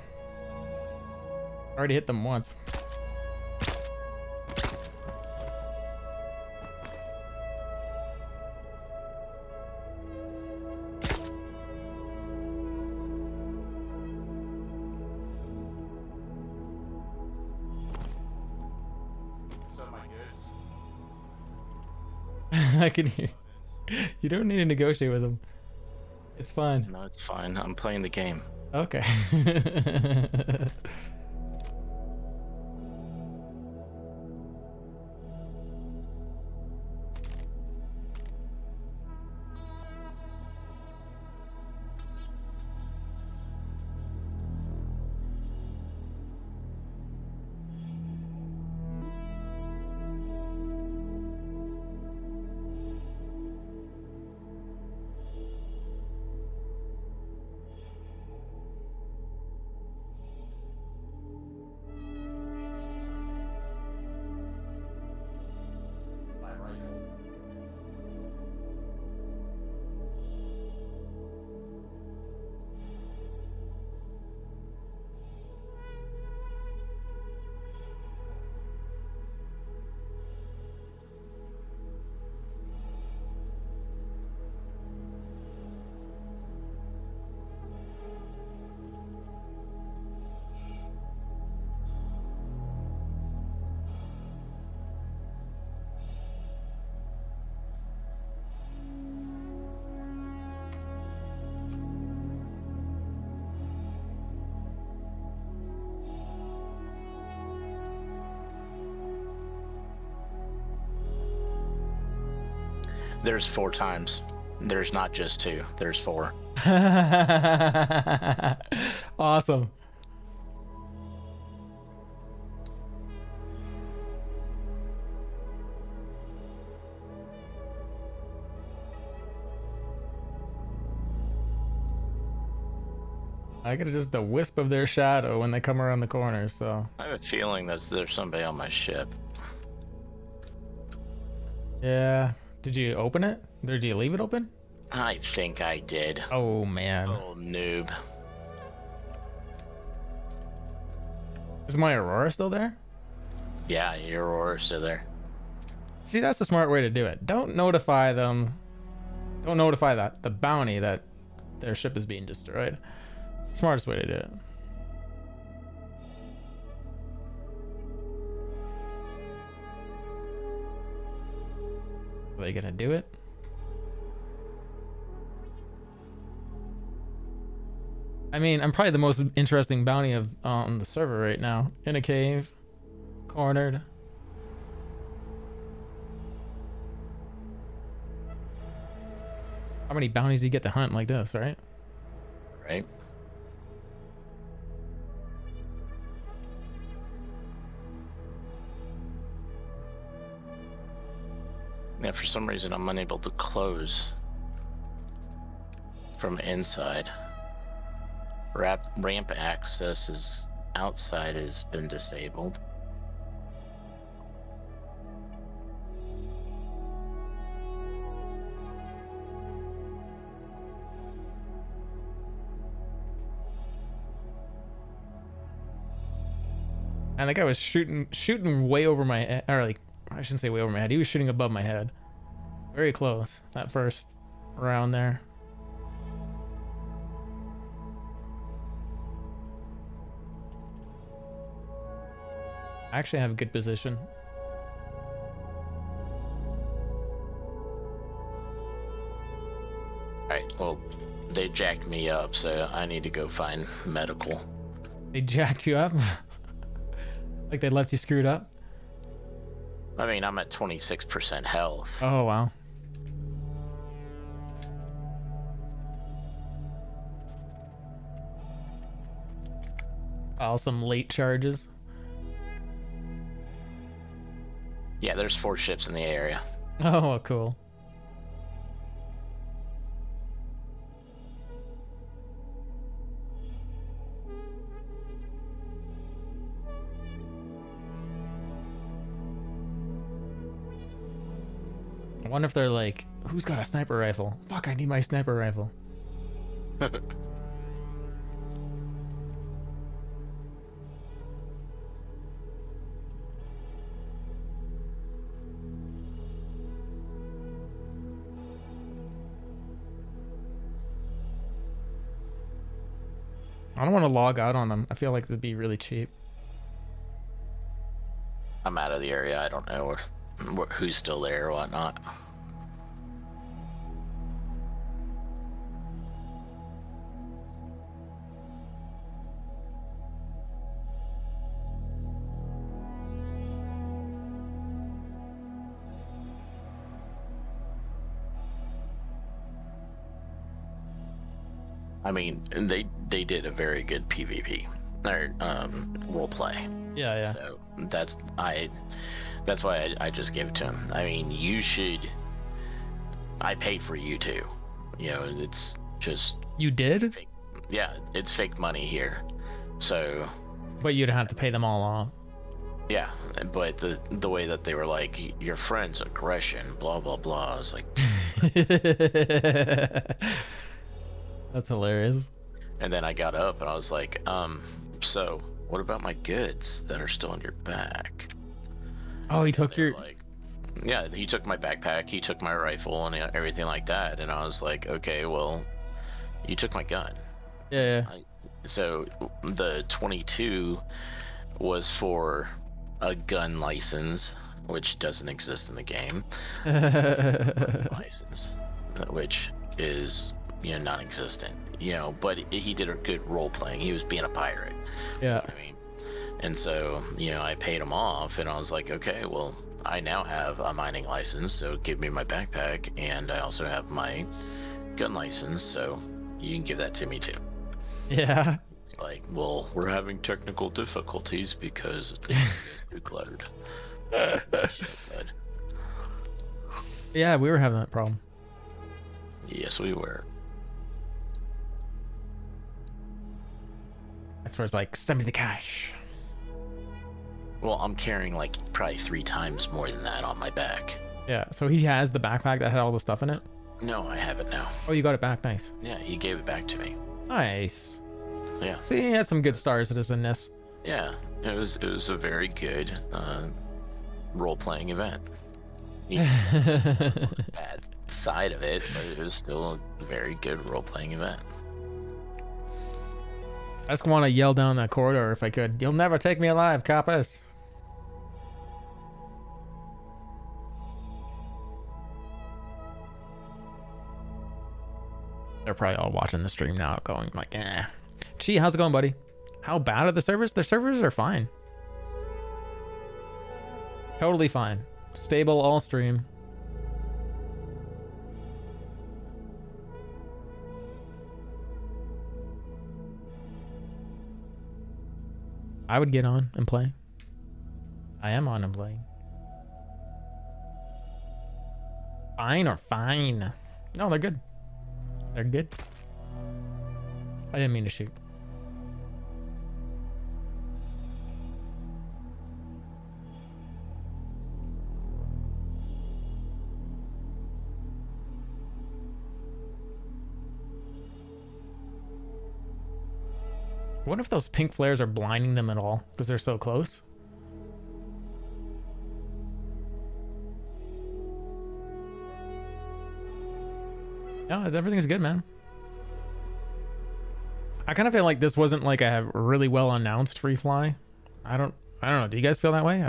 Already hit them once. I can hear. You don't need to negotiate with them. It's fine. No, it's fine. I'm playing the game. Okay. There's 4 times. There's not just 2. There's 4. Awesome. I get just the wisp of their shadow when they come around the corner, so. I have a feeling there's somebody on my ship. Yeah. Did you open it? Or did you leave it open? I think I did. Oh, man. Oh, noob. Is my Aurora still there? Yeah, your Aurora's still there. See, that's the smart way to do it. Don't notify them. Don't notify the bounty that their ship is being destroyed. Smartest way to do it. Are they gonna do it? I mean, I'm probably the most interesting bounty of on the server right now. In a cave, cornered. How many bounties do you get to hunt like this, right? Right. Yeah, for some reason I'm unable to close from inside. Ramp access is outside has been disabled. And the guy was shooting way over my head, or like, I shouldn't say way over my head. He was shooting above my head. Very close, that first round there. I actually have a good position. Alright, well, they jacked me up, so I need to go find medical. They jacked you up? Like they left you screwed up? I mean, I'm at 26% health. Oh, wow. Some late charges. Yeah, there's 4 ships in the area. Oh, cool. I wonder if they're like, who's got a sniper rifle? Fuck, I need my sniper rifle. I don't want to log out on them. I feel like it'd be really cheap. I'm out of the area. I don't know who's still there or whatnot. I mean, they did a very good PvP or role play. Yeah, yeah. So that's why I just gave it to him. I mean, you should. I paid for you too. You know, it's just. You did? Fake, yeah, it's fake money here. So. But you'd have to pay them all off. Yeah, but the way that they were like, your friend's aggression, blah blah blah. I was like. That's hilarious. And then I got up and I was like, so what about my goods that are still in your bag? Oh, he took your. Like, yeah, he took my backpack, he took my rifle and everything like that. And I was like, okay, well, you took my gun. Yeah. So the 22 was for a gun license, which doesn't exist in the game. License, which is, you know, non-existent, you know, but he did a good role playing. He was being a pirate. Yeah. You know what I mean? And so, you know, I paid him off and I was like, okay, well, I now have a mining license, so give me my backpack, and I also have my gun license, so you can give that to me too. Yeah. It's like, well, we're having technical difficulties because the too cluttered. Shit, bud. Yeah, we were having that problem. Yes, we were. That's where it's like, send me the cash. Well, I'm carrying like probably 3 times more than that on my back. Yeah, so he has the backpack that had all the stuff in it? No, I have it now. Oh, you got it back, nice. Yeah, he gave it back to me. Nice. Yeah. See, he had some good star citizen this. Yeah, it was a very good role-playing event. Bad side of it, but it was still a very good role-playing event. I just want to yell down that corridor if I could. You'll never take me alive, coppers. They're probably all watching the stream now going like, eh. Gee, how's it going, buddy? How bad are the servers? The servers are fine. Totally fine. Stable all stream. I would get on and play. I am on and playing. Fine or fine? No, they're good. They're good. I didn't mean to shoot. What if those pink flares are blinding them at all because they're so close? No, everything's good, man. I kind of feel like this wasn't like a really well announced free fly. I don't know. Do you guys feel that way?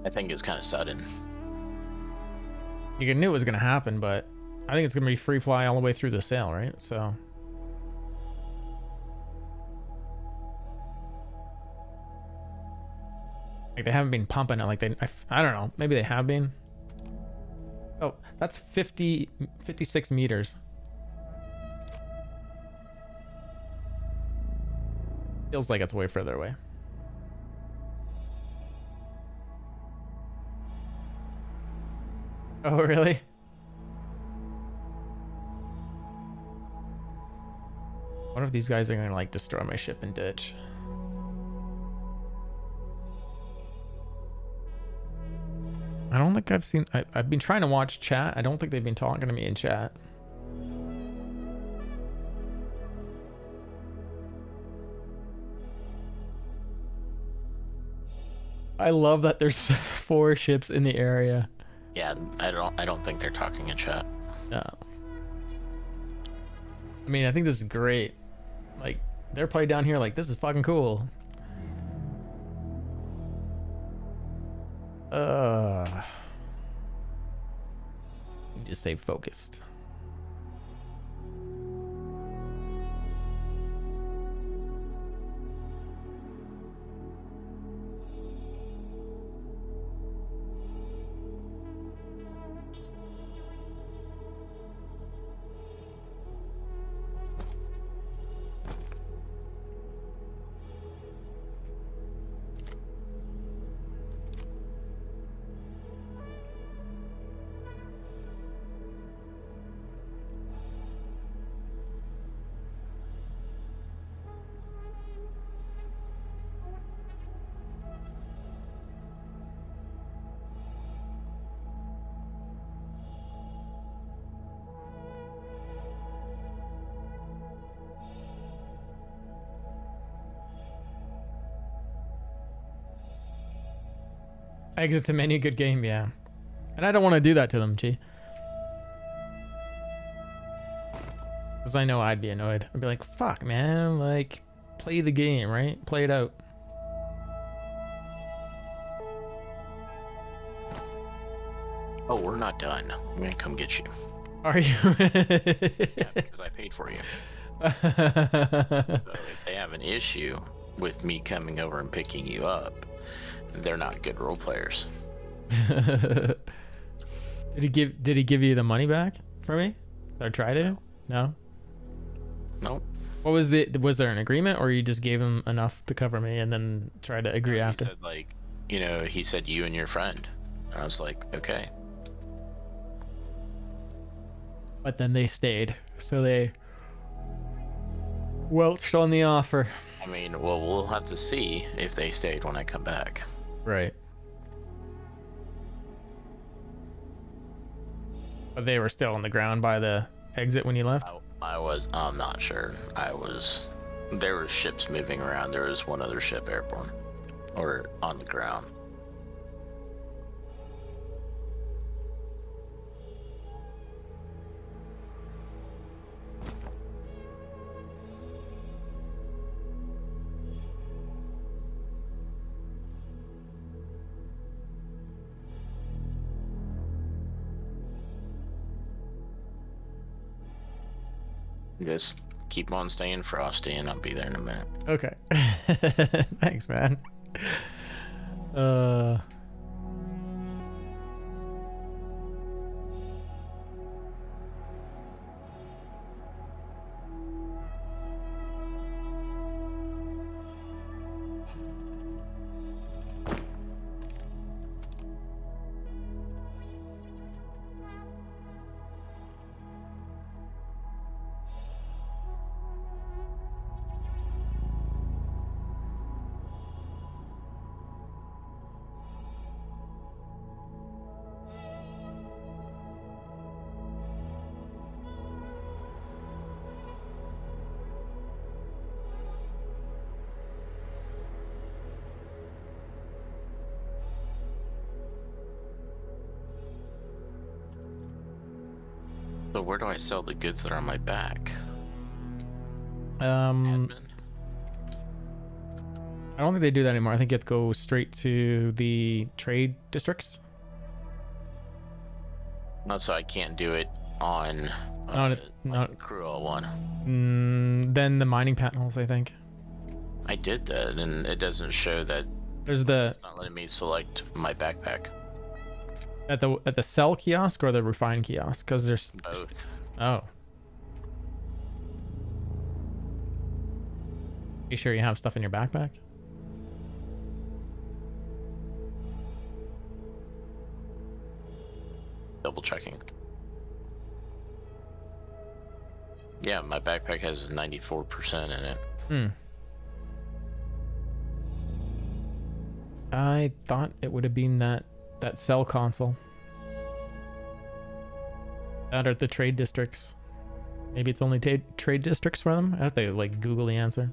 I think it was kind of sudden. You knew it was gonna happen, but I think it's gonna be free fly all the way through the sale, right? So. Like they haven't been pumping it like I don't know. Maybe they have been. Oh, that's 56 meters. Feels like it's way further away. Oh, really? What if these guys are gonna like destroy my ship and ditch? I don't think I've seen. I've been trying to watch chat. I don't think they've been talking to me in chat. I love that there's 4 ships in the area. Yeah, I don't think they're talking in chat. No. I mean, I think this is great. Like, they're probably down here like, this is fucking cool. Just stay focused. Exit to menu, good game, yeah. And I don't want to do that to them, G. Because I know I'd be annoyed. I'd be like, fuck, man, like, play the game, right? Play it out. Oh, we're not done. I'm gonna come get you. Are you? Yeah, because I paid for you. So if they have an issue, with me coming over and picking you up, they're not good role players. Did he give you the money back for me? Or try to? No. Nope. What was there an agreement, or you just gave him enough to cover me and then tried to agree after? He said, like, he said you and your friend. And I was like, okay. But then they stayed, so they welched on the offer. I mean, well, we'll have to see if they stayed when I come back. Right. But they were still on the ground by the exit when you left? I'm not sure. There were ships moving around. There was one other ship airborne. Or on the ground. Just keep on staying frosty and I'll be there in a minute. Okay. Thanks, man. So where do I sell the goods that are on my back? I don't think they do that anymore. I think you have to go straight to the trade districts. No, so I can't do it on not Cruel one. Then the mining panels, I think. I did that, and it doesn't show that. There's It's not letting me select my backpack. at the sell kiosk or the refine kiosk, because there's both. Oh. You sure you have stuff in your backpack? Double checking. Yeah, my backpack has 94% in it. I thought it would have been that cell console. Out at the trade districts. Maybe it's only trade districts for them? I have to like Google the answer.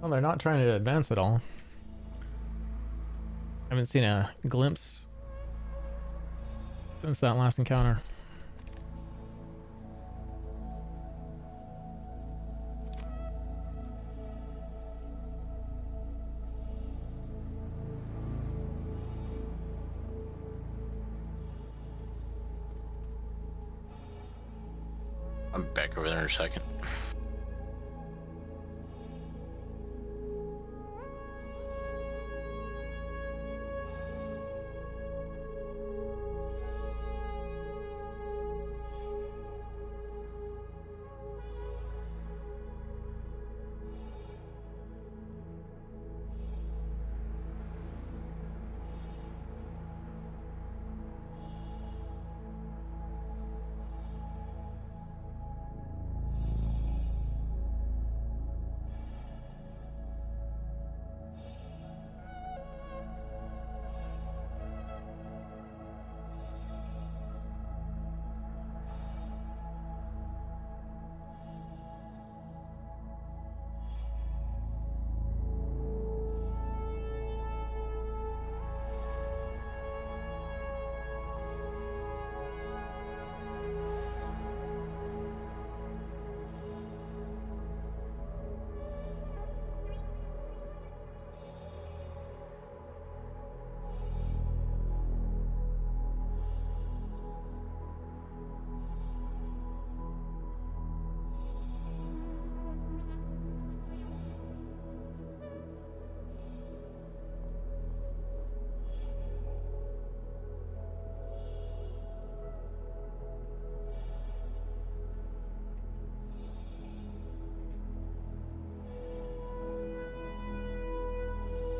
Well, they're not trying to advance at all. Haven't seen a glimpse since that last encounter. I'm back over there in a second.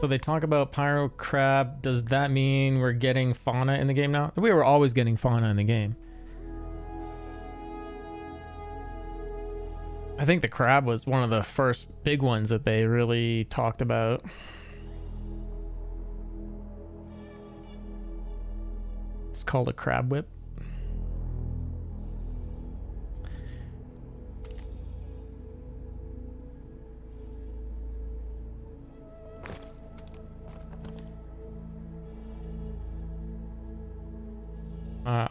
So they talk about pyro crab. Does that mean we're getting fauna in the game now? We were always getting fauna in the game. I think the crab was one of the first big ones that they really talked about. It's called a crab whip.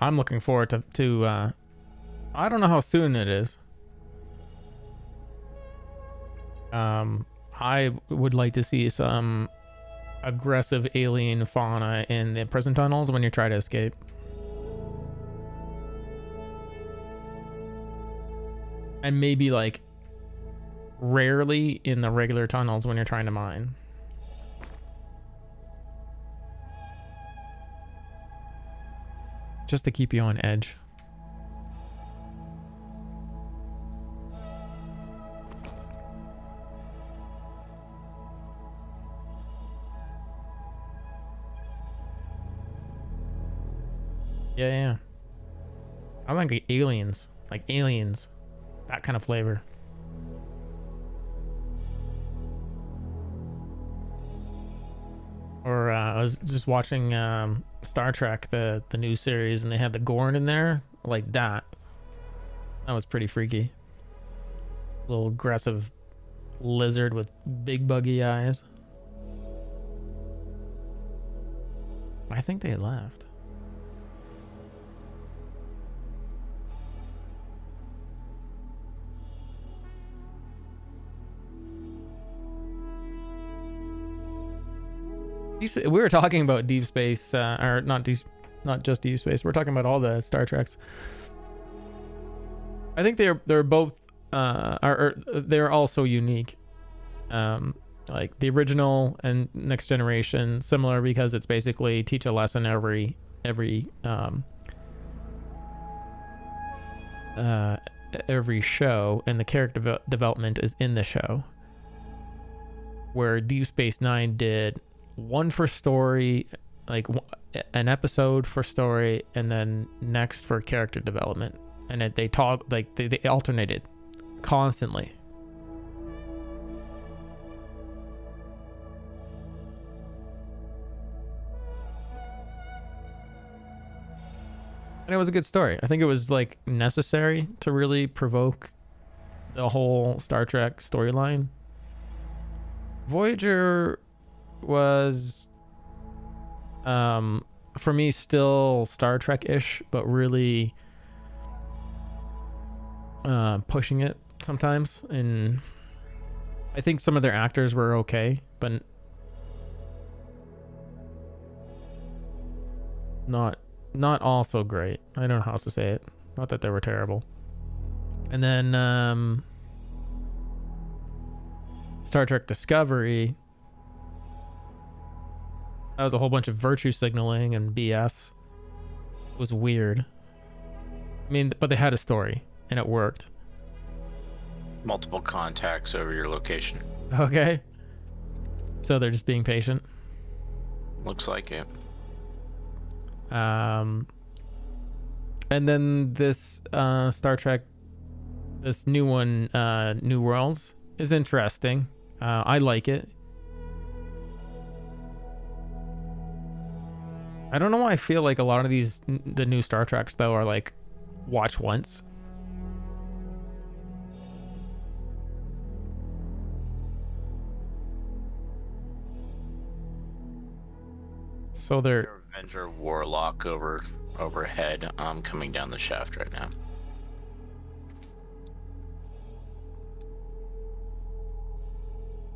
I'm looking forward to I don't know how soon it is. I would like to see some aggressive alien fauna in the prison tunnels when you try to escape. And maybe like rarely in the regular tunnels when you're trying to mine. Just to keep you on edge. Yeah. I like aliens. Like aliens. That kind of flavor. Or I was just watching Star Trek, the new series, and they had the Gorn in there. Like that. That was pretty freaky. Little aggressive lizard with big buggy eyes. I think they left. We were talking about Deep Space, or not just Deep Space. We're talking about all the Star Treks. I think they're both they're also unique. Like the original and Next Generation, similar because it's basically teach a lesson every show, and the character development is in the show. Where Deep Space Nine did one for story, like an episode for story, and then next for character development, and they talk like they alternated constantly. And it was a good story. I think it was like necessary to really provoke the whole Star Trek storyline. Voyager was for me still Star Trek-ish, but really pushing it sometimes, and I think some of their actors were okay, but not all so great. I don't know how else to say it. Not that they were terrible. And then Star Trek Discovery, that was a whole bunch of virtue signaling and BS. It was weird. I mean, but they had a story, and it worked. Multiple contacts over your location. Okay. So they're just being patient. Looks like it. And then this Star Trek, this new one, New Worlds, is interesting. I like it. I don't know why I feel like a lot of the new Star Treks though are like watch once. So they're Avenger Warlock overhead. I'm coming down the shaft right now.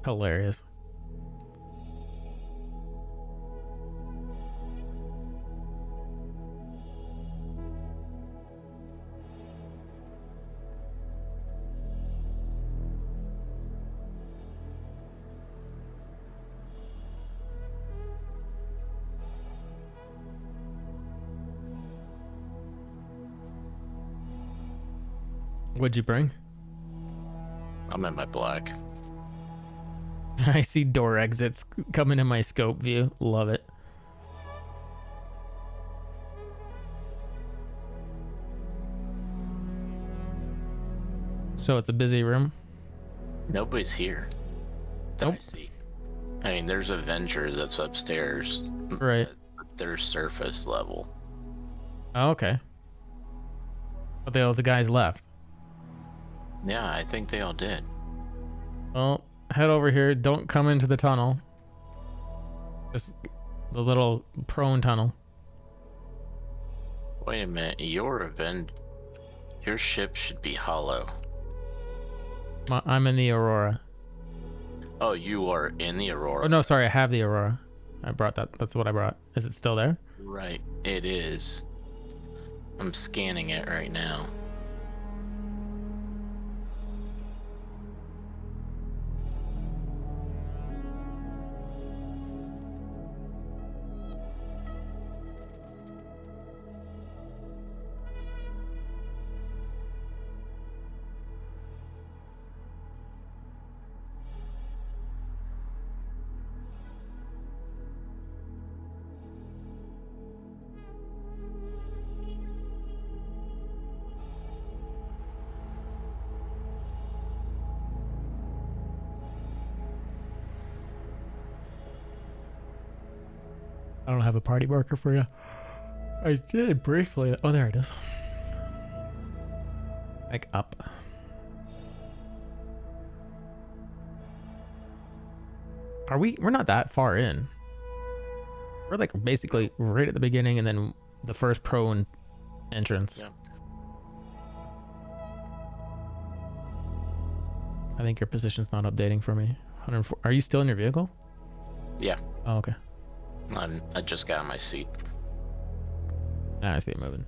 hilarious. What'd you bring? I'm in my black. I see door exits coming in my scope view. Love it. So it's a busy room. Nobody's here. That Nope. I see. I mean, there's a Avenger that's upstairs. Right. But they're surface level. Oh, okay. But the guys left. Yeah, I think they all did. Well, head over here. Don't come into the tunnel. Just the little prone tunnel. Wait a minute. Your ship should be hollow. I'm in the Aurora. Oh, you are in the Aurora. Oh, no, sorry. I have the Aurora. I brought that. That's what I brought. Is it still there? Right, it is. I'm scanning it right now. I don't have a party marker for you. I did briefly. Oh, there it is. Like up. We're not that far in. We're like basically right at the beginning and then the first prone entrance. Yeah. I think your position's not updating for me. 104. Are you still in your vehicle? Yeah. Oh, okay. I just got on my seat. Now I see it moving.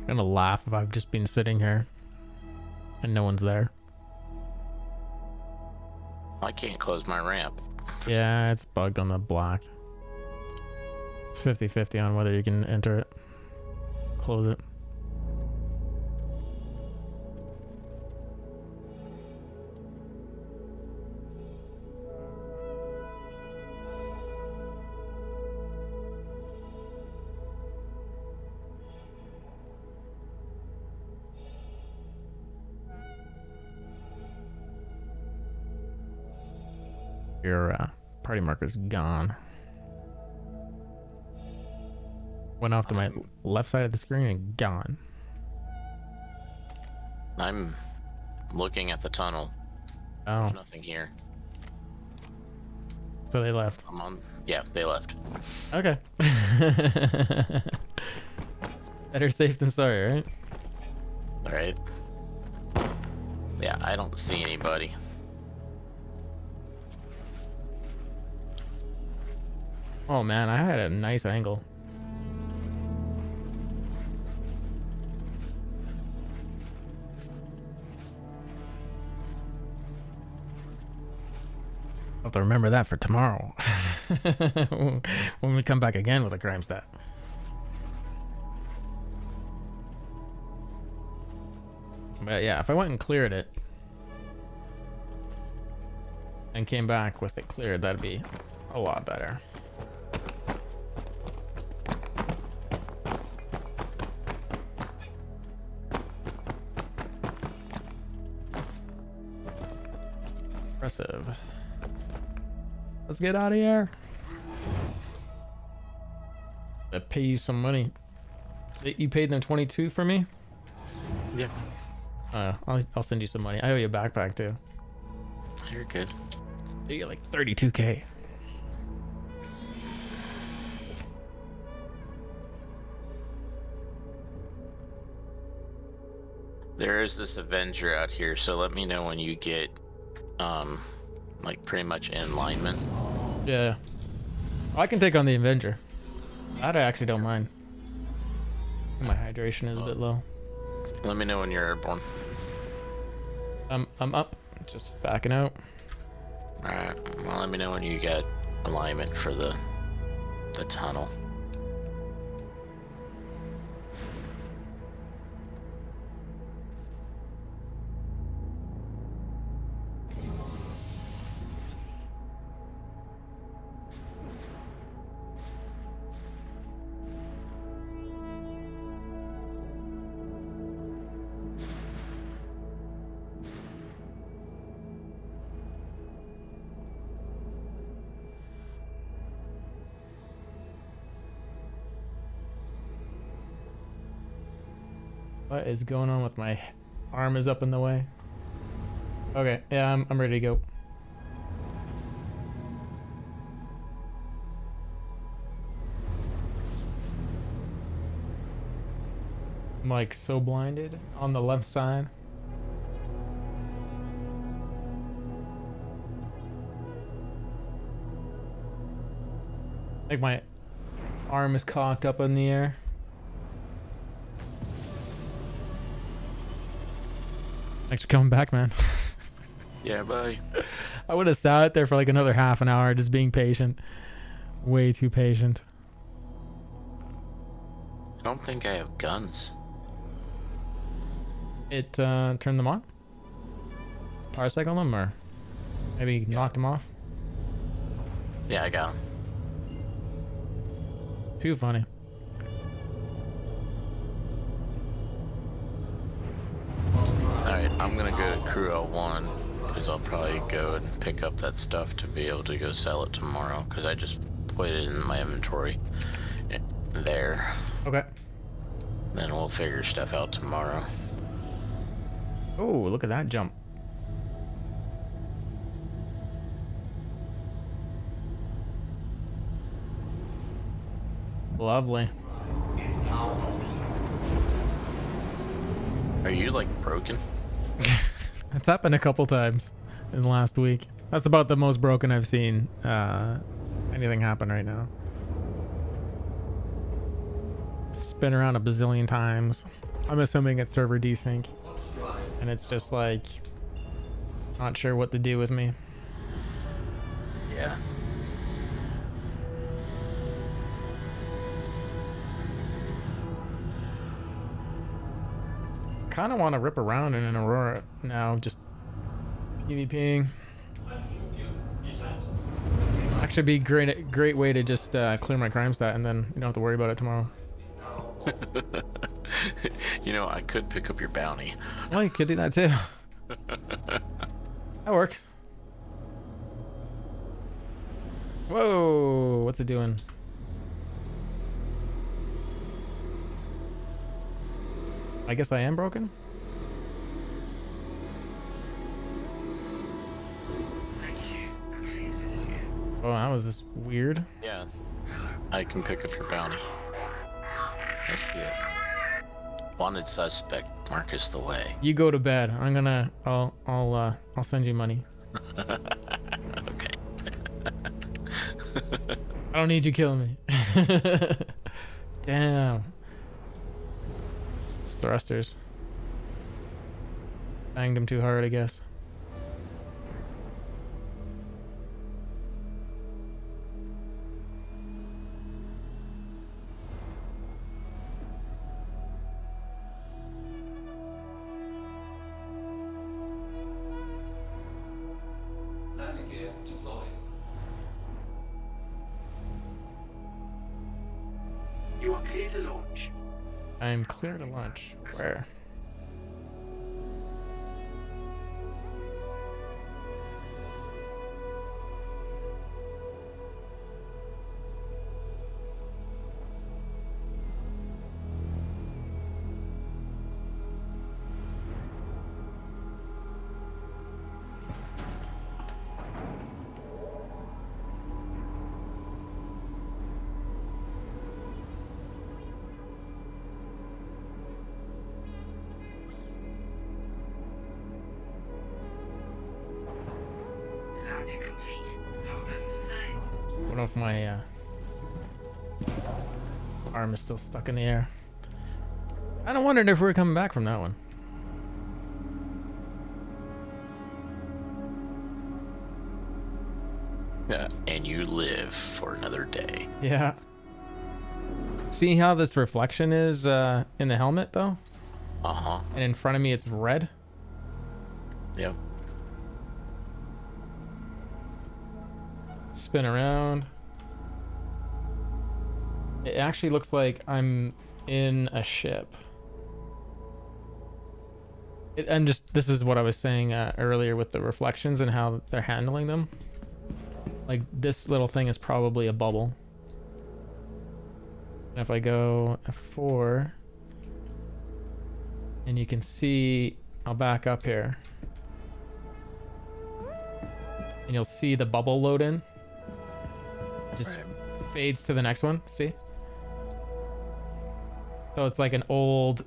I'm gonna laugh if I've just been sitting here and no one's there. I can't close my ramp. Yeah, it's bugged on the block. It's 50-50 on whether you can enter it. Close it. Your party marker's gone. Went off to my left side of the screen and gone. I'm looking at the tunnel. Oh. There's nothing here. So they left. I'm on. Yeah, they left. Okay. Better safe than sorry, right? Alright. Yeah, I don't see anybody. Oh man, I had a nice angle. I'll have to remember that for tomorrow. When we come back again with a crime stat. But yeah, if I went and cleared it and came back with it cleared, that'd be a lot better. Impressive. Let's get out of here. I pay you some money. You paid them 22 for me? Yeah. I'll send you some money. I owe you a backpack too. You're good. You get like 32k. There is this Avenger out here, so let me know when you get, like pretty much in alignment. Yeah. I can take on the Avenger. That I actually don't mind. My hydration is a bit low. Let me know when you're airborne. I'm up. Just backing out. Alright, well let me know when you get alignment for the the tunnel. What is going on with my arm is up in the way? Okay, yeah, I'm ready to go. I'm like so blinded on the left side. Like my arm is cocked up in the air. Thanks for coming back, man. Yeah, bye. I would have sat there for like another half an hour just being patient. Way too patient. I don't think I have guns. It turned them on? It's power cycle them or maybe knocked them off? Yeah, I got them. Too funny. Alright, I'm gonna go to Crew L1 because I'll probably go and pick up that stuff to be able to go sell it tomorrow because I just put it in my inventory there. Okay. Then we'll figure stuff out tomorrow. Oh, look at that jump. Lovely. Are you like broken? It's happened a couple times in the last week. That's about the most broken I've seen anything happen right now. Spin around a bazillion times. I'm assuming it's server desync. And it's just like, not sure what to do with me. Yeah. Kind of want to rip around in an Aurora now, just PvPing. Actually be great way to just clear my crime stat and then you don't have to worry about it tomorrow. You know, I could pick up your bounty. Oh, you could do that too. That works. Whoa, what's it doing? I guess I am broken? Oh, that was just weird. Yeah. I can pick up your bounty. I see it. Wanted suspect, Marcus the way. You go to bed. I'll send you money. Okay. I don't need you killing me. Damn. It's thrusters. Banged him too hard, I guess. Landing gear deployed. You are clear to launch. I am clear to launch. Where? Landing complete. Have a business to say. What if my arm is still stuck in the air? I don't wondered if we were coming back from that one. Yeah, and you live for another day. Yeah. See how this reflection is in the helmet, though? Uh-huh. And in front of me, it's red? Yep. Spin around. It actually looks like I'm in a ship. This is what I was saying earlier with the reflections and how they're handling them. Like, this little thing is probably a bubble. And if I go F4, and you can see, I'll back up here. And you'll see the bubble load in. Just fades to the next one, see? So it's like an old,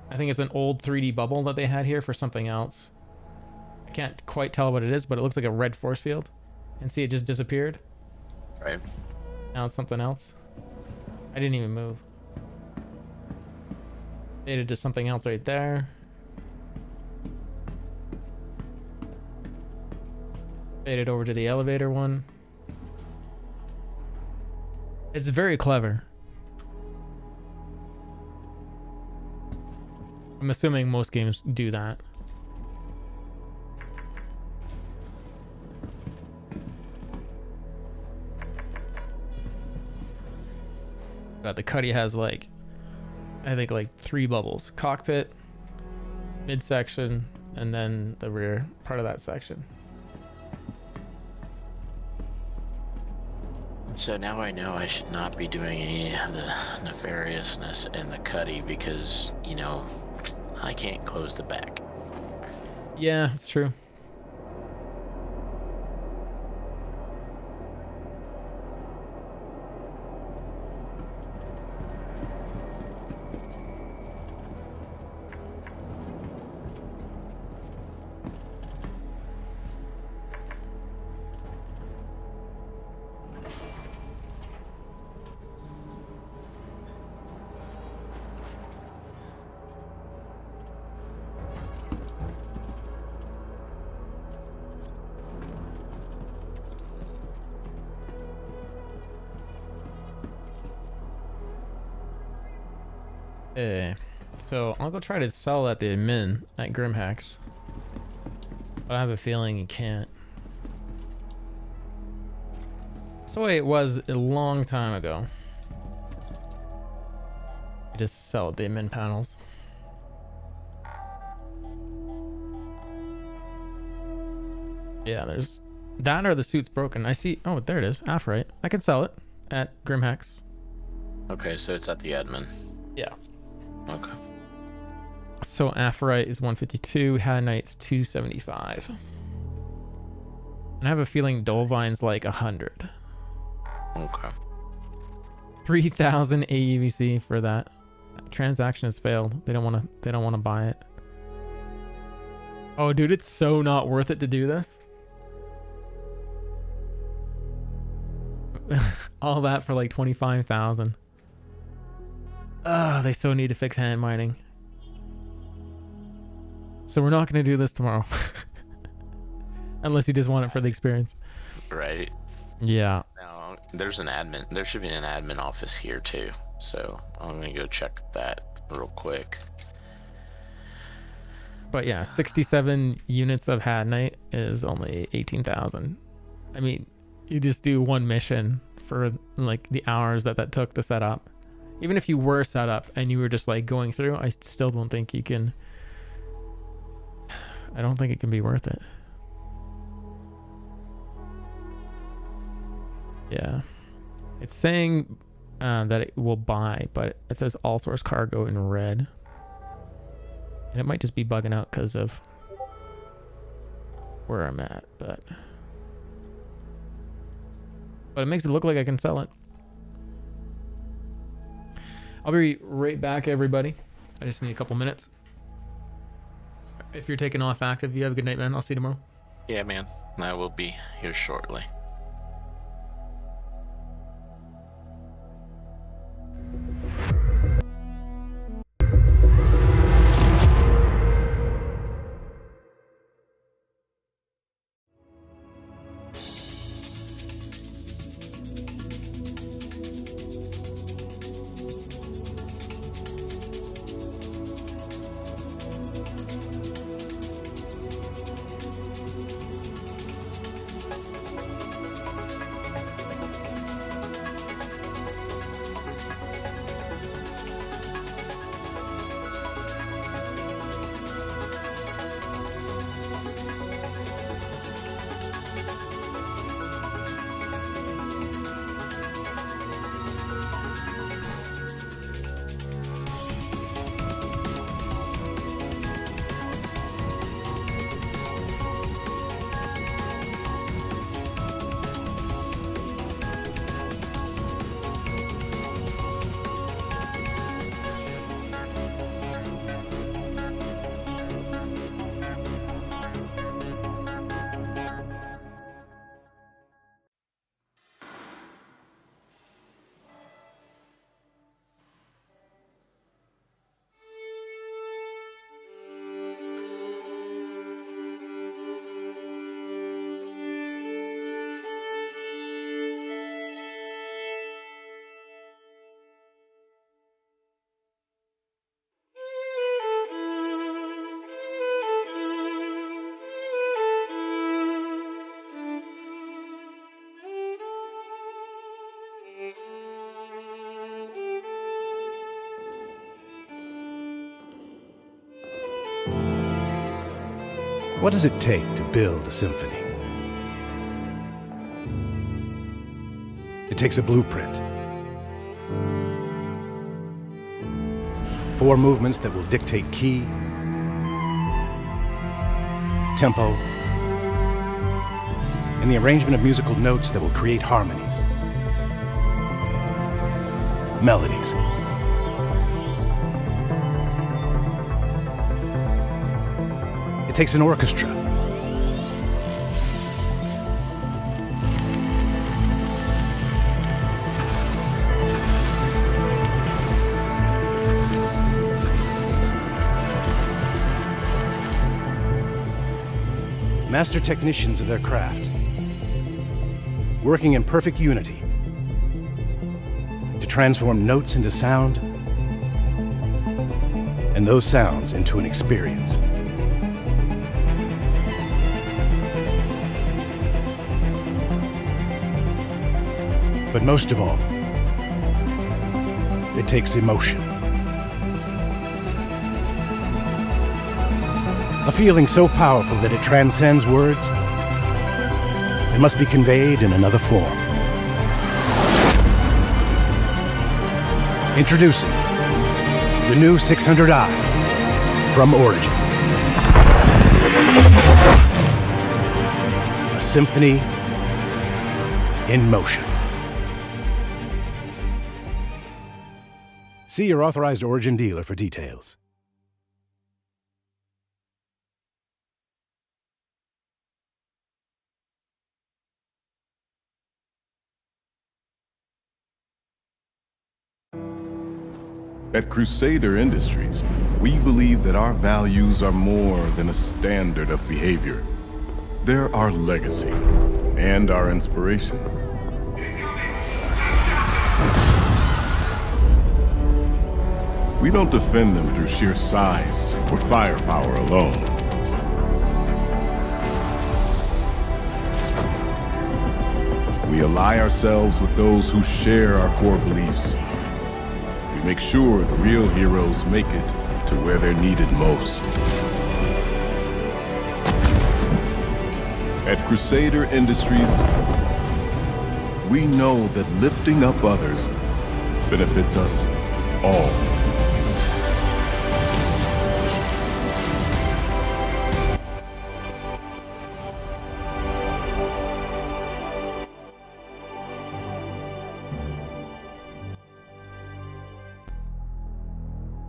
I think it's an old 3D bubble that they had here for something else. I can't quite tell what it is, but it looks like a red force field. And see, it just disappeared. Right. Now it's something else. I didn't even move. Faded to something else right there. Faded over to the elevator one. It's very clever. I'm assuming most games do that. But the Cuddy has like, I think like 3 bubbles. Cockpit, midsection, and then the rear part of that section. So now I know I should not be doing any of the nefariousness in the Cuddy because, you know, I can't close the back. Yeah, it's true. Okay, so I'll go try to sell at the admin at Grimhex. But I have a feeling you can't. That's the way it was a long time ago. You just sell at the admin panels. Yeah, there's that or the suit's broken. I see. Oh, there it is. Aphorite. I can sell it at Grimhex. Okay, so it's at the admin. Yeah. Okay. So Aphorite is 152, Hadnight's 275. And I have a feeling Dolvine's like 100. Okay. 3,000 AUVC for that. Transaction has failed. They don't want to buy it. Oh, dude, it's so not worth it to do this. All that for like 25,000. They so need to fix hand mining. So we're not going to do this tomorrow. Unless you just want it for the experience. Right. Yeah. Now, there's an admin. There should be an admin office here too. So I'm going to go check that real quick. But yeah, 67 units of Hadnight is only 18,000. I mean, you just do one mission for like the hours that took to set up. Even if you were set up and you were just like going through, I still don't think you can. I don't think it can be worth it. Yeah. It's saying that it will buy, but it says all source cargo in red. And it might just be bugging out because of where I'm at, but it makes it look like I can sell it. I'll be right back, everybody. I just need a couple minutes. If you're taking off active, you have a good night, man. I'll see you tomorrow. Yeah, man. I will be here shortly. What does it take to build a symphony? It takes a blueprint. 4 movements that will dictate key, tempo, and the arrangement of musical notes that will create harmonies, melodies. It takes an orchestra. Master technicians of their craft, working in perfect unity to transform notes into sound and those sounds into an experience. But most of all, it takes emotion. A feeling so powerful that it transcends words and must be conveyed in another form. Introducing the new 600i from Origin. A symphony in motion. See your authorized Origin dealer for details. At Crusader Industries, we believe that our values are more than a standard of behavior. They're our legacy and our inspiration. We don't defend them through sheer size or firepower alone. We ally ourselves with those who share our core beliefs. We make sure the real heroes make it to where they're needed most. At Crusader Industries, we know that lifting up others benefits us all.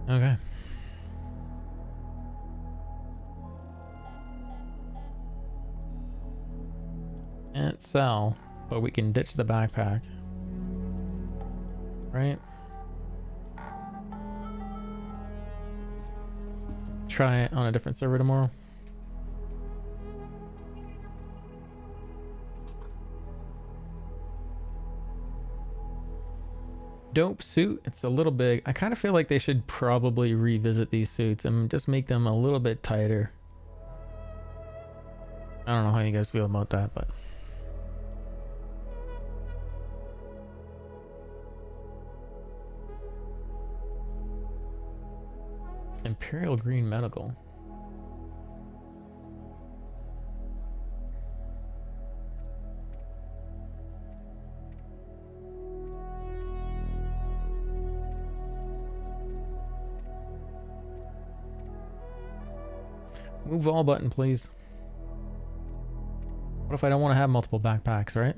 Okay. Can't sell, but we can ditch the backpack. Right? Try it on a different server tomorrow. Dope suit. It's a little big. I kind of feel like they should probably revisit these suits and just make them a little bit tighter. I don't know how you guys feel about that, but Imperial Green Medical. Move all button, please. What if I don't want to have multiple backpacks, right?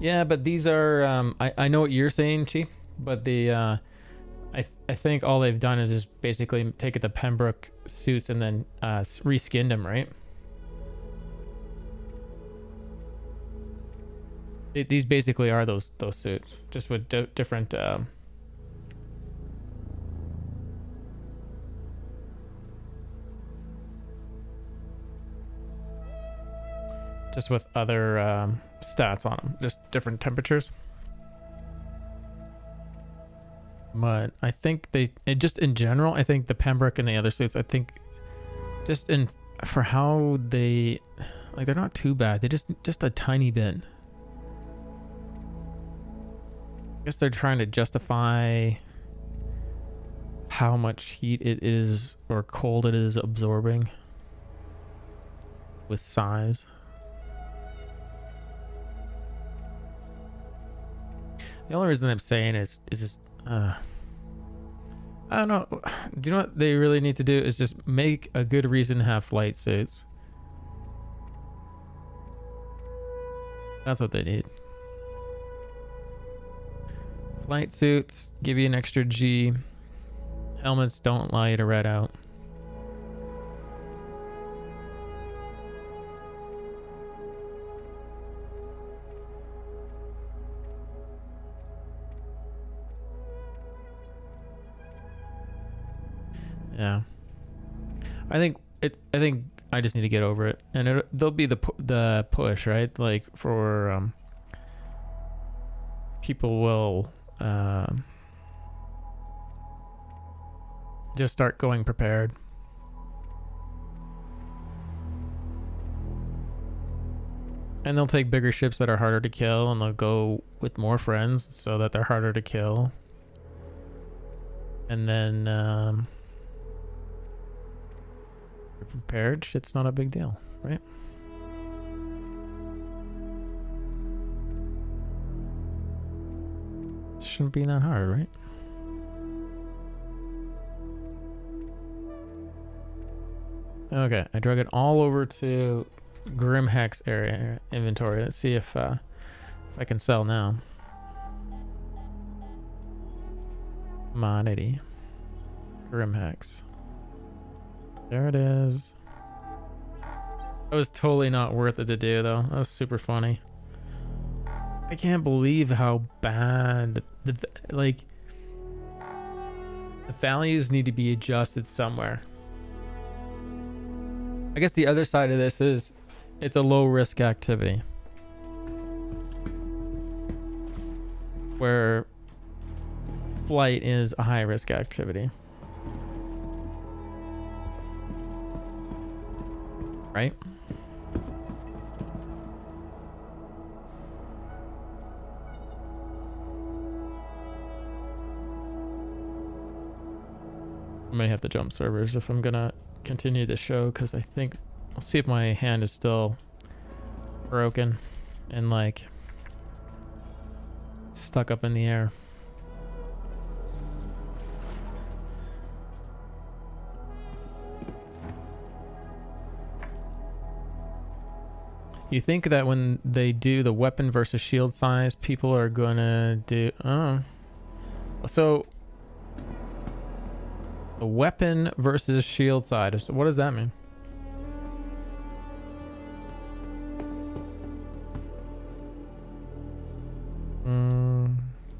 Yeah, but these are, I know what you're saying, Chief, but the, I think all they've done is just basically take the Pembroke suits and then reskinned them, right? These basically are those suits, just with different just with other stats on them, just different temperatures. But I think just in general, I think the Pembroke and the other suits, I think just for how they, like, they're not too bad. They just a tiny bit. I guess they're trying to justify how much heat it is or cold it is absorbing with size. The only reason I'm saying is just I don't know. Do you know what they really need to do is just make a good reason to have flight suits. That's what they need. Flight suits give you an extra G. Helmets don't allow you to red out. Yeah. I think I just need to get over it, and there'll be the push, right? Like for people will just start going prepared. And they'll take bigger ships that are harder to kill, and they'll go with more friends so that they're harder to kill. And then you're prepared, shit's not a big deal, right? It shouldn't be that hard, right? Okay, I drug it all over to Grim Hex area inventory. Let's see if I can sell now. Commodity. Grim Hex. There it is. That was totally not worth it to do though. That was super funny. I can't believe how bad the values need to be adjusted somewhere. I guess the other side of this is it's a low risk activity where flight is a high risk activity. Right? I may have to jump servers if I'm gonna continue the show, because I think I'll see if my hand is still broken and like stuck up in the air. You think that when they do the weapon versus shield size, people are gonna do so the weapon versus shield size, what does that mean?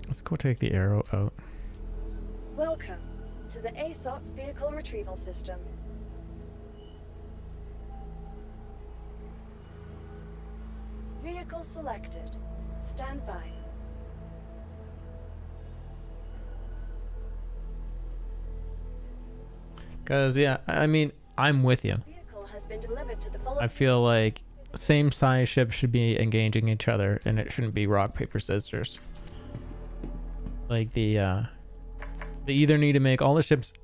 Let's go take the arrow out. Welcome to the ASOP Vehicle Retrieval System. Vehicle selected. Stand by. Because, yeah, I mean, I'm with you. Vehicle has been delivered to the full. I feel like same size ships should be engaging each other, and it shouldn't be rock, paper, scissors. Like they either need to make all the ships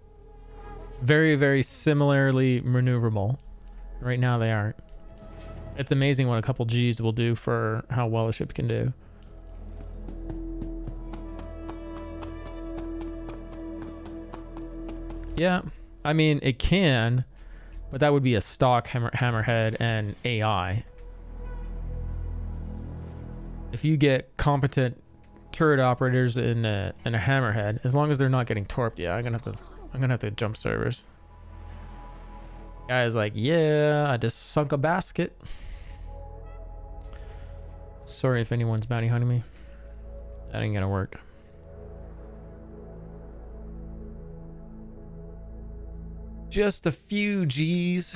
very, very similarly maneuverable. Right now they aren't. It's amazing what a couple G's will do for how well a ship can do. Yeah, I mean, it can, but that would be a stock hammerhead and AI. If you get competent turret operators in a hammerhead, as long as they're not getting torped, yeah, I'm gonna have to jump servers. Guy's like, yeah, I just sunk a basket. Sorry if anyone's bounty hunting me. That ain't gonna work. Just a few G's.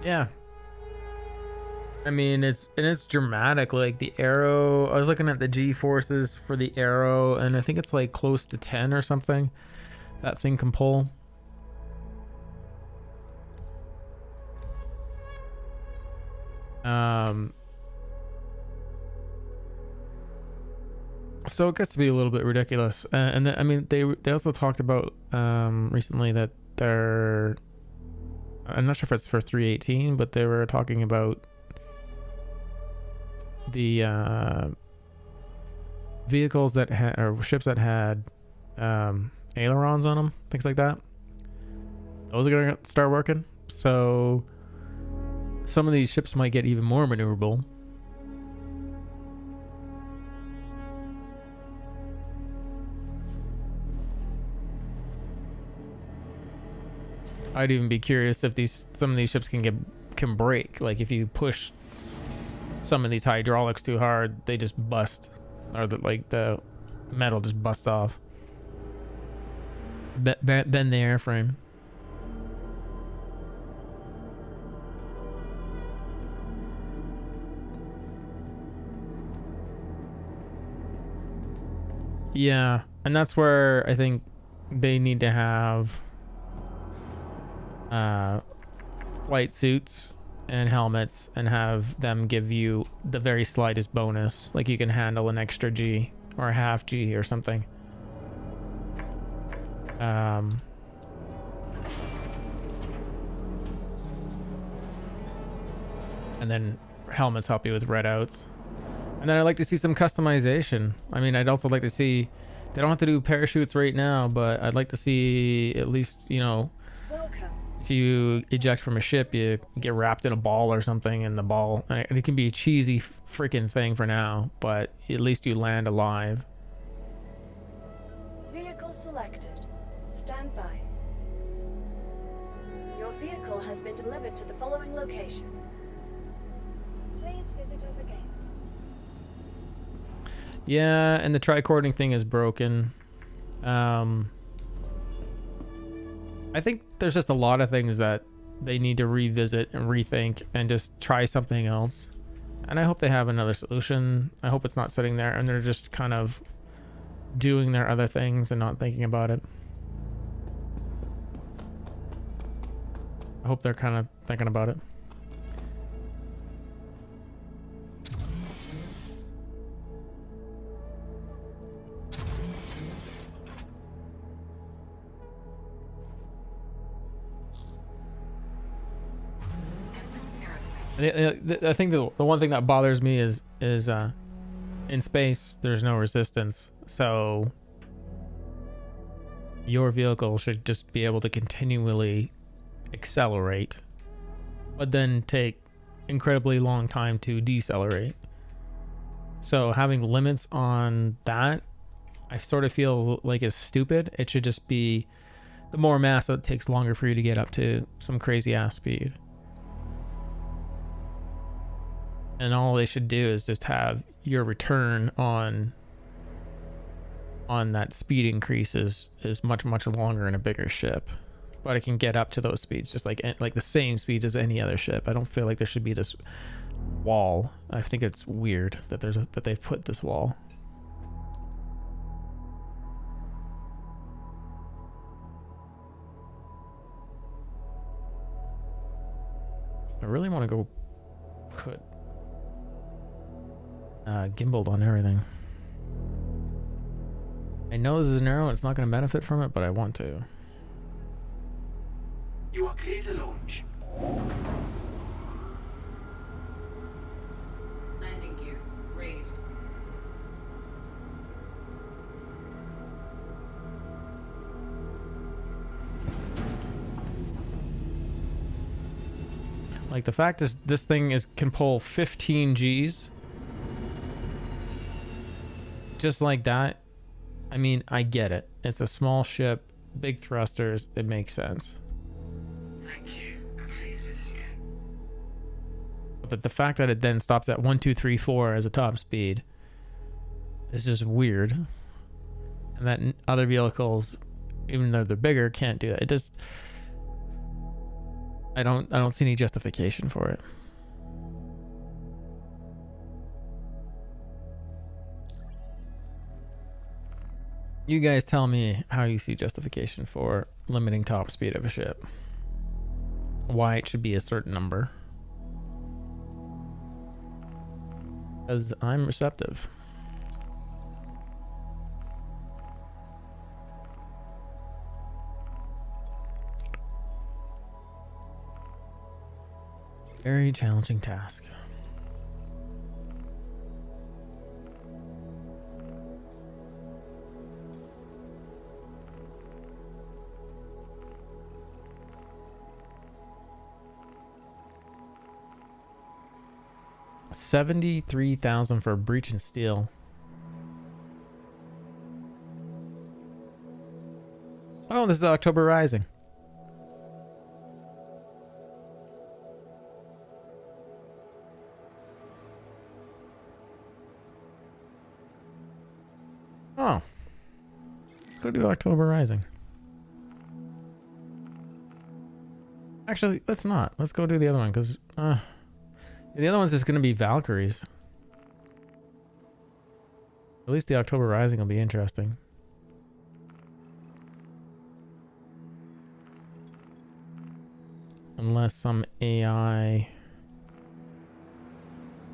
Yeah. I mean, it's dramatic. Like the arrow, I was looking at the G forces for the arrow, and I think it's like close to 10 or something. That thing can pull. So it gets to be a little bit ridiculous, and I mean they also talked about recently that they're, I'm not sure if it's for 318, but they were talking about the vehicles that had, or ships that had ailerons on them, things like that. Those are gonna start working, so some of these ships might get even more maneuverable. I'd even be curious if some of these ships can break. Like if you push some of these hydraulics too hard, they just bust, or the metal just busts off. Bend the airframe. Yeah, and that's where I think they need to have flight suits and helmets, and have them give you the very slightest bonus, like you can handle an extra G or a half G or something. And then helmets help you with red outs. And then I'd like to see some customization. I mean, I'd also like to see, they don't have to do parachutes right now, but I'd like to see at least, you know, if you eject from a ship, you get wrapped in a ball or something, and the ball, and it can be a cheesy freaking thing for now, but at least you land alive. Vehicle selected. Stand by. Your vehicle has been delivered to the following location. Please visit us again. Yeah, and the tricording thing is broken. I think there's just a lot of things that they need to revisit and rethink and just try something else. And I hope they have another solution. I hope it's not sitting there and they're just kind of doing their other things and not thinking about it. I hope they're kind of thinking about it. I think the one thing that bothers me is in space there's no resistance, so your vehicle should just be able to continually accelerate, but then take incredibly long time to decelerate. So having limits on that, I sort of feel like is stupid. It should just be the more mass, it takes longer for you to get up to some crazy ass speed. And all they should do is just have your return on that speed increase is much longer in a bigger ship, but it can get up to those speeds just like the same speeds as any other ship. I don't feel like there should be this wall. I think it's weird that that they've put this wall. I really want to go put gimbaled on everything. I know this is an arrow, it's not going to benefit from it, but I want to. You are clear to launch. Landing gear raised. Like the fact is this thing can pull 15 Gs. Just like that. I mean, I get it. It's a small ship, big thrusters, it makes sense. Thank you. Please visit again. But the fact that it then stops at 1, 2, 3, 4 as a top speed is just weird. And that other vehicles, even though they're bigger, can't do that. It just, I don't see any justification for it. You guys tell me how you see justification for limiting top speed of a ship. Why it should be a certain number. Because I'm receptive. Very challenging task. $73,000 for breach and steal. Oh, this is October Rising. Oh. Let's go do October Rising. Actually, let's not. Let's go do the other one, because the other one's just going to be Valkyries. At least the October Rising will be interesting. Unless some AI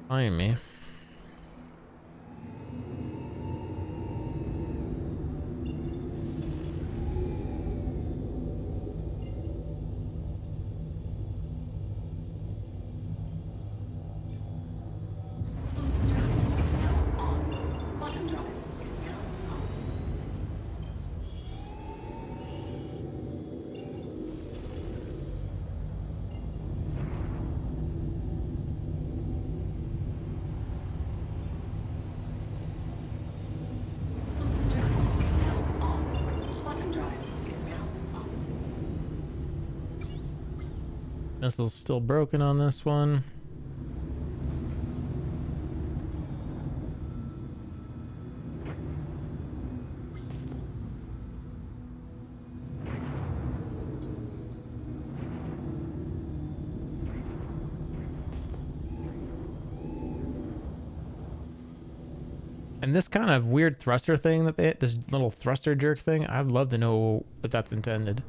find me. Missile's still broken on this one. And this kind of weird thruster thing that they, this little thruster jerk thing, I'd love to know if that's intended.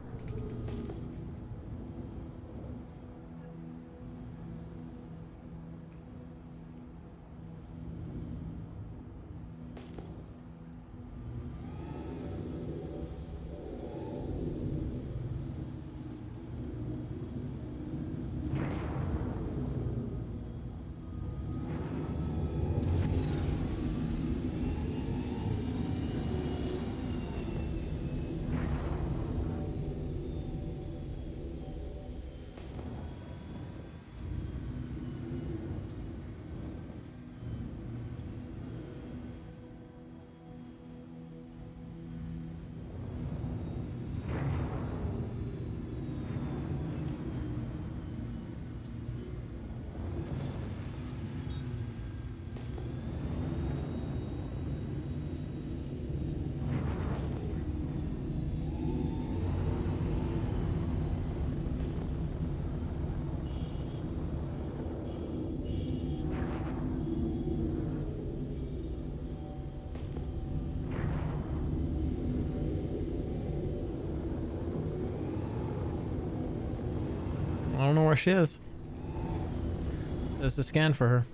I don't know where she is. Says to scan for her.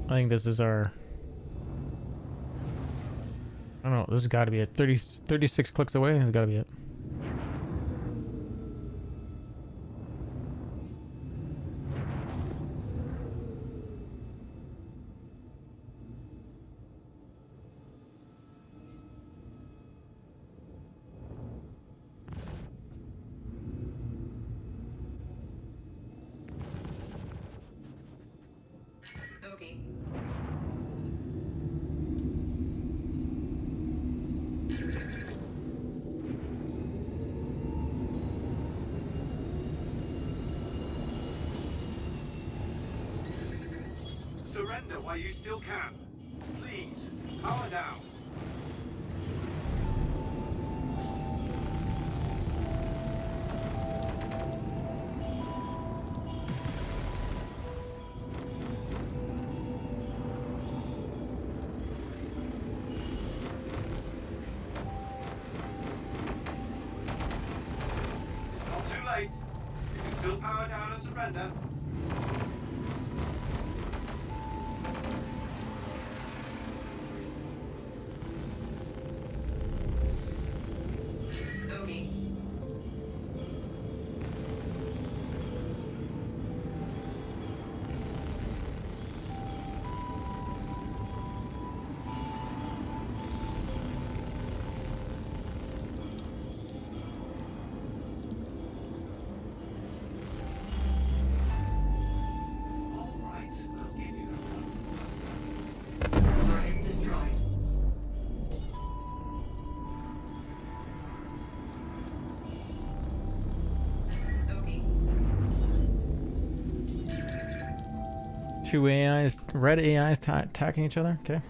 I think this is our... I don't know, this has got to be it. 36 clicks away, this has got to be it. Bogey. Surrender while you still can. Please, power down. It's not too late. You can still power down and surrender. Bogey. All right, I'll give you that one. Target destroyed. Bogey. Two AIs, red AIs attacking each other. Okay.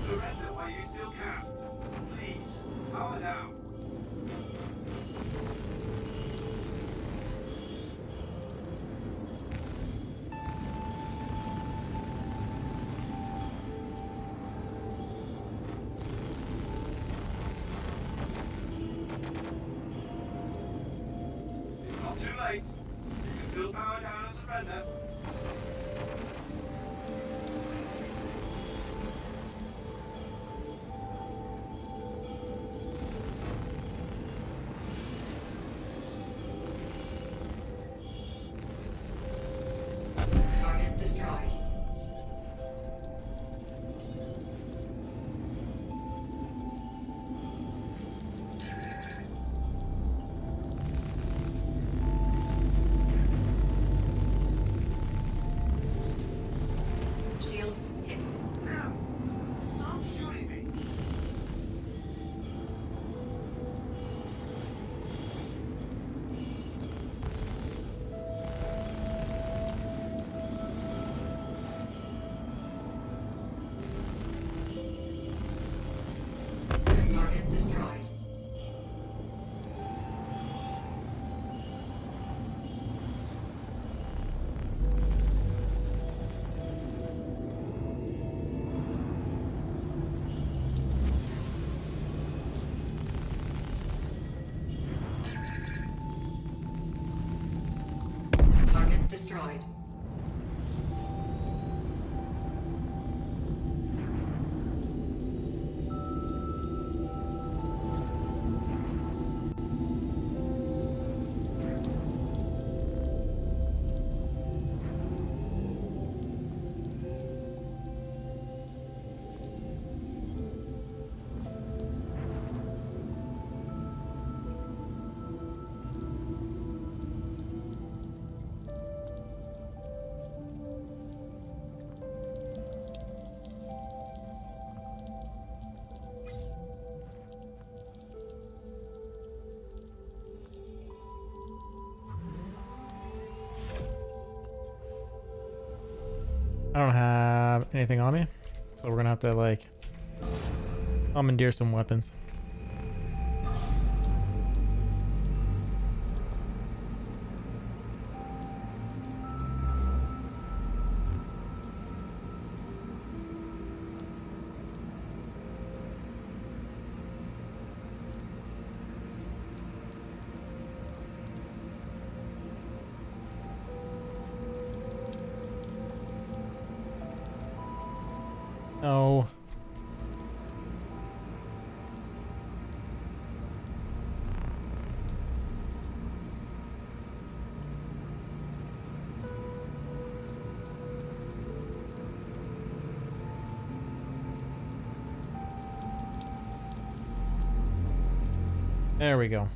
Surrender while you still can. Please, power down. It's not too late. You can still power down and surrender. Target destroyed. Shields hit. Now, stop shooting me. Target destroyed. Target destroyed. I don't have anything on me, so we're gonna have to like commandeer some weapons. No. There we go.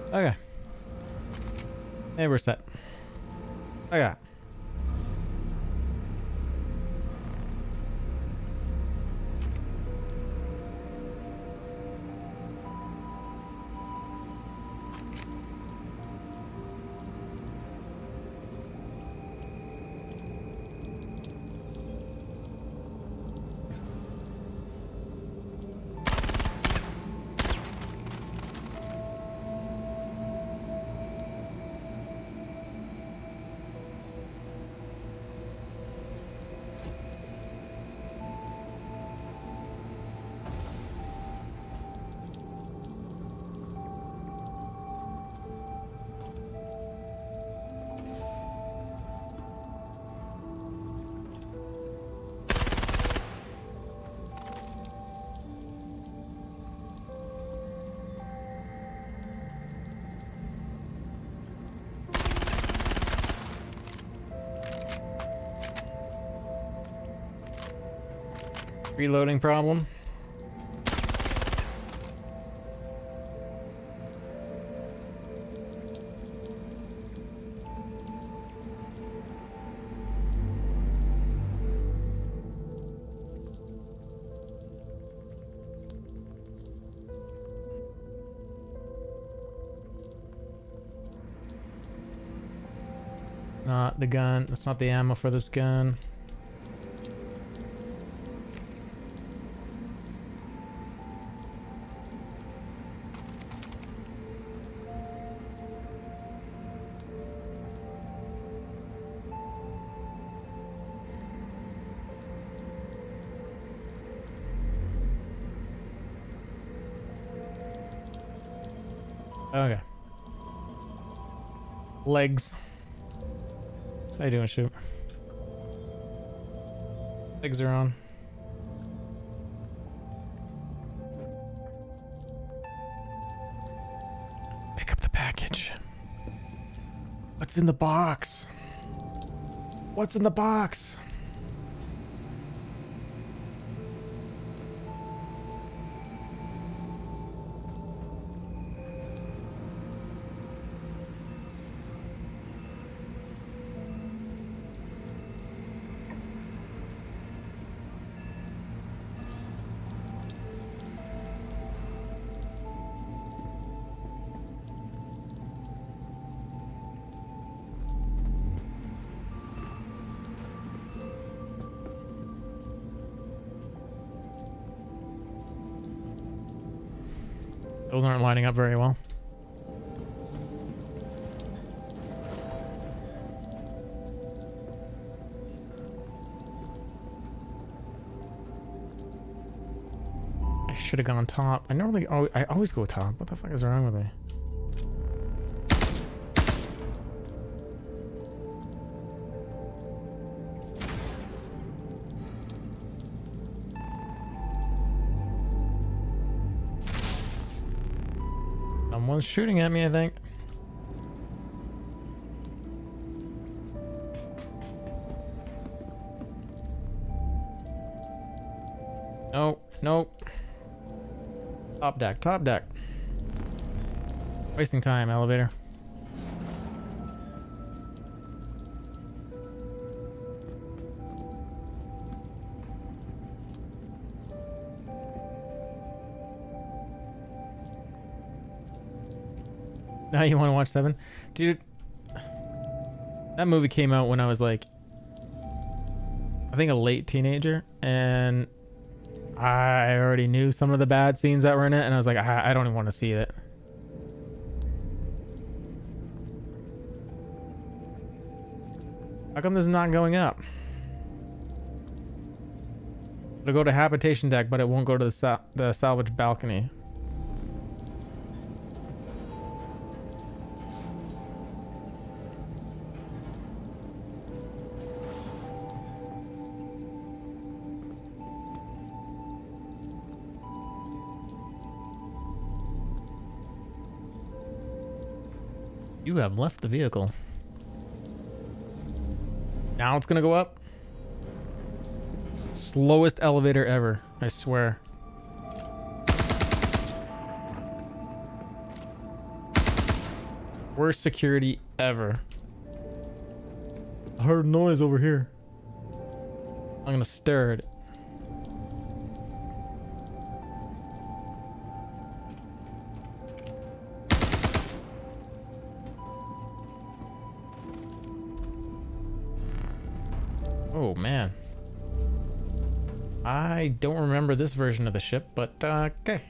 Okay. Hey, we're set. Okay. Reloading problem. Not the gun. That's not the ammo for this gun. Okay. Legs. How you doing, Shoot? Legs are on. Pick up the package. What's in the box? What's in the box? Those aren't lining up very well. I should have gone top. I always go top. What the fuck is wrong with me? Someone's shooting at me, I think. Nope, nope. Top deck, top deck. Wasting time, elevator. Now you want to watch 7? Dude, that movie came out when I was like, I think a late teenager, and I already knew some of the bad scenes that were in it, and I was like, I don't even want to see it. How come this is not going up? It'll go to habitation deck, but it won't go to the salvage balcony. You have left the vehicle. Now it's gonna go up. Slowest elevator ever, I swear. Worst security ever. I heard noise over here. I'm gonna stare at it. Oh man. I don't remember this version of the ship, but okay.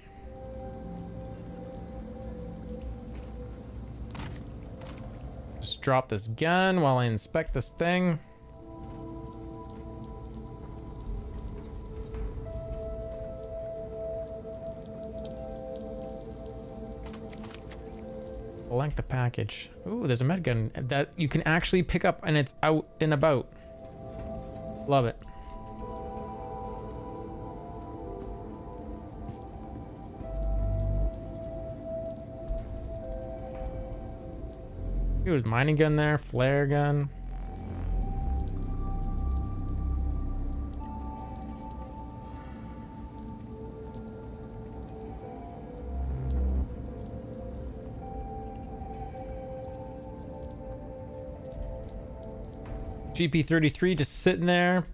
Just drop this gun while I inspect this thing. Select the package. Ooh, there's a med gun that you can actually pick up and it's out and about. Love it. Dude, mining gun there, flare gun. GP33 just sitting there.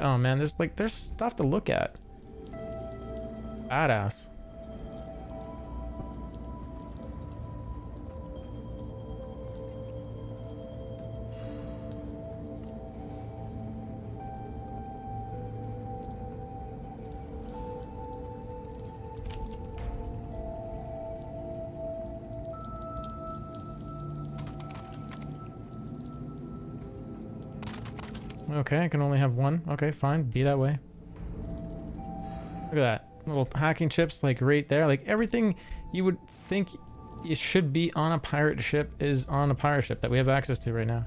Oh man, there's stuff to look at. Badass. Okay, I can only have one. Okay, fine. Be that way. Look at that. Little hacking chips, like, right there. Like, everything you would think it should be on a pirate ship is on a pirate ship that we have access to right now.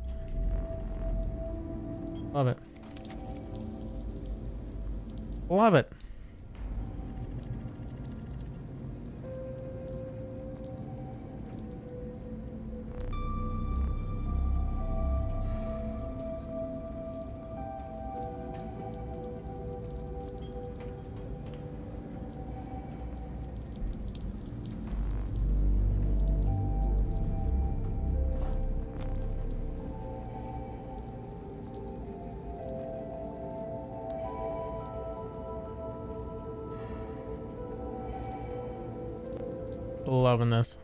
Love it. Love it. Loving this.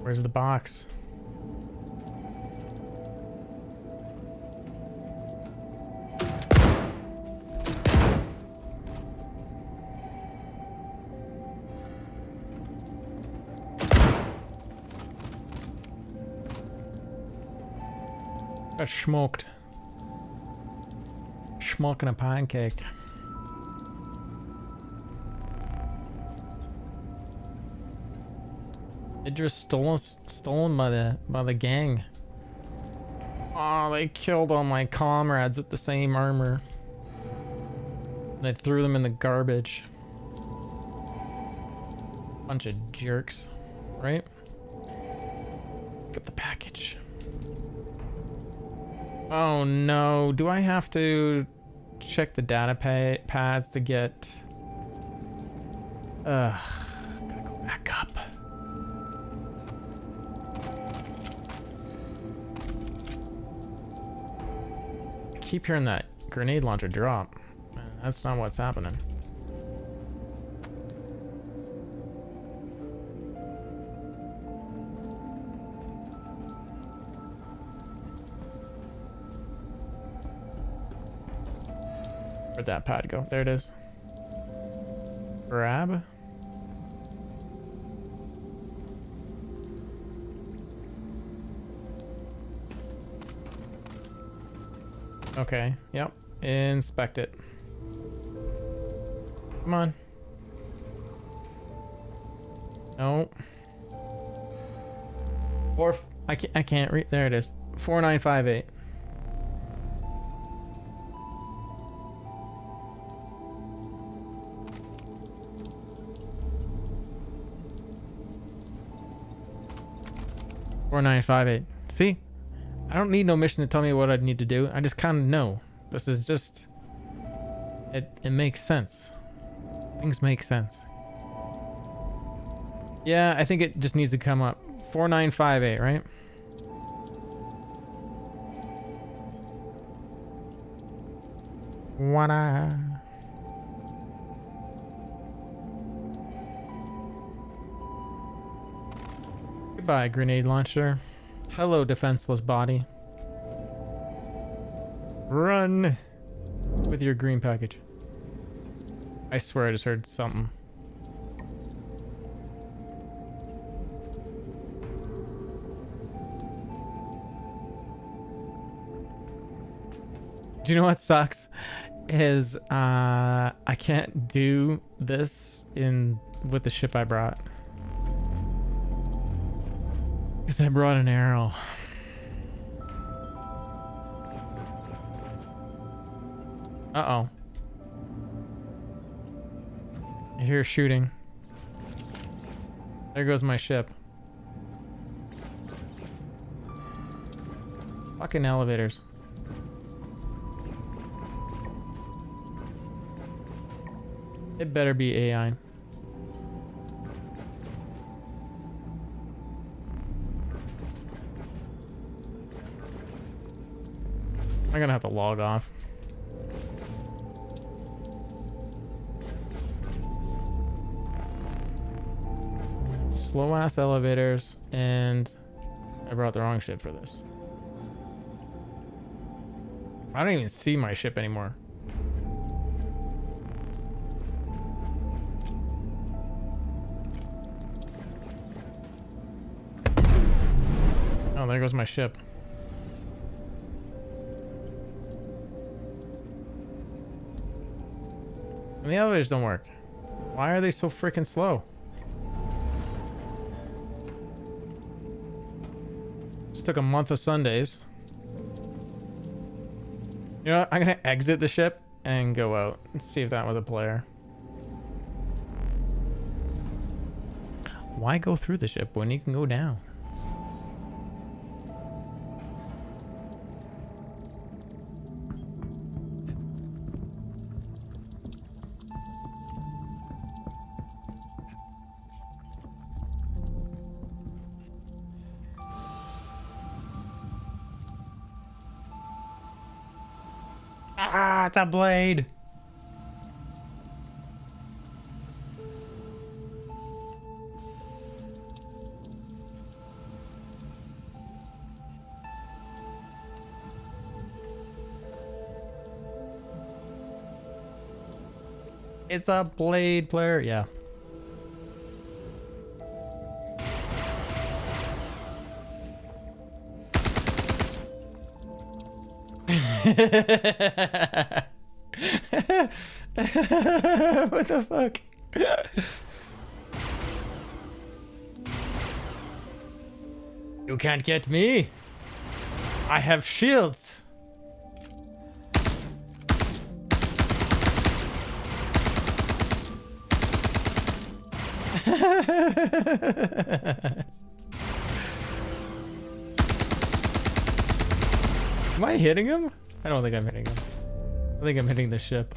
Where's the box? Got smoked. Smoking a pancake. It just stolen by the gang. Oh, they killed all my comrades with the same armor. They threw them in the garbage. Bunch of jerks, right? Pick up the package. Oh no, do I have to check the data pads to get... gotta go back up. I keep hearing that grenade launcher drop. That's not what's happening. Where'd that pad go? There it is. Grab. Okay, yep. Inspect it. Come on. No. I can't read. There it is. 4958. See, I don't need no mission to tell me what I need to do. I just kind of know. This is just it makes sense. Things make sense. Yeah, I think it just needs to come up. 4958, right? Wanna. Goodbye, grenade launcher. Hello, defenseless body. Run with your green package. I swear I just heard something. Do you know what sucks? Is I can't do this with the ship I brought. Because I brought an arrow. Uh-oh. I hear shooting. There goes my ship. Fucking elevators. It better be AI. I'm gonna have to log off. Slow ass elevators, and I brought the wrong ship for this. I don't even see my ship anymore. Oh, there goes my ship. And the elevators don't work. Why are they so freaking slow? Just took a month of Sundays. You know what? I'm gonna exit the ship and go out. Let's see if that was a player. Why go through the ship when you can go down? Ah, it's a blade. It's a blade player, yeah. What the fuck? You can't get me. I have shields. Am I hitting him? I don't think I'm hitting him. I think I'm hitting the ship.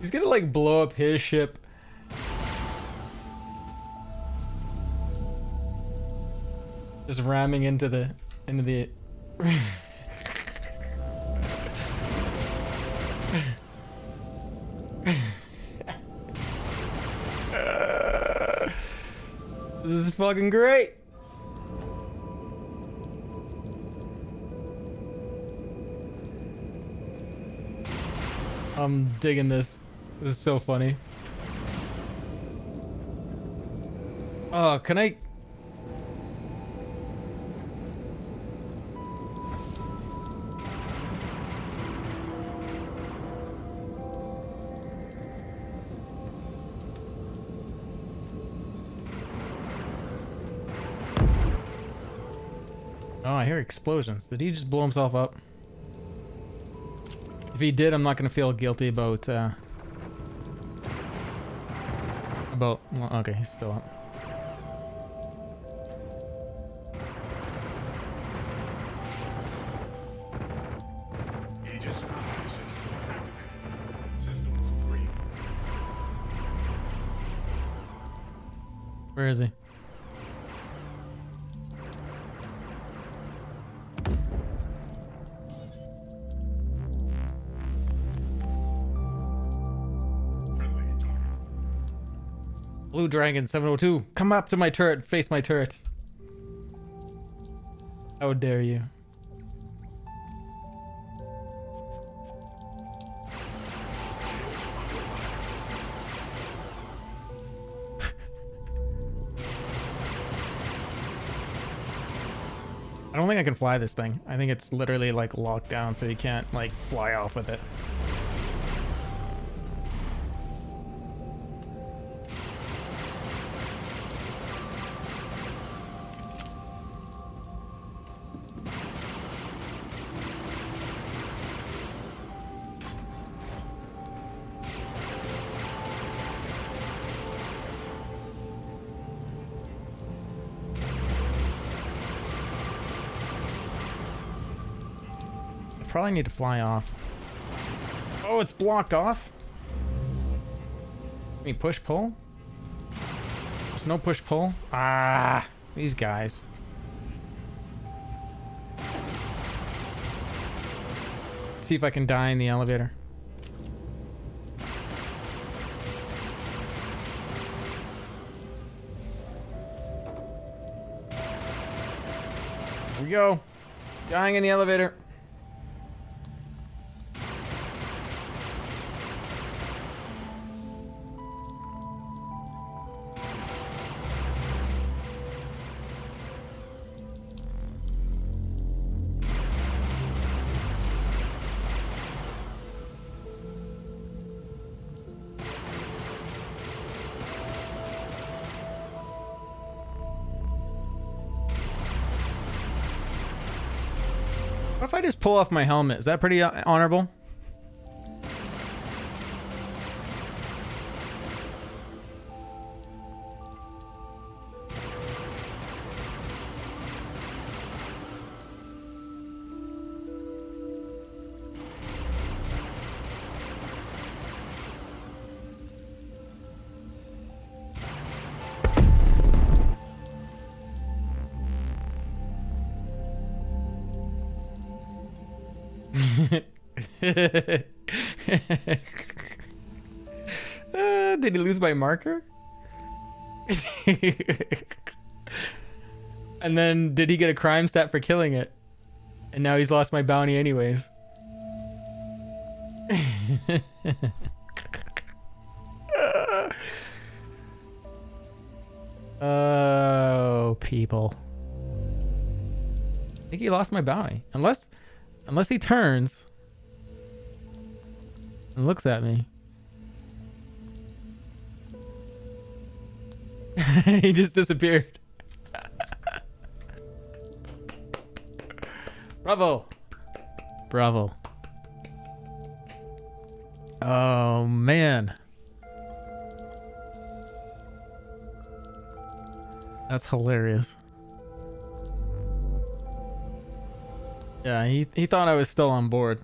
He's gonna like blow up his ship. Just ramming into the This is fucking great. I'm digging this. This is so funny. Oh, can I? Oh, I hear explosions. Did he just blow himself up? If he did, I'm not gonna feel guilty about well, okay, he's still up. Aegis computer system activated. Systems green. Where is he? Blue Dragon 702, come up to my turret, face my turret. How dare you? I don't think I can fly this thing. I think it's literally like locked down so you can't like fly off with it. Probably need to fly off. Oh, it's blocked off? Can we push pull? There's no push pull? Ah, these guys. Let's see if I can die in the elevator. Here we go. Dying in the elevator. What if I just pull off my helmet? Is that pretty honorable? Did he lose by marker? And then did he get a crime stat for killing it? And now he's lost my bounty anyways. Oh, people. I think he lost my bounty. Unless he turns and looks at me. He just disappeared. Bravo. Bravo. Oh, man. That's hilarious. Yeah, he thought I was still on board.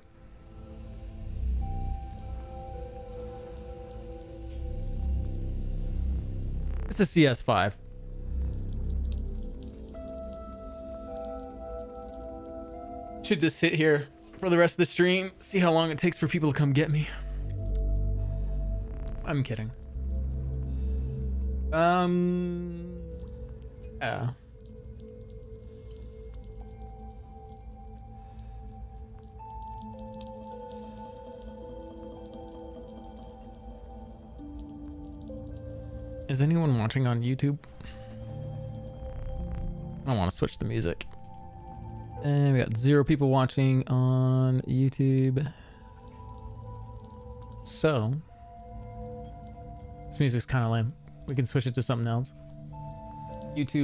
It's a CS5. Should just sit here for the rest of the stream, see how long it takes for people to come get me. I'm kidding. Yeah. Is anyone watching on YouTube? I want to switch the music. And we got 0 people watching on YouTube. So, this music's kind of lame. We can switch it to something else. YouTube.